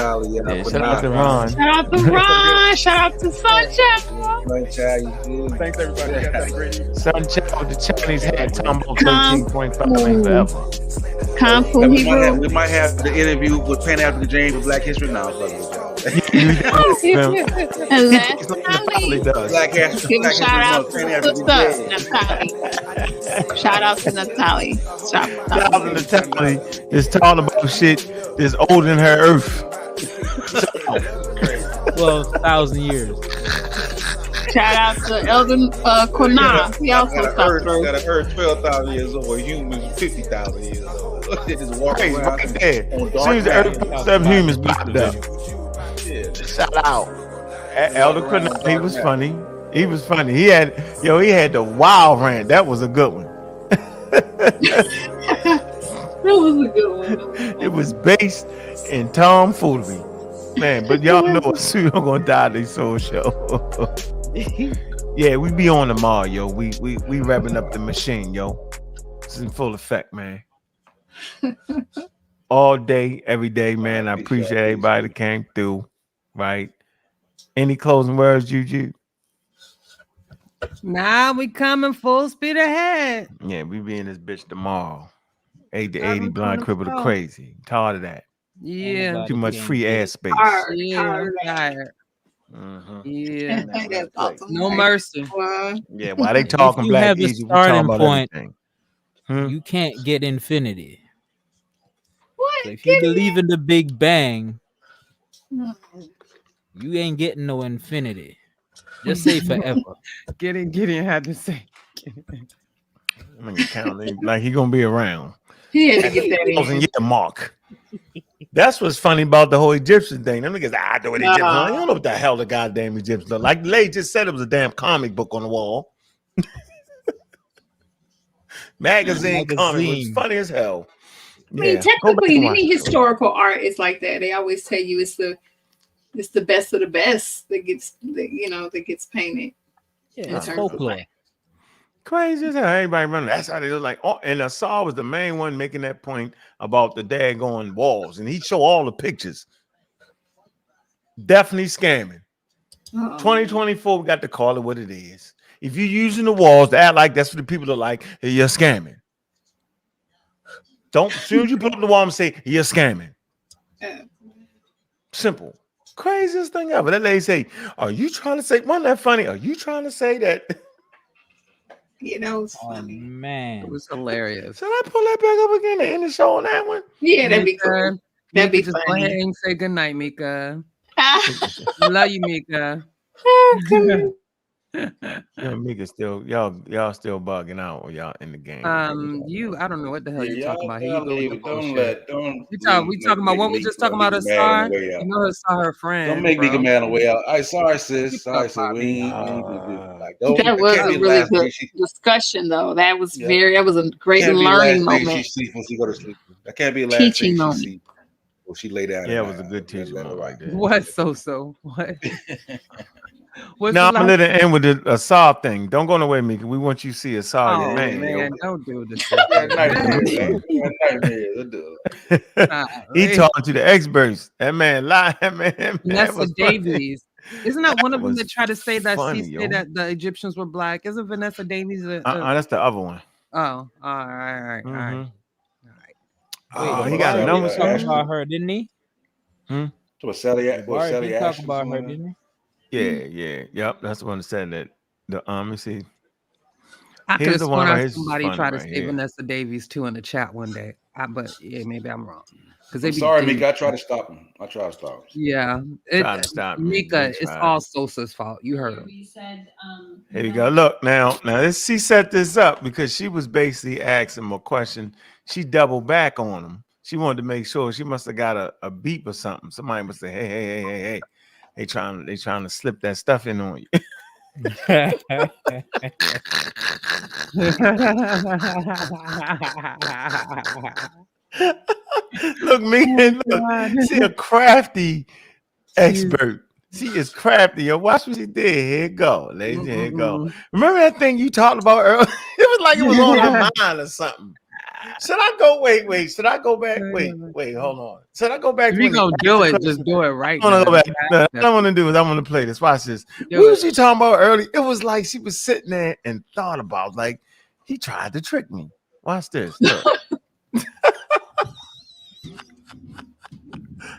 shout out to Ron. Shout out to Ron. Shout out to Sunshine. Thanks, everybody. You guys have a great evening. Sunchild with the Chinese hat, Tombo 13.5 ain't forever. Kung Fu Hebrew. We might have the interview with Pan African James for Black History now. And last Black History. give a shout out to Natalie. Shout out to Natalie. Shout out to Natalie is talking about shit that's older than her earth. 12,000 years. Shout out to Elder Kona. He also got talked through. an earth 12,000 years old. Humans 50,000 years old. They just walk Crazy, around right there. on As dark soon as the night. earth popped up, humans popped up. Yeah. Shout out. Elder Kona, he was funny. He was funny. He had the wild rant. That was a good one. That was a good one. It was based in tomfoolery. Man, but y'all know us soon gonna die this soul show. Yeah, we be on tomorrow, yo. We revving up the machine, yo. It's in full effect, man. All day, every day, man. I appreciate everybody that came through. Right. Any closing words, Juju? Now we coming full speed ahead. Yeah, we be in this bitch tomorrow. 8 to 80, Having blind fun cripple to as well. crazy. Tired of that. Yeah. Too much free ass space. Yeah, I'm tired. Mhm. Yeah. That's awesome. No mercy. Yeah, while they talking If you Black have a Easy, we talking starting about point, everything. you can't get infinity. What? So if you believe in the Big Bang, you ain't getting no infinity. Just say forever. Gideon had to say. I'm gonna count him like he gonna be around. He had to get that in. 1,000 year mark. That's what's funny about the whole Egyptian thing. Them niggas, I know what Egyptians look. You don't know what the hell the goddamn Egyptians look like. The lady just said it was a damn comic book on the wall. Magazine comic. It was funny as hell. I mean, technically, in any historical art, it's like that. They always tell you it's the best of the best that gets painted. Yeah, it's folklore. Crazy as hell. Everybody running. That's how they look like. Oh, and Asar was the main one making that point about the daggone walls, and he show all the pictures. Definitely scamming. 2024, we got to call it what it is. If you're using the walls to act like that's what the people are like, you're scamming. Don't, as soon as you put up the wall and say you're scamming. Simple. Craziest thing ever. That lady say, "Are you trying to say?" Wasn't that funny? Are you trying to say that? You know, it's funny. Man, it was hilarious. Should I pull that back up again to end the show on that one? Yeah, that'd be cool. That'd be just funny. go ahead and say good night, Mika. Love you, Mika. Yeah, Mika still y'all still bugging out or y'all in the game. I don't know what the hell you talking about. Here you go with the bullshit. We talking about what we just talking about. Asar. You know, Asar, her friend. Don't make me get mad on the way out. All right, sorry, sis. Sorry, sis. That was a really good discussion, though. That was that was a great learning moment. She sleep when she go to sleep. That can't be the last Teaching thing moment. she see. Well, she lay down. Yeah, it was a good teaching moment right there. What so? What? Now I'm gonna let it end with the Asar thing. Don't go nowhere, Mika. We want you to see Asar, your Oh man. man, don't do this. He talking to the experts. That man lied, man. Nessa was funny. Davies. Isn't that one of them was that tried to say that funny, she yo. said that the Egyptians were black? Isn't Vanessa Davies That's the other one. Oh, all right. Oh, Wait, he got Jabari another did talk one. about her, didn't he? So Sally Jabari did talk Ashton, about her, something like didn't Yeah. Yep. That's the one that said that. The let me see. I could Here's have the sworn one. I Here's somebody funny tried to right say here. Vanessa Davies too in the chat one day. But yeah, maybe I'm wrong. Because I'm sorry, Mika. I tried to stop him. Yeah, Tried to stop me. Mika, They it's tried. all Sosa's fault. You heard him. Here we go. Look now. She set this up because she was basically asking him a question. She doubled back on him. She wanted to make sure. She must have got a beep or something. Somebody must say, "Hey." They trying to slip that stuff in on you. Look, Mika. Look, she a crafty expert. She is crafty. Yo, watch what she did. Here it go, ladies. Here it go. Remember that thing you talked about earlier? It was like it was on her mind or something. Should I go? Wait. Should I go back? Wait. Hold on. Should I go back? If you gonna do it, just do it right I now. want to go back. No, what I want to do is I want to play this. Watch this. What was she talking about earlier? It was like she was sitting there and thought about like he tried to trick me. Watch this. Look.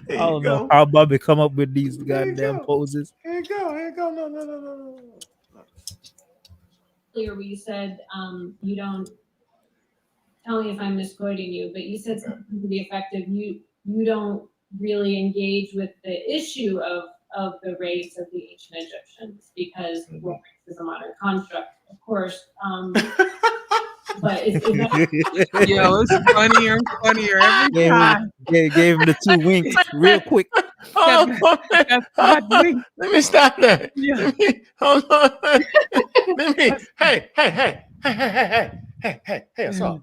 I don't know how Bobby come up with these goddamn poses. Here you go. No. Earlier where you said you don't, tell me if I'm misquoting you, but you said something to the effect of you don't really engage with the issue of the race of the ancient Egyptians because race is a modern construct, of course. But is that... Yo, it's funnier and funnier every time. Gave him the 2 winks real quick. Let me stop that. Yeah. Hold on. Hey. So,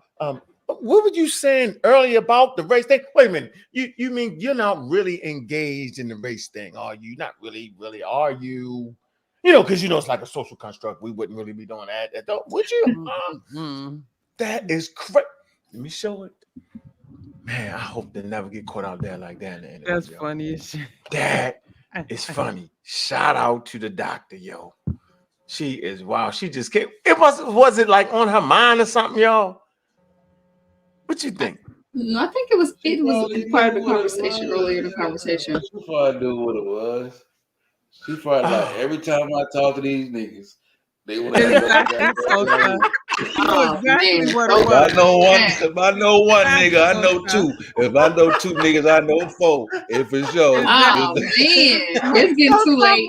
what were you saying earlier about the race thing? Wait a minute. You mean you're not really engaged in the race thing, are you? Not really, are you? Because it's like a social construct. We wouldn't really be doing that, would you? That is crazy. Let me show it. Man, I hope they never get caught out there like that. That's funny as shit. That is funny. Shout out to the doctor, yo. She is wow. She just came. Was it like on her mind or something, y'all? What you think? No, I think it was part of the conversation earlier in the conversation. Before I knew what it was, she probably like every time I talk to these niggas, they want to exactly what it was. If I know one nigga, I know 2. If I know 2 niggas, I know 4. If for sure. Oh man, it's getting too late.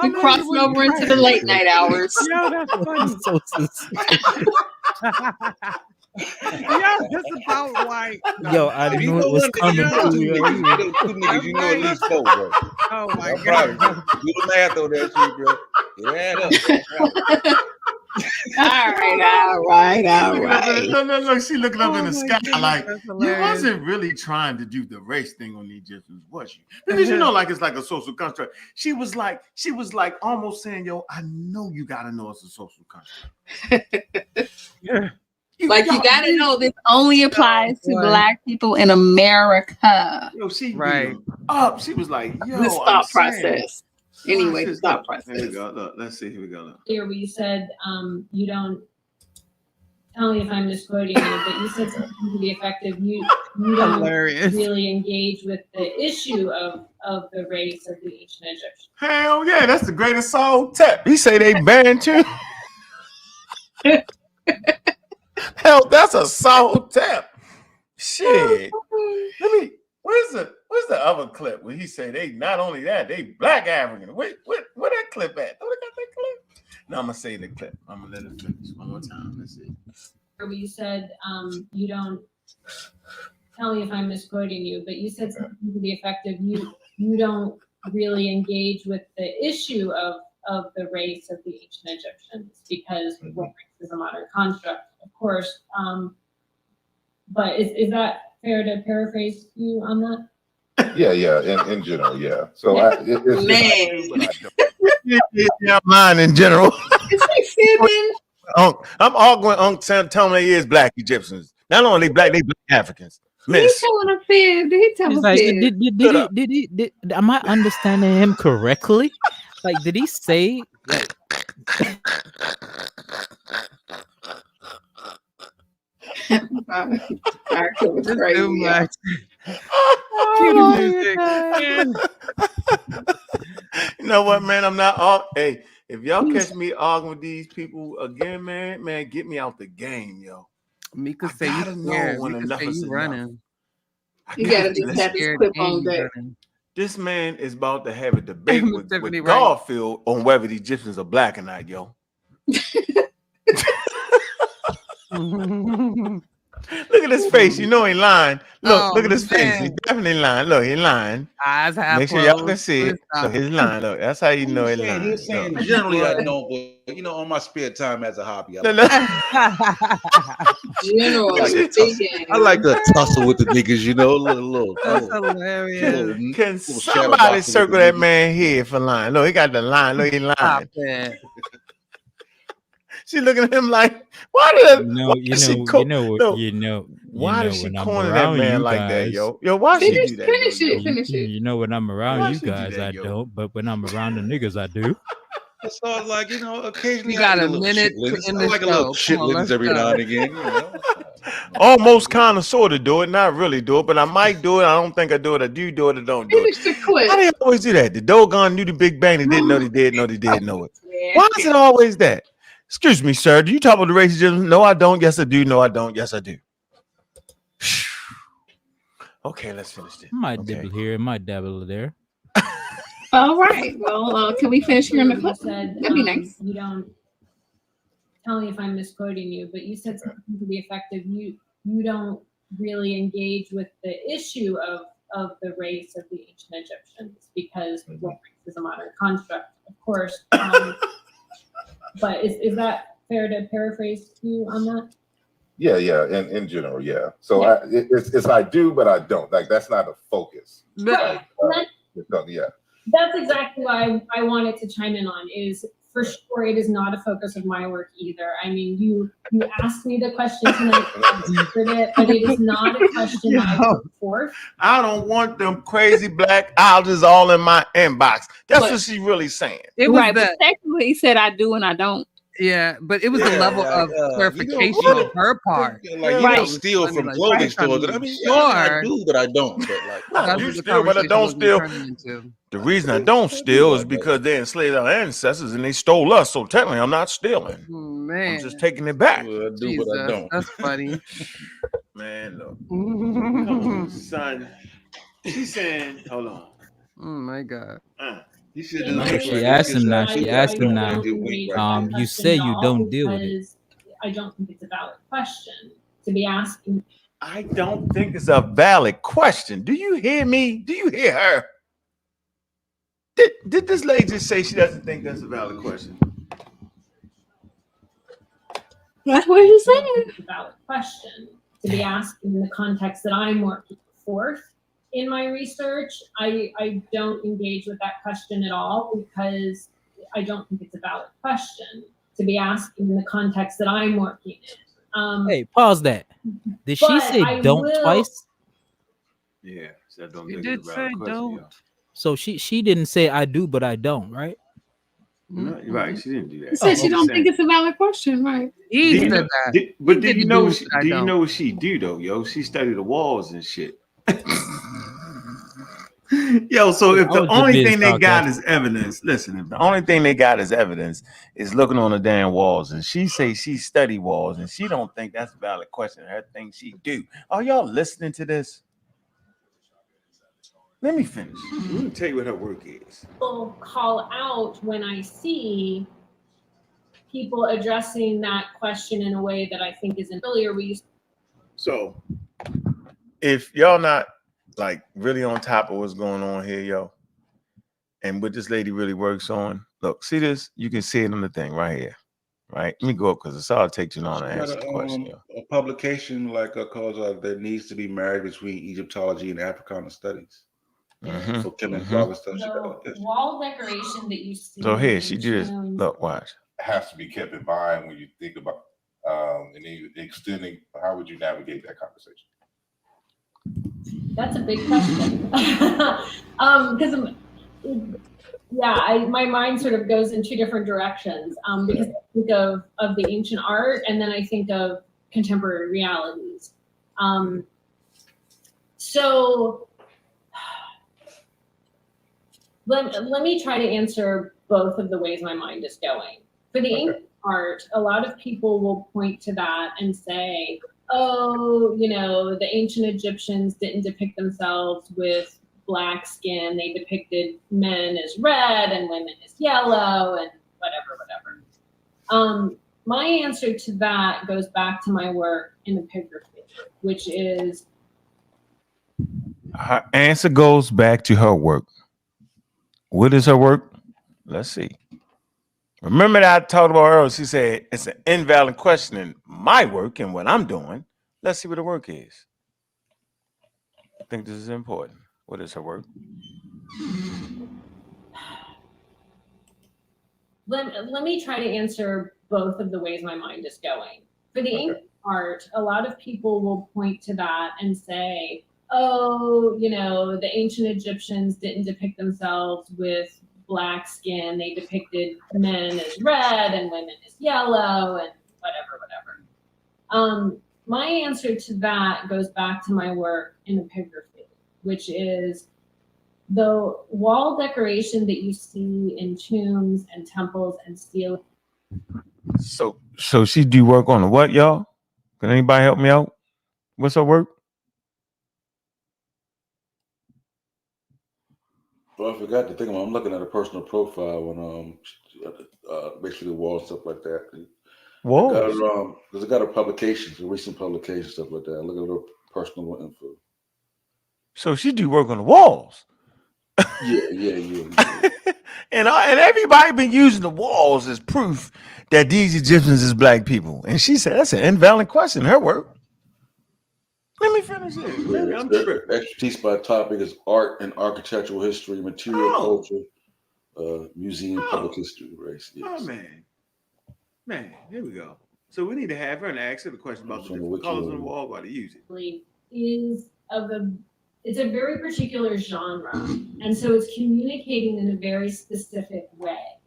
We're crossing over into the late night hours. Yo, that's funny. Yo, that's about white. Yo, I knew it was coming to you. 2 niggas, you know at least 4, bro. Oh my god. Do the math on that shit, bro. It add up. All right. No. She looking up in the sky like you wasn't really trying to do the race thing on the Egyptians, was you? Because like it's like a social construct. She was like almost saying, yo, I know you gotta know it's a social construct. You gotta know this only applies to Black people in America. Yo, she right up. She was like, yo, this thought process. Anyway, this thought process. Here we go. Look, let's see. Here we go. Here where you said you don't, tell me if I'm misquoting you, but you said something to the effect of you don't really engage with the issue of the race of the ancient Egyptians. Hell yeah, that's the greatest soul tap. He say they banned you. Hell, that's a soul tap. Shit. Where's the other clip where he say they not only that, they Black African? Where that clip at? Oh, they got that clip? No, I'm gonna say the clip. I'm gonna let it finish one more time. Let's see. Where you said you don't, tell me if I'm misquoting you, but you said something to the effect of you don't really engage with the issue of the race of the ancient Egyptians because race is a modern construct, of course. But is that fair to paraphrase you on that? Yeah. In general, yeah. So I'm lying in general. I'm arguing telling they is Black Egyptians. Not only Black, they Black Africans. Miss. telling a fib? Did he tell He's a like, fib? am I understanding him correctly? Like, did he say like? It's too much. Cue the music. You know what, man? I'm not all. Hey, if y'all catch me arguing with these people again, man, get me out the game, yo. Mika I say you gotta know scared. when Mika enough say is you enough. running. You gotta just have this Scared clip and on you deck. running. This man is about to have a debate Miss with Tiffany, right? Garfield on whether the Egyptians are black or not, yo. Look at his face. You know he lying. Look at his face. He's definitely lying. Look, he's lying. Eyes half Make sure y'all can closed. see it. Look, he's lying. Look, that's how you know he's lying. He's saying Look. generally I don't, but you know, on my spare time as a hobby, I General, like to tussle. I like to tussle with the niggas, you know, That's hilarious. Can somebody circle that man here for lying? Look, he got the line. Look, he lying. Stop it. She looking at him like, why does she corner that man like that, yo? Yo, why she do that? Finish though, it. Finish it. You know, when I'm around Why you she do guys, that, I yo? don't. But when I'm around the niggas, I do. So it's like, you know, occasionally You got I eat a a little minute chitlins. in I the like a show. little Come on, chitlins let's every go. now and again, you know. Almost kind of sort of do it, not really do it, but I might do it. I don't think I do it. I do it or don't do it. Finish the clip. Why do they always do that? The Dogon knew the Big Bang. They didn't know they did. No, they did know it. Why is it always that? Excuse me, sir. Do you talk about the racism? No, I don't. Yes, I do. No, I don't. Yes, I do. Okay, let's finish this. I might dabble here. I might dabble there. All right. Well, can we finish here in the You clip? said That'd be nice. you don't. Tell me if I'm misquoting you, but you said something to the effect of you don't really engage with the issue of the race of the ancient Egyptians because race is a modern construct, of course. But is that fair to paraphrase you on that? Yeah, in general, yeah. So yeah. It's I do, but I don't. Like that's not a focus. Right. Yeah. That's exactly why I wanted to chime in on is for sure it is not a focus of my work either. I mean, you asked me the question tonight, I answered it, but it is not a question that I put forth. I don't want them crazy black houses all in my inbox. That's what she's really saying. It was right, but technically he said I do and I don't. Yeah, but it was a level of clarification on her part. Like you don't steal from clothing stores. I mean, I do, but I don't. But like, no, you steal, but I don't steal. The reason I don't steal is because they enslaved our ancestors and they stole us. So technically, I'm not stealing. Man, I'm just taking it back. Well, I do, but I don't. That's funny. Man, look. Come on, son. She's saying, hold on. Oh my God. You should She asked him now. You say you don't deal with it. I don't think it's a valid question to be asking. I don't think it's a valid question. Do you hear me? Do you hear her? Did this lady just say she doesn't think that's a valid question? That's what you're saying. It's a valid question to be asked in the context that I'm working forth. In my research, I don't engage with that question at all because I don't think it's a valid question to be asked in the context that I'm working in. Hey, pause that. Did she say don't twice? Yeah, she did say don't. Yeah. So she didn't say I do, but I don't, right? No, right, she didn't do that. She said she don't think it's a valid question, right? He said that. But do you know what she do though, yo? She studied the walls and shit. Yo, so if the only thing they got is evidence, listen, if the only thing they got is evidence is looking on the damn walls, and she say she study walls, and she don't think that's a valid question, her thing she do. Are y'all listening to this? Let me finish. Let me tell you what her work is. I'll call out when I see people addressing that question in a way that I think is earlier. So if y'all not like really on top of what's going on here, yo, and what this lady really works on, look, see this? You can see it on the thing right here, right? Let me go up because it's all take too long to answer the question. A publication like called "There Needs to Be Marriage Between Egyptology and Africana Studies." So the wall decoration that you see. So here she just look, watch. Has to be kept in mind when you think about and then extending. How would you navigate that conversation? That's a big question. Because my mind sort of goes in two different directions. Because I think of the ancient art, and then I think of contemporary realities. So let me try to answer both of the ways my mind is going. For the ancient art, a lot of people will point to that and say, oh, the ancient Egyptians didn't depict themselves with black skin. They depicted men as red and women as yellow and whatever. My answer to that goes back to my work in epigraphy, which is... Her answer goes back to her work. What is her work? Let's see. Remember that I talked about earlier. She said it's an invalid question in my work and what I'm doing. Let's see what the work is. I think this is important. What is her work? Let me try to answer both of the ways my mind is going. For the ancient art, a lot of people will point to that and say, oh, the ancient Egyptians didn't depict themselves with black skin. They depicted men as red and women as yellow and whatever. My answer to that goes back to my work in epigraphy, which is the wall decoration that you see in tombs and temples and steel. So she do work on the what, y'all? Can anybody help me out? What's her work? Well, I forgot to think about. I'm looking at a personal profile and basically the wall and stuff like that. Whoa. Because I got her publications, a recent publication, stuff like that. Look at her personal info. So she do work on the walls. Yeah. And everybody been using the walls as proof that these Egyptians is black people. And she said that's an invalid question. Her work. Let me finish this. Maybe I'm tripping. Expertise by topic is art and architectural history, material culture, museum, public history, race. Yes. Oh man, here we go. So we need to have her and ask her the question about the different colors on the wall while they use it. It's a very particular genre, and so it's communicating in a very specific way.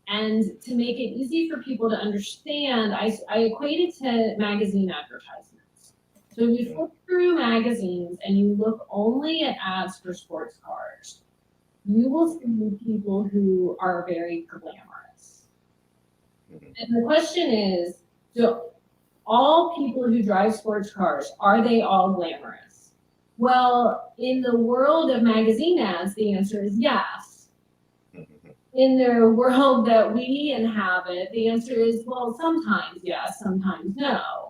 And to make it easy for people to understand, I equate it to magazine advertisements. So if you flip through magazines and you look only at ads for sports cars, you will see people who are very glamorous. And the question is, so all people who drive sports cars, are they all glamorous? Well, in the world of magazine ads, the answer is yes. In the world that we inhabit, the answer is, well, sometimes yes, sometimes no.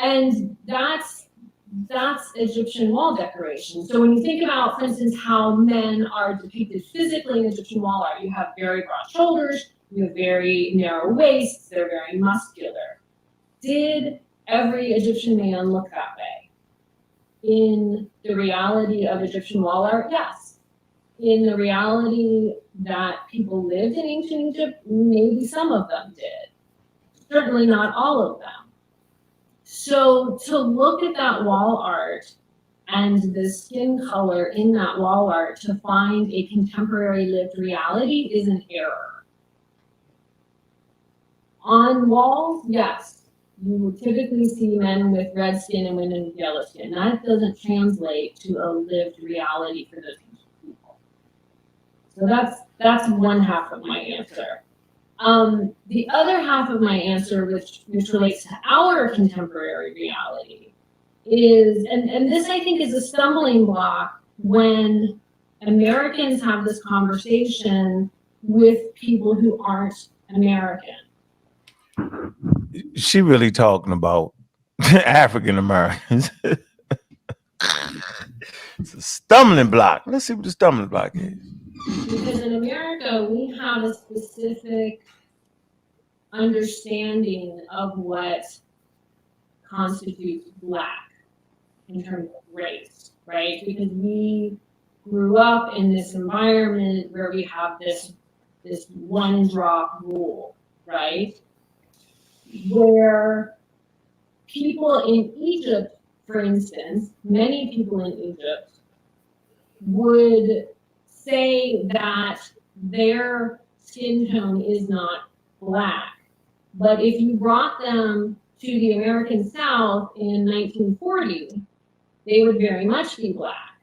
And that's Egyptian wall decoration. So when you think about, for instance, how men are depicted physically in Egyptian wall art, you have very broad shoulders, you have very narrow waists, they're very muscular. Did every Egyptian man look that way? In the reality of Egyptian wall art, yes. In the reality that people lived in ancient Egypt, maybe some of them did. Certainly not all of them. So to look at that wall art and the skin color in that wall art to find a contemporary lived reality is an error. On walls, yes, you will typically see men with red skin and women with yellow skin. That doesn't translate to a lived reality for those people. So that's one half of my answer. The other half of my answer, which relates to our contemporary reality, is, and this I think is a stumbling block when Americans have this conversation with people who aren't American. She really talking about African Americans. It's a stumbling block. Let's see what the stumbling block is. Because in America, we have a specific understanding of what constitutes Black in terms of race, right? Because we grew up in this environment where we have this one drop rule, right? Where people in Egypt for instance, many people in Egypt would say that their skin tone is not black. But if you brought them to the American South in 1940, they would very much be black.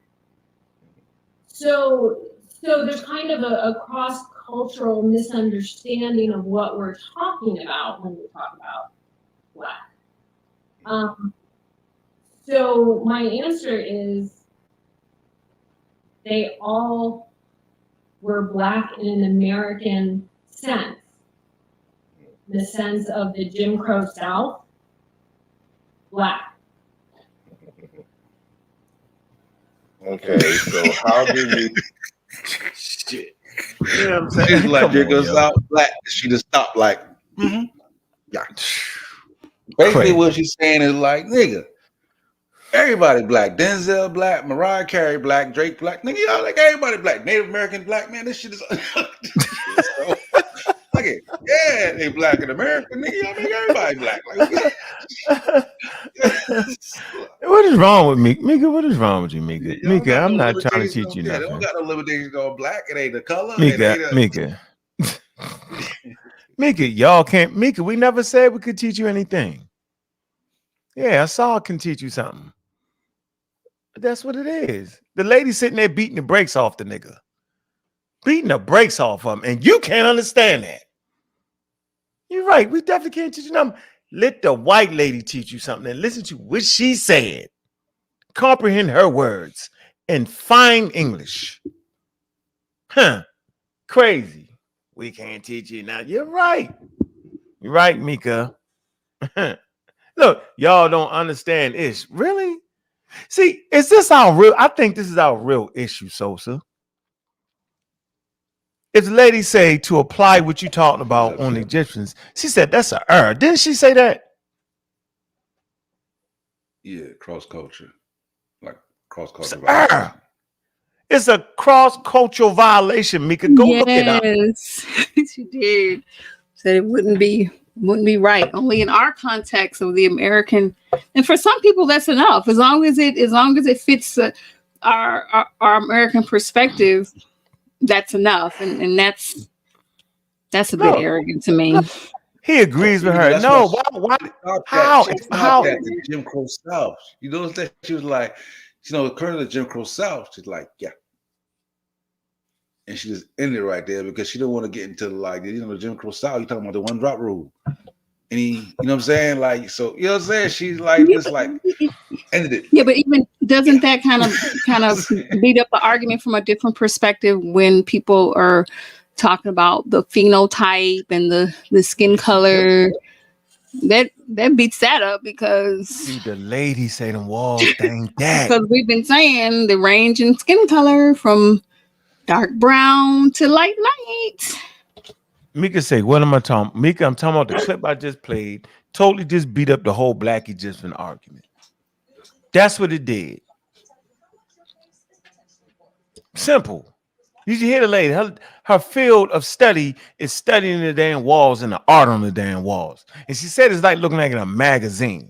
So there's kind of a cross-cultural misunderstanding of what we're talking about when we talk about black. So my answer is they all were black in an American sense, the sense of the Jim Crow South, black. Okay, so how do we? Shit. You know what I'm saying? She's like, Come there on, goes yo. out black. She just stopped like, yeah. Basically, what she's saying is like, nigga, everybody black. Denzel black, Mariah Carey black, Drake black. Nigga, y'all like everybody black. Native American black, man. This shit is so, look it. Yeah, they black in America. Nigga, y'all make everybody black. Like, What is wrong with Mika? Mika, what is wrong with you, Mika? y'all Mika, got I'm no not trying to limitations teach you on- They don't nothing. got no limitations on black. It ain't the color. Mika, It ain't Mika. Mika, y'all can't. Mika, we never said we could teach you anything. Yeah, a saw can teach you something. That's what it is. The lady sitting there beating the brakes off the nigga. Beating the brakes off of him, and you can't understand that. You're right. We definitely can't teach you nothing. Let the white lady teach you something and listen to what she said. Comprehend her words in fine English. Huh. Crazy. We can't teach you now. You're right. You're right, Mika. Look, y'all don't understand ish. Really? See, is this our real? I think this is our real issue, Sosa. If the lady say to apply what you talking about on the Egyptians, she said that's an error. Didn't she say that? Yeah, cross culture. Like cross culture. It's a cross-cultural violation, Mika. Go look it up. Yes, she did. Said it wouldn't be right. Only in our context of the American, and for some people that's enough. As long as it fits our American perspective, that's enough. And that's a bit arrogant to me. He agrees with her. No, why? How? She stopped at the Jim Crow South. You know that she was like, the current of the Jim Crow South. She's like, yeah. And she just ended it right there because she don't want to get into the Jim Crow South. You talking about the one drop rule. And you know what I'm saying? Like, so, you know what I'm saying? She's like, just like, ended it. Yeah, but even doesn't that kind of beat up the argument from a different perspective when people are talking about the phenotype and the skin color? That beats that up because the lady say them walls ain't that. Because we've been saying the range in skin color from dark brown to light. Mika say, what am I talking? Mika, I'm talking about the clip I just played. Totally just beat up the whole black Egyptian argument. That's what it did. Simple. You should hear the lady. Her field of study is studying the damn walls and the art on the damn walls. And she said it's like looking like in a magazine.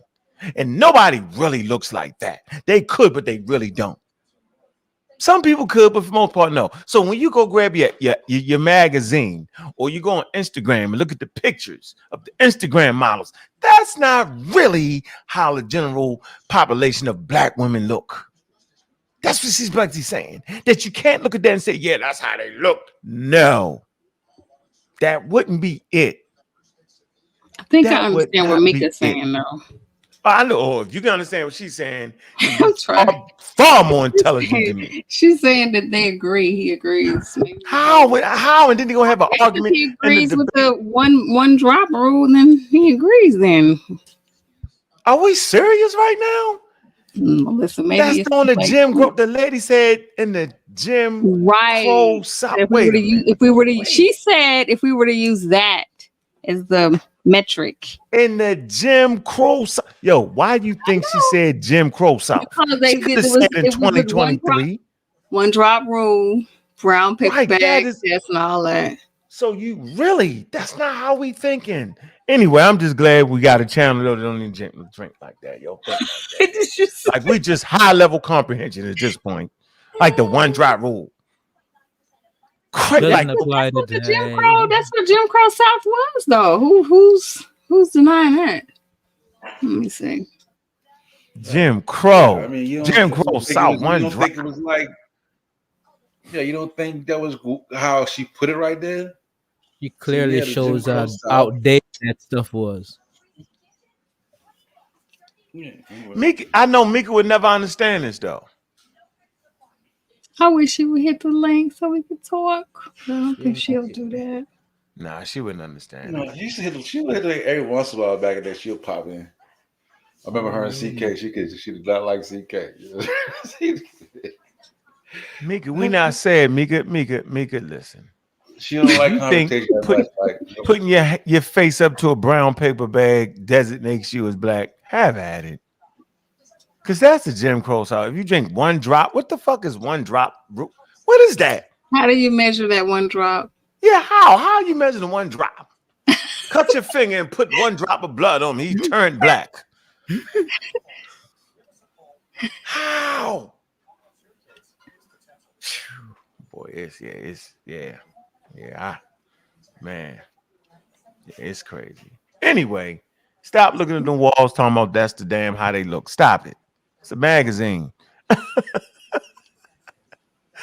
And nobody really looks like that. They could, but they really don't. Some people could, but for the most part, no. So when you go grab your magazine or you go on Instagram and look at the pictures of the Instagram models, that's not really how the general population of black women look. That's what she's basically saying. That you can't look at that and say, yeah, that's how they look. No. That wouldn't be it. I think I understand what Mika's saying, though. I know. If you can understand what she's saying, you're far more intelligent than me. She's saying that they agree. He agrees. How? And then they're going to have an argument. He agrees with the one drop rule, then he agrees then. Are we serious right now? Listen, maybe that's on the Jim Crow. The lady said in the Jim Crow South. She said if we were to use that as the metric in the Jim Crow South. Yo, why do you think she said Jim Crow South? Because they did it in 2023. One drop rule, brown paper bag, and all that. So you really, that's not how we thinking. Anyway, I'm just glad we got a channel that don't even drink like that, yo. Think like that. Like we just high level comprehension at this point. Like the one drop rule. Doesn't apply That's what the Jim today. Crow. That's what Jim Crow South was, though. Who's denying that? Let me see. Jim Crow. I mean, Jim Crow South one You don't drop. think it was like, yeah, you don't think that was how she put it right there? He clearly So, yeah, shows how outdated that stuff was. Mika, I know Mika would never understand this though. I wish she would hit the link so we could talk. I don't think she'll do that. Nah, she wouldn't understand. You know, she would hit the link every once in a while back in there. She'll pop in. I remember her and CK. She did not like CK. Mika, we not saying Mika. Listen. She don't like conversation. Putting your face up to a brown paper bag designates you as black. Have at it. Because that's the Jim Crow South. If you drink one drop, what the fuck is one drop? What is that? How do you measure that one drop? Yeah, how? How you measure the one drop? Cut your finger and put one drop of blood on him. He turned black. How? Boy, man, it's crazy. Anyway, stop looking at the walls talking about that's the damn how they look. Stop it. It's a magazine. You know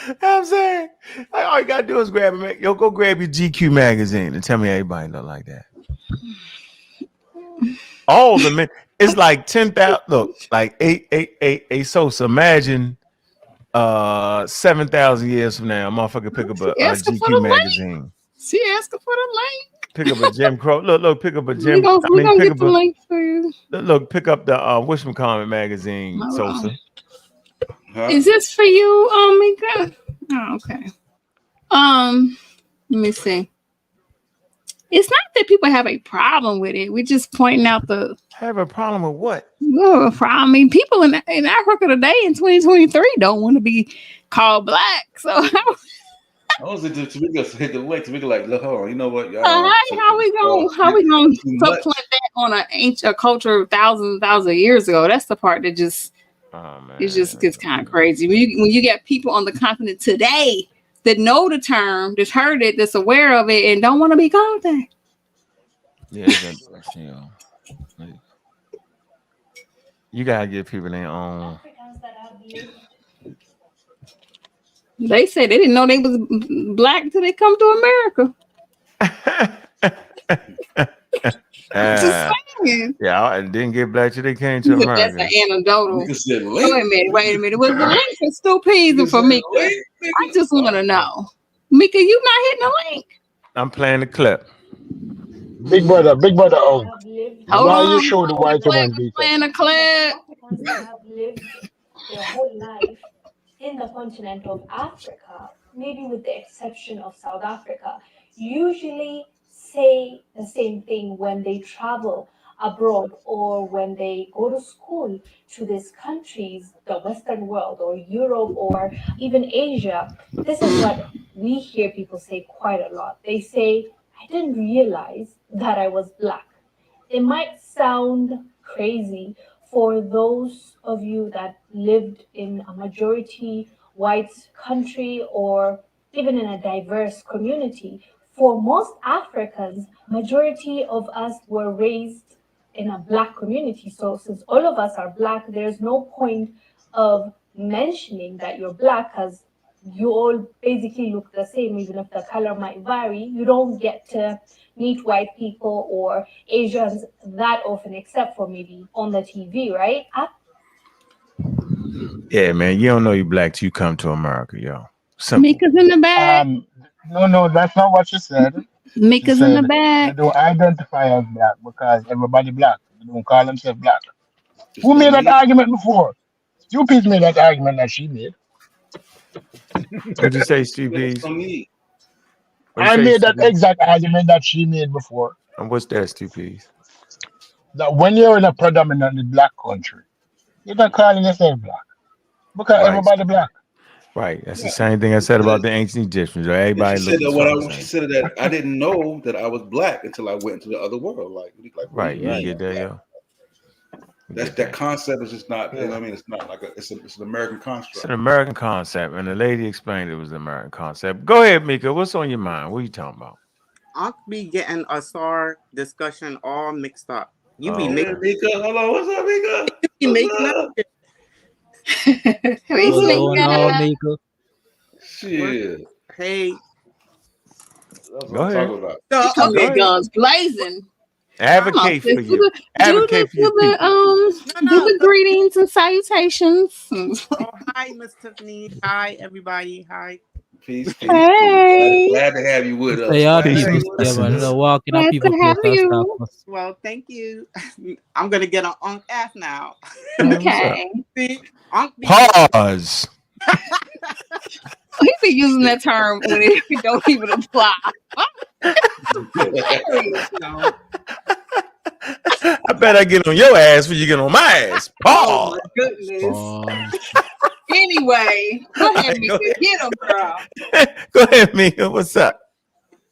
what I'm saying? Like, all you gotta do is grab it. Yo, go grab your GQ magazine and tell me everybody look like that. All the men, it's like 10,000. Look, like eight. So imagine 7,000 years from now, a motherfucker pick up a GQ magazine. She asking for the link. Pick up a Jim Crow. Look, pick up a Jim. We gonna get the link for you. Look, pick up the Wishman magazine, Sosa. Is this for you, Mika? Oh, okay. Let me see. It's not that people have a problem with it. We're just pointing out the have a problem with what? No, I mean, people in Africa today in 2023 don't want to be called black. So I was just hit the link to make it like, look, hold on, you know what? How we gonna supplant that on a culture thousands of years ago? That's the part that just it just gets kind of crazy. When you get people on the continent today that know the term, that's heard it, that's aware of it, and don't want to be called that. Yeah, you gotta give people their own. They say they didn't know they was black until they come to America. Just saying. Yeah, I didn't get black till they came to America. That's an anecdotal. Wait a minute. Was the link for Stupides and for Mika? I just want to know. Mika, you not hitting the link? I'm playing the clip. Big brother. Oh, why you show the white woman? Playing the clip. Africans have lived their whole life in the continent of Africa, maybe with the exception of South Africa, usually say the same thing when they travel abroad or when they go to school to these countries, the Western world or Europe or even Asia. This is what we hear people say quite a lot. They say, I didn't realize that I was black. It might sound crazy for those of you that lived in a majority white country or even in a diverse community. For most Africans, majority of us were raised in a black community. So since all of us are black, there's no point of mentioning that you're black because you all basically look the same, even if the color might vary. You don't get to meet white people or Asians that often, except for maybe on the TV, right? Yeah, man, you don't know you black till you come to America, yo. Mika's in the back. No, that's not what she said. Mika's in the back. They don't identify as black because everybody black. They don't call themselves black. Who made that argument before? Stupid made that argument that she made. What'd you say, Stupid? I made that exact argument that she made before. And what's that, Stupid? That when you're in a predominantly black country, you're not calling yourself black because everybody black. Right. That's the same thing I said about the ancient Egyptians. Right? And Everybody she said looked that the fucking she same. said that I didn't know that I was black until I went into the other world. Like what do Right. you mean? You get that, yo. That concept is just not. You know what I mean? It's not like it's an American It's construct. an American concept, and the lady explained it was an American concept. Go ahead, Mika. What's on your mind? What are you talking about? Ankh be getting a SAR discussion all mixed up. You be Oh, making okay. Mika, hello, what's up, Mika? you be making up shit. What's going on, Mika? Shit. Hey, That's what Go I'm ahead. talking about. He so come Go in ahead. guns blazing. Advocate for you. Advocate for your people. Do the greetings and salutations. Oh, hi, Miss Tiffany. Hi, everybody. Hi. Peace, peace, peace. Hey. Glad to have you with us. Say all Glad to Peace, have things you with Mr. us. together. Sims. Walking Glad up to people have close. you. Well, thank you. I'm gonna get an Ankh ass now. What's up? Okay. See, Ankh be Pause. He be using that term when it don't even apply. Hilarious, yo. I bet I get on your ass when you get on my ass. Oh Pause. my goodness. Pause. Anyway, go ahead, Go Mika. Get him, girl. Go ahead, Mika. What's up?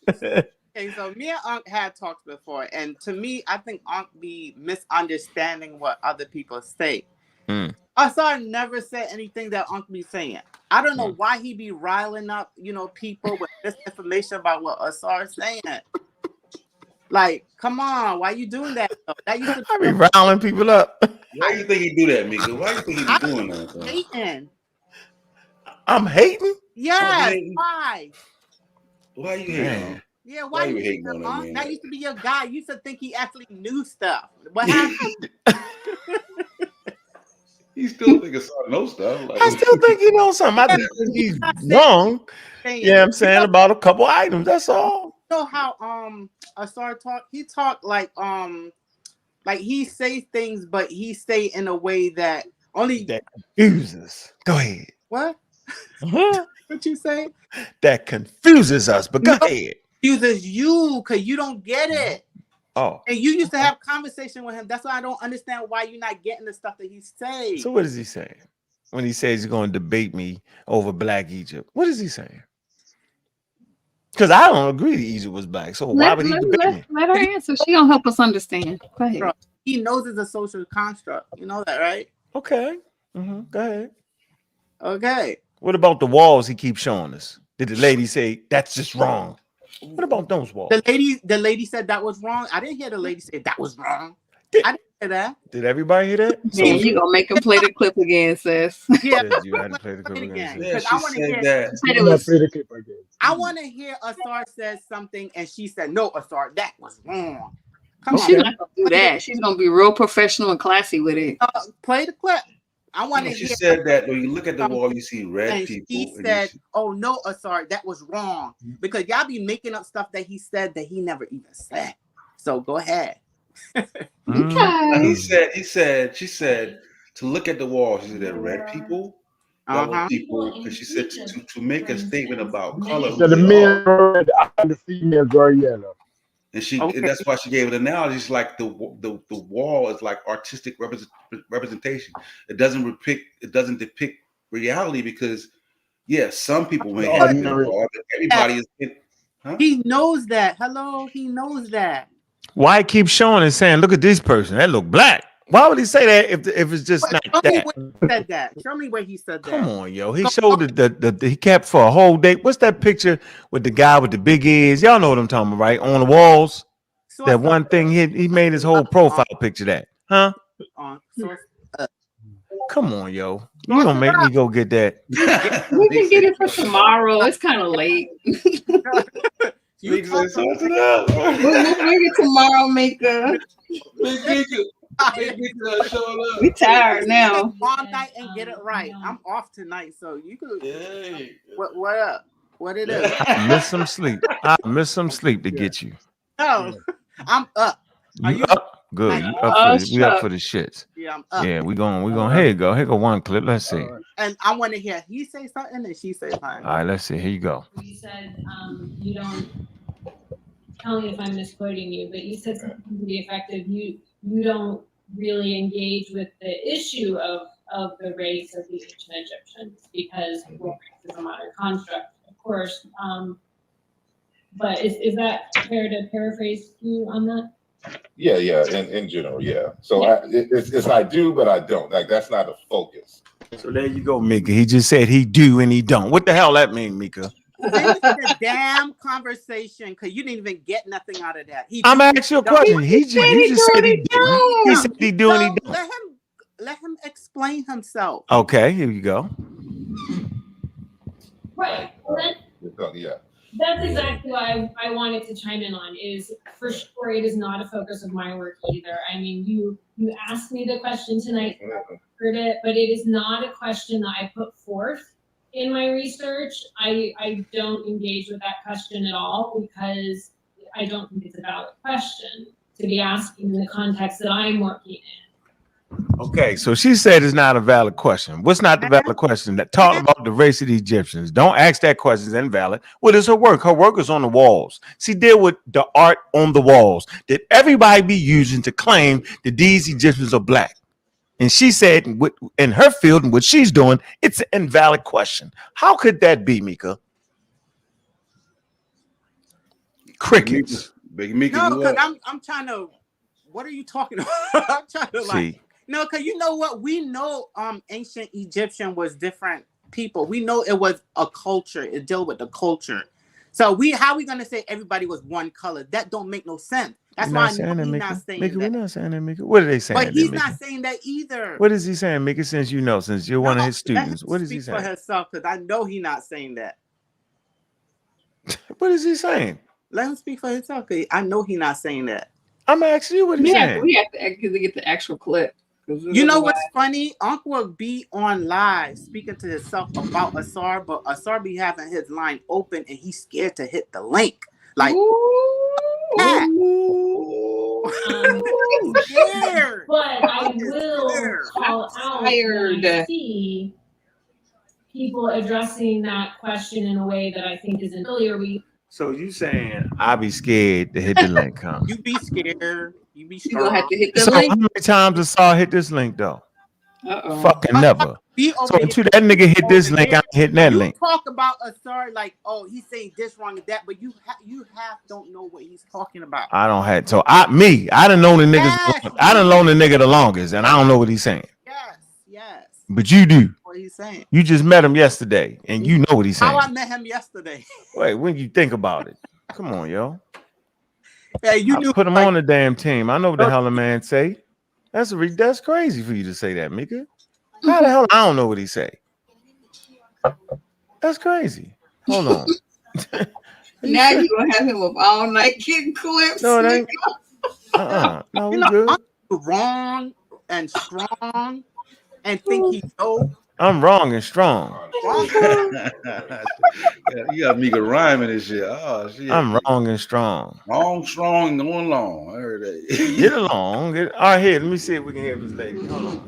Okay, so me and Ankh had talked before, and to me, I think Ankh be misunderstanding what other people say. Asar never said anything that Ankh be saying. I don't know why he be riling up, people with misinformation about what Asar saying. Like, come on, why you doing that? That used to I be riling people up. Why you think he do that, Mika? Why you think he be doing that? Though? hating. I'm hating? Yes, hating? why? Why you hating? Man. Yeah, Why you you hating on that man? That used to be your guy. You used to think he actually knew stuff. What happened? He still think Asar knows stuff. Like, I still think he knows something. I just think he's wrong. Yeah, I'm saying about a couple items. That's all. You know how Asar talk? He talk like he say things, but he say in a way that only that confuses. Go ahead. What? Uh-huh. What you say? That confuses us. But go ahead. Confuses you because you don't get it. Oh. And you used to have conversation with him. That's why I don't understand why you're not getting the stuff that he say. So what is he saying when he says he's going to debate me over Black Egypt? What is he saying? Because I don't agree that Egypt was black. So why would he debate me? Let her answer. She gonna help us understand. Go ahead. He knows it's a social construct. You know that, right? Okay. Mm-hmm. Go ahead. Okay. What about the walls he keeps showing us? Did the lady say that's just wrong? What about those walls? The lady said that was wrong. I didn't hear the lady say that was wrong. I didn't hear that. Did everybody hear that? Man, you gonna make him play the clip again, sis. Yeah, you had to play the clip again. Yeah, she said that. I want to hear Asar says something, and she said, "No, Asar, that was wrong." Come She's on, not gonna do that. She's gonna be real professional and classy with it. Play the clip. I want to She hear. said that when you look at the wall, you see red And people. he said, "Oh no, Asar, that was wrong," because y'all be making up stuff that he said that he never even said. So go ahead. He said, she said to look at the wall. She said that red people, yellow people, because she said to make a statement about color. So the men are red and the females are yellow. And that's why she gave an analogy. It's like the wall is like artistic representation. It doesn't depict reality because some people may have been wrong, but everybody is. Huh? He knows that. Hello, he knows that. Why keep showing and saying, "Look at this person, that look black"? Why would he say that if it's just not Show me that? where he said that. Show me where he said that. Come on, yo. He showed the he kept for a whole day. What's that picture with the guy with the big ears? Y'all know what I'm talking about, right? On the walls. That one thing he made his whole profile picture that. Huh? Come on, yo. You gonna make me go get that. We can get it for tomorrow. It's kind of late. You sort it out. We'll bring it tomorrow, Mika. We tired now. All night and get it right. I'm off tonight, so you could. What up? What it is? I miss some sleep. I miss some sleep to get you. No, I'm up. You up? Good. You up for we up for the shits. Yeah, I'm up. Yeah, we going. Here you go. Here go one clip. Let's see. And I want to hear he say something and she say something. All right, let's see. Here you go. You said you don't. Tell me if I'm misquoting you, but you said something to the effect of you don't really engage with the issue of the race of the ancient Egyptians, because race is a modern construct, of course. But is that fair to paraphrase you on that? Yeah, in general, yeah. So yeah. It's I do, but I don't. Like, that's not a focus. So there you go, Mika. He just said he do and he don't. What the hell that mean, Mika? Finish the damn conversation, because you didn't even get nothing out of that. I'm asking you a question. You just said he do. He said he do and he don't. Let him explain himself. Okay, here you go. Right. Yeah. That's exactly what I wanted to chime in on, is for sure it is not a focus of my work either. I mean, you asked me the question tonight, I heard it, but it is not a question that I put forth in my research. I don't engage with that question at all, because I don't think it's a valid question to be asking in the context that I'm working in. Okay, so she said it's not a valid question. What's not the valid question? That talk about the race of the Egyptians. Don't ask that question. It's invalid. What is her work? Her work is on the walls. She deal with the art on the walls that everybody be using to claim that these Egyptians are black. And she said in her field and what she's doing, it's an invalid question. How could that be, Mika? Crickets. Big Mika, no, because I'm trying to. What are you talking about? I'm trying to like. No, because you know what? We know ancient Egyptian was different people. We know it was a culture. It dealt with the culture. So how are we gonna say everybody was one color? That don't make no sense. That's why I know he's not saying that. We're not saying that, Mika. What are they saying? But he's not saying that either. What is he saying, Mika? Since you know, since you're one of his students, what is he saying? For himself, because I know he's not saying that. What is he saying? Let him speak for himself. I know he's not saying that. I'm asking you what he's saying. We have to get the actual clip. You know what's funny? Uncle will be on live speaking to himself about Asar, but Asar be having his line open and he's scared to hit the link. Like, scared. But I will call out when I see people addressing that question in a way that I think is familiar. So you saying I be scared to hit the link, huh? You be scared. You be strong. You gonna have to hit the so link. How many times I saw hit this link though? Fucking never. So until that nigga hit this link, I'm hitting that link. You talk about Asar like, oh, he's saying this wrong and that, but you don't know what he's talking about. I don't have so I done known the niggas. Yes. I done known the nigga the longest, and I don't know what he's saying. Yes. But you do. What he's saying. You just met him yesterday, and you know what he's saying. How I met him yesterday. Wait, when you think about it, come on, yo. Yeah, you do put him on the damn team. I know what the hell a man say. That's crazy for you to say that, Mika. How the hell I don't know what he say? That's crazy. Hold on. Now you're gonna have him with all night getting clips. No, it ain't. No, we good. I'm wrong and strong and think he knows. I'm wrong and strong. You got Mika rhyming and shit. Oh shit. I'm wrong and strong. Wrong, strong, going long. I heard that. Get along. All right, here. Let me see if we can hear this lady. Hold on.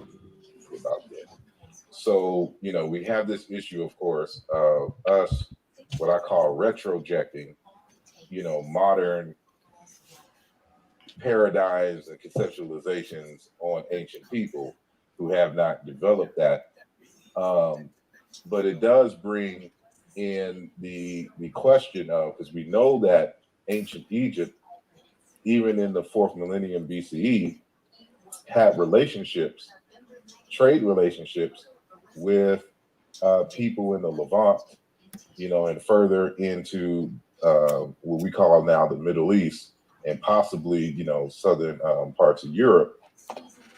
So, we have this issue, of course, of us, what I call retrojecting, modern paradigms and conceptualizations on ancient people who have not developed that. But it does bring in the question of, because we know that ancient Egypt, even in the 4th millennium BCE, had relationships, trade relationships with people in the Levant, and further into what we call now the Middle East, and possibly, southern parts of Europe.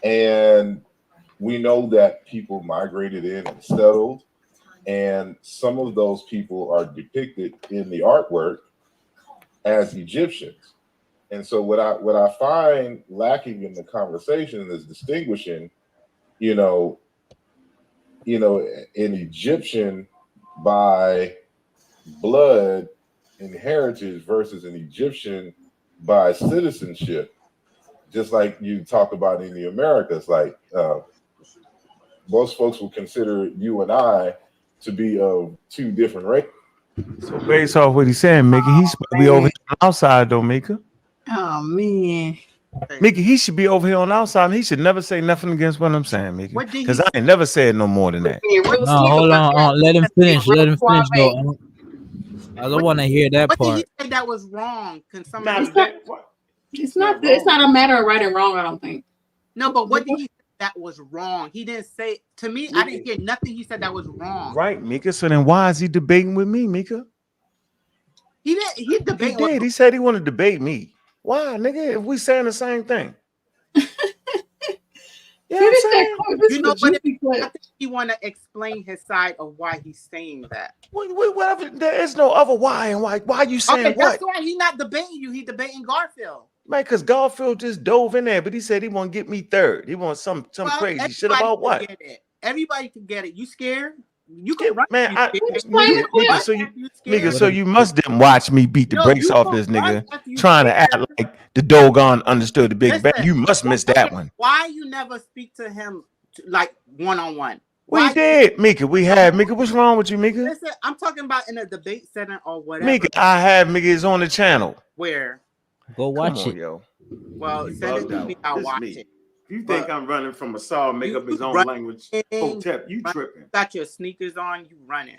And we know that people migrated in and settled, and some of those people are depicted in the artwork as Egyptians. And so what I find lacking in the conversation is distinguishing, an Egyptian by blood and heritage versus an Egyptian by citizenship. Just like you talk about in the Americas, like most folks will consider you and I to be of two different races. So based off what he's saying, Mika, he's supposed to be over here outside though, Mika. Oh man. Mickey, he should be over here on the outside. And he should never say nothing against what I'm saying, Mickey. Because I ain't never said no more than that. No, hold on. Let him finish. Let him finish, though. I don't want to hear that What part. did he say that was wrong? Can somebody? It's not a matter of right and wrong. I don't think. No, but what did he say that was wrong? He didn't say to me. I didn't hear nothing he said that was wrong. Right, Mika. So then why is he debating with me, Mika? He didn't. He debated. He did. He said he wanted to debate me. Why, nigga? If we saying the same thing. You know what I'm saying? I think he want to explain his side of why he's saying that. Whatever. There is no other why, and why are you saying okay, what? That's why he's not debating you. He's debating Garfield. Man, because Garfield just dove in there, but he said he want to get me third. He wants some crazy shit about what? Get it. Everybody can get it. You scared? You can run. Man, Mika, so you must didn't watch me beat the brakes off this nigga trying to act like the Dogon understood the Big Bang. You must miss that one. Why you never speak to him like one-on-one? We did, Mika. We had Mika. What's wrong with you, Mika? Listen, I'm talking about in a debate setting or whatever. Mika, I have Mika. It's on the channel. Where? Go watch it, yo. Well, send it to me. I'll watch it. You think I'm running from a saw, make up his own language? Hotep, you tripping. Got your sneakers on, you running.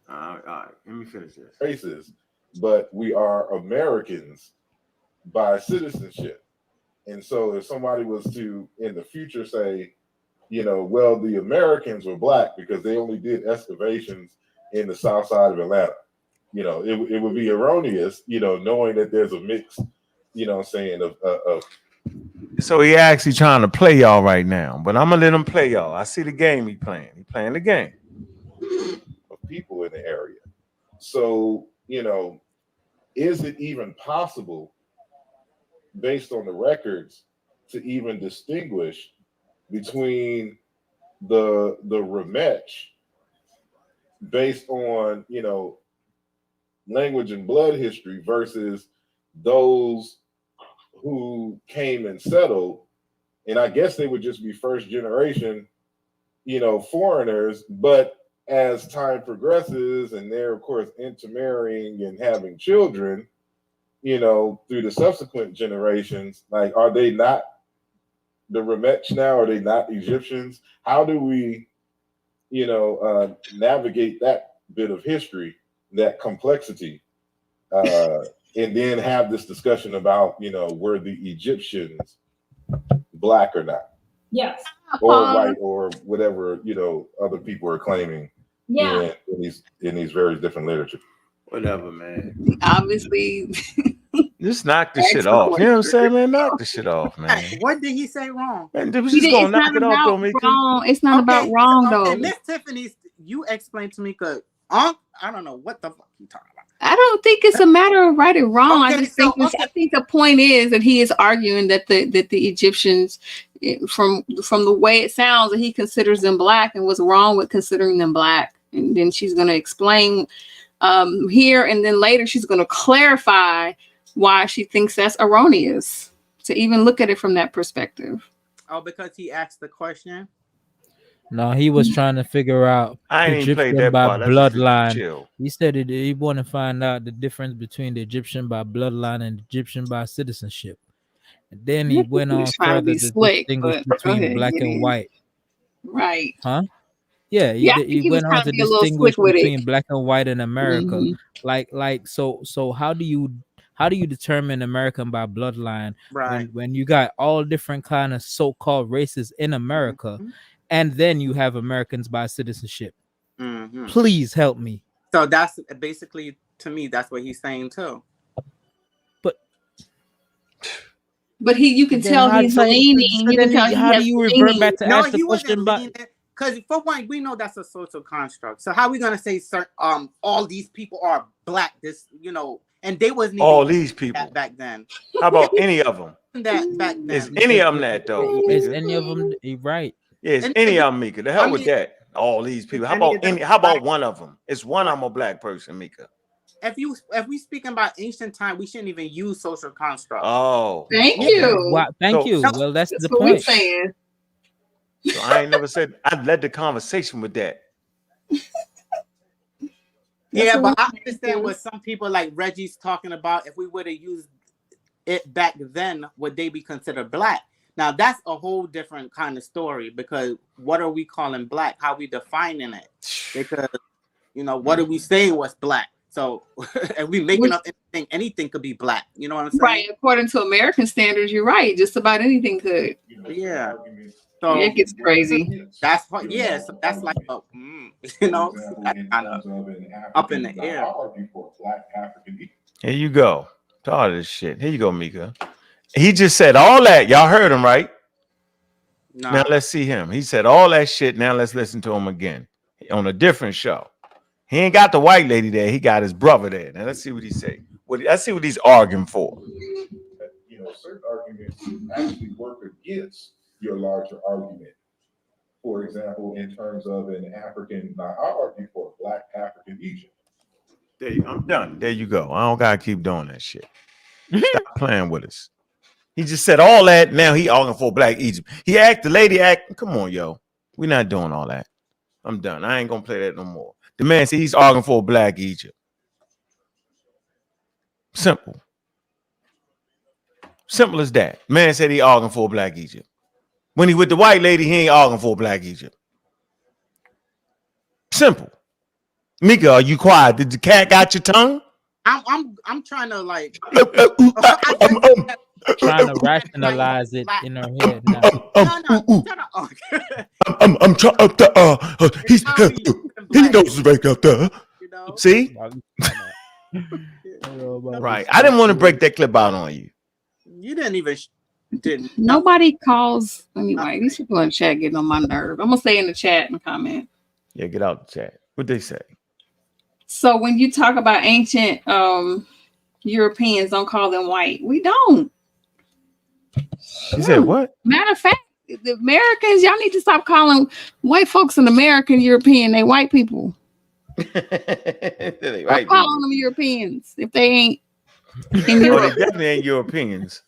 All right. Let me finish this. Races, but we are Americans by citizenship. And so if somebody was to, in the future, say, well, the Americans were black because they only did excavations in the south side of Atlanta, it would be erroneous, knowing that there's a mix, of So he actually trying to play y'all right now, but I'm gonna let him play y'all. I see the game he playing. He playing the game. Of people in the area. So, is it even possible, based on the records, to even distinguish between the Remech based on, language and blood history versus those who came and settled? And I guess they would just be first generation, foreigners, but as time progresses and they're of course intermarrying and having children, through the subsequent generations, like, are they not the Remech now? Are they not Egyptians? How do we, navigate that bit of history, that complexity, and then have this discussion about, were the Egyptians black or not? Yes. Or white or whatever, other people are claiming in these various different literature. Whatever, man. Obviously. Just knock the shit off. You know what I'm saying, man? Knock the shit off, man. What did he say wrong? Man, we just gonna knock it off, though, Mika. It's not about wrong, though. Miss Tiffany, you explain to me, because I don't know what the fuck you talking about. I don't think it's a matter of right or wrong. I just think I think the point is that he is arguing that the Egyptians, from the way it sounds, that he considers them black and what's wrong with considering them black. And then she's going to explain here, and then later she's going to clarify why she thinks that's erroneous to even look at it from that perspective. Oh, because he asked the question? No, he was trying to figure out Egyptian by bloodline. He said he wanted to find out the difference between the Egyptian by bloodline and Egyptian by citizenship. And then he went on further to distinguish between black and white. Right. Huh? Yeah, he went on to distinguish between black and white in America. Mm-hmm. So how do you determine American by bloodline when you got all different kind of so-called races in America? Mm-hmm. And then you have Americans by citizenship. Mm-hmm. Please help me. So that's basically, to me, that's what he's saying too. But you can tell he's leaning. How do you revert back to ask the question about? Because for one, we know that's a social construct. So how are we gonna say all these people are black? And they wasn't even all these people back then. How about any of them? That back then. Is any of them that though? Is any of them right? Yeah, it's any of them, Mika. The hell with that. All these people. How about one of them? It's one. I'm a black person, Mika. If we speaking about ancient time, we shouldn't even use social construct. Oh, thank you. Thank you. Well, that's the point. We're saying. So I ain't never said I led the conversation with that. Yeah, but I understand what some people like Reggie's talking about. If we would have used it back then, would they be considered black? Now that's a whole different kind of story, because what are we calling black? How we defining it? Because what are we saying was black? So and we making up anything could be black. You know what I'm saying? Right. According to American standards, you're right. Just about anything could. Yeah. So it gets crazy. That's what. Yeah. So that's like that's kind of up in the air. Here you go. To all this shit. Here you go, Mika. He just said all that. Y'all heard him, right? Nah. Now let's see him. He said all that shit. Now let's listen to him again on a different show. He ain't got the white lady there. He got his brother there. Now let's see what he say. Let's see what he's arguing for. Certain arguments actually work against your larger argument. For example, in terms of an African, now I argue for Black African Egypt. I'm done. There you go. I don't gotta keep doing that shit. Stop playing with us. He just said all that. Now he arguing for Black Egypt. He act the lady act. Come on, yo. We're not doing all that. I'm done. I ain't gonna play that no more. The man said he's arguing for Black Egypt. Simple. Simple as that. Man said he arguing for Black Egypt. When he with the white lady, he ain't arguing for Black Egypt. Simple. Mika, are you quiet? Did the cat got your tongue? I'm trying to like trying to rationalize it in her head now. I'm trying. He knows it's right out there. See? Right. I didn't want to break that clip out on you. You didn't. Nobody calls anyway. These people in the chat getting on my nerve. I'm gonna say in the chat and comment. Yeah, get out the chat. What they say? So when you talk about ancient Europeans, don't call them white. We don't. You said what? Matter of fact, the Americans, y'all need to stop calling white folks in American European. They white people. Stop calling them Europeans if they ain't in Europe. They definitely ain't Europeans.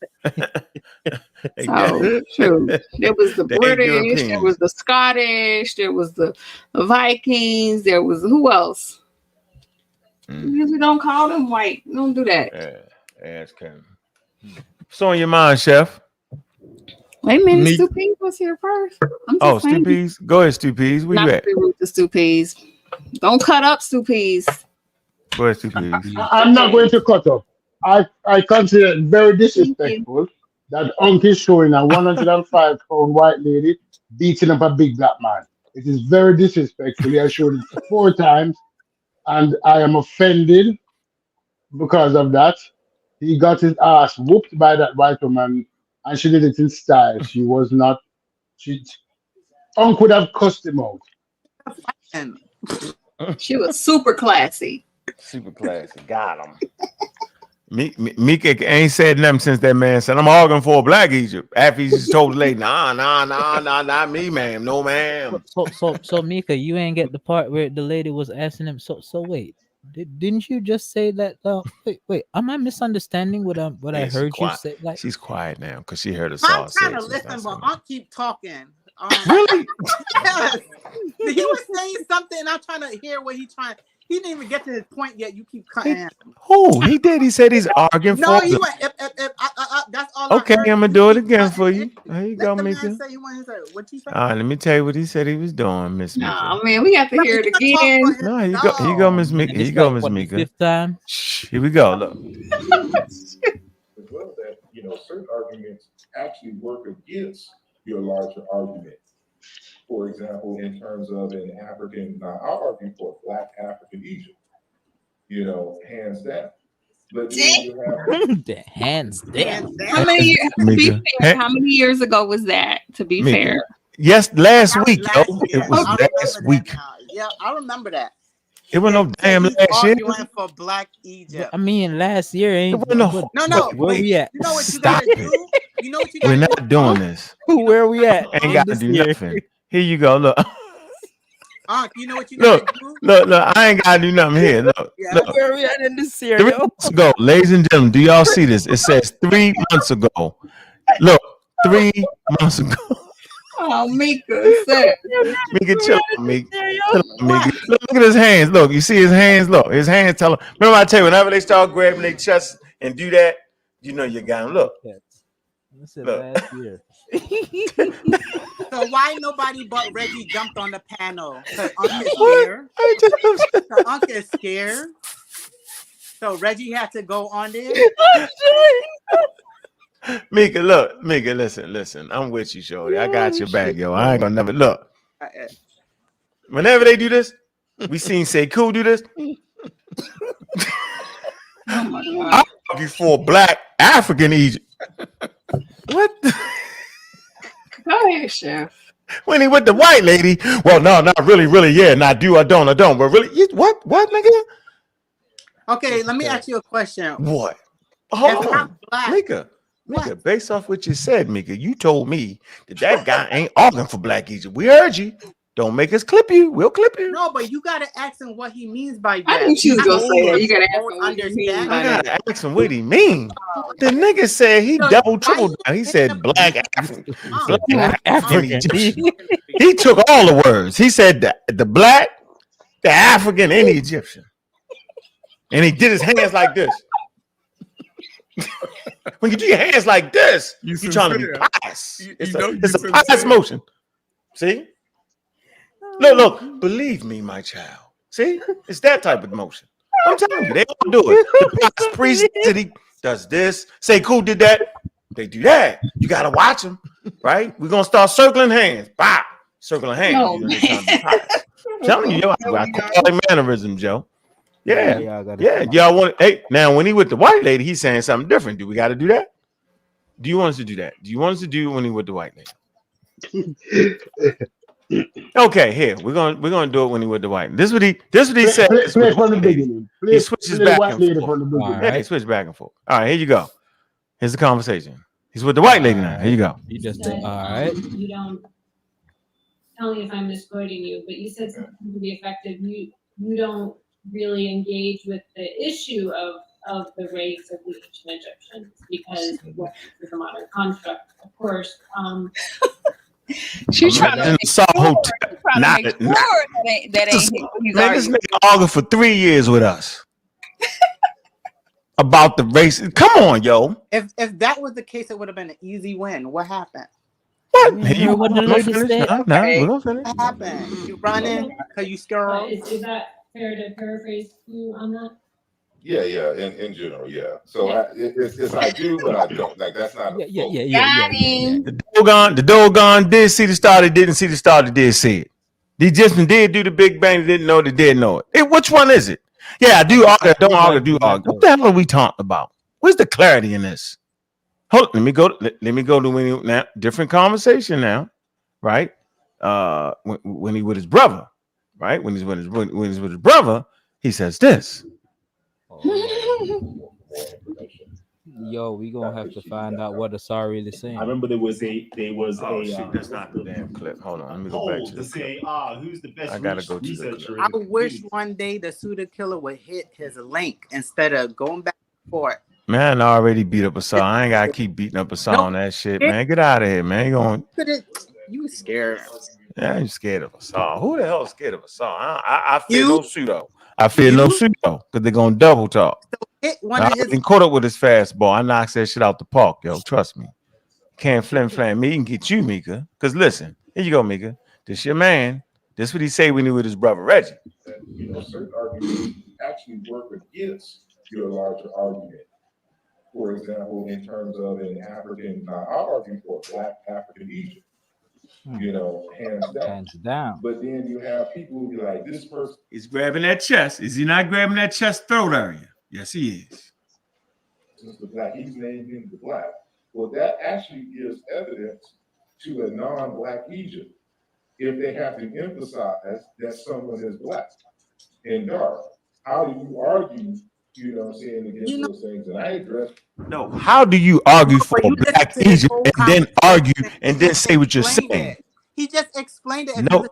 So true. There was the British, there was the Scottish, there was the Vikings, there was who else? We don't call them white. We don't do that. Ask him. What's on your mind, Chef? Wait a minute, Stu Peas was here first. Stu Peas. Go ahead, Stu Peas. Where you at? The Stu Peas. Don't cut up, Stu Peas. Go ahead, Stu Peas. I'm not going to cut up. I consider it very disrespectful that Ankh is showing a 105-pound white lady beating up a big black man. It is very disrespectful. He has shown it 4 times, and I am offended because of that. He got his ass whooped by that white woman, and she did it in style. She was not. Ankh would have cussed him out. She was super classy. Super classy. Got him. Mika ain't said nothing since that man said, I'm arguing for a Black Egypt. After he just told the lady, nah, not me, ma'am. No, ma'am. So Mika, you ain't get the part where the lady was asking him. So wait, didn't you just say that? Wait, am I misunderstanding what I heard you say? Like, she's quiet now because she heard us I'm all trying say to listen, but I'll keep talking. Really? Yes. He was saying something, and I'm trying to hear what he's trying. He didn't even get to his point yet. You keep cutting him. Who? He did. He said he's arguing for. No, he went. That's all. Okay, I'm gonna do it again for you. There you go, Mika. What you say? All right, let me tell you what he said he was doing, Miss Mika. Nah, man, we have to hear it again. No, here you go, Miss Mika. Here you go, Miss Mika. 5th time. Shh, here we go. Look. As well that certain arguments actually work against your larger argument. For example, in terms of an African, now I'll argue for Black African Egypt. Hands down. But then you have hands down. How many years ago was that? To be fair. Yes, last week. It was last week. Yeah, I remember that. It was no damn last year. Arguing for Black Egypt. I mean, last year ain't. No. Where we at? You know what you gotta do? You know what you gotta We're do? not doing this. Where we at? Ain't got to do nothing. Here you go. Look. You know what you gotta do? Look. I ain't gotta do nothing here. Look. Where we at in this year? 3 months ago, ladies and gentlemen, do y'all see this? It says 3 months ago. Look, 3 months ago. Oh, Mika said. Mika, chill out, Mika. Chill out, Mika. Look at his hands. Look, you see his hands? Look, his hands tell him. Remember I tell you, whenever they start grabbing their chest and do that, You know you got him. Look. This is Look. last year. So why nobody but Reggie jumped on the panel? Because Unc is scared. So Unc is scared. So Reggie had to go on there. Mika, look, Mika, listen. I'm with you, shorty. I got your back, yo. I ain't gonna never look. Whenever they do this, we seen Say Cool do this. Oh my God. I argue for Black African Egypt. What? Go ahead, Chef. When he with the white lady, well, no, not really, yeah. And I do, I don't. But really, what, nigga? Okay, let me ask you a question. What? Hold If on, I'm Black, Mika, based off what you said, Mika, you told me that guy ain't arguing for Black Egypt. We heard you. Don't make us clip you. We'll clip you. No, but you gotta ask him what he means by that. I knew she was gonna say that. You gotta ask him what he means understand. by I that. gotta ask him what he mean. The nigga said he double triple down. He said Black African Egyptian. He took all the words. He said the Black, the African, and the Egyptian. And he did his hands like this. When you do your hands like this, you're trying to be pious. It's a pious motion. See? Look, believe me, my child. See? It's that type of motion. I'm telling you, they all do it. The pious priest he does this. Say Cool did that. They do that. You gotta watch them, right? We're gonna start circling hands. Bop. Circling hands. No, You know, they're trying to be pious. I'm telling you, yo, I call all the mannerisms, Joe. Yeah. Y'all want. Hey, now when he with the white lady, he's saying something different. Do we got to do that? Do you want us to do that? Do you want us to do when he with the white lady? Okay, here we're gonna do it when he with the white. This what he said. Play from the beginning. He switches back and forth. From the beginning. Yeah, he switches back and forth. All right, here you go. Here's the conversation. He's with the white lady now. Here you go. You just All right. You don't tell me if I'm misquoting you, but you said something to the effect of you don't really engage with the issue of the race of the ancient Egyptians because what is a modern construct, of course. She's trying to make sure that ain't he's man, this nigga argued for 3 years with us about the race. Come on, yo. If that was the case, it would have been an easy win. What happened? What? You what the lady said? No, we're gonna finish. What happened? You running because you scared? Is that fair to paraphrase you on that? Yeah, in general, yeah. So it's I do, but I don't. Like that's not. Yeah. The Dogon did see the star. They didn't see the star. They did see it. The Egyptian did do the Big Bang. They didn't know. They did know it. Which one is it? Yeah, I do argue. Don't argue. Do argue. What the hell are we talking about? Where's the clarity in this? Hold. Let me go to when he, now different conversation now, right? When he with his brother, right? When he's with his brother, he says this. Yo, we gonna have to find out what the song really saying. I remember there was a shit, that's not the damn clip. Hold on, let me go back to the say who's the best. I gotta go to the clip. I wish one day the Pseudo Killer would hit his link instead of going back and forth. Man, I already beat up a song. I ain't gotta keep beating up a song on that shit, man. Get out of here, man. You scared? Yeah, I'm scared of a song. Who the hell is scared of a song? I fear no pseudo. I fear no pseudo because they're gonna double talk. I been caught up with his fastball. I knocks that shit out the park, yo. Trust me. Can't flam me. He can get you, Mika. Because listen, here you go, Mika. This your man. This what he say when he with his brother Reggie. Certain arguments actually work against your larger argument. For example, in terms of an African, I'll argue for Black African Egypt. Hands down. But then you have people who be like, this person is grabbing that chest. Is he not grabbing that chest throat area? Yes, he is. Since the Black, he's named him the Black. Well, that actually gives evidence to a non-Black Egypt if they have to emphasize that someone is Black and dark. How do you argue, against those things? And I address. No, how do you argue for Black Egypt and then argue and then say what you're saying? He just explained it. No,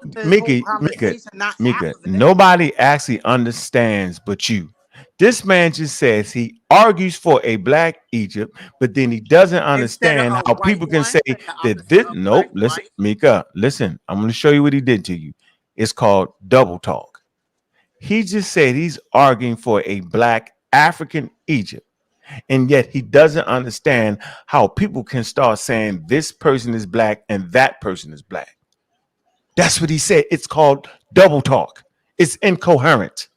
Mika, nobody actually understands but you. This man just says he argues for a Black Egypt, but then he doesn't understand how people can say that this. Nope, listen, Mika, listen. I'm going to show you what he did to you. It's called double talk. He just said he's arguing for a Black African Egypt. And yet he doesn't understand how people can start saying this person is black and that person is black. That's what he said. It's called double talk. It's incoherent.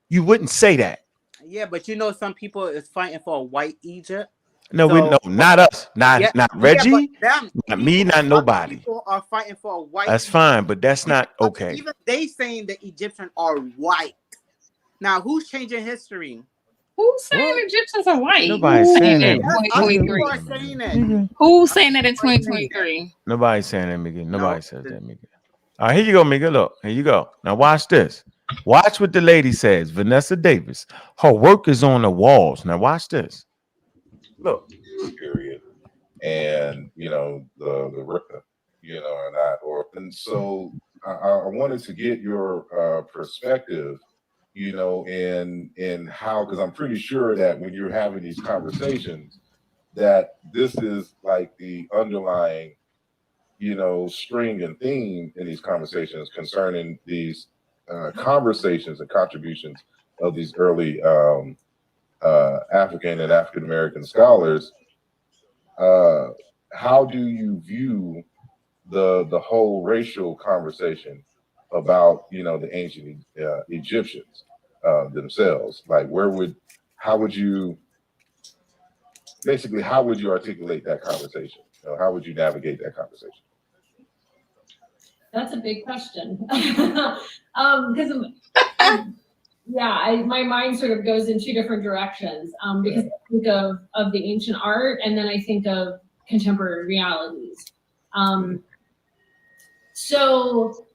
You wouldn't say that. Yeah, but you know, some people is fighting for a white Egypt. No, So, not us, yeah, not yeah, but Reggie, them not me, people, not other nobody. people are fighting for a white That's Egypt. fine, but that's not okay. Even they saying the Egyptians are white. Now, who's changing history? Who's saying Egyptians are white? Nobody's saying that. Other people are saying that. Who's saying that in 2023? Nobody's saying that, Miguel. Nobody says that, Miguel. All right, here you go, Miguel. Look, here you go. Now watch this. Watch what the lady says. Vanessa Davis. Her work is on the walls. Now watch this. Look. Period. And and that, and so I wanted to get your perspective, in how, because I'm pretty sure that when you're having these conversations, that this is like the underlying, string and theme in these conversations concerning these conversations and contributions of these early African and African American scholars. How do you view the whole racial conversation about the ancient Egyptians themselves? Like, how would you articulate that conversation? How would you navigate that conversation? That's a big question. Because my mind sort of goes in two different directions. Because I think of the ancient art, and then I think of contemporary realities. So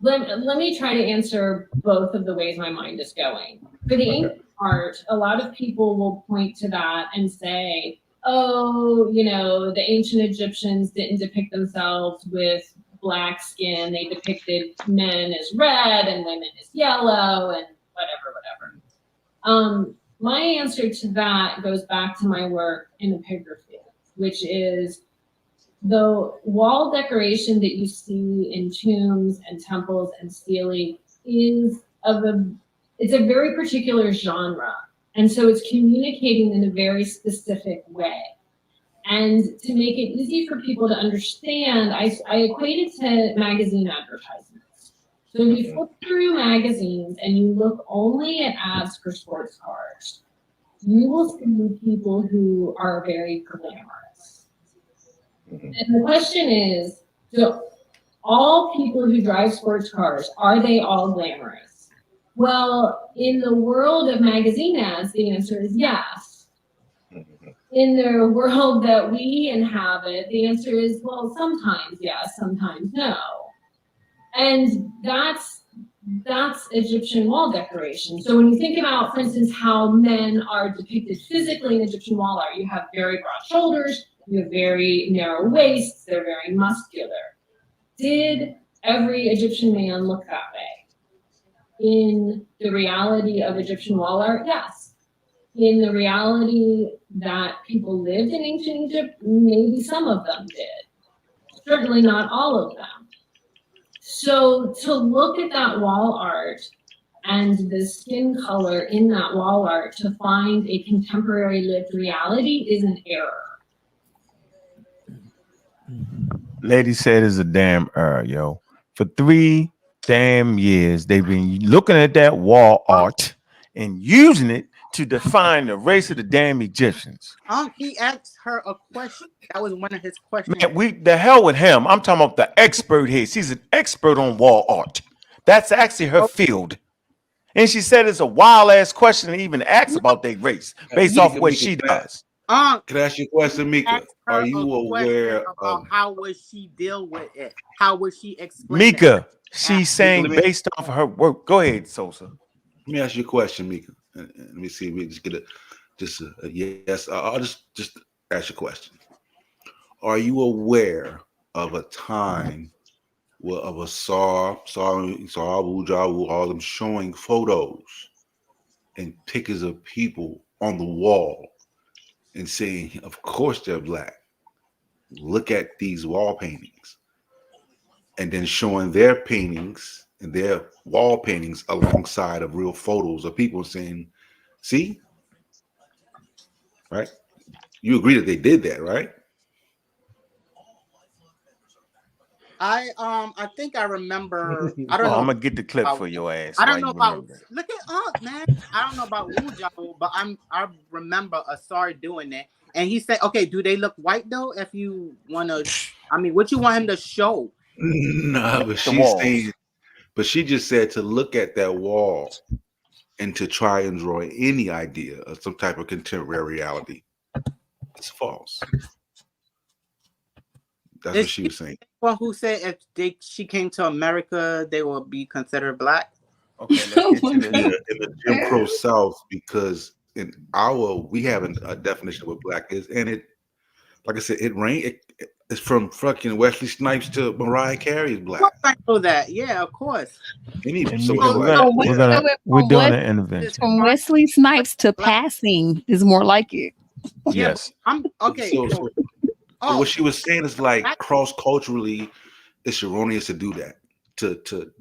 let me try to answer both of the ways my mind is going. For the ancient art, a lot of people will point to that and say, oh, the ancient Egyptians didn't depict themselves with black skin. They depicted men as red and women as yellow and whatever. My answer to that goes back to my work in epigraphy, which is the wall decoration that you see in tombs and temples and stelae is it's a very particular genre. And so it's communicating in a very specific way. And to make it easy for people to understand, I equate it to magazine advertisements. So if you flip through magazines and you look only at ads for sports cars, you will see people who are very glamorous. And the question is, do all people who drive sports cars, are they all glamorous? Well, in the world of magazine ads, the answer is yes. In the world that we inhabit, the answer is, well, sometimes yes, sometimes no. And that's Egyptian wall decoration. So when you think about, for instance, how men are depicted physically in Egyptian wall art, you have very broad shoulders, you have very narrow waists, they're very muscular. Did every Egyptian man look that way? In the reality of Egyptian wall art, yes. In the reality that people lived in ancient Egypt, maybe some of them did. Certainly not all of them. So to look at that wall art and the skin color in that wall art to find a contemporary lived reality is an error. Lady said it's a damn error, yo. For 3 damn years, they've been looking at that wall art and using it to define the race of the damn Egyptians. He asked her a question. That was one of his questions. Man, the hell with him. I'm talking about the expert here. She's an expert on wall art. That's actually her field. And she said it's a wild ass question to even ask about their race based off what she does. Can I ask you a question, Mika? Are you aware of how would she deal with it? How would she explain Mika, it? she's saying based off of her work. Go ahead, Sosa. Let me ask you a question, Mika. Let me see if we just get a yes. I'll just ask you a question. Are you aware of a time of a Saw, Jawu, all them showing photos and pictures of people on the wall and saying, of course they're black. Look at these wall paintings. And then showing their paintings and their wall paintings alongside of real photos of people saying See? Right? You agree that they did that, right? I think I remember. I don't Oh, know. I'm gonna get the clip about, for your ass. I Why don't know you about. remember? Look at man. I don't know about Wu Jiao, but I remember Asar doing that, and he said, "Okay, do they look white though? If you wanna, I mean, what you want him to show?" No, but she's saying, but she just said to look at that wall and to try and draw any idea of some type of contemporary reality. It's false. That's what she was saying. Well, who said if she came to America, they will be considered black? Okay, let's get to this. In the Jim Crow South, because we have a definition of what black is, and it, like I said, it's from fucking Wesley Snipes to Mariah Carey's black. Of course I know that. Yeah, of course. We're doing an intervention. From Wesley Snipes to passing is more like it. Yes. I'm okay. So what she was saying is like cross-culturally, it's erroneous to do that. To you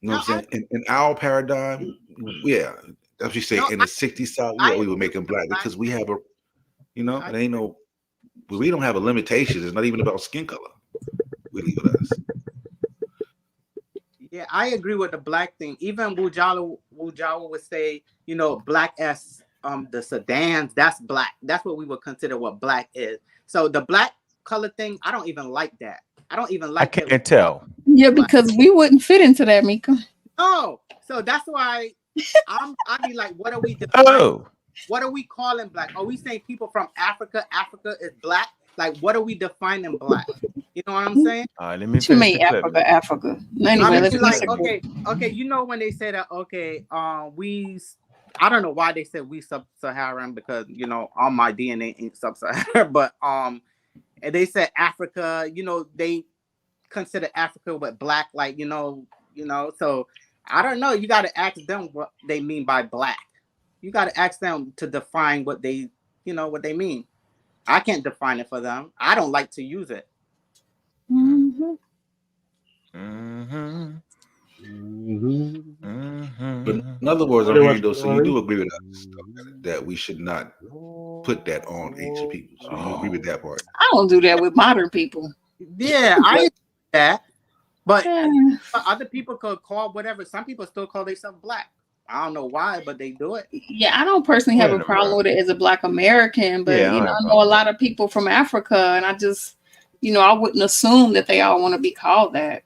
know what I'm saying? In our paradigm, yeah, that's what you say. In the 60s South, yeah, we were making black because we have it ain't no, we don't have a limitation. It's not even about skin color. We leave it as. Yeah, I agree with the black thing. Even Wu Jiao would say, black as the sedans, that's black. That's what we would consider what black is. So the black color thing, I don't even like that. I don't even like I can't tell. Yeah, because we wouldn't fit into that, Mika. Oh, so that's why I'd be like, what are we defining? What are we calling black? Are we saying people from Africa? Africa is black? Like, what are we defining black? You know what I'm saying? All right, let me finish the clip. Africa. Anyway, I mean, like, okay, when they say that, I don't know why they said we sub-Saharan because all my DNA ain't sub-Saharan, but and they said Africa, they consider Africa with black, like so I don't know. You got to ask them what they mean by black. You got to ask them to define what they mean. I can't define it for them. I don't like to use it. But in other words, I'm hearing though, so you do agree with us that we should not put that on ancient people. So you agree with that part? I don't do that with modern people. Yeah, I do that. But other people could call whatever. Some people still call themselves black. I don't know why, but they do it. Yeah, I don't personally have a problem with it as a Black American, but I know a lot of people from Africa, and I just, I wouldn't assume that they all want to be called that.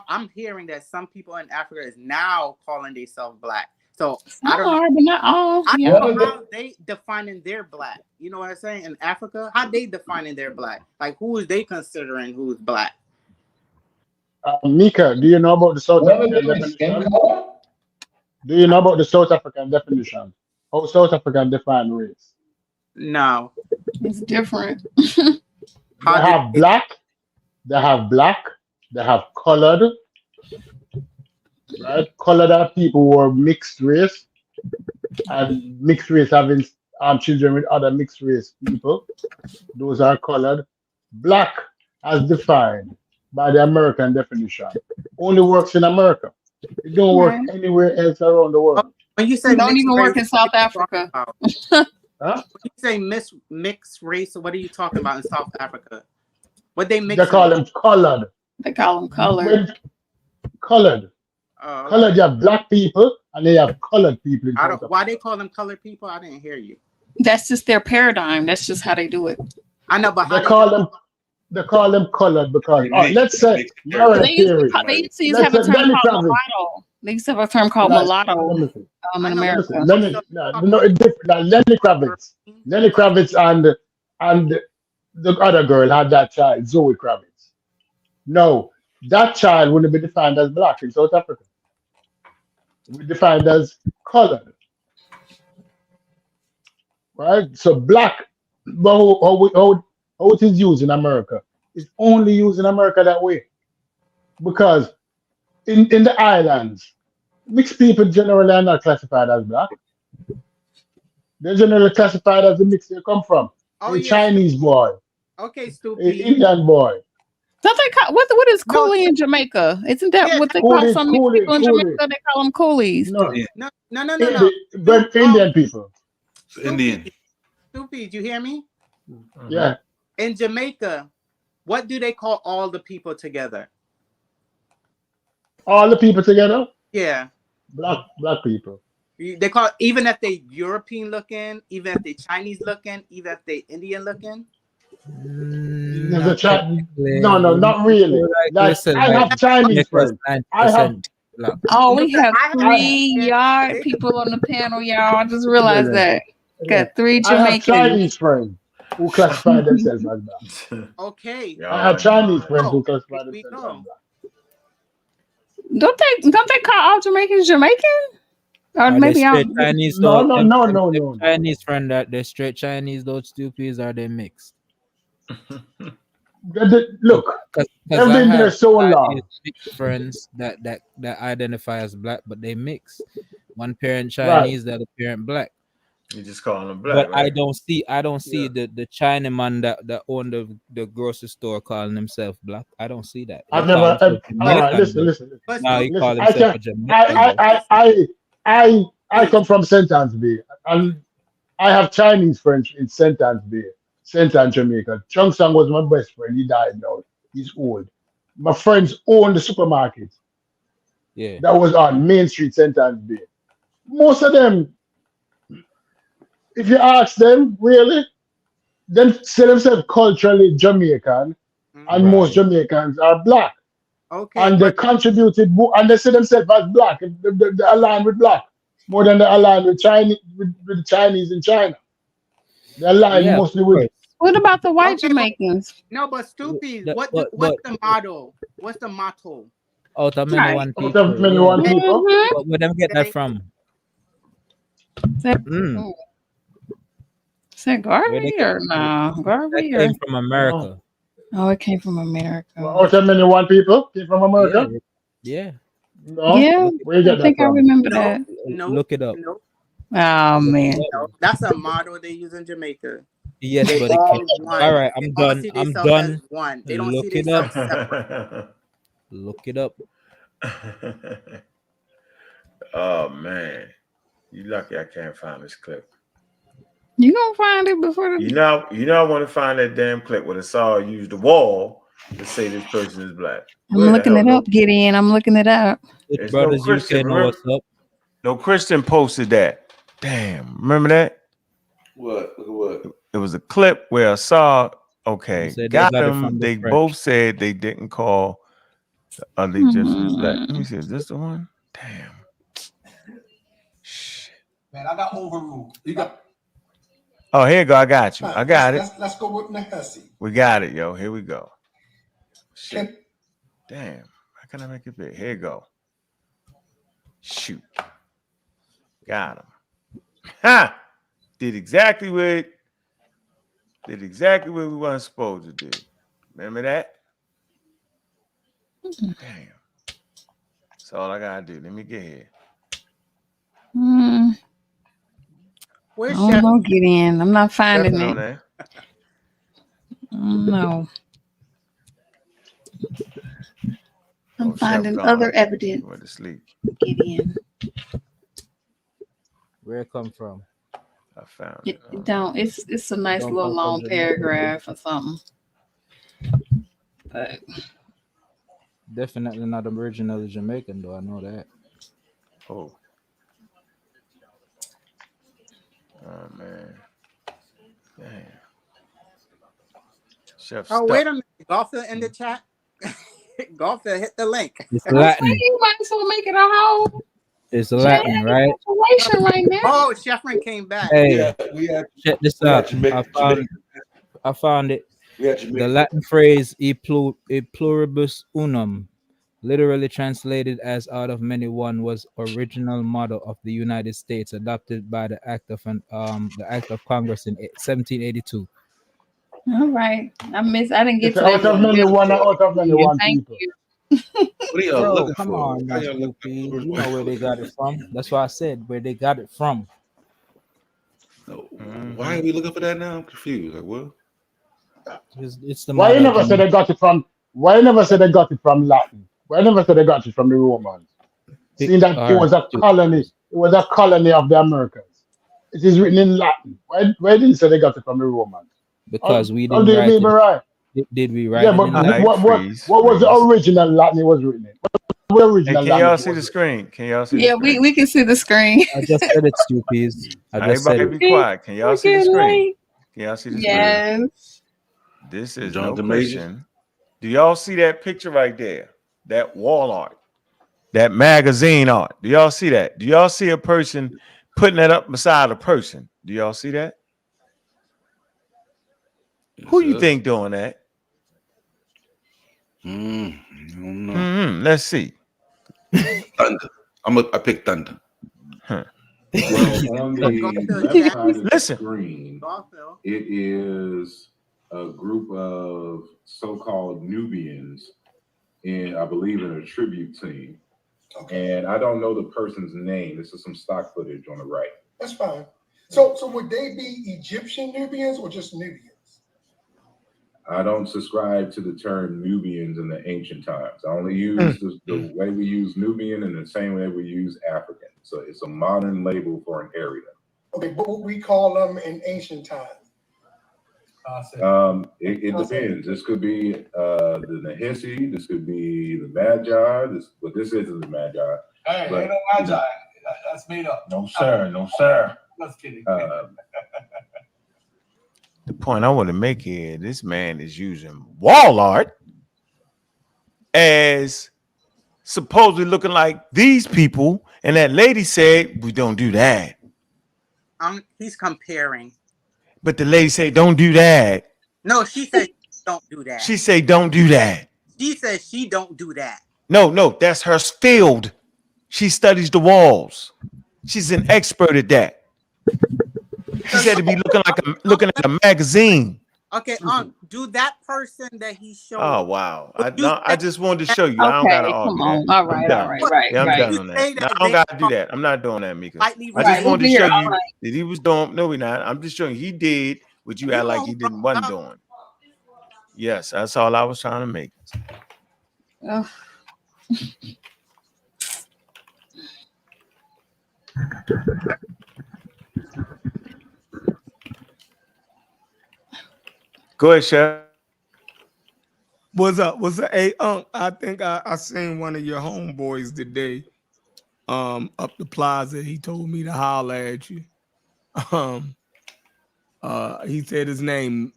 I'm hearing that some people in Africa is now calling themselves black. So I don't know, not all. I don't know how they defining their black. You know what I'm saying? In Africa, how they defining their black? Like, who is they considering who's black? Mika, do you know about the South African definition? Do you know about the South African definition? How South African define race? No, it's different. They have black, they have colored, right? Colored are people who are mixed race, and mixed race having children with other mixed race people. Those are colored. Black, as defined by the American definition, only works in America. It don't work anywhere else around the world. When you say don't even work in South Africa. Huh? When you say mixed race, what are you talking about in South Africa? What they mix? They call them colored. They call them colored. Colored. Colored. You have black people and they have colored people. Why they call them colored people? I didn't hear you. That's just their paradigm. That's just how they do it. I know, but they call them colored because let's say they used to have a term called mulatto. They used to have a term called mulatto in America. Lenny Kravitz and the other girl had that child, Zoe Kravitz. No, that child wouldn't be defined as black in South Africa. It would be defined as colored. Right? So black, but how it is used in America, it's only used in America that way. Because in the islands, mixed people generally are not classified as black. They're generally classified as the mix they come from. A Chinese boy. Okay, stupid. An Indian boy. Don't they call what is coolie in Jamaica? Isn't that what they call some people in Jamaica? They call them coolies. No, no. Indian people. Indian. Stupid, you hear me? Yeah. In Jamaica, what do they call all the people together? All the people together? Yeah. Black people. They call even if they European looking, even if they Chinese looking, even if they Indian looking. Not really. Like, I have Chinese friends. I have. Oh, we have 3 yard people on the panel, y'all. I just realized that. Got 3 I have Jamaicans. Chinese friends who classify themselves as black. Okay. I have Chinese friends who classify themselves as black. Don't they call all Jamaicans Jamaican? Or maybe I'm Chinese. No. Chinese friend that they're straight Chinese. Those stupids are they mixed? Look, they've been there so long. Friends that identify as black, but they mix. One parent Chinese, the other parent black. You just call them black. But right? I don't see the Chinaman that owned the grocery store calling himself black. I don't see that. I've never. All right, listen. Now he call himself a Jamaican. I come from St. Anne's Bay, and I have Chinese friends in St. Anne's Bay, St. Anne, Jamaica. Chung Sang was my best friend. He died now. He's old. My friends own the supermarket. Yeah. That was on Main Street, St. Anne's Bay. Most of them, if you ask them, really, they say themselves culturally Jamaican, and most Jamaicans are black. Okay. And they contributed, and they see themselves as black. They align with black more than they align with Chinese, with the Chinese in China. They align mostly with. What about the white Jamaicans? No, but stupid. What's the motto? What's the motto? Out of many one people. Out of many one people. But where them get that from? Is that Garvey or no? Garvey came from America. Oh, it came from America. Out of many one people came from America. Yeah. No? Yeah. Where you get I think that from? I remember that. No. Look it up. No. Oh man. No, that's a motto they use in Jamaica. Yes, they but all one. All right, I'm They all done. see I'm themselves done. as one. They don't Look see it up. themselves separate. Look it up. Oh man, you lucky I can't find this clip. You gonna find it before the... You know I want to find that damn clip where the saw used the wall to say this person is black. I'm looking it up, Gideon. I'm looking it up. There's Brothers, no Christian. you know what's up. No Christian posted that. Damn, remember that? What? It was a clip where I saw. Okay, got got it them. from the They French. both said they didn't call the other Egyptians black. Let me see. Is this the one? Damn. Man, I got overruled. You got. Oh, here you go. I got you. I got it. Let's go with Nehesi. We got it, yo. Here we go. Shit. Damn. How can I make it big? Here you go. Shoot. Got him. Ha! Did exactly what we weren't supposed to do. Remember that? Damn. That's all I gotta do. Let me get here. Where's I don't know, Gideon. I'm not finding Chef it. on there. No. I'm Oh, Chef finding gone. other evidence. Went to sleep. Gideon. Where it come from? I found It don't. It's a nice Don't little come long from Jamaica. paragraph or something. But Definitely not originally Jamaican, though. I know that. Oh. Oh man. Damn. Chef Oh, stuck. wait a minute. Golfer in the chat. Golfer, hit the link. It's I'm Latin. saying you might as well make it a whole It's Latin, right? situation right now. Oh, Sheffrin came back. Hey, check this out. Jamaican. I found it. We The Latin phrase e pluribus unum, literally translated as out of many one, was original motto of the United States, adopted by the Act of Congress in 1782. All right. I didn't get It's to out that. of many one, out of many one Thank people. you. What are y'all Bro, looking come for? on, Why man, y'all looking Snoopy. for- You know where they got it from. That's why I said where they got it from. No, why are we looking for that now? I'm confused. Like, what? It's the Why you motto of never said they got it from? Why I never said they got it from Latin? Why I never said they got it from the Romans? Seeing that it was a colony, of the Americans. It is written in Latin. Why didn't say they got it from the Romans? Because we How didn't do you write mean it. right? Did we write Yeah, it but in Latin? what was the original Latin it was written in? What was the Hey, original can Latin y'all it see was the written? screen? Can y'all see the Yeah, screen? we can see the screen. I just said it, Stupies. I just said Everybody it. be quiet. Can y'all see the screen? Can y'all see the screen? Yes. This is no Jonathan Majors. Christian. Do y'all see that picture right there? That wall art, that magazine art. Do y'all see that? Do y'all see a person putting that up beside a person? Do y'all see that? Who you think doing that? I don't know. Let's see. Thunder. I picked Thunder. Huh. Well, on the left side of the Listen. screen, it is a group of so-called Nubians in, I believe, in a tribute team. Okay. And I don't know the person's name. This is some stock footage on the right. That's fine. So would they be Egyptian Nubians or just Nubians? I don't subscribe to the term Nubians in the ancient times. I only use the way we use Nubian in the same way we use African. So it's a modern label for an area. Okay, but what we call them in ancient times? It depends. This could be the Nahisi. This could be the Magi. But this isn't the Magi. Hey, but, ain't no Magi. That's made up. No, sir. No, sir. Just kidding. The point I want to make here, this man is using wall art as supposedly looking like these people, and that lady said, we don't do that. He's comparing. But the lady said, don't do that. No, she said don't do that. She said, don't do that. She said she don't do that. No, that's her field. She studies the walls. She's an expert at that. She said to be looking at a magazine. Okay, do that person that he showed. Oh wow! I just wanted to show you. I don't gotta argue come that. on. All right. Yeah, I'm done on that. No, I don't gotta do that. I'm not doing that, Mika. I just wanted to show you that he was doing. No, we're not. I'm just showing you he did what you act like he wasn't doing. Yes, that's all I was trying to make. Go ahead, Chef. What's up? Hey, I think I seen one of your homeboys today, up the plaza. He told me to holler at you. He said his name,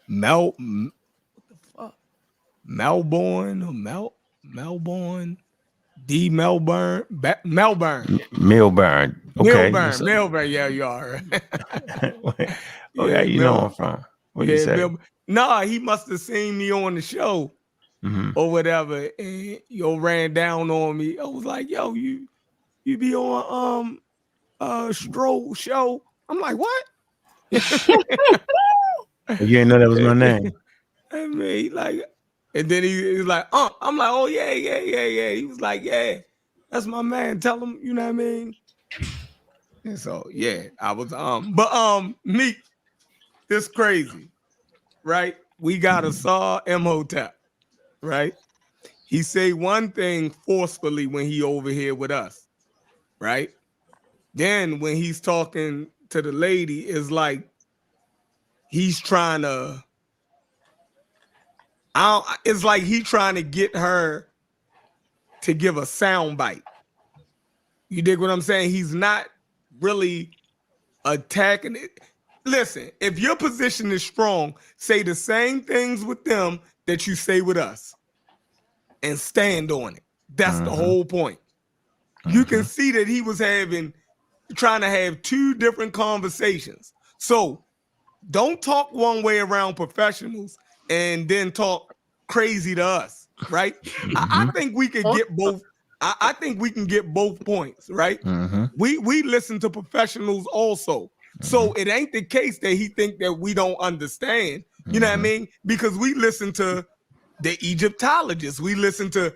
Melbourne or Melbourne, D Melbourne, Melbourne. Okay. Melbourne. Yeah, you are. Okay, you know where I'm from. What you say? Nah, he must have seen me on the show or whatever, and ran down on me. I was like, "Yo, you be on Stroll show?" I'm like, "What?" You didn't know that was my name. I mean, like, and then he was like, I'm like, "Oh yeah." He was like, "Yeah, that's my man. Tell him, you know what I mean." And so yeah, I was Meek, this crazy, right? We got a Saw Imhotep, right? He say one thing forcefully when he over here with us, right? Then when he's talking to the lady, it's like he's trying to. It's like he trying to get her to give a sound bite. You dig what I'm saying? He's not really attacking it. Listen, if your position is strong, say the same things with them that you say with us and stand on it. That's the whole point. You can see that he was trying to have two different conversations. So don't talk one way around professionals and then talk crazy to us, right? I think we could get both. I think we can get both points, right? We listen to professionals also. So it ain't the case that he think that we don't understand. You know what I mean? Because we listen to the Egyptologists, we listen to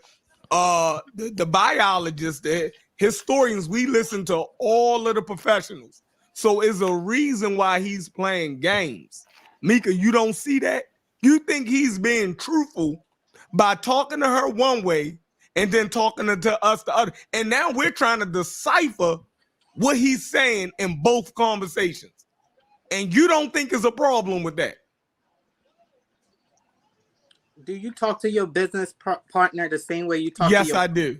the biologists, the historians, we listen to all of the professionals. So it's a reason why he's playing games. Mika, you don't see that? You think he's being truthful by talking to her one way and then talking to us the other. And now we're trying to decipher what he's saying in both conversations. And you don't think there's a problem with that? Do you talk to your business partner the same way you talk to your... Yes, I do.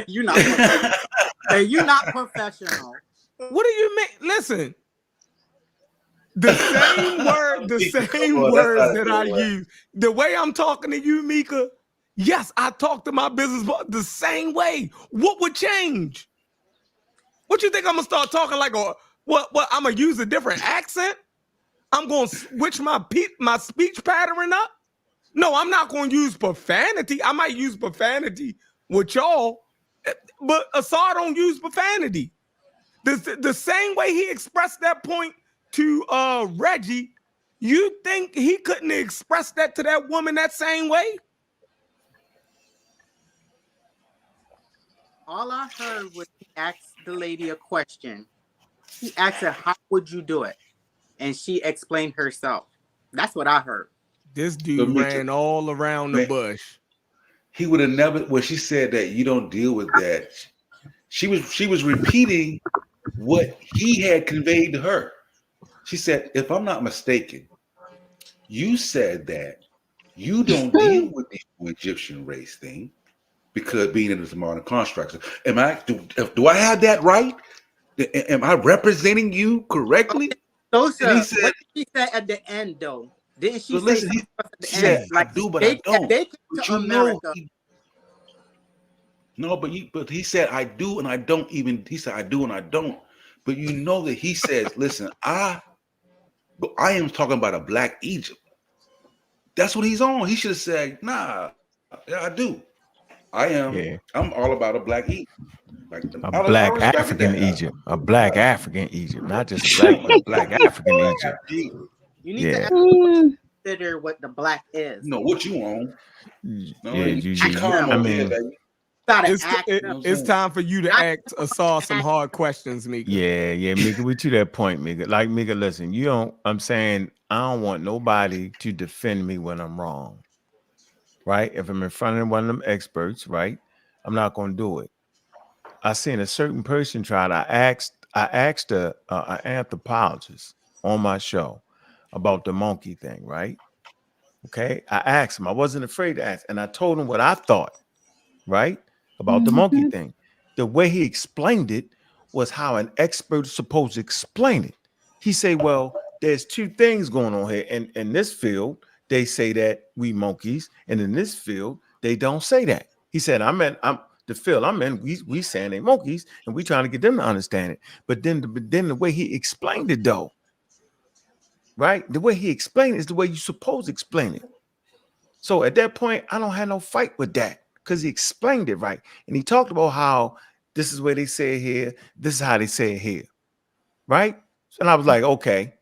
You're not professional. You're not professional. What do you mean? Listen, the same word, the same words that I use. The way I'm talking to you, Mika, yes, I talk to my business partner the same way. What would change? What you think I'm gonna start talking like a what I'm gonna use a different accent? I'm gonna switch my speech pattern up? No, I'm not gonna use profanity. I might use profanity with y'all, but Assad don't use profanity. The same way he expressed that point to Reggie, you think he couldn't express that to that woman that same way? All I heard was he asked the lady a question. He asked her, how would you do it? And she explained herself. That's what I heard. This dude ran all around the bush. He would have never, when she said that you don't deal with that, she was repeating what he had conveyed to her. She said, if I'm not mistaken, you said that you don't deal with the Egyptian race thing because being in this modern construct. Do I have that right? Am I representing you correctly? So, sir, what did she say at the end, though? Didn't she say something at the end? Like, I do, but I don't. They came But to you America. No, but he said I do and I don't even. He said I do and I don't. But you know that he says, listen, I am talking about a black Egypt. That's what he's on. He should have said, nah, yeah, I do. I am. Yeah. I'm all about a black Egypt. Like a black African Egypt. A black African Egypt. Not just a black, but a black African Egypt. You need to consider what the black is. No, what you on? No, I mean, it's time for you to ask Assad some hard questions, Mika. Yeah, Mika, we to that point, Mika. Like, Mika, listen, I'm saying I don't want nobody to defend me when I'm wrong. Right? If I'm in front of one of them experts, right, I'm not going to do it. I seen a certain person try to I asked an anthropologist on my show about the monkey thing, right? Okay. I asked him, I wasn't afraid to ask, and I told him what I thought, right? About the monkey thing. The way he explained it was how an expert is supposed to explain it. He said, well, there's two things going on here. And in this field, they say that we monkeys, and in this field, they don't say that. He said, the field I'm in, we saying they monkeys, and we trying to get them to understand it. But then the way he explained it, though, right? The way he explained it is the way you supposed to explain it. So at that point, I don't have no fight with that because he explained it right. And he talked about how this is where they say it here, this is how they say it here, right? And I was like, okay.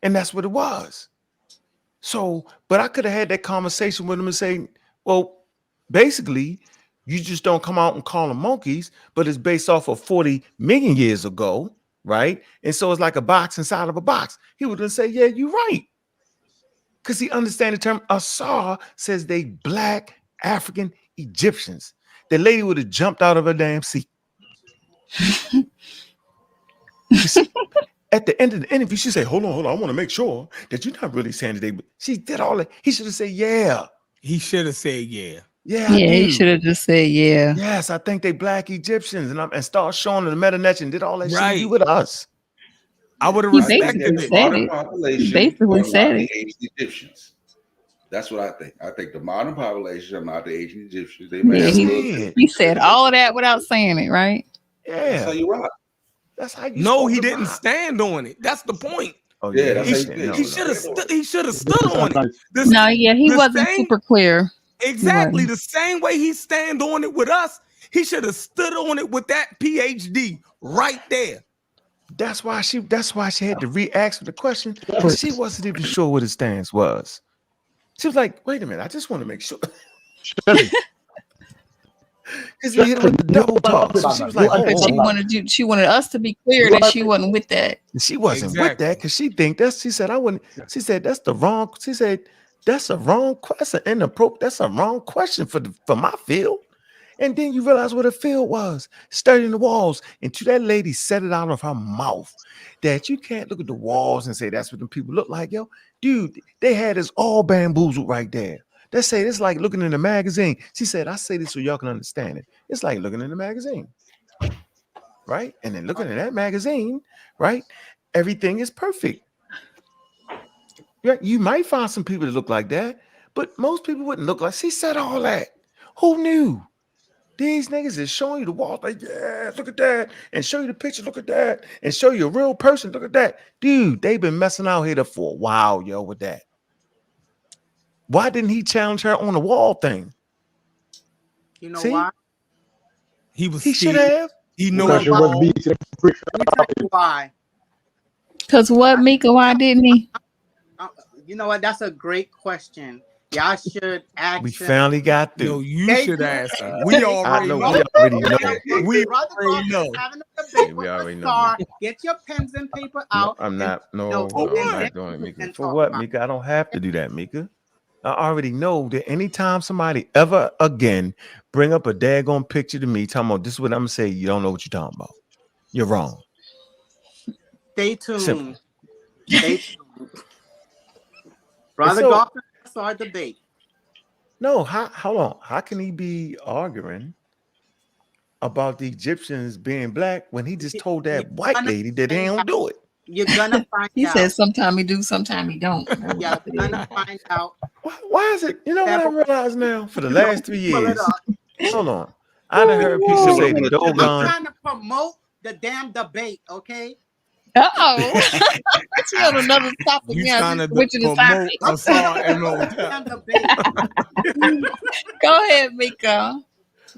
And that's what it was. So, but I could have had that conversation with him and say, well, basically, you just don't come out and call them monkeys, but it's based off of 40 million years ago, right? And so it's like a box inside of a box. He would just say, yeah, you're right. Because he understands the term. Assad says they black African Egyptians. The lady would have jumped out of her damn seat. At the end of the interview, she said, hold on, I want to make sure that you're not really saying that they. She did all that. He should have said, yeah. He should have said, yeah. Yeah, he should have just said, yeah. Yes, I think they black Egyptians, and start showing the meta and did all that shit you with us. I would have respected it. Modern population he basically said it. The ancient Egyptians. That's what I think. I think the modern population are not the ancient Egyptians. They he said all of that without saying it, right? Yeah, that's how you rock. That's how you. No, he didn't stand on it. That's the point. Oh yeah, he should have stood on it. He wasn't super clear. Exactly the same way he stand on it with us. He should have stood on it with that PhD right there. That's why she had to re-ask the question, because she wasn't even sure what his stance was. She was like, wait a minute, I just want to make sure. Because he hit her with the double talk. So she was like, she wanted us to be clear that she wasn't with that. She wasn't with that because she think that's. She said I wouldn't. She said that's the wrong. She said That's a wrong question. Inappropriate. That's a wrong question for my field. And then you realize what a field was, studying the walls. And to that lady said it out of her mouth that you can't look at the walls and say that's what the people look like. Yo, dude, they had us all bamboozled right there. They say it's like looking in the magazine. She said, I say this so y'all can understand it. It's like looking in the magazine, right? And then looking at that magazine, right? Everything is perfect. Yeah, you might find some people that look like that, but most people wouldn't look like. She said all that. Who knew? These niggas is showing you the wall, like, yeah, look at that, and show you the picture, look at that, and show you a real person, look at that. Dude, they've been messing out here for a while, yo, with that. Why didn't he challenge her on the wall thing? You know why? He was He should scared. have. He knows Let me tell you why. Because what, Mika? Why didn't he? You know what? That's a great question. Y'all should ask. We finally got through. No, you should ask him. We already know. We already know. We Brother already know. having a debate We with already know. Star. Get your pens and paper out. I'm not. No, No, I'm not doing it, Mika. For what, Mika? I don't have to do that, Mika. I already know that anytime somebody ever again bring up a daggone picture to me, talking about this is what I'm gonna say, you don't know what you're talking about. You're wrong. Stay tuned. Simple. Stay tuned. Brother So- Golf saw a debate. No, hold on. How can he be arguing about the Egyptians being black when he just told that white lady that they don't do it? You're gonna find He out. said sometime he do, sometime he don't. Yeah, you're gonna find out. Why is it? You know what I realize now? For the last 3 Pull it years, up. hold on. I done heard people say the I'm doggone. trying to promote the damn debate, okay? Uh-oh. She on another topic You now. trying to Switching the promote topic. a song and all Damn that. debate. Go ahead, Mika.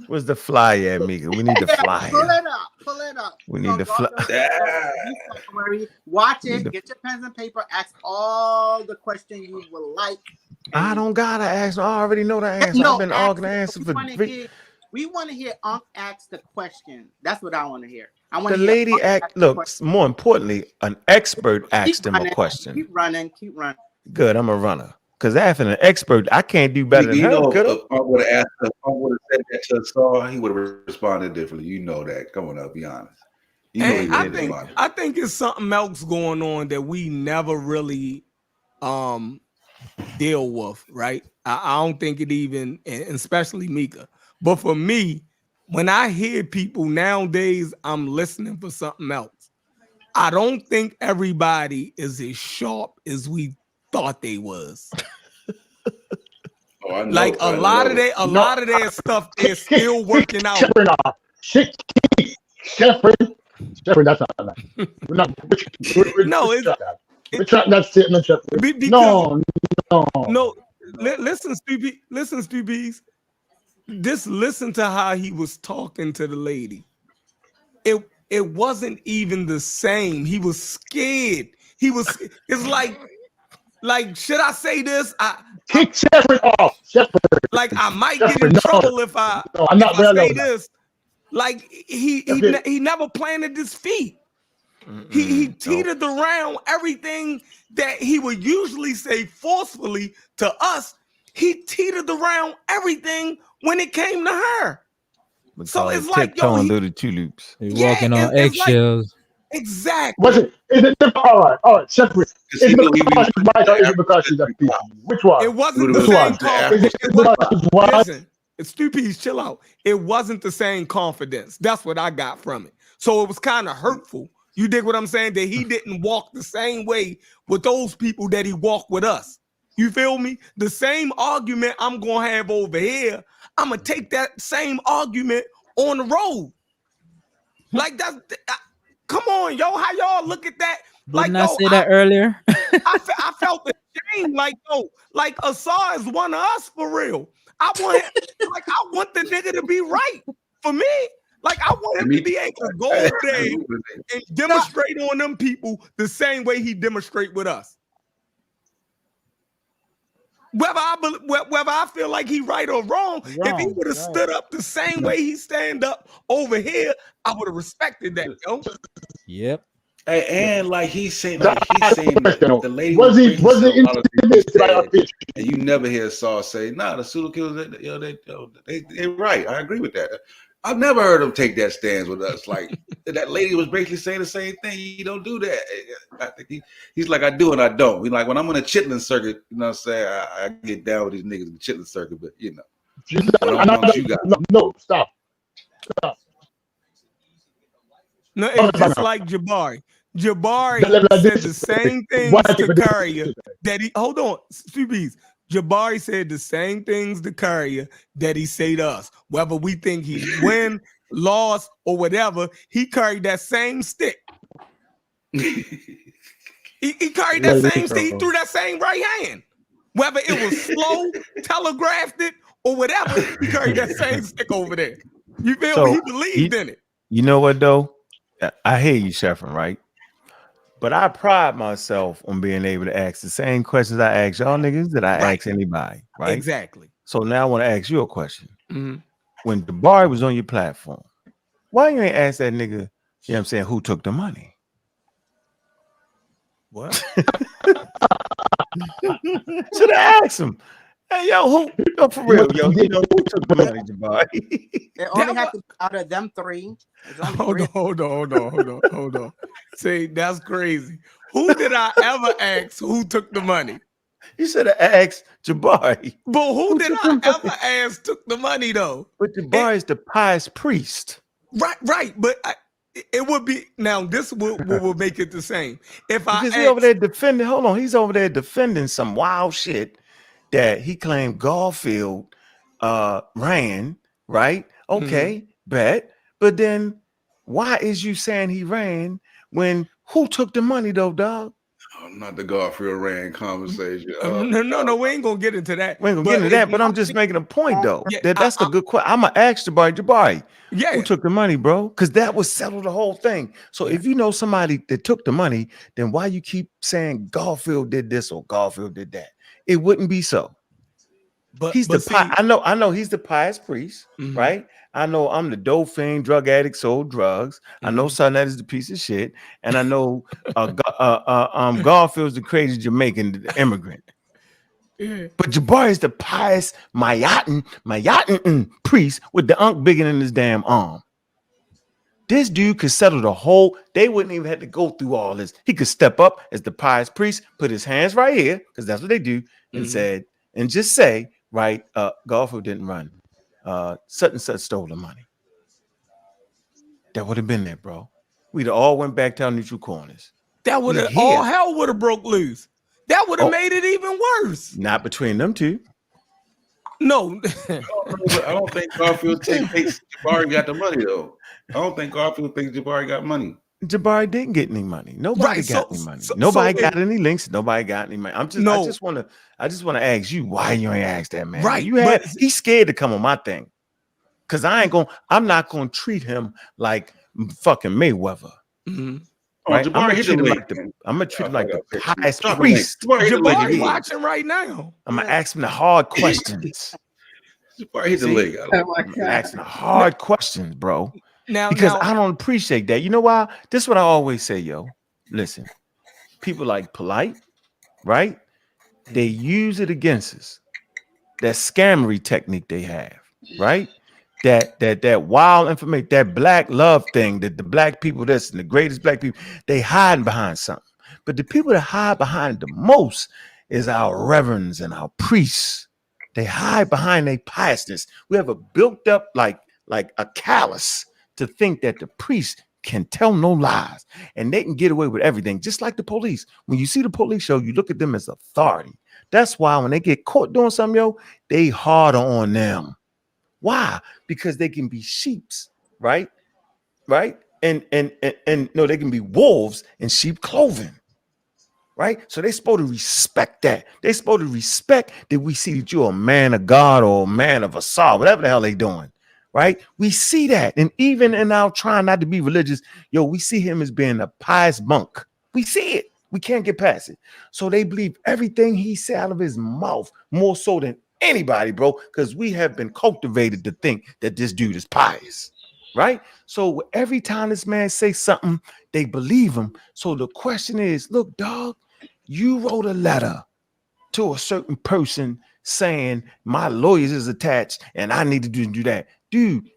Where's the flyer at, Mika? We need the flyer. Pull it up. Pull it up. We need the flyer. Watch it. Get your pens and paper. Ask all the questions you would like. I don't gotta ask. I already know the answer. No, I've been arguing the answer for. We want to hear Ankh ask the question. That's what I want to hear. I want The to hear lady Ankh ask act. the Look, question. more importantly, an expert asked him a running, question. Keep running. Keep running. Good, I'm a runner. Because after an expert, I can't do better than You her. know, Could if I would have asked, if I would have said that to Saul, he would have responded differently. You know that. Come on, be honest. You know he And would I have think responded. I think it's something else going on that we never really deal with, right? I don't think it even, and especially Mika. But for me, when I hear people nowadays, I'm listening for something else. I don't think everybody is as sharp as we thought they was. Oh, I know, Like a lot of their stuff, they're still working out. Shepherd, that's not that. We're not. No, retract that statement, Shepherd. No. Listen, Stevie. Listen, Stevie. Just listen to how he was talking to the lady. It wasn't even the same. He was scared. It's like should I say this? Kick Shepherd off. Shepherd. Like I might get in trouble if I say this. Like he never planted his feet. He teetered around everything that he would usually say forcefully to us. He teetered around everything when it came to her. So it's like, yo, through the tulips. He's walking on eggshells. Exactly. Is it all right, Shepherd. Is it because she's white or is it because she's a people? Which one? It wasn't the same confidence. Listen, it's stupid. Chill out. It wasn't the same confidence. That's what I got from it. So it was kind of hurtful. You dig what I'm saying? That he didn't walk the same way with those people that he walked with us. You feel me? The same argument I'm gonna have over here, I'm gonna take that same argument on the road. Like that's. Come on, yo, how y'all look at that? Didn't I say that earlier? I felt ashamed, like Asar is one of us for real. I want the nigga to be right for me. Like I want him to be able to go there and demonstrate on them people the same way he demonstrate with us. Whether I feel like he right or wrong, if he would have stood up the same way he stand up over here, I would have respected that, yo. Yep. And like he's saying that the lady was it basically said a lot of things intimidated by said, a bitch? and you never hear Saul say, "Nah, the pseudo killers, they're right." I agree with that. I've never heard him take that stance with us. Like that lady was basically saying the same thing. You don't do that. I think he's like, I do and I don't. He's like, when I'm on a chitlin circuit, you know what I'm saying? I get down with these niggas in the chitlin circuit, but you know, I don't amongst you guys. No, stop. No, it's just like Jabari. Jabari said the same things to Courier that he hold on, CBs. Jabari said the same things to Courier that he say to us. Whether we think he win, lost, or whatever, he carried that same stick. He carried that same stick. He threw that same right hand. Whether it was slow, telegraphed it, or whatever, he carried that same stick over there. You feel me? He believed in it. You know what though? I hear you, Sheffrin, right? But I pride myself on being able to ask the same questions I ask y'all niggas that I ask anybody, right? Exactly. So now I want to ask you a question. Mm-hmm. When Jabari was on your platform, why you ain't ask that nigga, you know what I'm saying, who took the money? What? Should have asked him. Hey, yo, for real, yo, you know who took the money, Jabari? It only had to be out of them three. Hold on. See, that's crazy. Who did I ever ask who took the money? You should have asked Jabari. But who did I ever ask took the money though? But Jabari is the pious priest. Right. But it would be now. This will make it the same. If I because he over there defending. Hold on, he's over there defending some wild shit that he claimed Garfield ran. Right? Okay, bet. But then why is you saying he ran when who took the money though, dog? Not the Garfield ran conversation. No, we ain't gonna get into that. We ain't gonna get into that, but I'm just making a point though. That's a good question. I'm gonna ask Jabari, who took the money, bro? Because that would settle the whole thing. So if you know somebody that took the money, then why you keep saying Garfield did this or Garfield did that? It wouldn't be so. But he's I know he's the pious priest, right? I know I'm the dope fiend, drug addict, sold drugs. I know son that is the piece of shit, and I know Garfield's the crazy Jamaican immigrant. Yeah. But Jabari is the pious Mayatin priest with the Ankh bigger than his damn arm. This dude could settle the whole. They wouldn't even have to go through all this. He could step up as the pious priest, put his hands right here, because that's what they do, and just say, right, Garfield didn't run. Such and such stole the money. That would have been there, bro. We'd have all went back to our neutral corners. That would have all hell would have broke loose. That would have made it even worse. Not between them two. No. I don't think Garfield thinks Jabari got the money though. I don't think Garfield thinks Jabari got money. Jabari didn't get any money. Nobody got any money. Nobody got any links. Nobody got any money. I just want to ask you why you ain't asked that, man. Right. He's scared to come on my thing. Cause I'm not gonna treat him like fucking Mayweather. Right? I'm gonna treat him like the pious priest. Jabari watching right now. I'm gonna ask him the hard questions. Jabari hit the leg. I'm asking the hard questions, bro. Because I don't appreciate that. You know why? This is what I always say, yo. Listen, people like Polite, right? They use it against us. That scammery technique they have, right? That wild information, that black love thing, that the black people, that's the greatest black people, they hiding behind something. But the people that hide behind it the most is our reverends and our priests. They hide behind their piousness. We have a built up like a callous to think that the priest can tell no lies and they can get away with everything, just like the police. When you see the police show, you look at them as authority. That's why when they get caught doing something, yo, they harder on them. Why? Because they can be sheeps, right? Right? And no, they can be wolves in sheep clothing. Right? So they're supposed to respect that. They're supposed to respect that we see that you're a man of God or a man of Assad, whatever the hell they doing. Right? We see that. And even in our trying not to be religious, yo, we see him as being a pious monk. We see it. We can't get past it. So they believe everything he said out of his mouth more so than anybody, bro, because we have been cultivated to think that this dude is pious. right? So every time this man say something, they believe him. So the question is, look, dog, you wrote a letter to a certain person saying my lawyers is attached and I need to do that. Dude,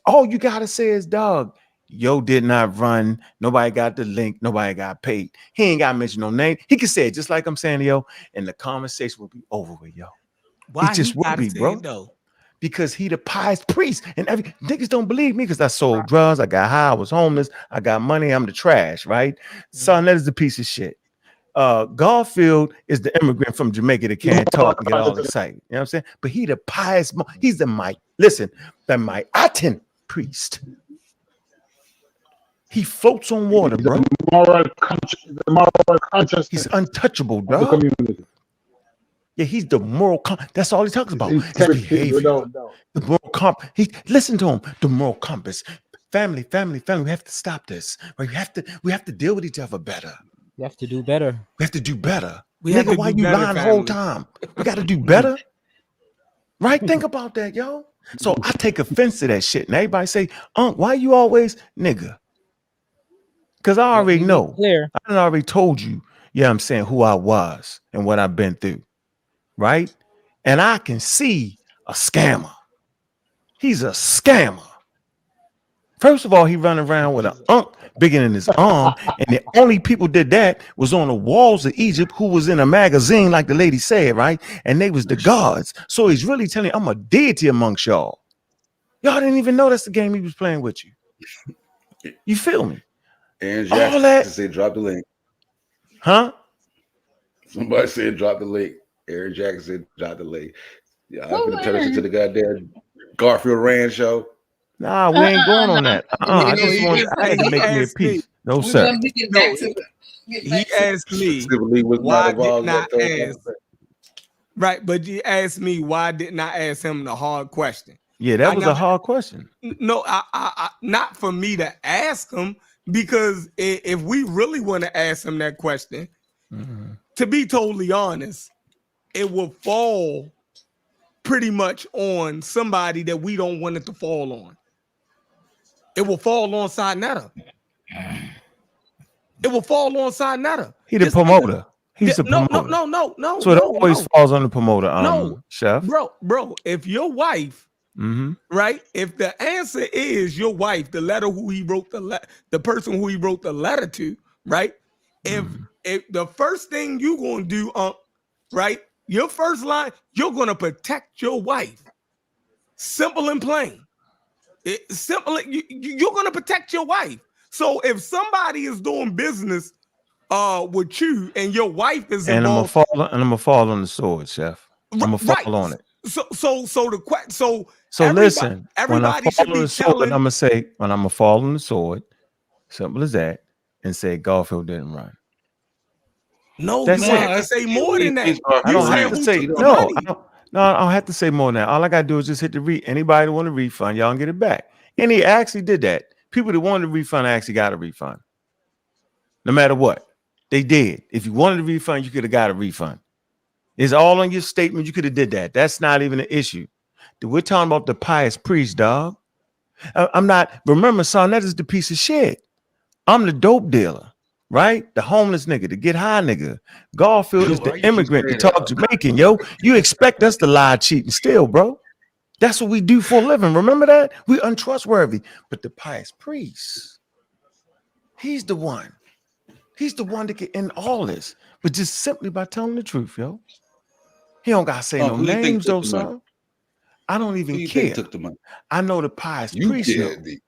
all you gotta say is, dog, yo did not run. Nobody got the link. Nobody got paid. He ain't got to mention no name. He can say it just like I'm saying, yo, and the conversation will be over with, yo. Why it just he will gotta be, say bro. it though? Because he the pious priest, and every niggas don't believe me because I sold drugs, I got high, I was homeless, I got money, I'm the trash, right? Son, that is the piece of shit. Garfield is the immigrant from Jamaica that can't talk and get all excited. You know what I'm saying? But he the pious, he's the listen, the Maiatin priest. He floats on water, bro. The moral consciousness. He's untouchable, of the dog. community. Yeah, he's the moral. That's all he talks about. His Integrity behavior. without doubt. The moral compass. Listen to him. The moral compass. Family. We have to stop this. Right? We have to deal with each other better. You have to do better. We have to do better. We have Nigga, to why do you better, lying the whole family. time? We got to do better. Right? Think about that, yo. So I take offense to that shit. And everybody say, why you always nigga? Because I already know. Clear. I already told you, yeah, I'm saying who I was and what I've been through. Right? And I can see a scammer. He's a scammer. First of all, he running around with an Ankh bigger than his arm, and the only people did that was on the walls of Egypt, who was in a magazine, like the lady said, right? And they was the gods. So he's really telling you, I'm a deity amongst y'all. Y'all didn't even know that's the game he was playing with you. You feel me? Aaron All Jackson that, said, drop the link. huh? Somebody said, drop the link. Aaron Jackson said, drop the link. Yeah, I'm Who gonna turn this into Aaron? the goddamn Garfield Rand show. Nah, we ain't going on that. I No, just want. I had to he make me a asked me. piece. No, We're sir. gonna get No, back to he asked me Specifically was not why involved didn't I in that ask. Right, but you asked me why didn't I ask him the hard question? Yeah, that was a hard question. No, I not for me to ask him, because if we really want to ask him that question, to be totally honest, it will fall pretty much on somebody that we don't want it to fall on. It will fall on Sinetta. It will fall on Sinetta. He the promoter. He's the No. promoter. So it always falls on the promoter, chef. Bro, if your wife, right? If the answer is your wife, the letter who he wrote the person who he wrote the letter to, right? If the first thing you gonna do, right? Your first line, you're gonna protect your wife. Simple and plain. You're gonna protect your wife. So if somebody is doing business with you and your wife is And involved, I'm gonna fall on the sword, chef. I'm gonna fall on it. So listen, when I everybody fall should on be the sword, telling. I'm gonna say, when I'm gonna fall on the sword, simple as that, and say Garfield didn't run. No, That's you it. have to say more than that. I don't have to say the no. money. I don't have to say more than that. All I gotta do is just hit the anybody that want a refund, y'all can get it back. And he actually did that. People that wanted a refund actually got a refund. No matter what. They did. If you wanted a refund, you could have got a refund. It's all on your statement. You could have did that. That's not even an issue. We're talking about the pious priest, dog. I'm not. Remember, son, that is the piece of shit. I'm the dope dealer, right? The homeless nigga, the get high nigga. Garfield is the immigrant, the talk Jamaican, yo. You expect us to lie, cheat, and steal, bro. That's what we do for a living. Remember that? We untrustworthy. But the pious priest, he's the one. He's the one that can end all this. But just simply by telling the truth, yo. He don't gotta say no Who you think names, took though, the money? son. I don't even Who you care. think took the money? I know the pious You priest know. care, D.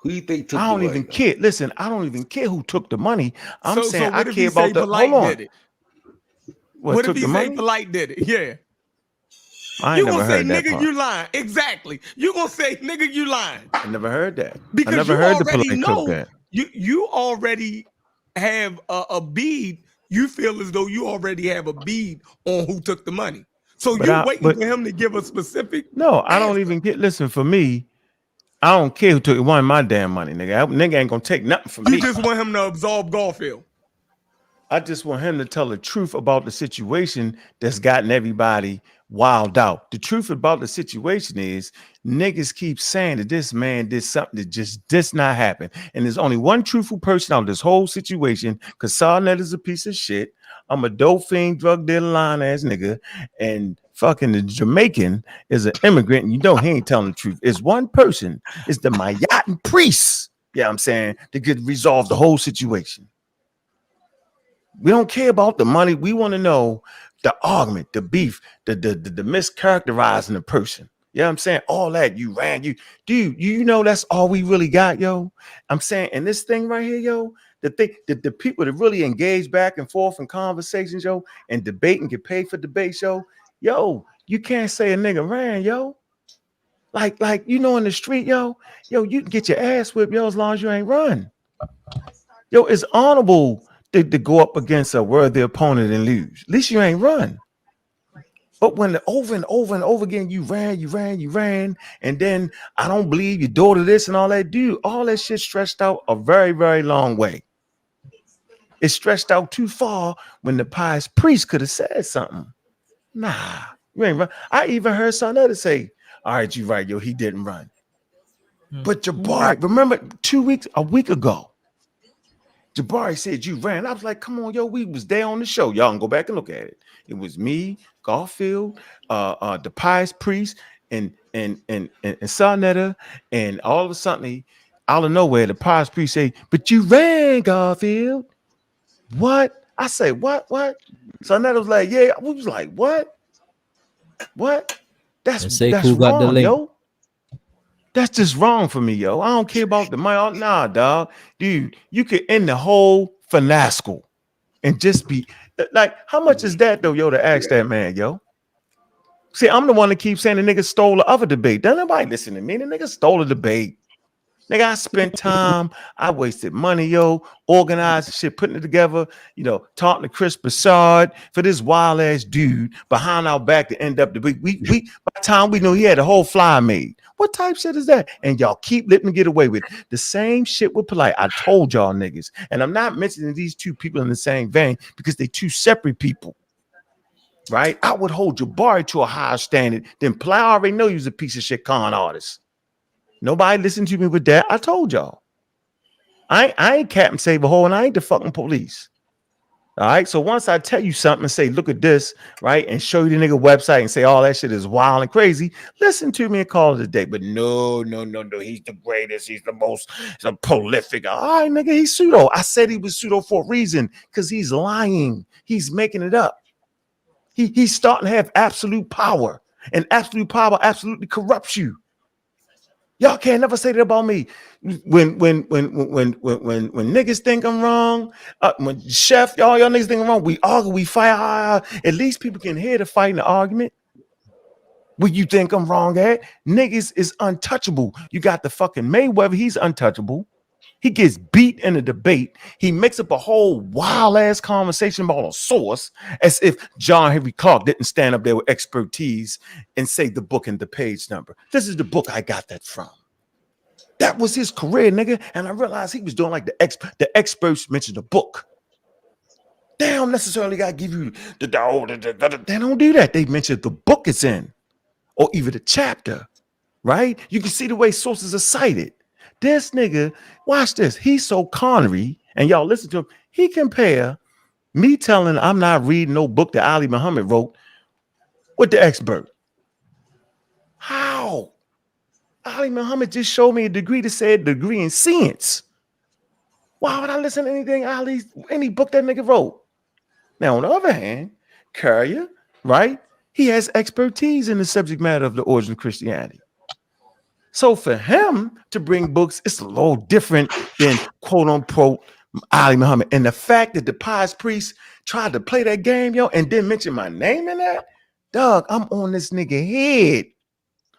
Who you think took I the don't money? even care. Listen, I don't even care who took the money. I'm So saying what I if care he say about the. Polite Hold on. did it? What What took if he the say money? Polite did it? Yeah. I You ain't never gonna say heard that nigga part. you lying. Exactly. You gonna say nigga you lying. I never heard that. I Because never you heard the already polite took know that. you already have a bead. You feel as though you already have a bead on who took the money. So But you waiting for him to give a specific. No, I don't even get. Listen, for me, I don't care who took it. It wasn't my damn money, nigga. That nigga ain't gonna take nothing from You me. just want him to absolve Garfield. I just want him to tell the truth about the situation that's gotten everybody wild out. The truth about the situation is niggas keep saying that this man did something that just does not happen. And there's only one truthful person out of this whole situation, because Sarnet is a piece of shit. I'm a dope fiend, drug dealer, lying ass nigga, and fucking the Jamaican is an immigrant, and you know he ain't telling the truth. It's one person. It's the Mayatin priest. Yeah, I'm saying, that could resolve the whole situation. We don't care about the money. We want to know the argument, the beef, the mischaracterizing the person. Yeah, you know I'm saying, all that you ran, you know that's all we really got, yo. I'm saying, and this thing right here, yo, the thing, the people that really engage back and forth in conversations, yo, and debate and get paid for debates, yo, you can't say a nigga ran, yo. Like you know, in the street, yo, you can get your ass whipped, yo, as long as you ain't run. Yo, it's honorable to go up against a worthy opponent and lose. At least you ain't run. But when over and over and over again you ran, and then I don't believe your daughter this and all that, dude, all that shit stretched out a very, very long way. It stretched out too far when the pious priest could have said something. Nah, you ain't run. I even heard some other say, all right, you right, yo, he didn't run. But Jabari, remember a week ago, Jabari said you ran. I was like, come on, yo, we was there on the show. Y'all can go back and look at it. It was me, Garfield, the pious priest, and Sarnetta, and all of a sudden, out of nowhere, the pious priest say, but you ran, Garfield. What? I say, what? Sarnetta was like, yeah. We was like, what? That's wrong, yo. That's just wrong for me, yo. I don't care about the money. Nah, dog. Dude, you could end the whole finascal and just be like, how much is that though, yo, to ask that man, yo? See, I'm the one that keeps saying the nigga stole the other debate. Doesn't nobody listen to me? The nigga stole the debate. Nigga, I spent time, I wasted money, yo, organized shit, putting it together, talking to Chris Broussard for this wild ass dude behind our back to end up the week. We by the time we knew he had a whole fly made. What type shit is that? And y'all keep letting me get away with it. The same shit with Polite. I told y'all niggas. And I'm not mentioning these two people in the same vein because they two separate people. Right? I would hold Jabari to a higher standard than Polite. I already know he was a piece of shit con artist. Nobody listened to me with that. I told y'all. I ain't Captain Save a Hole, and I ain't the fucking police. All right. So once I tell you something and say, look at this, right, and show you the nigga website and say all that shit is wild and crazy, listen to me and call it a day. But no. He's the greatest. He's the most prolific. All right, nigga, he's pseudo. I said he was pseudo for a reason because he's lying. He's making it up. He's starting to have absolute power, and absolute power absolutely corrupts you. Y'all can't never say that about me. When niggas think I'm wrong, when Chef, y'all niggas think I'm wrong, we argue, we fight. At least people can hear the fight and the argument. What you think I'm wrong at? Niggas is untouchable. You got the fucking Mayweather, he's untouchable. He gets beat in a debate. He makes up a whole wild ass conversation about a source as if John Henry Clark didn't stand up there with expertise and say the book and the page number. This is the book I got that from. That was his career, nigga. And I realized he was doing like the experts mentioned the book. They don't necessarily got to give you they don't do that. They mentioned the book it's in or even the chapter, right? You can see the way sources are cited. This nigga, watch this. He's so Connery, and y'all listen to him. He compare me telling I'm not reading no book that Ali Muhammad wrote with the expert. How? Ali Muhammad just showed me a degree that said degree in science. Why would I listen to any book that nigga wrote? Now, on the other hand, Carrier, right? He has expertise in the subject matter of the origin of Christianity. So for him to bring books, it's a little different than quote unquote Ali Muhammad. And the fact that the pious priest tried to play that game, yo, and didn't mention my name in that, dog, I'm on this nigga head.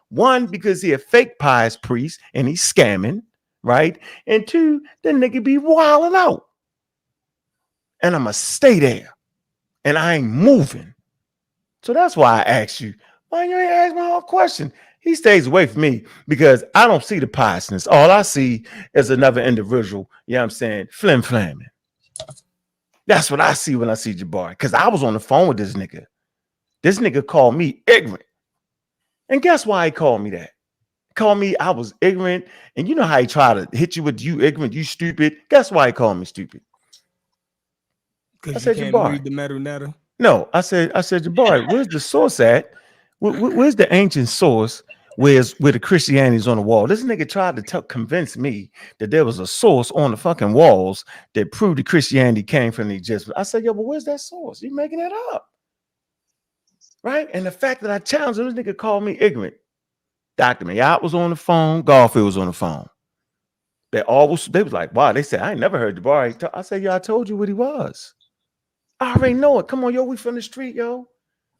One, because he a fake pious priest and he's scamming, right? And two, the nigga be wilding out. And I'ma stay there. And I ain't moving. So that's why I asked you, why you ain't ask my whole question? He stays away from me because I don't see the piousness. All I see is another individual, you know what I'm saying, flamming. That's what I see when I see Jabari. Because I was on the phone with this nigga. This nigga called me ignorant. And guess why he called me that? Called me, I was ignorant. And you know how he try to hit you with you ignorant, you stupid. Guess why he called me stupid? I Because you said, can't Jabari. read the metadata. No, I said, Jabari, where's the source at? Where's the ancient source where the Christianity is on the wall? This nigga tried to convince me that there was a source on the fucking walls that proved the Christianity came from the Egyptians. I said, yo, but where's that source? You making that up. Right? And the fact that I challenged him, this nigga called me ignorant. Dr. Mayat was on the phone, Garfield was on the phone. They was like, wow, they said, I ain't never heard Jabari. I said, yeah, I told you what he was. I already know it. Come on, yo, we from the street, yo.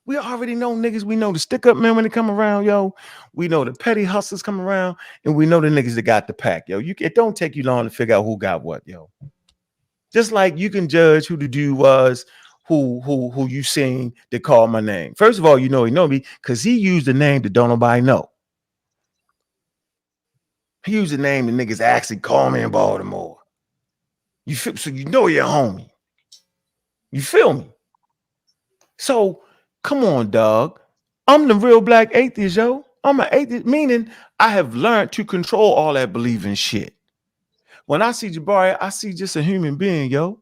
We already know niggas. We know the stick up men when they come around, yo. We know the petty hustlers come around, and we know the niggas that got the pack, yo. It don't take you long to figure out who got what, yo. Just like you can judge who the dude was, who you seen that called my name. First of all, you know he know me because he used a name that don't nobody know. He used a name that niggas actually call me in Baltimore. You feel, so you know you're a homie. You feel me? So come on, dog. I'm the real black atheist, yo. I'm an atheist, meaning I have learned to control all that believing shit. When I see Jabari, I see just a human being, yo.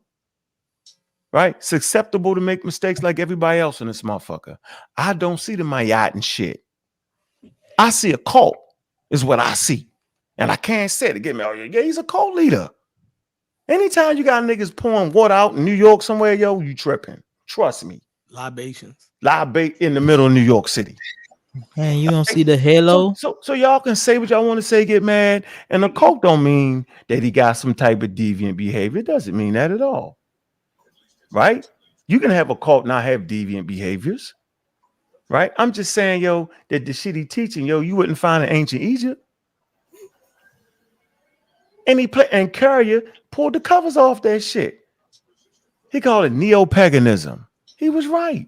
Right? Susceptible to make mistakes like everybody else in this motherfucker. I don't see the Mayat and shit. I see a cult, is what I see. And I can't say it to get me, oh yeah, he's a cult leader. Anytime you got niggas pouring water out in New York somewhere, yo, you tripping. Trust me. Libations. Libate in the middle of New York City. Man, you don't see the halo. So y'all can say what y'all want to say, get mad. And a cult don't mean that he got some type of deviant behavior. It doesn't mean that at all. Right? You can have a cult not have deviant behaviors. Right? I'm just saying, yo, that the shit he teaching, yo, you wouldn't find in ancient Egypt. And Carrier pulled the covers off that shit. He called it neo-paganism. He was right.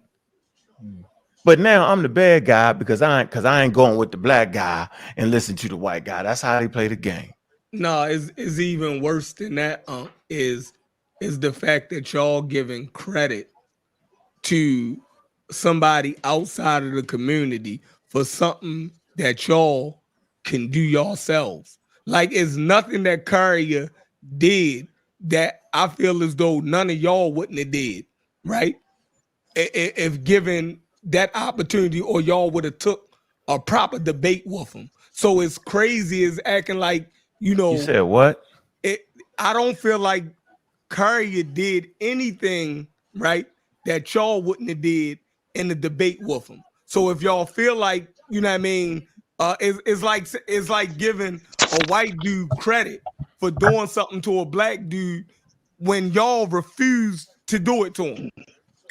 But now I'm the bad guy because I ain't going with the black guy and listen to the white guy. That's how they play the game. No, it's even worse than that. Is the fact that y'all giving credit to somebody outside of the community for something that y'all can do yourselves. Like it's nothing that Courier did that I feel as though none of y'all wouldn't have did, right? If given that opportunity, or y'all would have took a proper debate with him. So it's crazy as acting like, you know. You said what? I don't feel like Courier did anything, right, that y'all wouldn't have did in the debate with him. So if y'all feel like, you know what I mean, it's like giving a white dude credit for doing something to a black dude when y'all refused to do it to him.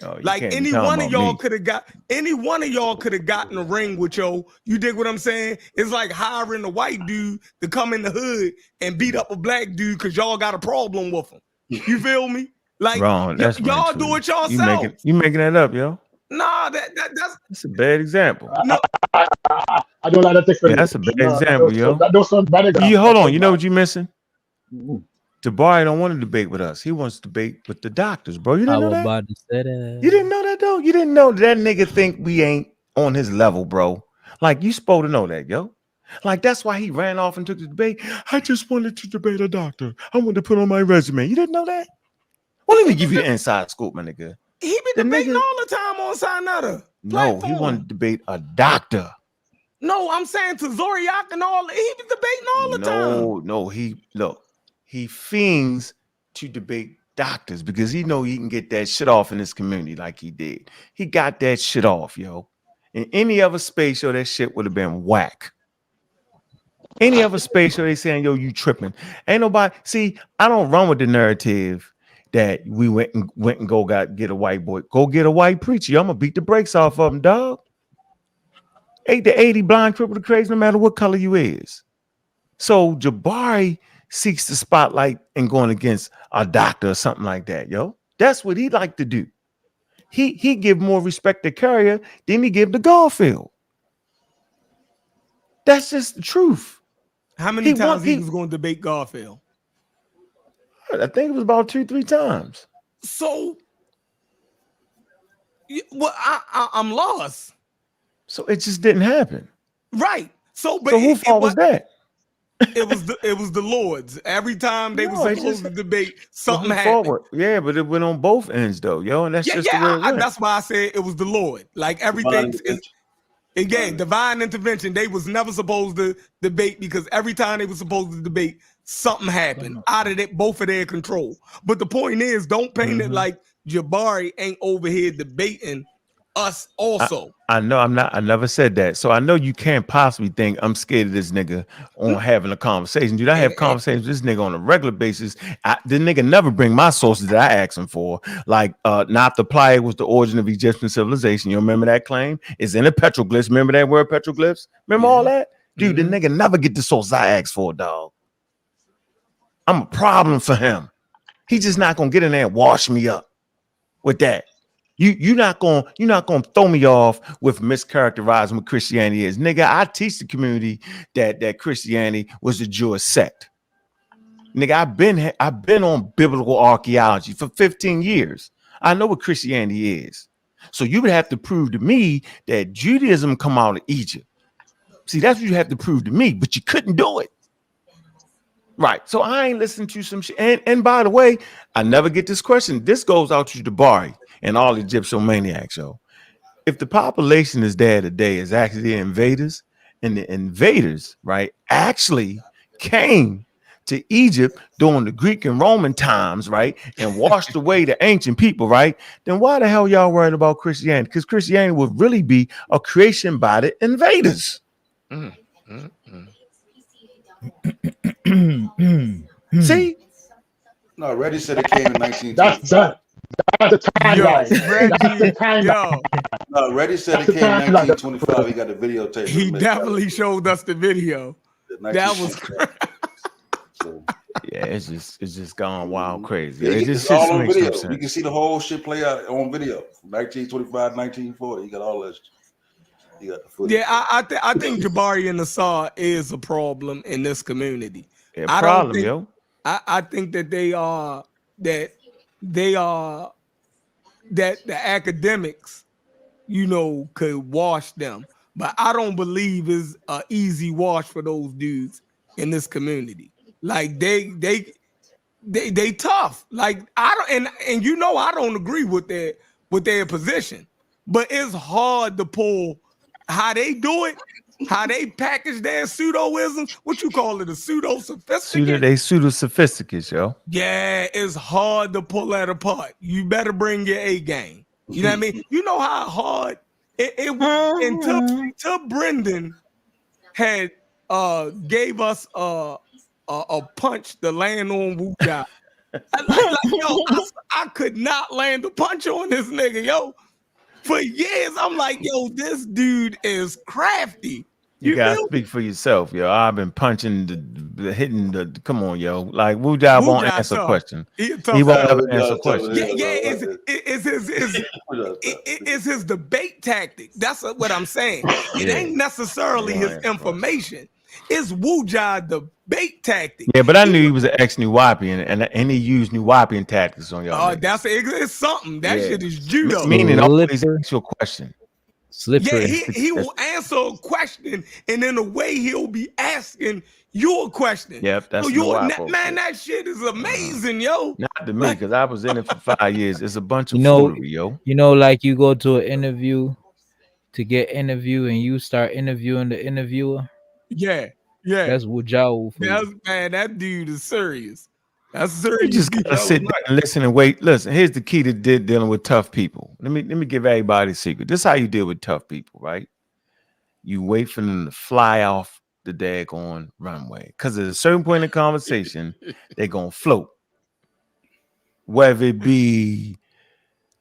Oh, like any one of y'all could have got in the ring with yo. You dig what I'm saying? It's like hiring a white dude to come in the hood and beat up a black dude because y'all got a problem with him. You feel me? Like wrong. That's y'all do it yourself. You making that up, yo. Nah, that's a bad example. No, I don't like that technique. That's a bad example, yo. That don't sound bad. Hold on. You know what you're missing? Jabari don't want to debate with us. He wants to debate with the doctors, bro. You didn't know that? About to say that. You didn't know that, though? You didn't know that nigga think we ain't on his level, bro. Like, you supposed to know that, yo. Like, that's why he ran off and took the debate. I just wanted to debate a doctor. I wanted to put on my resume. You didn't know that? Well, let me give you the inside scoop, my nigga. He be debating all the time on Sinetta. No, he wanted to debate a doctor. No, I'm saying to Zoriak and all. He be debating all the time. He fiends to debate doctors because he know he can get that shit off in this community like he did. He got that shit off, yo. In any other space, yo, that shit would have been whack. Any other space, yo, they saying, yo, you tripping. Ain't nobody. See, I don't run with the narrative that we went and get a white boy. Go get a white preacher. I'm gonna beat the brakes off of him, dog. 8 to 80, blind, crippled, crazy, no matter what color you is. So Jabari seeks the spotlight and going against a doctor or something like that, yo. That's what he like to do. He give more respect to Carrier than he give to Garfield. That's just the truth. How many times he was going to debate Garfield? I think it was about 2-3 times. So Well, I'm lost. So it just didn't happen. Right. So, but So who fault was that? It was the Lords. Every time they were No, it supposed just to debate, well, something who fault happened. was? Yeah, but it went on both ends though, yo, and that's just the way it went. That's why I said it was the Lord. Like Divine everything is intervention. again divine intervention. They was never supposed to debate because every time they were supposed to debate, something happened out of it, both of their control. But the point is, don't paint it like Jabari ain't over here debating us also. I know I'm not. I never said that. So I know you can't possibly think I'm scared of this nigga on having a conversation. Dude, I have conversations with this nigga on a regular basis. The nigga never bring my sources that I ask him for. Like, not the playa was the origin of Egyptian civilization. You remember that claim? It's in the petroglyphs. Remember that word petroglyphs? Remember all that? Dude, the nigga never get the sources I ask for, dog. I'm a problem for him. He just not gonna get in there and wash me up with that. You're not gonna throw me off with mischaracterizing what Christianity is. Nigga, I teach the community that Christianity was a Jewish sect. Nigga, I've been on biblical archaeology for 15 years. I know what Christianity is. So you would have to prove to me that Judaism come out of Egypt. See, that's what you have to prove to me, but you couldn't do it. Right. So I ain't listening to some shit. And by the way, I never get this question. This goes out to Jabari and all Egyptomaniacs, yo. If the population is there today is actually the invaders, and the invaders, right, actually came to Egypt during the Greek and Roman times, right, and washed away the ancient people, right, then why the hell y'all worried about Christianity? Because Christianity would really be a creation by the invaders. See? No, Reddy said it came in 1925. That's the timeline. That's the timeline. No, Reddy said it came in 1925. He got the videotape. He definitely showed us the video. That was yeah, it's just gone wild crazy. Yeah, It just it's all on makes video. no sense. You can see the whole shit play out on video from 1925, 1940. He got all that. He got the footage. Yeah, I think Jabari and Nassar is a problem in this community. Yeah, I problem, don't think, yo. I think that they are that the academics, could wash them. But I don't believe it's an easy wash for those dudes in this community. Like they tough. Like I don't and I don't agree with their position, but it's hard to pull how they do it, how they package their pseudoisms. What you call it, a pseudo sophisticate? Pseudo sophisticates, yo. Yeah, it's hard to pull that apart. You better bring your A game. You know what I mean? You know how hard it until Brendan had gave us a punch to land on Wu Jia. I could not land a punch on this nigga, yo. For years, I'm like, yo, this dude is crafty. You gotta speak for yourself, yo. I've been punching hitting the. Come on, yo. Like Wu Jia won't answer a question. He won't ever answer a question. It's his debate tactic. That's what I'm saying. It ain't necessarily his information. It's Wu Jia debate tactic. Yeah, but I knew he was an ex-Nuwapian, and he used Nuwapian tactics on y'all. It's something. That shit is judo. Meaning always answer your question. Yeah, he will answer a question, and in a way he'll be asking you a question. Yep, that's man. That shit is amazing, yo. Not to me, because I was in it for 5 years. It's a bunch of foolery, yo. Like you go to an interview to get interview, and you start interviewing the interviewer. Yeah. That's Wu Jia for you. Man, that dude is serious. That's serious. You just gotta sit down and listen and wait. Listen, here's the key to dealing with tough people. Let me give everybody a secret. This is how you deal with tough people, right? You wait for them to fly off the daggone runway. Because at a certain point in the conversation, they're gonna float. Whether it be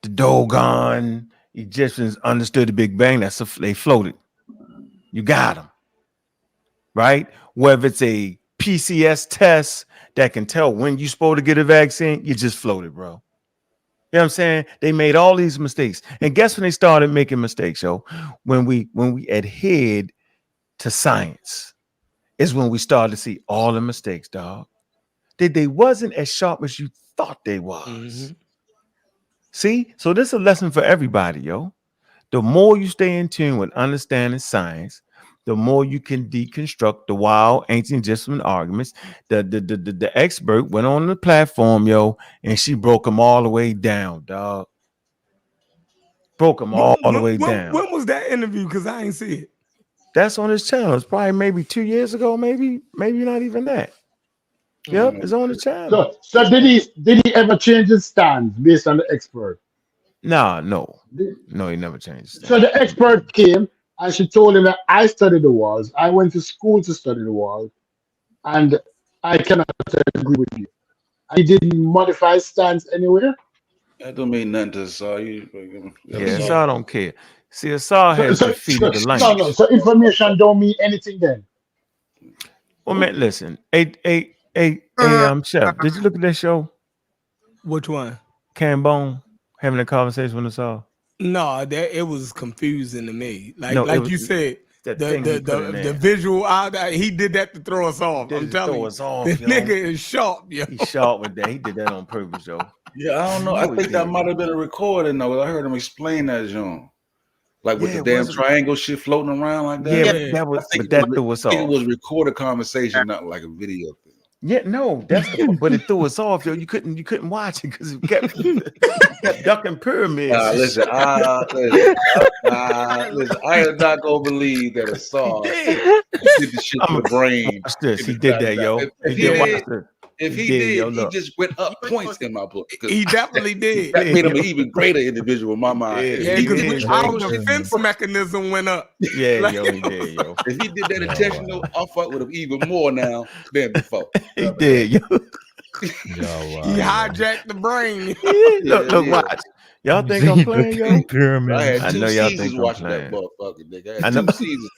the Dogon Egyptians understood the Big Bang, they floated. You got them. Right? Whether it's a PCS test that can tell when you're supposed to get a vaccine, you just floated, bro. You know what I'm saying? They made all these mistakes. And guess when they started making mistakes, yo? When we adhered to science is when we started to see all the mistakes, dog. They wasn't as sharp as you thought they was. See, so this is a lesson for everybody, yo. The more you stay in tune with understanding science, the more you can deconstruct the wild ancient gentleman arguments. The expert went on the platform, yo, and she broke them all the way down, dog. Broke them all the way down. When was that interview? Because I ain't see it. That's on his channel. It's probably maybe 2 years ago, maybe not even that. Yep, it's on the channel. So did he ever change his stance based on the expert? No, he never changed. So the expert came and she told him that I studied the walls. I went to school to study the walls, and I cannot agree with you. And he didn't modify his stance anywhere. That don't mean nothing to Saw. Yeah, Saw don't care. See, Saw has defeated the language. No. So information don't mean anything then. Well, man, listen. Chef, did you look at that show? Which one? Cambone having a conversation with Saw. No, it was confusing to me. Like you said, the visual out there, he did that to throw us off. I'm telling you, this nigga is sharp, yo. He's sharp with that. He did that on purpose, yo. Yeah, I don't know. I think that might have been a recording though. I heard him explain that, John. Like with the damn triangle shit floating around like that. Yeah, that was. But that threw us off. It was recorded conversation, not like a video thing. Yeah, no, but it threw us off, yo. You couldn't watch it because it kept ducking pyramids. Listen, listen, I am not gonna believe that a Saw did the shit to the brain. Watch this. He did that, yo. If he did, he just went up points in my book. He definitely did. That made him an even greater individual in my mind. Yeah, because our defense mechanism went up. Yeah, yo, he did, yo. If he did that intentional, I'll fuck with him even more now than before. He did, yo. He hijacked the brain. Look, watch. Y'all think I'm playing, yo? I had two seasons watching that motherfucker, nigga. I had 2 seasons.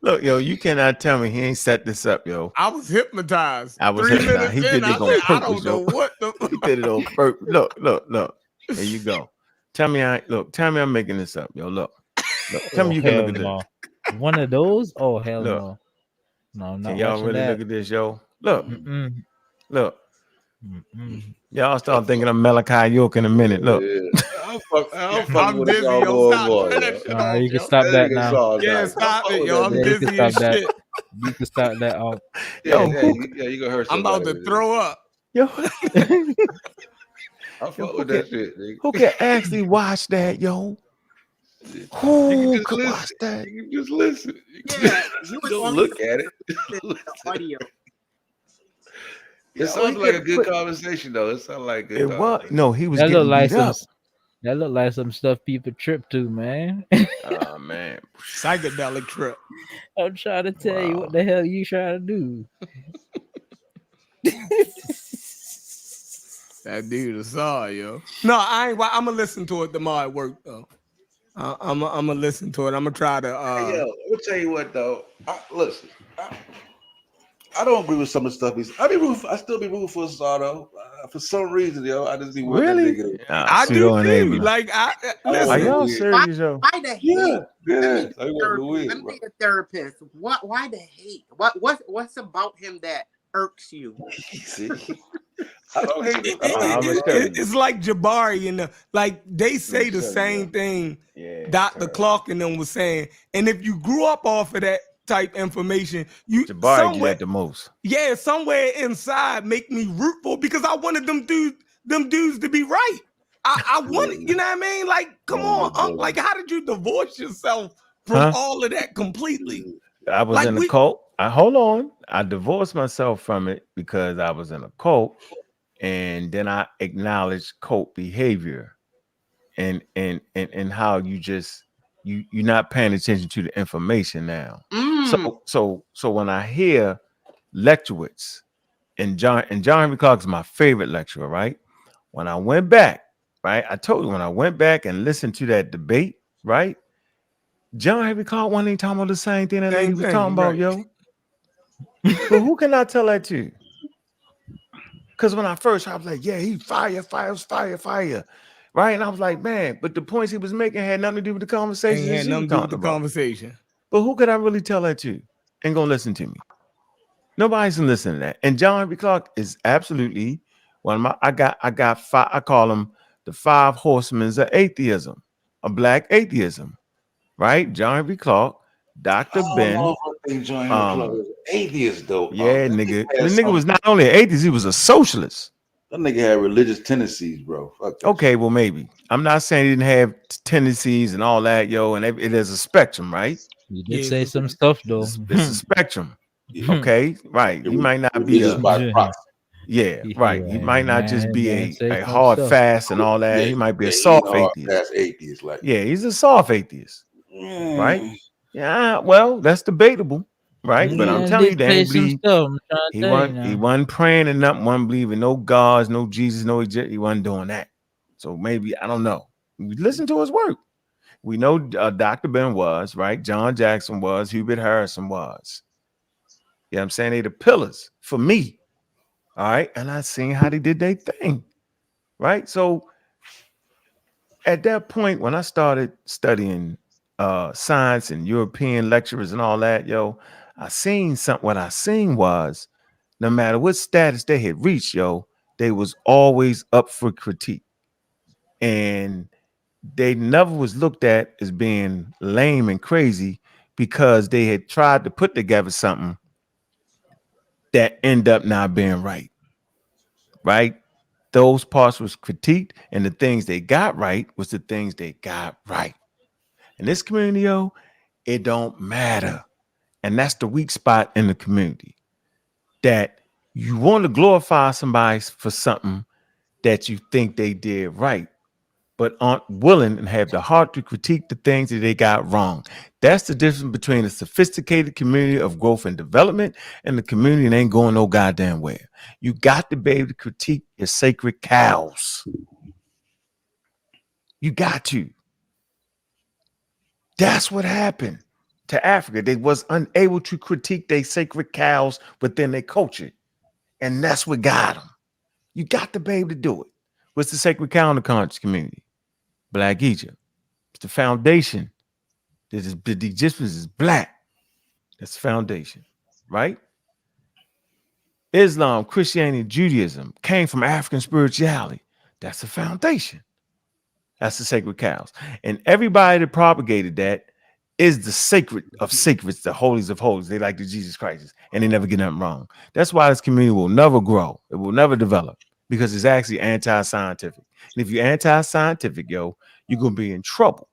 Look, yo, you cannot tell me he ain't set this up, yo. I was hypnotized. He did this on purpose, yo. What he did it on purpose. Look. There you go. Tell me I'm making this up, yo. Look. Tell me you can look at this. One of those? Oh, hell no. No, I'm not. Can y'all really look at this, yo? Look. Look. Y'all start thinking I'm Malachi York in a minute. Look. I'm busy, yo. Stop. You can stop that now. Yeah, stop it, yo. I'm busy as shit. You can stop that off. Yeah, you gonna hurt. I'm about to throw up. Yo. I fuck with that shit, nigga. Who can actually watch that, yo? Who could watch that? You can just listen. You don't look at it. Audio. It sounds like a good conversation, though. It sounds like good. It was he was that getting like beat up. That look like some stuff people trip to, man. Oh man, psychedelic trip. I'm trying to tell you what the hell you trying to do. That dude is Saw, yo. No, I ain't. I'm gonna listen to it tomorrow at work, though. I'm gonna listen to it. I'm gonna try to. Hey, yo, I'll tell you what, though. Listen. I don't agree with some of the stuff I still be rooting for Saw though. For some reason, yo, I just be really. I do too. Like, are y'all serious, yo? Why the hate? Yeah. Let me be a therapist. Why the hate? What's about him that irks you? I don't hate him. It's like Jabari and like they say the same thing. Yeah, Dr. Clark and them was saying, and if you grew up off of that type information, you Jabari do that the most. Yeah, somewhere inside make me root for because I wanted them dudes to be right. I wanted, you know what I mean? Like, come on, like how did you divorce yourself from all of that completely? I was in a cult. Hold on. I divorced myself from it because I was in a cult, and then I acknowledged cult behavior and how you just you're not paying attention to the information now. So when I hear Lectuits and John Henry Clark is my favorite lecturer, right? When I went back, right? I told you when I went back and listened to that debate, right? John Henry Clark wasn't even talking about the same thing that lady was talking about, yo. But who can I tell that to? Because when I first heard, I was like, yeah, he fire. Right? And I was like, man, but the points he was making had nothing to do with the conversation. Had nothing to do with the conversation. But who could I really tell that to? Ain't gonna listen to me. Nobody's gonna listen to that. And John Henry Clark is absolutely I got five. I call them the 5 horsemen of atheism, of black atheism, right? John B. Clark, I Dr. don't know Ben. if I think Johnny McClure is atheist though. Yeah, That nigga. nigga The had nigga some. was not only an atheist, he was a socialist. That nigga had religious tendencies, bro. Fuck that. Okay, well, maybe. I'm not saying he didn't have tendencies and all that, yo, and it is a spectrum, right? You did say some stuff though. It's a spectrum. Okay, right. He might not be religious a by proxy. yeah, right. He might not just be man, say a some hard stuff. fast and all that. Yeah, He might be yeah, a he ain't soft hard atheist. fast atheist like. Yeah, he's a soft atheist, right? Mm. Yeah, well, that's debatable, right? But I'm Man, telling you, did they say ain't some believe stuff. I'm trying to tell you he now. wasn't praying and nothing, wasn't believing no gods, no Jesus, no he wasn't doing that. So maybe I don't know. We listen to his work. We know Dr. Ben was, right? John Jackson was, Hubert Harrison was. You know what I'm saying? They the pillars for me. All right. And I seen how they did their thing. Right. So at that point, when I started studying science and European lecturers and all that, yo, I seen something. What I seen was no matter what status they had reached, yo, they was always up for critique. And they never was looked at as being lame and crazy because they had tried to put together something that end up not being right. Right? Those parts was critiqued, and the things they got right was the things they got right. In this community, yo, it don't matter. And that's the weak spot in the community. That you want to glorify somebody for something that you think they did right, but aren't willing and have the heart to critique the things that they got wrong. That's the difference between a sophisticated community of growth and development and the community that ain't going no goddamn where. You got to be able to critique your sacred cows. You got to. That's what happened to Africa. They was unable to critique their sacred cows within their culture. And that's what got them. You got to be able to do it. What's the sacred cow in the conscious community? Black Egypt. It's the foundation. The Egyptians is black. That's the foundation, right? Islam, Christianity, Judaism came from African spirituality. That's the foundation. That's the sacred cows. And everybody that propagated that is the sacred of sacreds, the holies of holies. They like the Jesus Christ, and they never get nothing wrong. That's why this community will never grow. It will never develop because it's actually anti-scientific. And if you're anti-scientific, yo, you're going to be in trouble.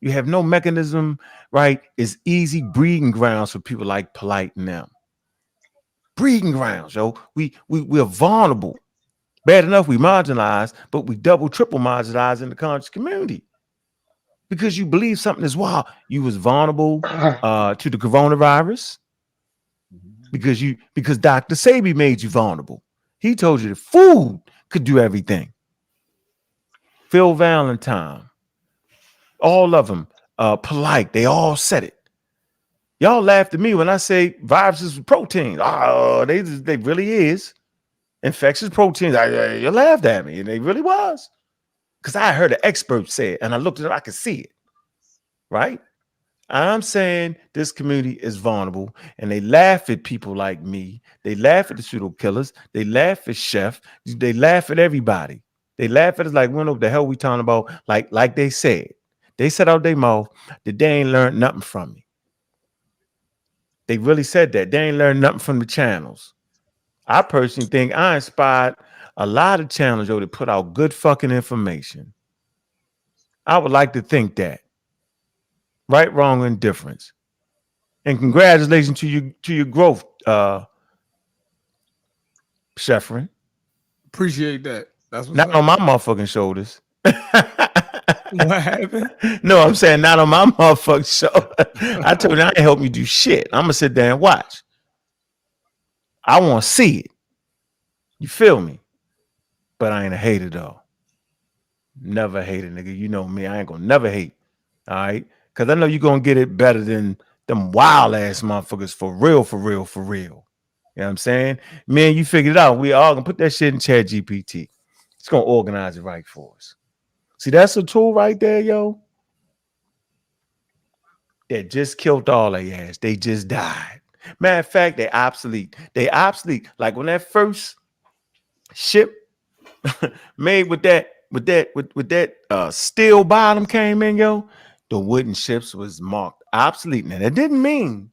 You have no mechanism, right? It's easy breeding grounds for people like Polite and them. Breeding grounds, yo. We're vulnerable. Bad enough we marginalized, but we double, triple marginalized in the conscious community. Because you believe something is wild. You was vulnerable to the coronavirus because Dr. Sebi made you vulnerable. He told you the food could do everything. Phil Valentine, all of them, Polite, they all said it. Y'all laughed at me when I say viruses with proteins. Oh, they really is. Infectious proteins. You laughed at me, and they really was. Because I heard an expert say it, and I looked at it, I could see it. Right? I'm saying this community is vulnerable, and they laugh at people like me. They laugh at the pseudo killers. They laugh at Chef. They laugh at everybody. They laugh at us like, we don't know what the hell we talking about. Like they said. They said out their mouth that they ain't learned nothing from me. They really said that. They ain't learned nothing from the channels. I personally think I inspired a lot of channels, yo, to put out good fucking information. I would like to think that. Right, wrong, and difference. And congratulations to your growth, Sheffrin. Appreciate that. That's what's Not up. on my motherfucking shoulders. What happened? No, I'm saying not on my motherfucking shoulder. I told you I ain't help you do shit. I'm gonna sit there and watch. I want to see it. You feel me? But I ain't a hater though. Never hate a nigga. You know me. I ain't gonna never hate. All right. Cause I know you're gonna get it better than them wild ass motherfuckers for real, for real, for real. You know what I'm saying? Man, you figured it out. We all gonna put that shit in Chat GPT. It's gonna organize it right for us. See, that's a tool right there, yo. That just killed all their ass. They just died. Matter of fact, they obsolete. They obsolete. Like when that first ship made with that steel bottom came in, yo, the wooden ships was marked obsolete. Now that didn't mean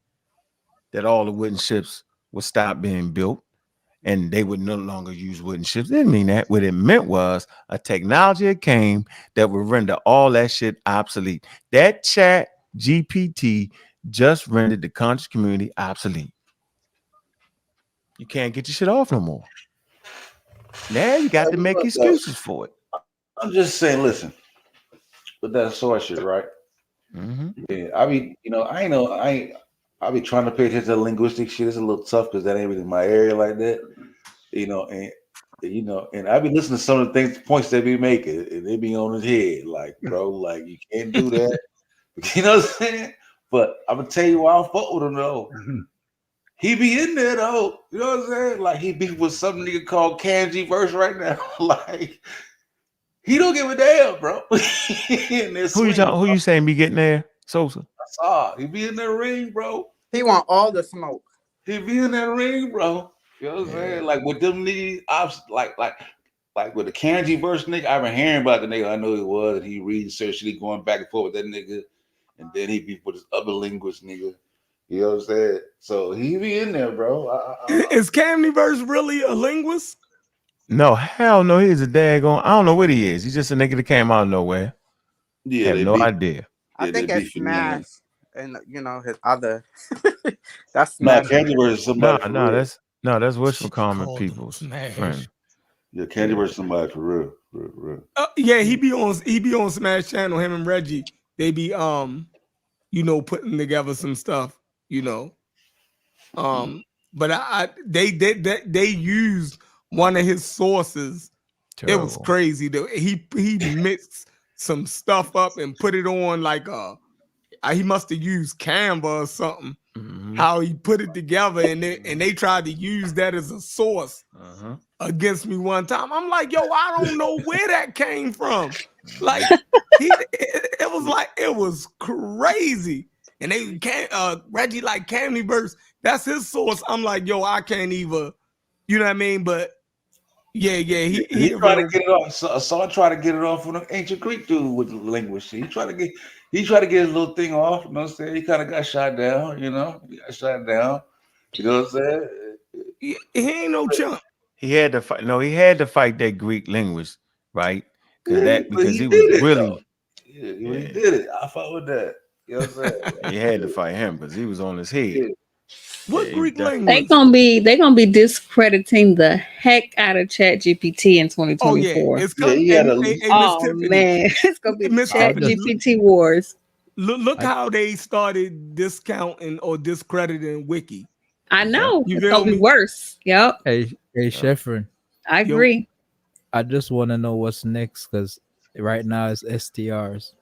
that all the wooden ships would stop being built and they would no longer use wooden ships. It didn't mean that. What it meant was a technology that came that would render all that shit obsolete. That chat GPT just rendered the conscious community obsolete. You can't get your shit off no more. Now you got to make excuses for it. I'm just saying, listen, with that sort shit, right? Yeah, I be, I be trying to pay attention to linguistic shit. It's a little tough because that ain't really my area like that, and I be listening to some of the things, points they be making, and they be on his head, like, bro, like you can't do that. You know what I'm saying? But I'm gonna tell you why I fuck with him though. He be in there though. You know what I'm saying? Like he be with some nigga called Kanji verse right now. Like he don't give a damn, bro. Who you saying be getting there? Sosa. I saw he be in that ring, bro. He want all the smoke. He be in that ring, bro. You know what I'm saying? Like with them niggas, like with the Kanji verse nigga, I've been hearing about the nigga. I know he was, and he researched it, going back and forth with that nigga, and then he be with this other linguist nigga. You know what I'm saying? So he be in there, bro. Is Camniverse really a linguist? No, hell no. He's a daggone. I don't know what he is. He's just a nigga that came out of nowhere. Yeah, have no idea. I think it's Smash, and his other. That's Nah, Smash. Candyverse is somebody. That's wishful common people's friend. Yeah, Candyverse is somebody for real. Yeah, he be on Smash Channel. Him and Reggie, they be putting together some stuff. But they used one of his sources. Terrible. It was crazy. He mixed some stuff up and put it on like he must have used Canva or something. How he put it together, and they tried to use that as a source against me one time. I'm like, yo, I don't know where that came from. Like it was crazy. And they can't Reggie like Camniverse, that's his source. I'm like, yo, I can't even, you know what I mean? But yeah, he tried to get it off. Saul tried to get it off from the ancient Greek dude with the linguist. He tried to get his little thing off. You know what I'm saying? He kind of got shot down. He got shot down. You know what I'm saying? He ain't no chump. He had to fight. No, he had to fight that Greek linguist, right? Because he was really. He did it. I fought with that. You know what I'm saying? He had to fight him because he was on his head. What Greek language? They gonna be discrediting the heck out of ChatGPT in 2024. Oh yeah, it's coming. Man, it's gonna be the ChatGPT wars. Look how they started discounting or discrediting Wiki. I know. It's gonna be worse. Yep. Hey, Sheffrin. I agree. I just want to know what's next because right now it's STRs.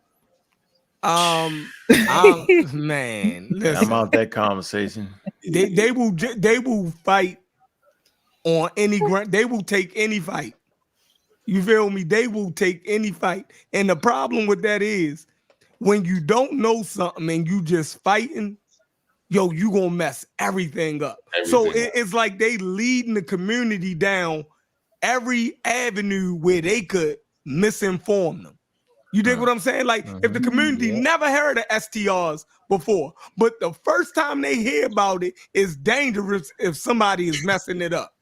Man, listen. I'm out that conversation. They will fight on any ground. They will take any fight. You feel me? They will take any fight. And the problem with that is when you don't know something and you just fighting, yo, you gonna mess everything up. So it's like they leading the community down every avenue where they could misinform them. You dig what I'm saying? Like if the community never heard of STRs before, but the first time they hear about it, it's dangerous if somebody is messing it up.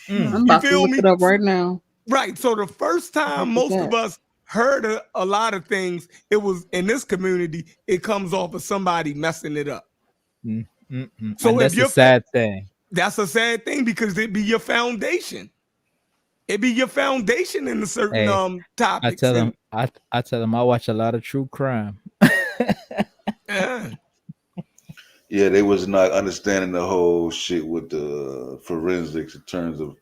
I'm about to look it up right now. Right. So the first time most of us heard of a lot of things, it was in this community, it comes off of somebody messing it up. So and that's a sad thing. That's a sad thing because it be your foundation. It be your foundation in a certain topics. I tell them I watch a lot of true crime. Yeah, they was not understanding the whole shit with the forensics in terms of.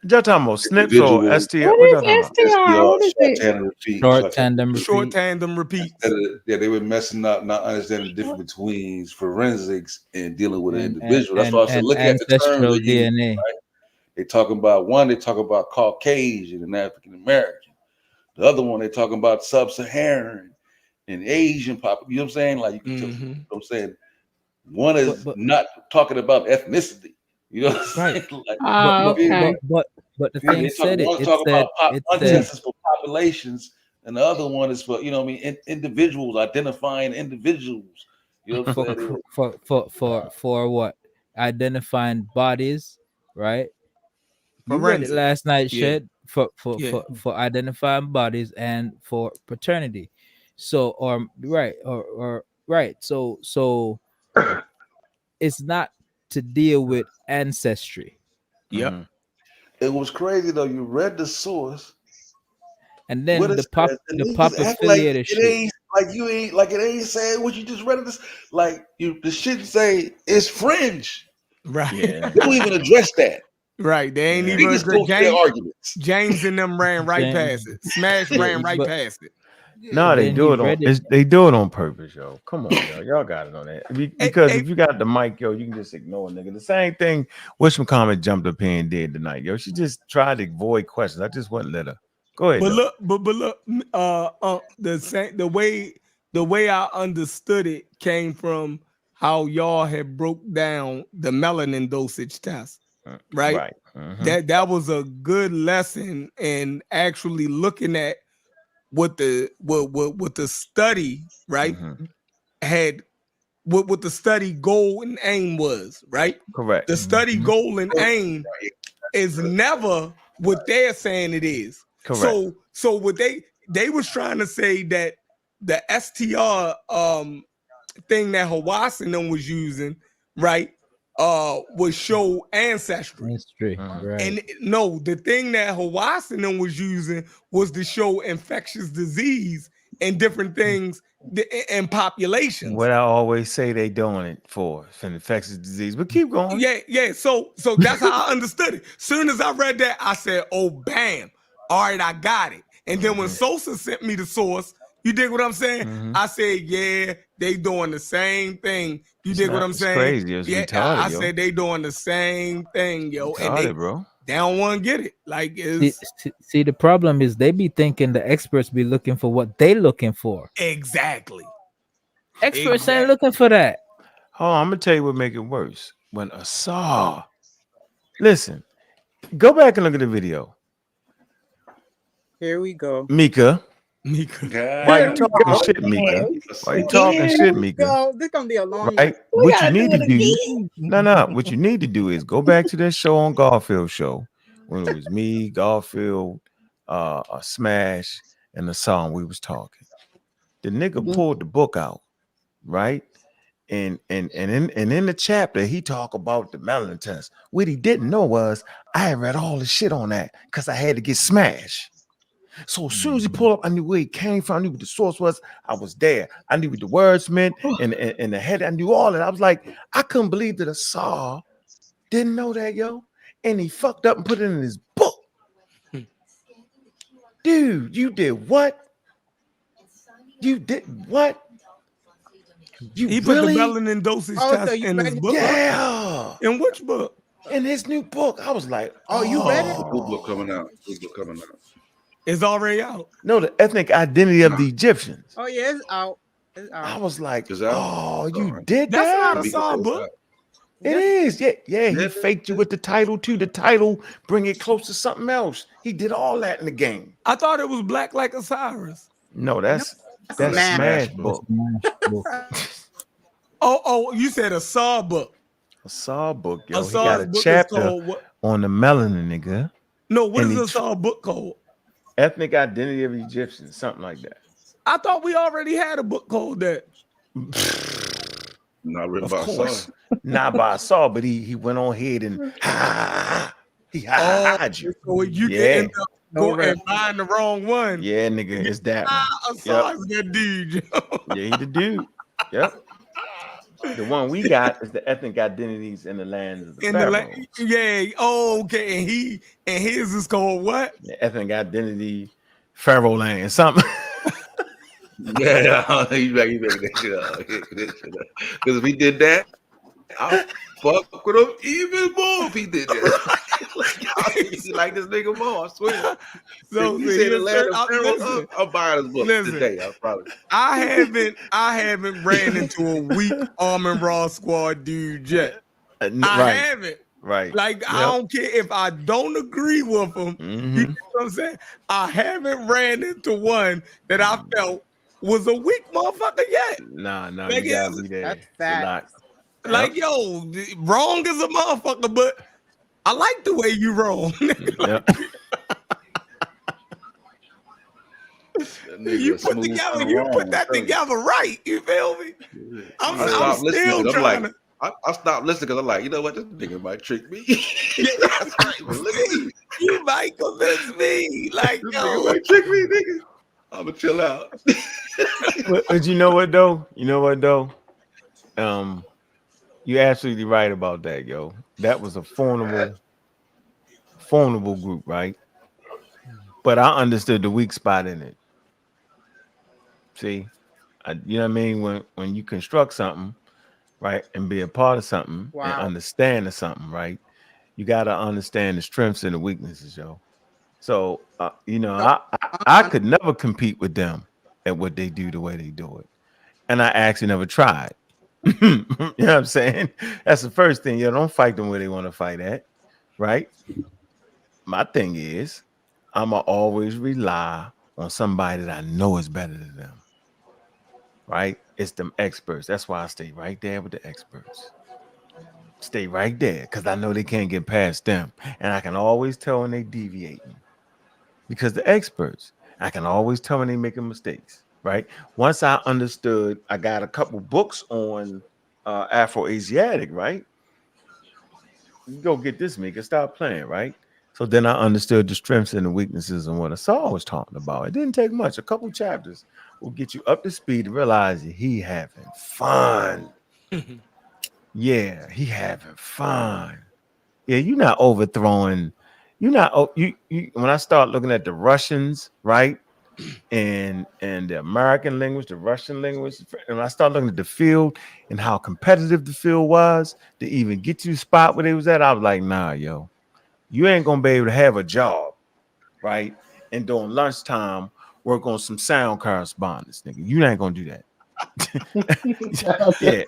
Y'all talking about snips or STR? What is STR? What is it? Short tandem repeat. Yeah, they were messing up, not understanding the difference between forensics and dealing with an individual. That's why I said look at the terms DNA. Right? They talking about Caucasian and African American. The other one they talking about sub-Saharan and Asian pop. You know what I'm saying? Like you can tell, you know what I'm saying. One is not talking about ethnicity. You know what I'm saying? But But the Yeah, thing said it. one It talk said about it one said test is for populations, and the other one is for individuals, identifying individuals. You know what I'm saying? for what? Identifying bodies, right? You read it Forensic. last night, Yeah. Shed, for identifying bodies and for paternity. So or right. So it's not to deal with ancestry. Yep. It was crazy though. You read the source, And what then it says, and the they pop just act like affiliated it shit. ain't like you ain't like it ain't saying what you just read. This like you the shit say it's fringe. Right. They don't even address that. Right. They ain't They even just go to their arguments. James and them ran right past it. Smash ran right but past it. No, they then do he it on. read it. They do it on purpose, yo. Come on, yo. Y'all got it on that. Because if you got the mic, yo, you can just ignore a nigga. The same thing Wishmacomet jumped up here and did tonight, yo. She just tried to avoid questions. I just wouldn't let her. Go ahead. But though. look, the way I understood it came from how y'all had broke down the melanin dosage test, right? Right. Mhm. That was a good lesson in actually looking at what the study, right, had what the study goal and aim was, right? Correct. The study goal and aim is never what they're saying it is. Correct. So what they was trying to say that the STR thing that Hawass and them was using, right, would show ancestry. Right. And no, the thing that Hawass and them was using was to show infectious disease and different things in populations. What I always say they doing it for an infectious disease. But keep going. Yeah. So that's how I understood it. Soon as I read that, I said, "Oh, bam! All right, I got it." And then when Sosa sent me the source, you dig what I'm saying? I said, "Yeah, they doing the same thing." You dig what I'm saying? Crazy. It's Yeah, retarded, I yo. said they doing the same thing, yo, and Retarded, bro. they don't want to get it. Like, it's See, the problem is they be thinking the experts be looking for what they looking for. exactly. Experts ain't looking for that. Hold on, I'm gonna tell you what make it worse. When Asar, listen, go back and look at the video. Here we go. Mika. Why you talking go. shit, Mika? Why you Here talking shit, we Mika? go. This gonna be a long Right? one. What you need to do, no. What you need to do is go back to that show on Garfield show when it was me, Garfield, Smash, and the song we was talking. The nigga pulled the book out, right? And in the chapter he talk about the melanin test. What he didn't know was I had read all the shit on that because I had to get smashed. So as soon as he pulled up, I knew where he came from. I knew what the source was. I was there. I knew what the words meant and the head. I knew all that. I was like, I couldn't believe that Asar didn't know that, yo. And he fucked up and put it in his book. Dude, you did what? You did what? He put the melanin dosage test in his book. Yeah. In which book? In his new book. I was like, you read it? New book coming out. New book coming out. It's already out. No, the ethnic identity of the Egyptians. Oh yeah, it's out. It's out. I was like, It's out. oh, you did That's that? not a Saw book. It is. Yeah. He faked you with the title too. The title, bring it close to something else. He did all that in the game. I thought it was Black Like Osiris. No, that's Smash book. Oh, you said a Saw book. A Saw book, yo. A He Saw got a book is chapter called what? on the melanin, nigga. No, what And is he a Saw book called? Ethnic identity of Egyptians, something like that. I thought we already had a book called that. Not written Of by course, Saw. not by Saul, but he went on ahead and he had you. So you can end up going and buying the wrong one. Yeah, nigga, it's that one. Saw is that dude. Yeah, he the dude. Yep. The one we got is the ethnic identities in the lands of the pharaohs. Yeah. Oh, okay. And his is called what? The ethnic identity pharaoh land, something. Yeah, you better that shit up. Because if he did that, I'll fuck with him even more if he did that. like this nigga more, I swear. So you said the land of pharaoh, I'm buying his book today. I haven't ran into a weak Almond Raw Squad dude yet. I haven't. Right. Like, I don't care if I don't agree with them. You know what I'm saying? I haven't ran into one that I felt was a weak motherfucker yet. Nah, Like, you gotta be there. That's It's a lot. like, yo, wrong is a motherfucker, but I like the way you wrong. Yep. You put together, you put that together right. You feel me? I I'm stopped listening still because I'm trying like, to. I stopped listening because I'm like, you know what, this nigga might trick me. That's right. You might convince me. Like, This yo, nigga might trick me, nigga. I'ma chill out. But you know what though? You're absolutely right about that, yo. That was a formidable group, right? But I understood the weak spot in it. See, you know what I mean? When you construct something, right, and be a part of something and understand of something, right, you got to understand the strengths and the weaknesses, yo. So, I could never compete with them at what they do the way they do it, and I actually never tried. You know what I'm saying? That's the first thing. Don't fight them where they want to fight at, right? My thing is, I'ma always rely on somebody that I know is better than them. Right? It's them experts. That's why I stay right there with the experts. Stay right there because I know they can't get past them. And I can always tell when they deviating because the experts, I can always tell when they making mistakes. Right? Once I understood, I got a couple books on Afro-Asiatic, right? You go get this, Mika. Stop playing, right? So then I understood the strengths and the weaknesses and what Asar was talking about. It didn't take much. A couple chapters will get you up to speed to realize that he having fun. Yeah, he having fun. Yeah, you're not overthrowing. You're not. You. When I start looking at the Russians, right, and the American language, the Russian language, and I start looking at the field and how competitive the field was to even get to the spot where they was at, I was like, nah, yo, you ain't gonna be able to have a job, right? And during lunchtime, work on some sound correspondence, nigga. You ain't gonna do that. Yeah.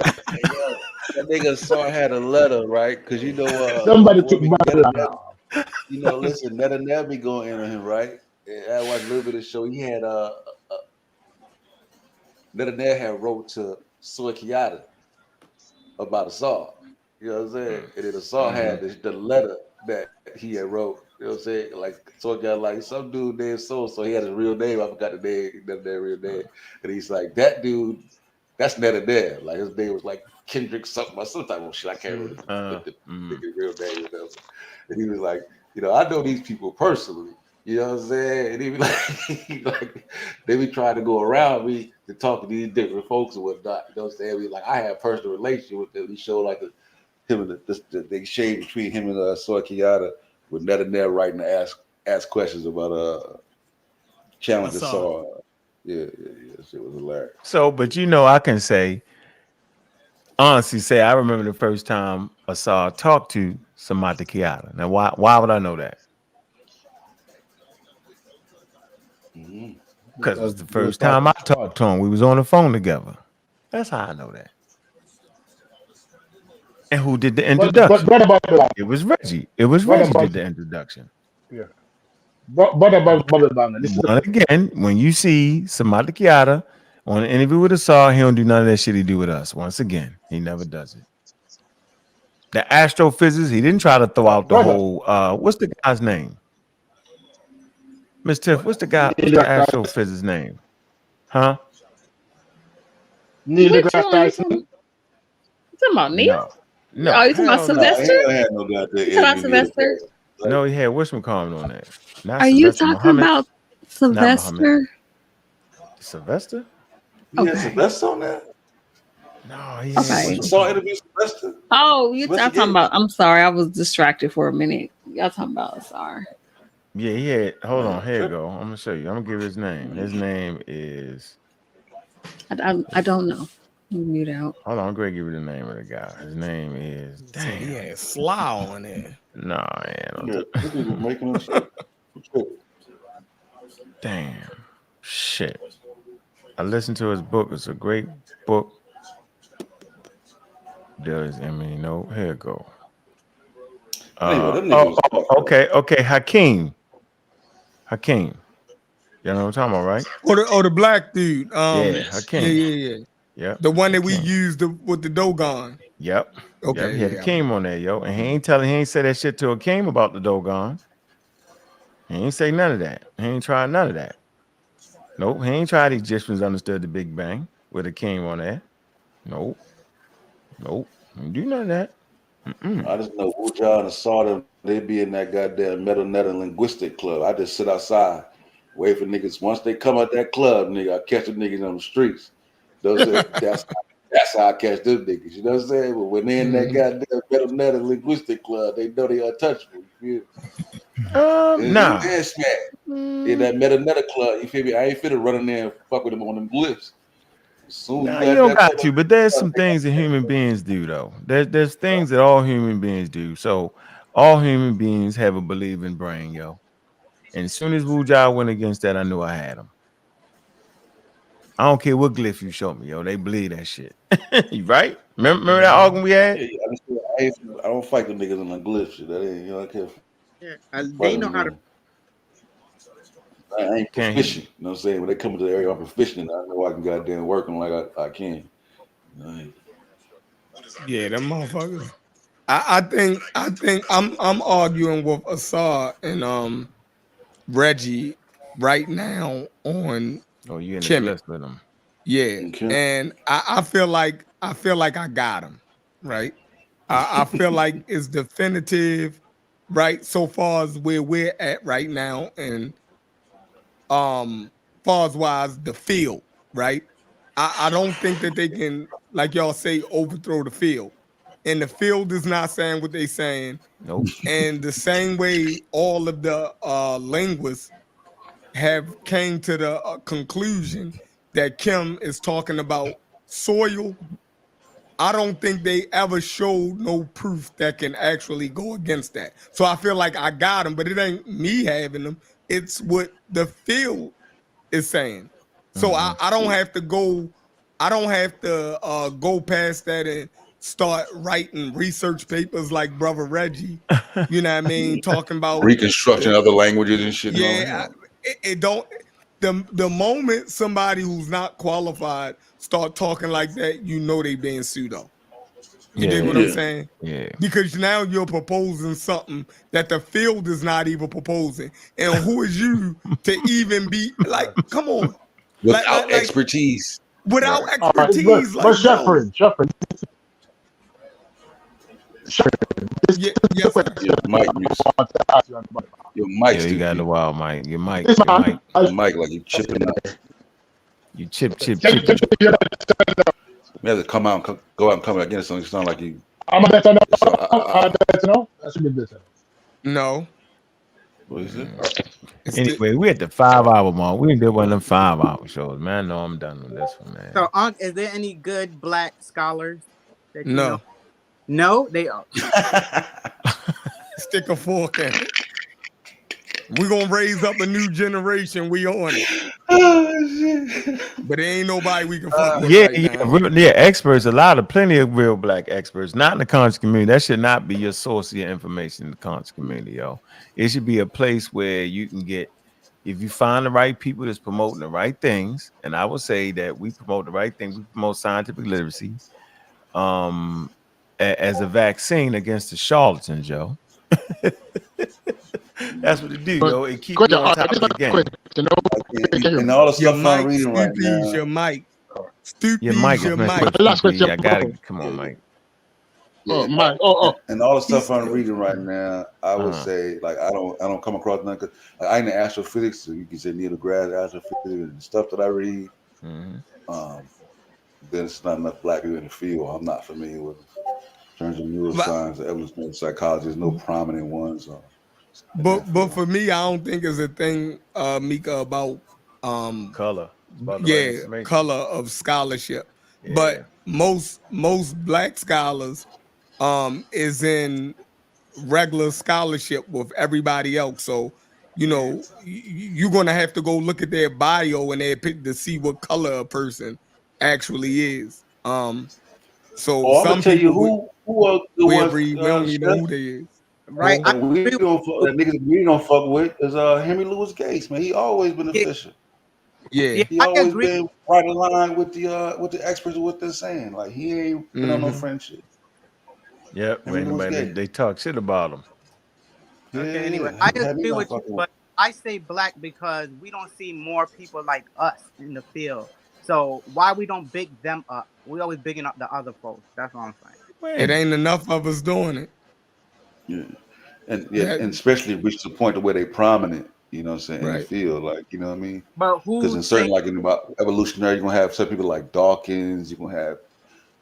That nigga saw had a letter, right? Because you know, Somebody took my alarm. you know, listen, Netanyahu be going in on him, right? And I watched a little bit of the show. He had Netanyahu had wrote to Pseudo Killas about Asar. You know what I'm saying? And then Asar had the letter that he had wrote. You know what I'm saying? Like so got like some dude named so he had his real name. I forgot the name, their real name. And he's like, that dude, that's Netanyahu. Like his name was like Kendrick something or some type of shit. I can't remember what the real name was. Whatever. And he was like, you know, I know these people personally. You know what I'm saying? And he be like, they be trying to go around me to talk to these different folks and whatnot. You know what I'm saying? I I have personal relationship with them. He showed like the exchange between him and Pseudo Killas with Netanyahu writing to ask questions about challenges saw. Yeah, shit was hilarious. So, but I can say, honestly, I remember the first time Asar talked to Samantha Kiata. Now, why would I know that? Because it was the first time I talked to him. We was on the phone together. That's how I know that. And who did the introduction? It was Reggie. It was Reggie did the introduction. Yeah. But about Bang. This is again, when you see Samantha Kiata on an interview with Asar, he don't do none of that shit he do with us. Once again, he never does it. The astrophysics, he didn't try to throw out the whole what's the guy's name? Miss Tiff, what's the astrophysics name? Huh? Neil Which deGrasse one? You Tyson. talking about Neil? No. Oh, you talking about Sylvester? Had no goddamn You talking about Sylvester? No, he had whatchamacallit on that. Not Are you Sylvester talking Muhammad, about Sylvester? Sylvester? Yeah, Sylvester on that? No, he Okay. Saw interview Sylvester. Oh, y'all Sylvester talking about? I'm sorry, I was distracted for a minute. Y'all talking about? Sorry. Yeah, he had. Hold on, here you go. I'm gonna show you. I'm gonna give his name. His name is. I don't know. Mute out. Hold on, I'm gonna give you the name of the guy. His name is. Damn. He had Slough on there. No, man. This nigga making up shit. Damn. Shit. I listened to his book. It's a great book. Here it go. Okay, Hakeem. You know what I'm talking about, right? Or the black dude. Yeah, Hakeem. Yeah. Yep. The one that we Hakeem. used with the Dogon. Yep. Okay. Yep. He had Yeah. Hakeem on there, yo. And he ain't say that shit to Hakeem about the Dogon. He ain't say none of that. He ain't tried none of that. Nope. He ain't tried the Egyptians understood the Big Bang with Hakeem on there. Nope. He didn't do none of that. I just know Wuja and Asada, they be in that goddamn meta linguistic club. I just sit outside, wait for niggas. Once they come out that club, nigga, I catch the niggas on the streets. That's how I catch them niggas. You know what I'm saying? But when they in that goddamn meta linguistic club, they know they untouchable. You feel me? Nah. It's smack. In that meta club, you feel me? I ain't finna run in there and fuck with them on them glyphs. Nah, you don't got to, but there's some things that human beings do, though. There's things that all human beings do. So all human beings have a believing brain, yo. And as soon as Wuja went against that, I knew I had him. I don't care what glyph you show me, yo. They believe that shit. You right? Remember that argument we had? Yeah, I don't fight them niggas on the glyph shit. That ain't, you know, I can't. Yeah, they know how to. I ain't proficient. You know what I'm saying? When they come to the area, I'm proficient. I know I can goddamn work them like I can. Yeah, them motherfuckers. I think I'm arguing with Asar and Reggie right now on You in the Kemet. glyphs with them. Yeah. And I feel like I got him, right? I feel like it's definitive, right? So far as where we're at right now, and far as wise the field, right? I don't think that they can, like y'all say, overthrow the field. And the field is not saying what they saying. Nope. And the same way all of the linguists have came to the conclusion that Kim is talking about soil, I don't think they ever showed no proof that can actually go against that. So I feel like I got them, but it ain't me having them. It's what the field is saying. So I don't have to go. I don't have to go past that and start writing research papers like Brother Reggie. You know what I mean? Talking about reconstruction of other languages and shit. Yeah, it don't. The moment somebody who's not qualified start talking like that, you know they being pseudo. You dig what I'm saying? Yeah. Because now you're proposing something that the field is not even proposing. And who is you to even be like, come on. Without expertise. Without Right. expertise. But Shepard. Yes, sir. Your mic, Yeah, you got the wild mic. Your mic. Your mic like you chipping out. You chip. You have to come out and go out and come back in. So it sound like you. I'm a better now. That should be better. No. What is it? Anyway, we at the 5-hour mark. We did one of them 5-hour shows, man. No, I'm done with this one, man. So, Ankh, is there any good black scholars that you No. know? No, they are. Stick a fork in it. We're gonna raise up a new generation. We on it. But there ain't nobody we can fuck with right now. Yeah, experts. Plenty of real black experts. Not in the conscious community. That should not be your source of your information in the conscious community, yo. It should be a place where you can get, if you find the right people that's promoting the right things, and I would say that we promote the right thing. We promote scientific literacy, as a vaccine against the charlatans, yo. That's what it do, yo. It keep you on top of the game. And all the stuff I'm reading right now. Your mic. Your mic is messed up. Last question. I gotta come on, Mike. Oh, Mike. Oh. And all the stuff I'm reading right now, I would say, like, I don't come across nothing. Like, I ain't in astrophysics, so you can say Neil deGrasse astrophysics and stuff that I read. Then it's not enough black people in the field I'm not familiar with. In terms of neuroscience, evolutionary psychology, there's no prominent ones. But for me, I don't think it's a thing, Mika, about color. About color of scholarship. Yeah. But most black scholars is in regular scholarship with everybody else. So, you know, you're gonna have to go look at their bio and their pick to see what color a person actually is. So I'm gonna tell you who are the ones. we don't even know who they is. Right. I That we agree don't fuck, that niggas we don't fuck with is Henry Louis Gates, man. He always been with, official. Yeah. yeah, He I always agree. been right in line with the experts of what they're saying. Like he ain't been on no Mm-hmm. friendship. Yep. Henry When Louis anybody Gates. they talk shit about them. Okay, anyway, Yeah, I he had me agree not with you, fucking with. but I say black because we don't see more people like us in the field. So why we don't big them up? We always bigging up the other folks. That's what I'm saying. It When? ain't enough of us doing it. Yeah. That And especially reach the point to where they prominent, you know what I'm saying, in the right. field. Like, you know what I mean? But Because who in say certain like in about evolutionary, you're gonna have some people like Dawkins, you're gonna have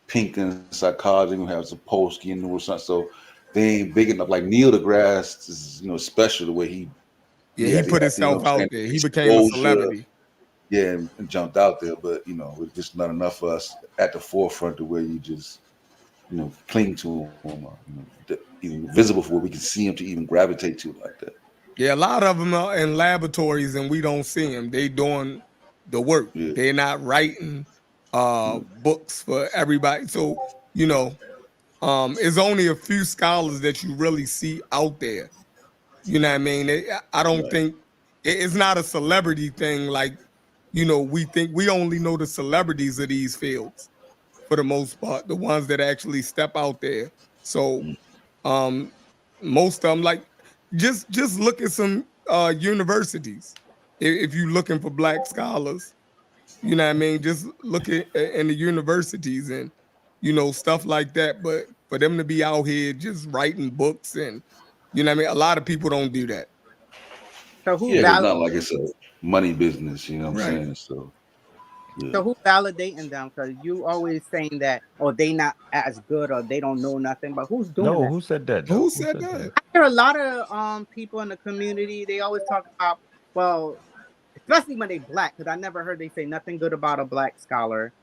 Pink in psychology, you're gonna have Sapolsky and or something. So they ain't big enough. Like Neil deGrasse is, special the way Yeah, he he had put you know himself what I'm saying, out there. He became a exposure, celebrity. yeah, and jumped out there, but it's just not enough for us at the forefront to where you just cling to them, even visible for where we can see them to even gravitate to it like that. Yeah, a lot of them are in laboratories and we don't see them. They doing the work. Yeah. They're not writing books for everybody. So, it's only a few scholars that you really see out there. You know what I mean? I don't Right. think it's not a celebrity thing like, we think we only know the celebrities of these fields for the most part, the ones that actually step out there. So um most of them, like, just look at some universities. If you're looking for black scholars, you know what I mean, just look at in the universities and stuff like that. But for them to be out here just writing books and you know what I mean, a lot of people don't do that. so? Who Yeah, it's valid? not like it's a money business, you know what I'm Right. saying? So yeah. So who validating them? Because you always saying that, or they not as good, or they don't know nothing. But who's doing No, that? who said that though? Who Who said said that? that? I hear a lot of people in the community. They always talk about, well, especially when they black, because I never heard they say nothing good about a black scholar.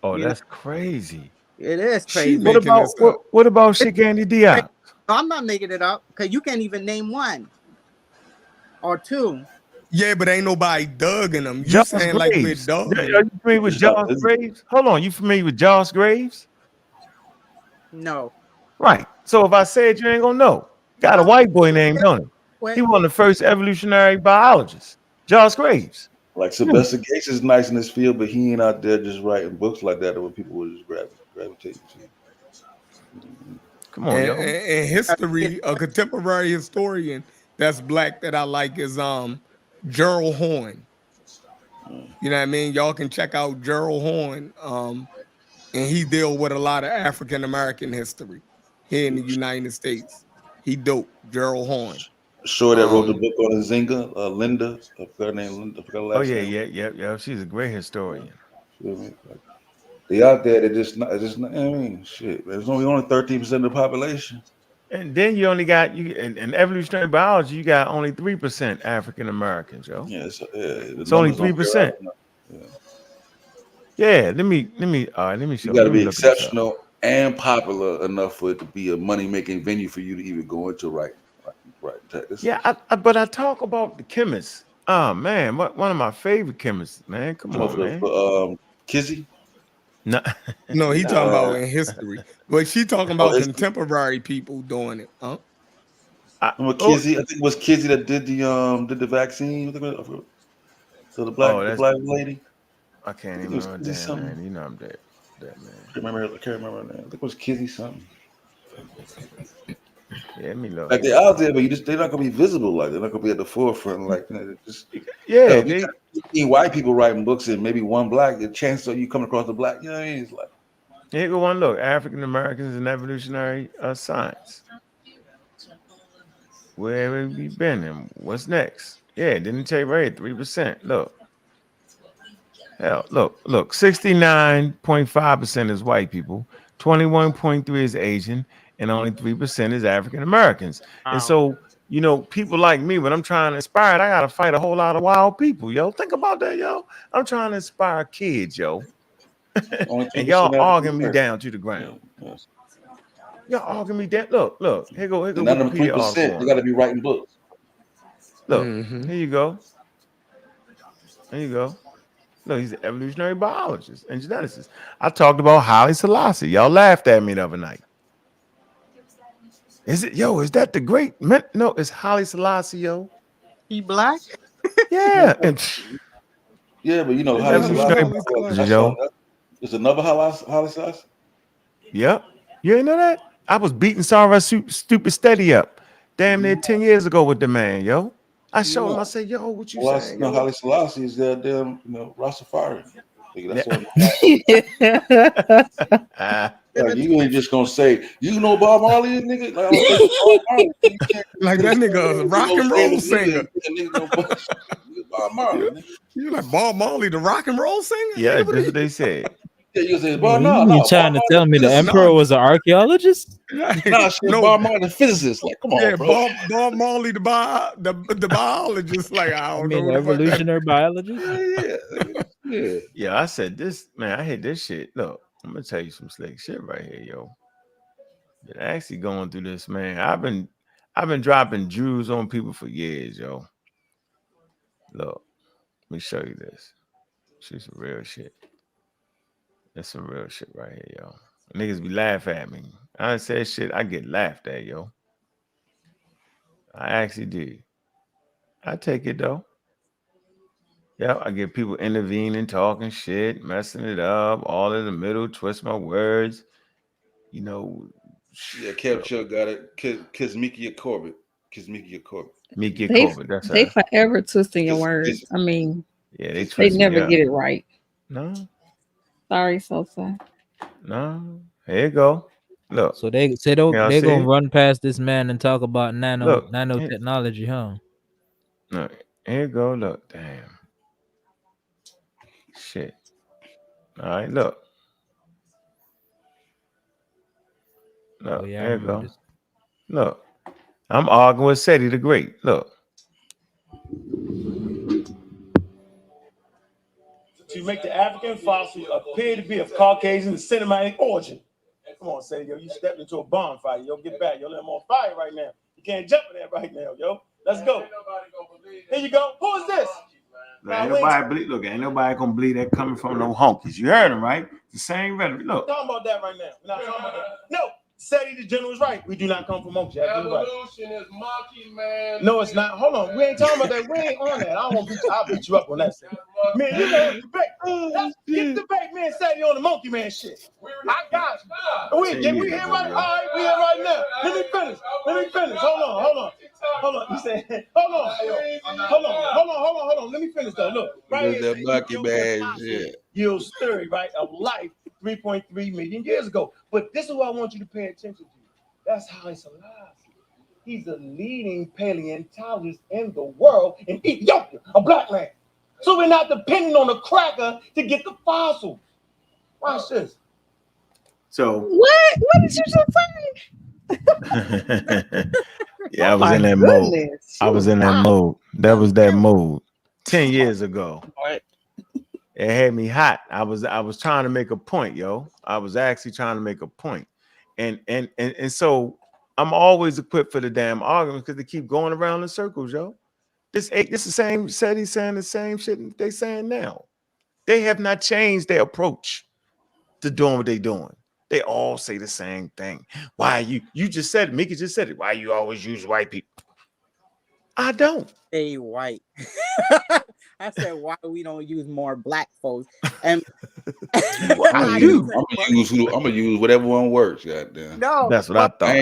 Oh, You know, that's crazy. it is She crazy. What making about this what up. what about It's Shigani crazy. Diop? No, I'm not making it up because you can't even name one or two. Yeah, but ain't nobody dug in them. You Josh saying like we're Graves. dogging Are them. you familiar with It's not Josh visible. Graves? Hold on, you familiar with Josh Graves? No, Right. So if I say it, you ain't gonna know. Got a no. white boy named on it. He Wait, one of the first evolutionary biologists. Josh Graves. Like Hmm. Sylvester Gates is nice in this field, but he ain't out there just writing books like that where people would just gravitate to. Come on, yo. And history, a contemporary historian that's black that I like is Gerald Horn. You know what I mean? Y'all can check out Gerald Horn. And he deal with a lot of African American history here in the United States. He dope, Gerald Horn. Sure, that wrote the book on Zinga, Linda, I forgot her name, Linda, I forgot her Oh last yeah, name. yeah. She's a great Yeah. historian. Feel me? Like, they out there, I mean, shit, there's only 13% of the population. And then you only got you in evolutionary biology, you got only 3% African Americans, yo. Yeah, the It's only numbers don't bear out 3%. enough. Yeah. Yeah, let me You show. got to Let me be look this up. exceptional and popular enough for it to be a money making venue for you to even go into right. This Yeah, is but I talk about the chemists. Oh man, one of my favorite chemists, man. Come on, man. Kizzy. No, No, he talking nah. about in history. But she talking about contemporary people doing it, huh? Remember Kizzy? I think it was Kizzy that did the vaccine. So the Oh, black that's lady. I can't I think even it was remember. Kizzy Damn, something. man. You know I'm dead, man. I can't remember her name. I think it was Kizzy something. Yeah, let me look. Like they're out there, but they're not gonna be visible. Like they're not gonna be at the forefront. Like just Yeah, if you got 15 white people writing books and maybe one black, the chance of you coming across the black, you know what I mean? It's like here go one look. African Americans in evolutionary science. Where have we been and what's next? Yeah, didn't tell you right. 3%. Look. Hell, look, 69.5% is white people, 21.3 is Asian, and only 3% is African Americans. And wow. so, people like me, when I'm trying to inspire, I gotta fight a whole lot of wild people, yo. Think about that, yo. I'm trying to inspire kids, yo. only And 3% y'all African arguing me American. down to the ground. Yeah. Y'all arguing me down. Look, here go And none of them Wikipedia article 3%, they on it. gotta be writing books. Look, here you go. There you go. No, he's an evolutionary biologist and geneticist. I talked about Haile Selassie. Y'all laughed at me the other night. Is it, yo? Is that the great? No, it's Haile Selassie, yo. He black? Yeah, and Yeah, but you know, Is Haile that evolutionary Selassie, Haile yo. there's another Haile Selassie. Yep. You ain't know that? I was beating Sarah stupid steady up damn near 10 years ago with the man, yo. I showed him, I said, yo, what you Well, saying, no, yo? Haile Selassie is damn, Rastafari. That's what like, you ain't just gonna say, you know Bob Marley, nigga. Like, I don't think Bob Marley. You can't, like that nigga is a rock and roll singer. Bob Marley, nigga. You like Bob Marley, the rock and roll singer? Yeah, Nigga, that's what they said. Yeah, you say, You Bob, no, mean trying to tell me the emperor was an archaeologist? Nah, shit, Bob Marley, the physicist. Like, come on, yeah, bro. Bob Marley, the biologist. Like, I don't know. The evolutionary biologist. Yeah. Yeah, I said this, man. I hate this shit. Look, I'm gonna tell you some slick shit right here, yo. Been actually going through this, man. I've been dropping Jews on people for years, yo. Look, let me show you this. She's some real shit. That's some real shit right here, yo. Niggas be laughing at me. I done said shit, I get laughed at, yo. I actually did. I take it though. Yeah, I get people intervening, talking shit, messing it up, all in the middle, twist my words. You know. Yeah, Kev Chuck got it. Kismikia Corbett. Kismikia Corbett. Mickey They Corbett, that's they her. forever twisting your words. I mean, Yeah, they twist never me up. get it right. No. Sorry, Sosa. No. Here you go. Look. So they're gonna run past this man and talk about nanotechnology, huh? Look, here you go. Look, damn. Shit. All right, look. Look, Oh, yeah, I here you remember go. this. Look. I'm arguing with Seti the Great. Look. To make the African fossil appear to be of Caucasian and Semitic origin. Come on, Seti, yo, you stepped into a bonfire. Yo, get back. Yo, let them on fire right now. You can't jump in there right now, yo. Let's go. Here you go. Who is this? Look, ain't nobody believe. Look, ain't nobody gonna believe that coming from no honkies. You heard him, right? The same rhetoric. Look. We're talking about that right now. We're not talking about that. No, Seti the general is right. We do not come from monkeys. Evolution is monkey, man. No, it's not. Hold on. We ain't talking about that. We ain't on that. I don't want to beat you. I'll beat you up on that shit. Man, you know debate. Let's get debate, man. Seti on the monkey man shit. I got you. Did we hear right? All right, we here right now. Let me finish. Hold on. You said, hold on. Let me finish though. Look, right here. That monkey man shit. Yields theory, right, of life 3.3 million years ago. But this is what I want you to pay attention to. That's Haile Selassie. He's the leading paleontologist in the world in Ethiopia, a black man. So we're not depending on a cracker to get the fossil. Watch this. So what did you just say? yeah, I was in that mode. I was in that mode. That was that mode 10 years ago. It had me hot. I was trying to make a point, yo. I was actually trying to make a point. And so I'm always equipped for the damn argument because they keep going around in circles, yo. This the same Seti saying the same shit they saying now. They have not changed their approach to doing what they doing. They all say the same thing. Why you just said it, Mickey just said it. Why you always use white people? I don't. Hey, white. I said, why we don't use more black folks? And I'm gonna use whatever one works. Goddamn. No, that's what I thought.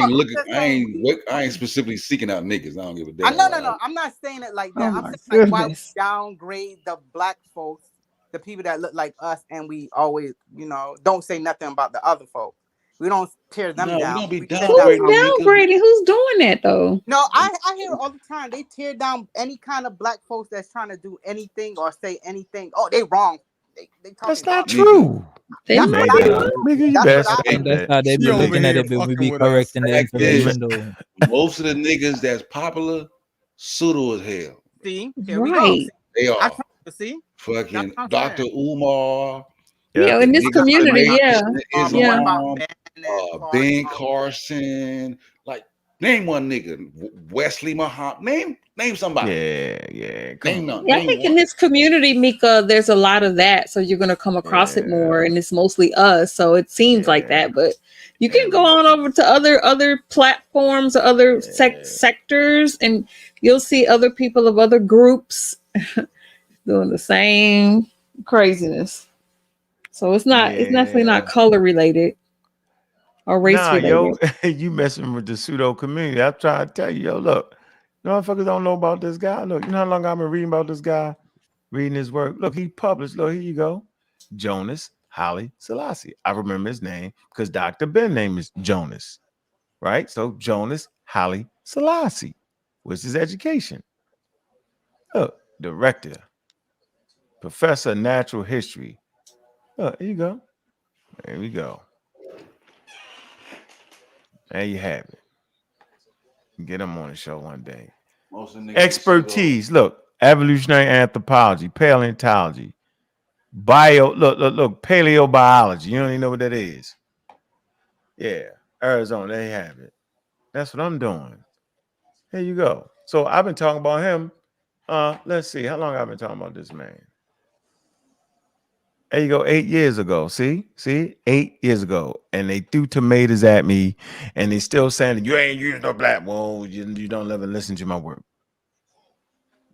I ain't specifically seeking out niggas. I don't give a damn. No. I'm not saying it like that. I'm saying like why we downgrade the black folks, the people that look like us, and we always, don't say nothing about the other folks. We don't tear them down. We don't be Who's downgrading? Who's doing that though? No, I hear it all the time. They tear down any kind of black folks that's trying to do anything or say anything. Oh, they wrong. They that's not true. That's how they be looking at it, but we be correcting the information though. Most of the niggas that's popular, pseudo as hell. See, here we go. They are. See, fucking Dr. Umar. Yeah, in this community, Ben Carson, like name one nigga, Wesley Muhammad, name Name somebody. Yeah. Name none. Yeah, I Name think in one. this community, Mika, there's a lot of that. So you're gonna come across it more, and it's mostly us. So it seems like that, but you can go on over to other platforms, or other sectors, and you'll see other people of other groups doing the same craziness. So it's definitely not color related or race Nah, yo, related. you messing with the pseudo community. I'm trying to tell you, yo, look, motherfuckers don't know about this guy. Look, you know how long I've been reading about this guy, reading his work. Look, he published. Look, here you go. Jonas Haile Selassie. I remember his name because Dr. Ben's name is Jonas, right? So Jonas Haile Selassie, which is education. Look, director, professor of natural history. Look, here you go. There we go. There you have it. Get him on the show one day. Most of the niggas Expertise. Look, evolutionary anthropology, paleontology, look, paleobiology. You don't even know what that is. Yeah, Arizona, they have it. That's what I'm doing. There you go. So I've been talking about him. Let's see, how long I've been talking about this man? There you go, 8 years ago. See, 8 years ago, and they threw tomatoes at me, and they still saying you ain't using no black. Well, you don't ever listen to my work.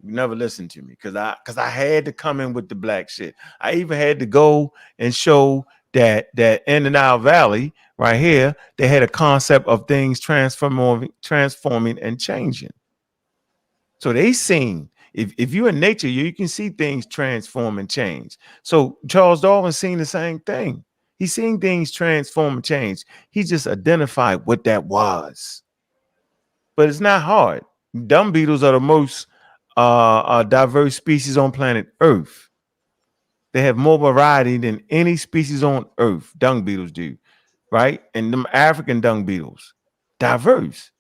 You never listened to me because I had to come in with the black shit. I even had to go and show that in the Nile Valley right here, they had a concept of things transforming and changing. So they seen if you're in nature, you can see things transform and change. So Charles Darwin seen the same thing. He seen things transform and change. He just identified what that was. But it's not hard. Dung beetles are the most diverse species on planet Earth. They have more variety than any species on Earth. Dung beetles do, right? And them African dung beetles, diverse.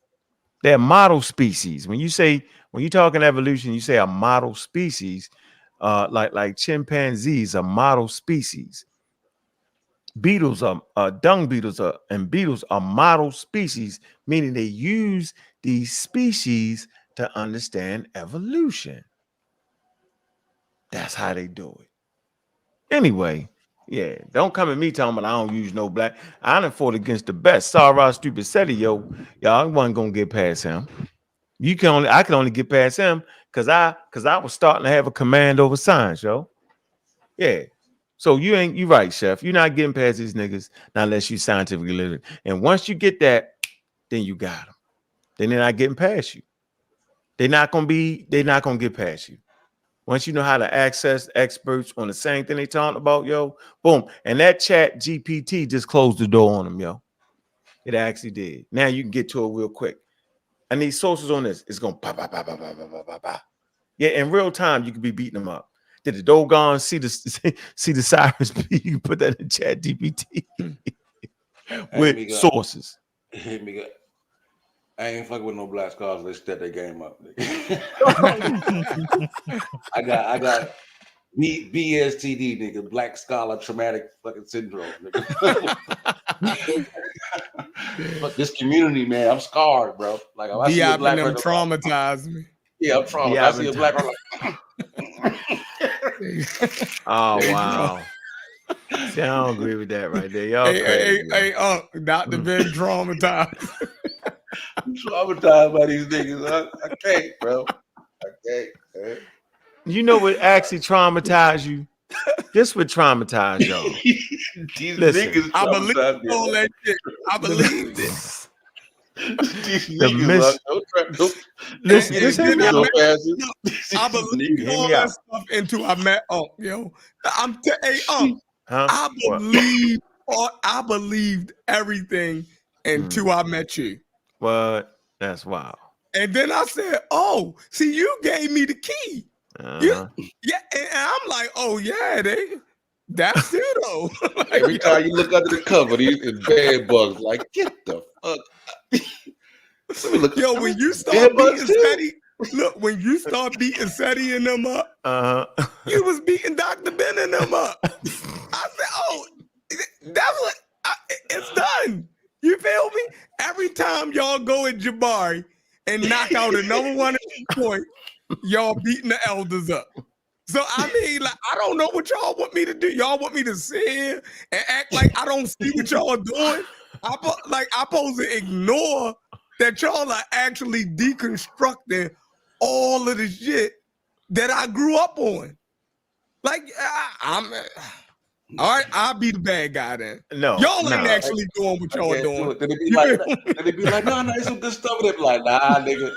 They're model species. When you're talking evolution, you say a model species, like chimpanzees, a model species. Beetles are dung beetles and beetles are model species, meaning they use these species to understand evolution. That's how they do it. Anyway, yeah, don't come at me talking about I don't use no black. I done fought against the best. Sarah Stupid Seti, y'all wasn't gonna get past him. I can only get past him because I was starting to have a command over science, yo. Yeah. So you right, Chef. You're not getting past these niggas not unless you scientifically literate. And once you get that, then you got them. Then they're not getting past you. They're not gonna get past you. Once you know how to access experts on the same thing they talking about, yo, boom. And that chat GPT just closed the door on them, yo. It actually did. Now you can get to it real quick. I need sources on this. It's gonna pop. Yeah, in real time, you could be beating them up. Did the Dogon see the Cyrus P? You can put that in chat GPT with sources. I ain't fucking with no black scholars. They step their game up. I got BSTD, nigga, black scholar traumatic fucking syndrome, nigga. Fuck this community, man. I'm scarred, bro. Like if I see a black person, traumatized me. Yeah, I'm traumatized. I see a black person. Oh wow. See, I don't agree with that right there. Y'all crazy. Hey, Dr. Ben traumatized. I'm traumatized by these niggas. I can't, bro. I can't. Man. You know what actually traumatized you? This would traumatize y'all. These Listen, niggas I believe all that shit. I believe this. Listen, just hear me out. I believe all that stuff until I met Unc, yo. I believed everything until I met you. What? That's wild. And then I said, "Oh, see, you gave me the key." Yeah, and I'm like, "Oh yeah, that's pseudo." Like, every time you look under the cover, these bed bugs. Like, get the fuck. Yo, when you start beating SETI, when you start beating SETI and them up, you was beating Dr. Ben and them up. I said, "Oh, that's what it's done." You feel me? Every time y'all go at Jabari and knock out another one at this point, y'all beating the elders up. So I mean, like, I don't know what y'all want me to do. Y'all want me to sit here and act like I don't see what y'all are doing? I'm supposed to ignore that y'all are actually deconstructing all of the shit that I grew up on. Like, I'm all right, I'll be the bad guy then. No, y'all ain't actually doing what y'all doing. Then they be like, no, it's some good stuff. They be like, nah, nigga.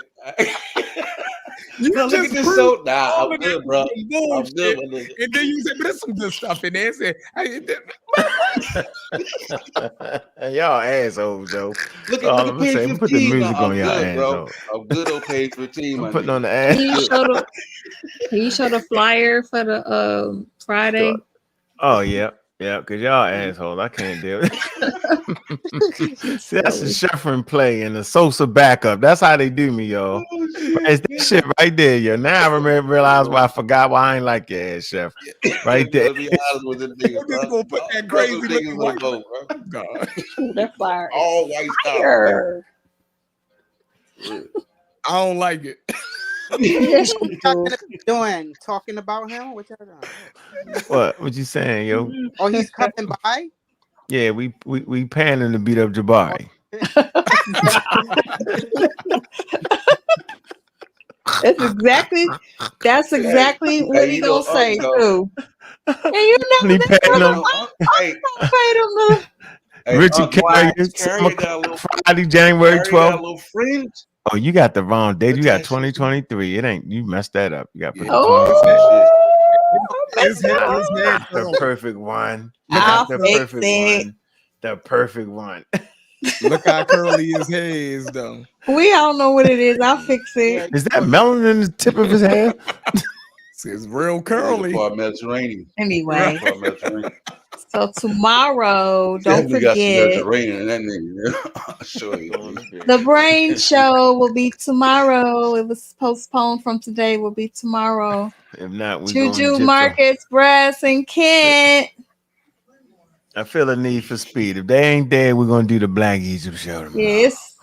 You no, look at this so. Nah, I'm good, bro. I'm good, my nigga. And then you say, but there's some good stuff in there. Say, y'all assholes, Joe. Look All at I'm page saying, 15. put the music I'm on y'all good, bro. assholes. I'm good on page 15. I'm putting on the Can ass. you show the flyer for the Friday? Oh yeah, because y'all assholes. I can't deal with it. See, that's a shuffling play and the Sosa backup. That's how they do me, y'all. It's that shit right there, yo. Now I realize why I forgot why I ain't like your ass, chef. Right there. Be honest with the niggas, bro. Gonna put that crazy looking white vote, bro. God. That flyer. All white style. I don't like it. Yes, you do. Doing talking about him? What y'all doing? What you saying, yo? Oh, he's coming by. Yeah, we panning to beat up Jabari. That's exactly what he gonna say too. And you He paying them. Richard Carrier, Friday, January 12th. Oh, you got the wrong date. You got 2023. It ain't. You messed that up. You got to put the perfect one. The perfect one. The perfect one. Look how curly his hair is, though. We all know what it is. I'll fix it. Is that melanin in the tip of his hair? It's real curly. Mediterranean. Anyway. So tomorrow, don't Definitely got some forget, Mediterranean in that nigga. I'll show you. the brain show will be tomorrow. It was postponed from today. Will be tomorrow. If not, we Juju, Marcus, Brass, and Kent. I feel a need for speed. If they ain't there, we're gonna do the Black Egypt show tomorrow. Yes.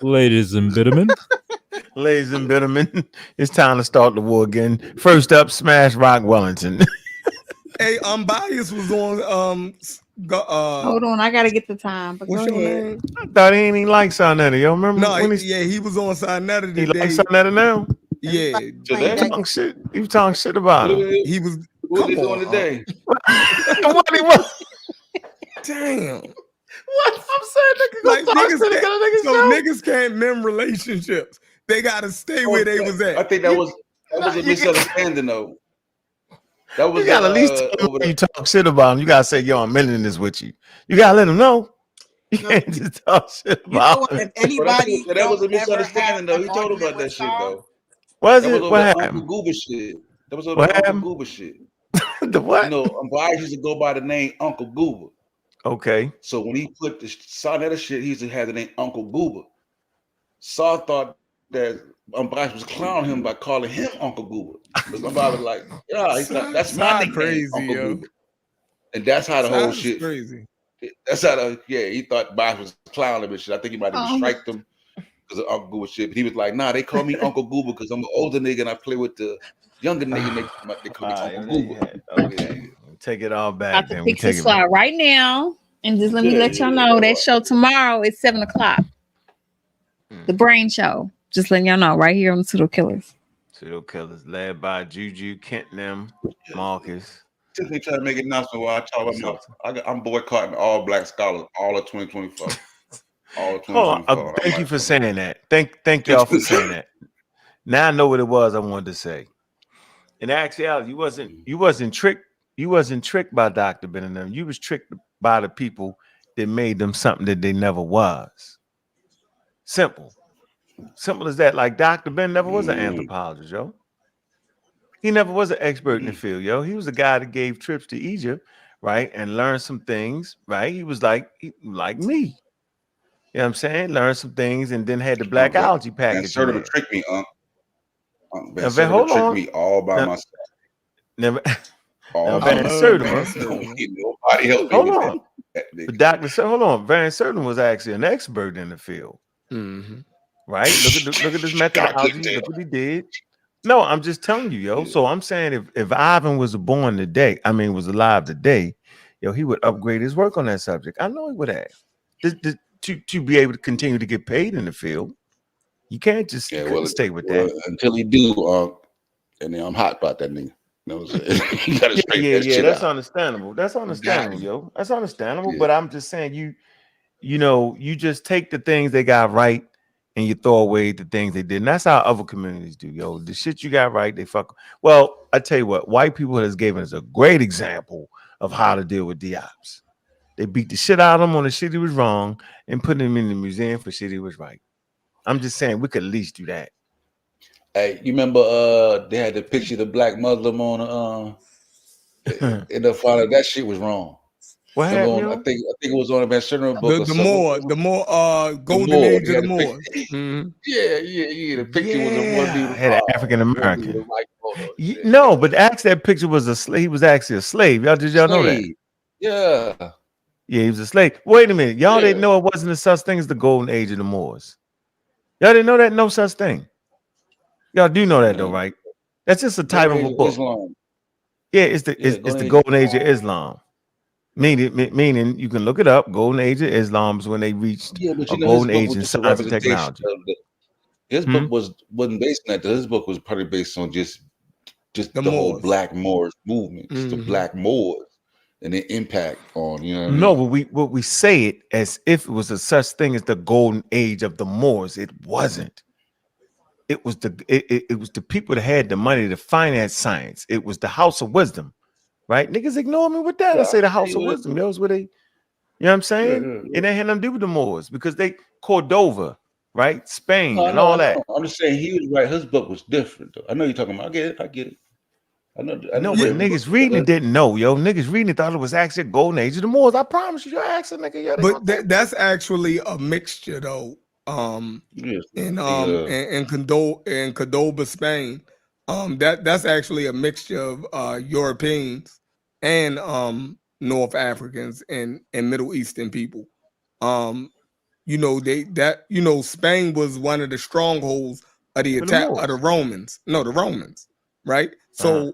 Ladies and gentlemen. Ladies and gentlemen, it's time to start the war again. First up, Smash Rock Wellington. Hey, Unbiased was on hold on, I gotta get the time. But what's go your ahead. name? I thought he ain't even like Sarnetta. Yo, remember? No, when he was on Sarnetta today. He likes Sarnetta now? Yeah. He was talking shit about him. He was. What they doing today? What he was? Damn. What I'm saying, like niggas can't mend relationships. They gotta stay where they was at. I think that was a misunderstanding though. That was you gotta at least tell him you talk shit about him. You gotta say, yo, I'm mending this with you. You gotta let him know. You can't just talk shit about him. If anybody that was a misunderstanding though. He told him about that shit though. Was that it? Was What over happened? Uncle Gooba shit. That was over What Uncle happened? Gooba shit. The what? You know, Bias used to go by the name Uncle Gooba. Okay. So when he put the Sarnetta shit, he used to have the name Uncle Gooba. Saw thought that Bias was clowning him by calling him Uncle Gooba. But somebody was like, yeah, he thought, that's my nickname, crazy, Uncle yo. Gooba. And that's how the whole Sounds shit. Crazy. That's how he thought Bias was clowning him and shit. I think he might have striked him because of Uncle Gooba shit. But he was like, nah, they call me Uncle Gooba because I'm an older nigga and I play with the younger nigga. They call me Uncle Gooba. Okay. Take it all back. About to fix this slide right now. And just let me let y'all know that show tomorrow is 7:00. The brain show. Just letting y'all know right here on the Pseudo Killers. Pseudo Killers, led by Juju, Kent, them, Marcus. Tiffany trying to make it announcement while I talk about I'm boycotting all black scholars all of 2024. All of 2024. Thank you for saying that. Thank y'all for saying that. Now I know what it was I wanted to say. In actuality, you wasn't tricked. You wasn't tricked by Dr. Ben and them. You was tricked by the people that made them something that they never was. Simple as that. Like Dr. Ben never was an anthropologist, yo. He never was an expert in the field, yo. He was a guy that gave trips to Egypt, right, and learned some things, right? He was like me. You know what I'm saying? Learned some things and then had the black algae package. Ben Serta tricked me, Ben Serta tricked me all by myself. Never. All Van Serta. Nobody helped me Hold with on. that. But Dr. Hold on. Van Serta was actually an expert in the field. Mm-hmm. right? Look at this methodology. Look what he did. No, I'm just telling you, yo. So I'm saying if Ivan was born today, was alive today, yo, he would upgrade his work on that subject. I know he would have. To be able to continue to get paid in the field. You can't just stay with that. Until he do, and then I'm hot about that nigga. You know what I'm saying? You gotta straighten that shit That's out. understandable. That's understandable, Exactly. yo. That's understandable. But I'm just saying you just take the things they got right and you throw away the things they didn't. That's how other communities do, yo. The shit you got right, they fuck. Well, I tell you what, white people has given us a great example of how to deal with DIOPs. They beat the shit out of him on the shit he was wrong and put him in the museum for shit he was right. I'm just saying we could at least do that. Hey, you remember they had the picture of the black Muslim on in the final, that shit was wrong. What happened? I think it was on a Evolutionary book. The more golden age of the Moors. Yeah. The picture was of one dude. Had an African American. No, but actually that picture was a slave. He was actually a slave. Did y'all know that? Yeah. Yeah, he was a slave. Wait a minute. Y'all didn't know it wasn't a such thing as the golden age of the Moors. Y'all didn't know that? No such thing. Y'all do know that though, right? That's just a type of a book. Islam. Yeah, it's the golden age of Islam. Meaning you can look it up. Golden age of Islam is when they reached a golden age in science and technology. His book wasn't based on that. His book was probably based on just the whole Black Moors movement, the Black Moors, and the impact on, you know what I mean? No, but we say it as if it was a such thing as the golden age of the Moors. It wasn't. It was the people that had the money to finance science. It was the House of Wisdom, right? Niggas ignore me with that. I say the House of Wisdom. That was where they, you know what I'm saying? It ain't had nothing to do with the Moors because they Cordova, right? Spain and all that. I'm just saying he was right. His book was different though. I know you're talking about. I get it. I know, but niggas reading it didn't know, yo. Niggas reading it thought it was actually a golden age of the Moors. I promise you, your accent, nigga. But that's actually a mixture, though. In Cordoba, Spain, that's actually a mixture of Europeans and North Africans and Middle Eastern people. Spain was one of the strongholds of the attack of the Romans. No, the Romans, right? So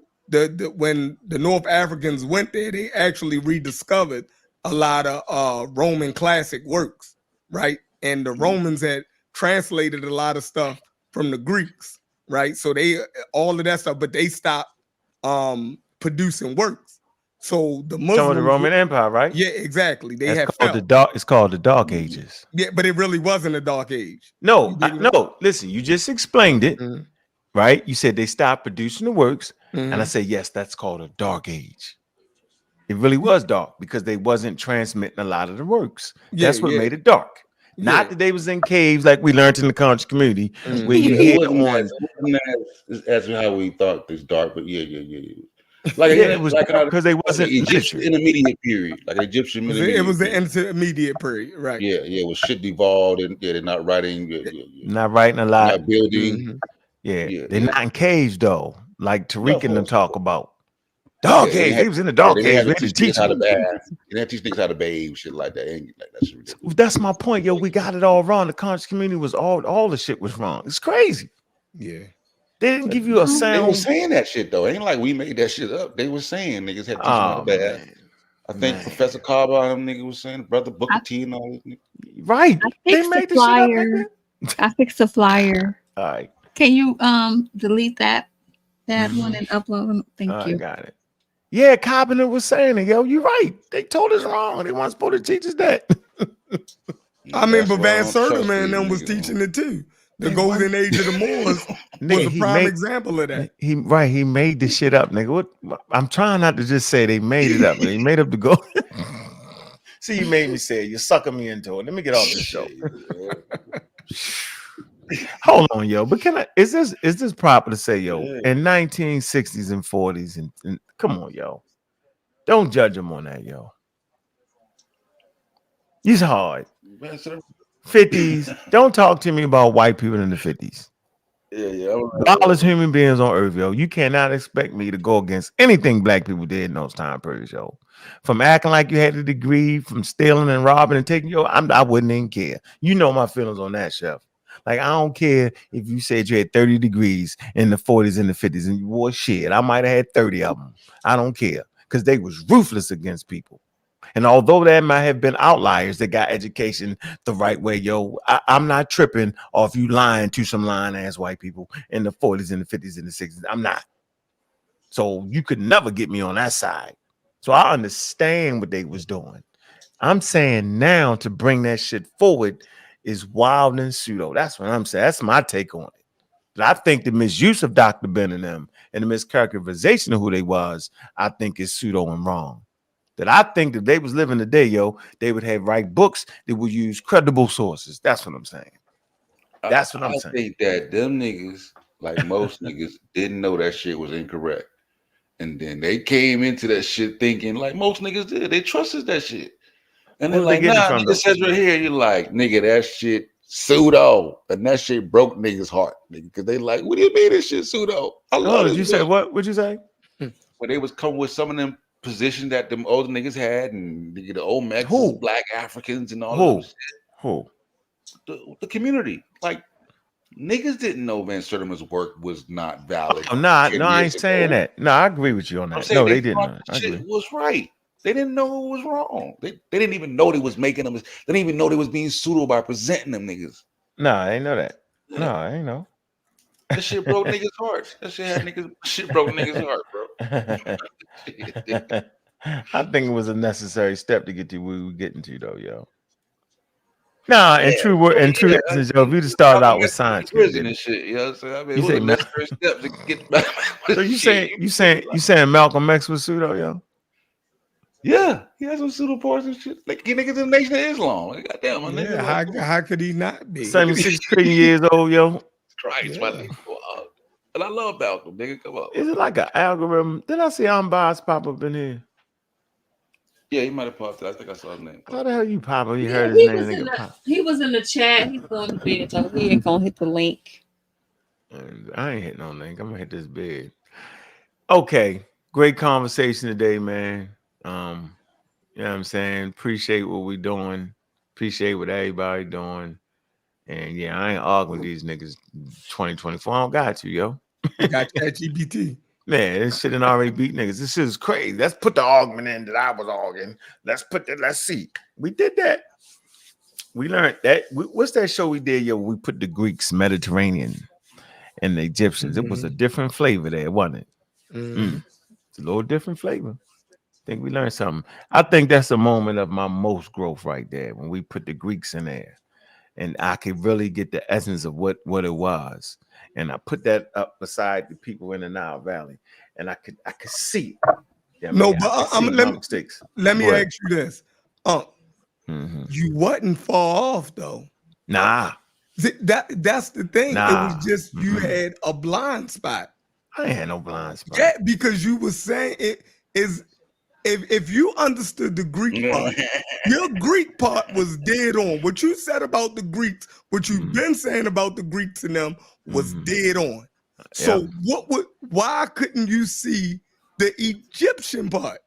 when the North Africans went there, they actually rediscovered a lot of Roman classic works, right? And the Romans had translated a lot of stuff from the Greeks, right? So they all of that stuff, but they stopped producing works. So the Muslims, some of the Roman Empire, right? Yeah, exactly. They It's called the Dark Ages. Yeah, but it really wasn't a dark age. No, listen, you just explained it, right? You said they stopped producing the works, and I say yes, that's called a dark age. It really was dark because they wasn't transmitting a lot of the works. That's what made it dark. Not that they was in caves like we learned in the conscious community, where you hear on as how we thought this dark, but like it was because they wasn't Egyptian intermediate period, like an Egyptian intermediate. It was the intermediate period, right? Yeah, it was shit devolved, and they're not writing, not writing a lot, not building. They're not in caves though, like Tariq and them talk about. Dark age. They was in the dark age. They had to teach how to bathe. They had to teach niggas how to bathe, shit like that. That's my point, yo. We got it all wrong. The conscious community was all the shit was wrong. It's crazy. Yeah. They didn't give you a sound. They were saying that shit though. Ain't like we made that shit up. They were saying niggas had to teach them how to bathe. I think Professor Carver and them niggas was saying, Brother Booker T and all this. Right. They made the flyer. I fixed the flyer. All right. Can you delete that one and upload? Thank you. I got it. Yeah, Carpenter was saying it, yo. You're right. They told us wrong. They weren't supposed to teach us that. I mean, but Van Serterman them was teaching it too. The golden age of the Moors was a prime example of that. He made this shit up, nigga. What? I'm trying not to just say they made it up. He made up the gold. See, you made me say it. You're sucking me into it. Let me get off this show. Hold on, yo. But is this proper to say, yo, in 1960s and 40s and come on, yo. Don't judge them on that, yo. It's hard. 50s. Don't talk to me about white people in the 50s. Lawless human beings on earth, yo. You cannot expect me to go against anything black people did in those time periods, yo. From acting like you had a degree, from stealing and robbing and taking, yo, I wouldn't even care. You know my feelings on that, Chef. Like, I don't care if you said you had 30 degrees in the 40s and the 50s and you wore shit. I might have had 30 of them. I don't care, because they was ruthless against people. And although there might have been outliers that got education the right way, I'm not tripping off you lying to some lying ass white people in the 40s and the 50s and the 60s. I'm not. So you could never get me on that side. So I understand what they was doing. I'm saying now to bring that shit forward is wild and pseudo. That's what I'm saying. That's my take on it. But I think the misuse of Dr. Ben and them and the mischaracterization of who they was, I think is pseudo and wrong. That I think that they was living today, they would have write books that would use credible sources. That's what I'm saying. That's what I'm saying. I think that them niggas, like most niggas, didn't know that shit was incorrect. And then they came into that shit thinking, like most niggas did, they trusted that shit. And they're like, nah, nigga says right here, you're like, nigga, that shit pseudo. And that shit broke niggas' heart, nigga. Because they like, what do you mean this shit pseudo? I love it. You said what? What'd you say? When they was coming with some of them positions that them older niggas had, and the old Mexicans, black Africans, and all that shit. Who? The community. Like, niggas didn't know Van Sertima's work was not valid. No, I ain't saying that. No, I agree with you on that. No, they didn't. Shit was right. They didn't know it was wrong. They didn't even know they was making them. They didn't even know they was being pseudo by presenting them niggas. No, I ain't know that. No, I ain't know. That shit broke niggas' hearts. That shit had niggas. Shit broke niggas' heart, bro. I think it was a necessary step to get to where we were getting to, though, yo. Nah, and true essence, yo, if you just started out with science, prison and shit, you know what I'm saying? I mean, you it was a necessary step to get back. So you saying Malcolm X was pseudo, yo? Yeah, he has some pseudo parts and shit. Like, niggas in the Nation of Islam. Like, goddamn, my nigga. How could he not be? 76 trillion years old, yo. Christ, my nigga. And I love Malcolm, nigga. Come on. Is it like an algorithm? Did I see Unbiased pop up in here? Yeah, he might have popped it. I think I saw his name. How the hell you pop up? You heard his name. He was in the chat. He's going to bed, so he ain't gonna hit the link. I ain't hitting no link. I'm gonna hit this bed. Okay, great conversation today, man. You know what I'm saying? Appreciate what we doing. Appreciate what everybody doing. And yeah, I ain't arguing with these niggas 2024. I don't got you, yo. Got ChatGPT. Man, this shit done already beat niggas. This shit is crazy. Let's put the argument in that I was arguing. Let's see. We did that. We learned that. What's that show we did, yo? We put the Greeks, Mediterranean, and the Egyptians. It was a different flavor there, wasn't it? It's a little different flavor. I think we learned something. I think that's a moment of my most growth right there, when we put the Greeks in there. And I could really get the essence of what it was. And I put that up beside the people in the Nile Valley. And I could see it. Yeah, no, man, but let me ask you this. You wasn't far off though. Nah. That's the thing. Nah. It was just you had a blind spot. I ain't had no blind spot. Yeah, because you were saying it is. If you understood the Greek part, your Greek part was dead on. What you said about the Greeks, what you've been saying about the Greeks and them was dead on. So why couldn't you see the Egyptian part?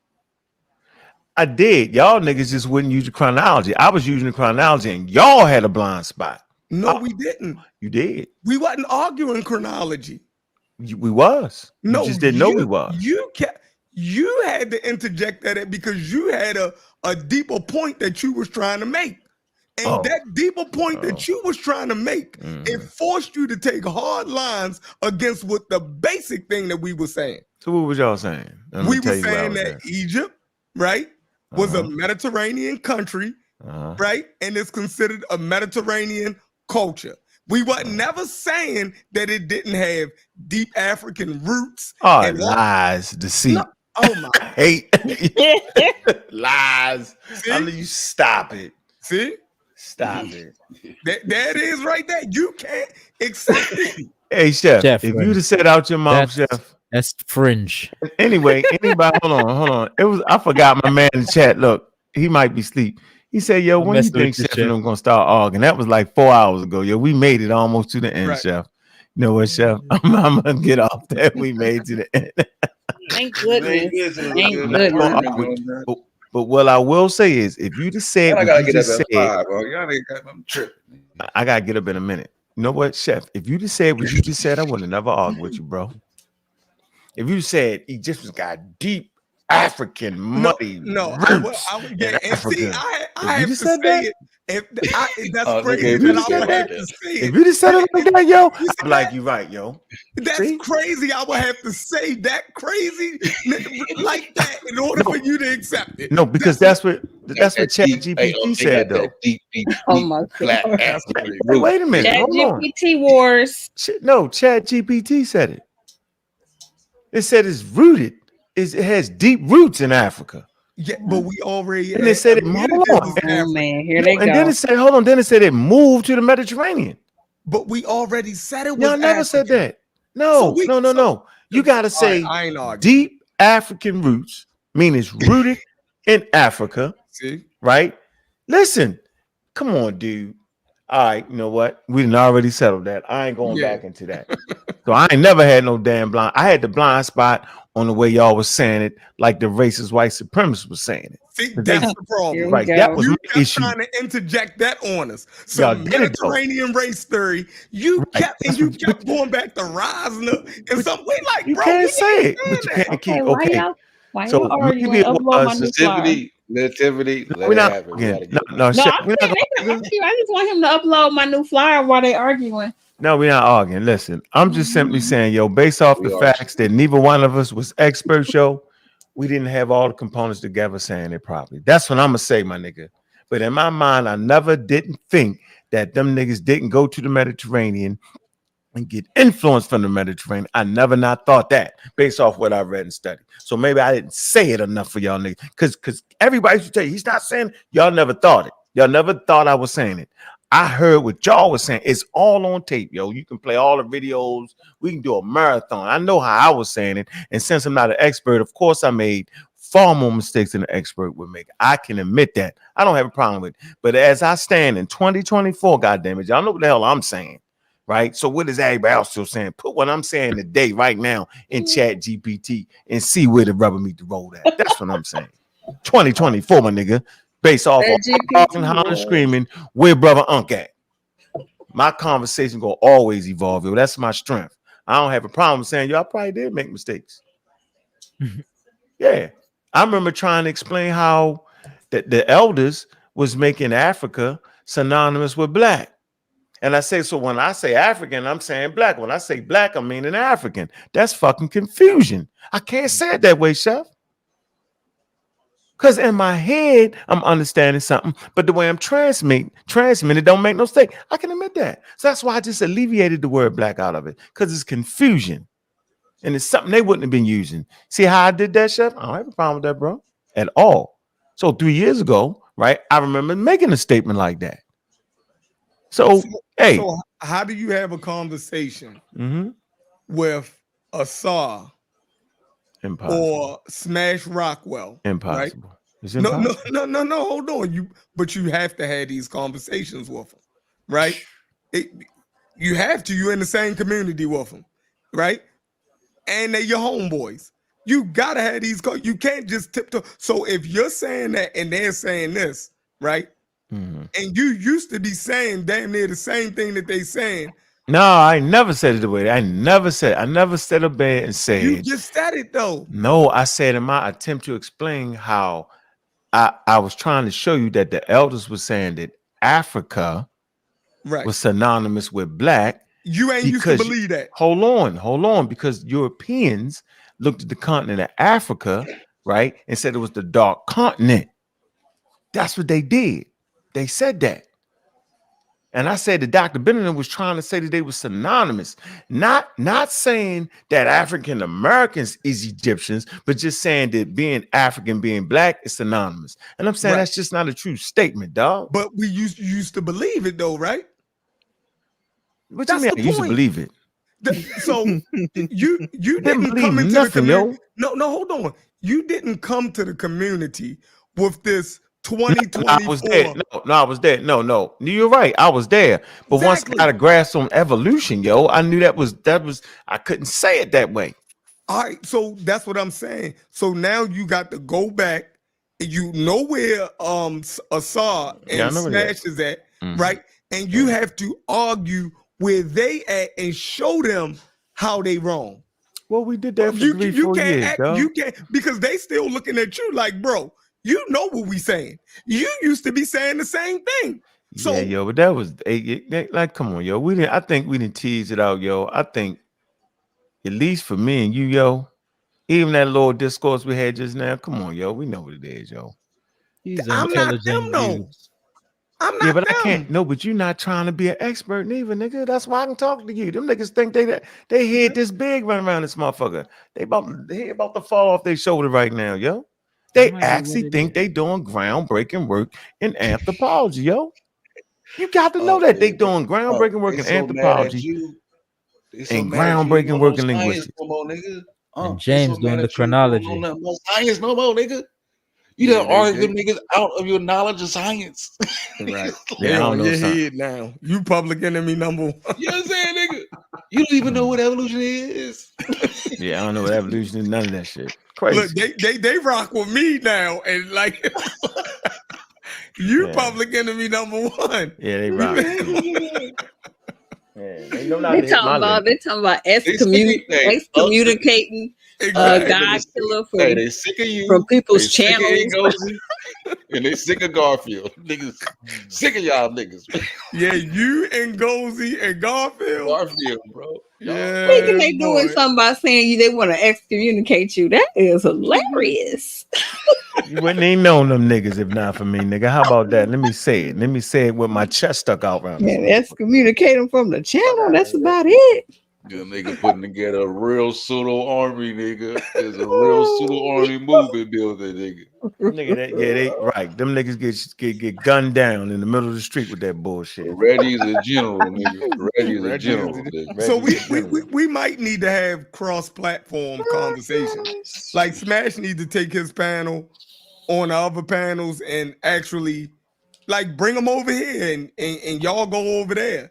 I did. Y'all niggas just wouldn't use the chronology. I was using the chronology and y'all had a blind spot. No, we didn't. You did. We wasn't arguing chronology. We was. No, you just didn't know we was. You had to interject that because you had a deeper point that you was trying to make. And that deeper point that you was trying to make, it forced you to take hard lines against what the basic thing that we were saying. So what was y'all saying? We were saying that Egypt, right, was a Mediterranean country, right? And it's considered a Mediterranean culture. We wasn't never saying that it didn't have deep African roots. And lies, deceit. No. Oh my hate lies. See? I mean, you stop it. See? Stop it. That is right there. You can't accept it. Hey, Chef, if you'd have said out your mouth, Chef. That's fringe. Anyway, anybody, hold on. I forgot my man in the chat. Look, he might be asleep. He said, yo, when you think Chef and I'm gonna start arguing? That was like 4 hours ago. Yo, we made it almost to the end, right. Chef. You know what, Chef? I'm gonna get off that. We made to the end. Thank goodness. Thank goodness. But what I will say is, if you just said, I gotta get up at 5, bro. Y'all ain't got, I'm tripping. I gotta get up in a minute. You know what, Chef? If you just said what you just said, I would have never argued with you, bro. If you said Egyptians got deep African muddy roots in and see, Africa, I if you have just to said say that, it. That's look crazy at that him I say would it have like to that. say it. if you just said it like that, yo, You see I'm like, that? you right, yo. That's See? crazy. I would have to say that crazy like that in order for you to accept it. No, because that's what Chat GPT They said got that though. deep, deep, Oh deep, my black God. African Wait, roots. wait a minute. Chat Hold on. GPT wars. No, Chat GPT said it. It said it's rooted. It has deep roots in Africa. Yeah, but we already And it said it. admitted Hold this on. was Oh Africa. man, here No, they and then go. it said, hold on. Then it said it moved to the Mediterranean. But we already said it was Y'all never said African. that. No. You gotta say I ain't arguing. deep African roots, meaning it's rooted in Africa. See? Right? Listen, come on, dude. All right, you know what? We done already settled that. I ain't going Yeah. back into that. So I ain't never had no damn blind. I had the blind spot on the way y'all was saying it, like the racist white supremacists was saying it. See, that's the problem. Here we Right, go. that was You my kept issue. trying to interject that on us. Y'all Some did it, though. Mediterranean race theory. You Right, kept that's and you what- kept going back to Rosner and some. We like, You bro, can't we say it, but you understand can't Okay, keep. why Okay, y'all so arguing? maybe it Upload my was. new flyer. Nativity, No, let we're it not happen. We arguing. gotta get No, it. no, No, Chef, I'm we're not saying they gonna can argue. argue. I just want him to upload my new flyer while they arguing. No, we're not arguing. Listen, I'm just simply saying, yo, based off We the are. facts that neither one of us was experts, yo, we didn't have all the components together saying it properly. That's what I'm gonna say, my nigga. But in my mind, I never didn't think that them niggas didn't go to the Mediterranean and get influence from the Mediterranean. I never not thought that based off what I read and studied. So maybe I didn't say it enough for y'all niggas. Because everybody should tell you he's not saying y'all never thought it. Y'all never thought I was saying it. I heard what y'all was saying. It's all on tape, yo. You can play all the videos. We can do a marathon. I know how I was saying it. And since I'm not an expert, of course I made far more mistakes than an expert would make. I can admit that. I don't have a problem with it. But as I stand in 2024, goddammit, y'all know what the hell I'm saying. Right? So what is everybody else still saying? Put what I'm saying today, right now, in Chat GPT and see where the rubber meet the road at. That's what I'm saying. 2024, my nigga. Based off of talking, hollering, screaming, where brother Ankh at? My conversation gonna always evolve, yo. That's my strength. I don't have a problem saying, yo, I probably did make mistakes. Yeah. I remember trying to explain how the elders was making Africa synonymous with black. And I say, so when I say African, I'm saying black. When I say black, I'm meaning African. That's fucking confusion. I can't say it that way, Chef. Because in my head, I'm understanding something, but the way I'm transmitting don't make no mistake. I can admit that. So that's why I just alleviated the word black out of it, because it's confusion. And it's something they wouldn't have been using. See how I did that, Chef? I don't have a problem with that, bro, at all. So 3 years ago, right, I remember making a statement like that. So hey. So how do you have a conversation Mm-hmm. with Asar Impossible. or Smash Rockwell? Impossible. Right? It's No, impossible. no. Hold on. But you have to have these conversations with them, right? You have to. You're in the same community with them, right? And they're your homeboys. You gotta have these. You can't just tiptoe. So if you're saying that and they're saying this, right? Mm-hmm. And you used to be saying damn near the same thing that they saying. No, I never said it the way. I never said up there and said. You just said it though. No, I said in my attempt to explain how I was trying to show you that the elders were saying that Africa was synonymous with black. You ain't used to believe that. Hold on, because Europeans looked at the continent of Africa, right, and said it was the dark continent. That's what they did. They said that. And I said that Dr. Benedict was trying to say that they were synonymous, not saying that African Americans is Egyptians, but just saying that being African, being black is synonymous. And I'm saying that's just not a true statement, dog. But we used to believe it though, right? What you mean? I used to believe it. So you didn't believe come into nothing, the community. yo. No, hold on. You didn't come to the community with this 2024. I was there. No, I was there. No. You're right. I was there. But once I got a grasp on evolution, yo, I knew that was I couldn't say it that way. All right, so that's what I'm saying. So now you got to go back and you know where Asar and Smash is at, right? And you have to argue where they at and show them how they wrong. Well, we did that for You 3-4 can't years, act, dog. you can't, because they still looking at you like, bro, you know what we saying. You used to be saying the same thing. So Yeah, yo, but that was like, come on, yo. I think we didn't tease it out, yo. I think, at least for me and you, yo, even that little discourse we had just now, come on, yo, we know what it is, yo. I'm not them, though. I'm not but them. I can't. No, but you're not trying to be an expert neither, nigga. That's why I can talk to you. Them niggas think they head this big running around this motherfucker. They about to fall off their shoulder right now, yo. They actually think they doing groundbreaking work in anthropology, yo. You got to know that they doing groundbreaking work in anthropology and groundbreaking work in linguistics. No more, nigga. And James so doing the chronology. No science no more, nigga. You done argue them niggas out of your knowledge of science. Right. Yeah, They I don't on know your something. head now. You public enemy number one. You know what I'm saying, nigga? You don't even know what evolution is. Yeah, I don't know what evolution is, none of that shit. Look, Crazy. they rock with me now, and like you public enemy number one. Yeah, they rock. They know not They to hit my talking limit. about excommunicating God killer They sick of you from people's they sick of channels. Ngozi, and they sick of Garfield. Niggas sick of y'all niggas. Yeah, you and Ngozi and Garfield, bro. Yeah, Thinking they doing something by saying they want to excommunicate you. That is hilarious. You wouldn't even know them niggas if not for me, nigga. How about that? Let me say it. Let me say it with my chest stuck out around. Man, excommunicate them from the channel. That's about it. The nigga putting together a real pseudo army, nigga. There's a real pseudo army movement building, nigga. They right. Them niggas get gunned down in the middle of the street with that bullshit. Ready as a general, nigga. Ready as a general. Nigga. So we might need to have cross-platform conversations. Like Smash needs to take his panel on the other panels and actually like bring them over here and y'all go over there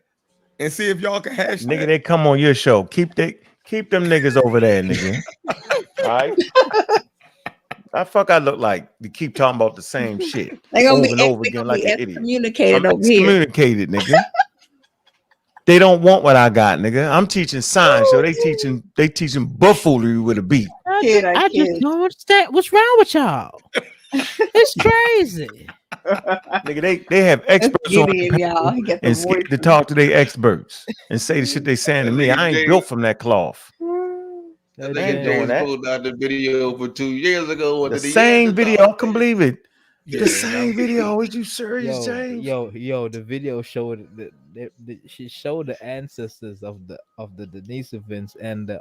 and see if y'all can hash Nigga, that. they come on your show. Keep them niggas over there, nigga. All right. I look like to keep talking about the same shit They gonna over be and over again like an idiot. excommunicated I'm over here. excommunicated, nigga. They don't want what I got, nigga. I'm teaching science, so they teaching buffoonery with a beat. I just don't understand what's wrong with y'all. It's crazy. Nigga, they have experts on the panel and scared to talk to their experts and say the shit they saying to me. I ain't built from that cloth. That nigga James pulled out the video for 2 years ago. The same video, I can believe it. The same video. Is you serious, James? Yo, the video showed she showed the ancestors of the Denisovans and the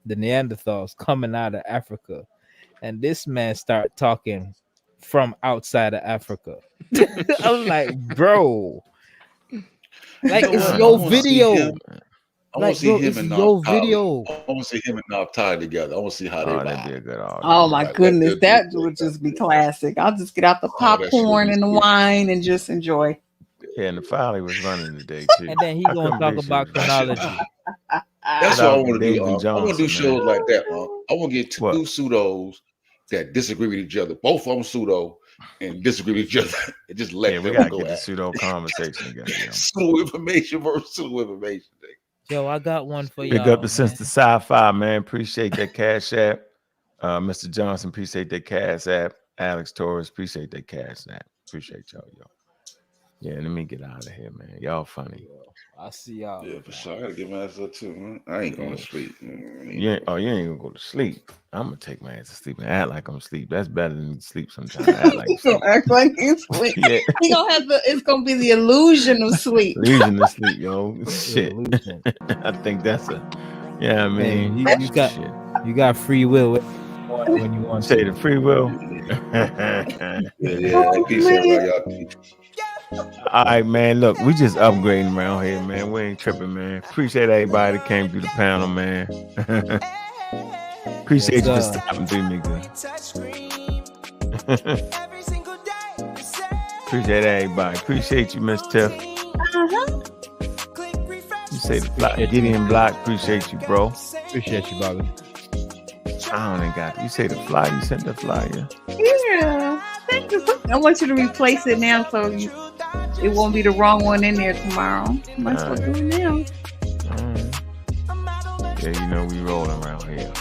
Neanderthals coming out of Africa, and this man started talking from outside of Africa. I was like, bro, like it's your video. I want to see him and your video. I want to see him and Knob tied together. I want to see how they that'd be a good Oh my goodness, that would just be classic. I'll just get out the popcorn and the wine and just enjoy. Yeah, and the Folly was running today too. And then he gonna talk about chronology. That's what I want to do. I want to do Johnson, shows like that. I want to get two pseudos that disagree with each other. Both of them pseudo and disagree with each other. And just let them we gotta go get the at pseudo conversation together. pseudo information versus pseudo information. Yo, I got one for you. Big up to Since the Sci-Fi, man. Appreciate that cash app. Mr. Johnson, appreciate that cash app. Alex Torres, appreciate that cash app. Appreciate y'all, yo. Yeah, let me get out of here, man. Y'all funny. I see y'all. Yeah, for sure. I gotta get my ass up too, man. I ain't going to sleep. You ain't gonna go to sleep. I'm gonna take my ass to sleep and act like I'm asleep. That's better than sleep sometimes. Act like he's asleep. Yeah. He gonna have it's gonna be the illusion of sleep. Illusion of sleep, yo. Shit. I think that's I mean, you got free will when you want to say the free will. Peace out, y'all. All right, man. Look, we just upgrading around here, man. We ain't tripping, man. Appreciate everybody that came through the panel, man. Appreciate you for stopping through, nigga. Appreciate everybody. Appreciate you, Miss Tiff. You say the block, Gideon Block. Appreciate you, bro. Appreciate you, Bobby. I don't even got it. You say the fly. You sent the flyer. Yeah. Thank you. I want you to replace it now so it won't be the wrong one in there tomorrow. Might as well do it now. Yeah, you know we rolling around here.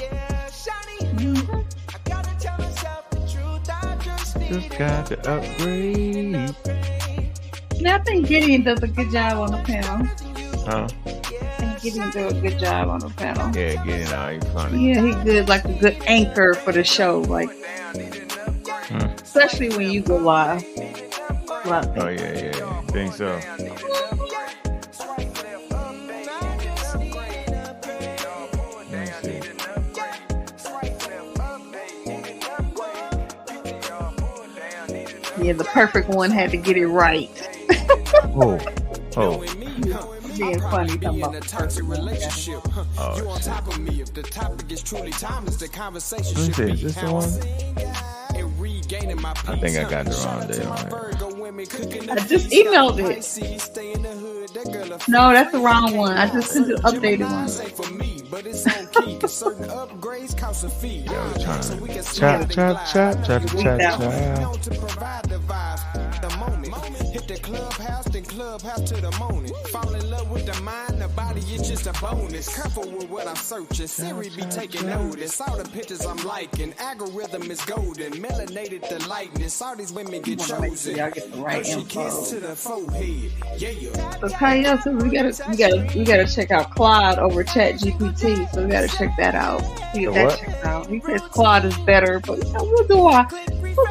Just got to upgrade. Yeah, I think Gideon does a good job on the panel. Huh? I think Gideon does a good job on the panel. Yeah, Gideon, he's funny. Yeah, he's good, like a good anchor for the show, like especially when you go live. Oh yeah. Think so? Let me see. Yeah, the perfect one had to get it right. Oh. Being funny talking about relationship. Oh, shit. Let me see, is this the one? I think I got the wrong date on it. I just emailed it. No, that's the wrong one. I just sent the updated one. Yeah, I was trying to chop. Hit the clubhouse, then clubhouse to the morning. Fall in love with the mind, the body is just a bonus. Careful with what I'm searching, Siri be taking notice. All the pictures I'm liking, algorithm is golden. Melanated the lightness, all these women get chosen. Y'all get the right info. Kiss to the forehead, yeah. So Kyle, so we gotta check out Claude over ChatGPT. So we gotta check that out. See if that checks out. He says Claude is better, but you know, we'll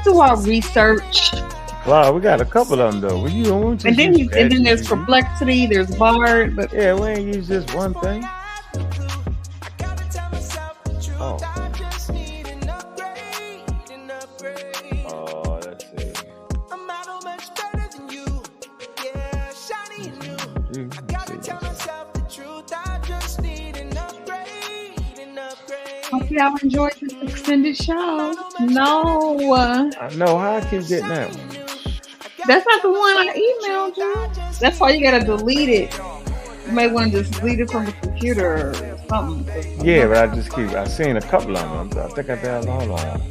do our research. Wow, we got a couple of them though. And then there's Perplexity, there's Bard, but yeah, we ain't use just one thing. Oh. Oh, let's see. Hope y'all enjoyed this extended show. No. I know how I keep getting that one. That's not the one I emailed you. That's why you gotta delete it. You may want to just delete it from the computer or something. Yeah, but I seen a couple of them. I think I did. Hold on.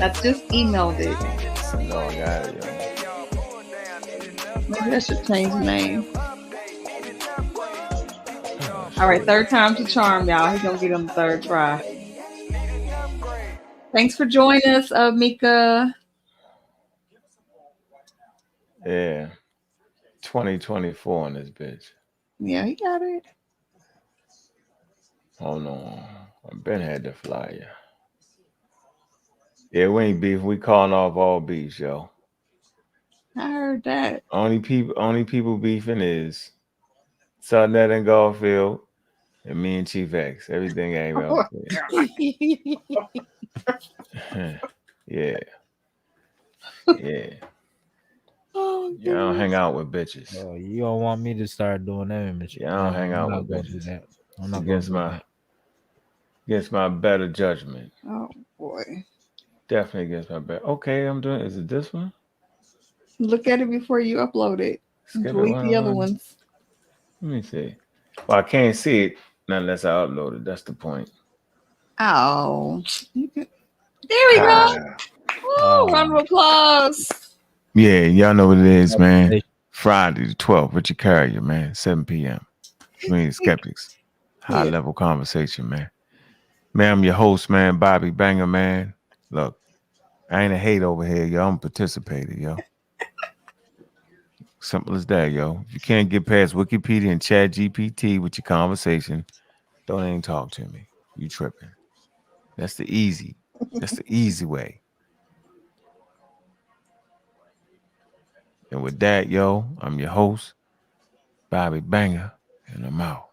I just emailed it. No, I got it, yo. Maybe I should change the name. All right, third time's a charm, y'all. He's gonna get on the third try. Thanks for joining us, Mika. Yeah. 2024 on this bitch. Yeah, he got it. Hold on. I've been had to fly ya. Yeah, we ain't beef. We calling off all beefs, yo. I heard that. Only people beefing is Sutton and Garfield and me and Chief X. Everything ain't else. Yeah. Oh, yeah, I don't hang out with bitches. Oh, you don't want me to start doing that? Yeah, I don't hang out with bitches. I'm not against my better judgment. Oh boy. Definitely against my better. Okay, I'm doing. Is it this one? Look at it before you upload it. Delete the other ones. Let me see. Well, I can't see it unless I upload it. That's the point. Oh, there we go. Woo, round of applause. Yeah, y'all know what it is, man. Friday the 12th, Richard Carrier, man, 7 p.m. Community Skeptics. High level conversation, man. Man, I'm your host, man, Bobby Banger, man. Look, I ain't a hate over here, yo. I'm a participator, yo. Simple as that, yo. If you can't get past Wikipedia and ChatGPT with your conversation, don't even talk to me. You tripping. That's the easy way. And with that, yo, I'm your host, Bobby Banger, and I'm out.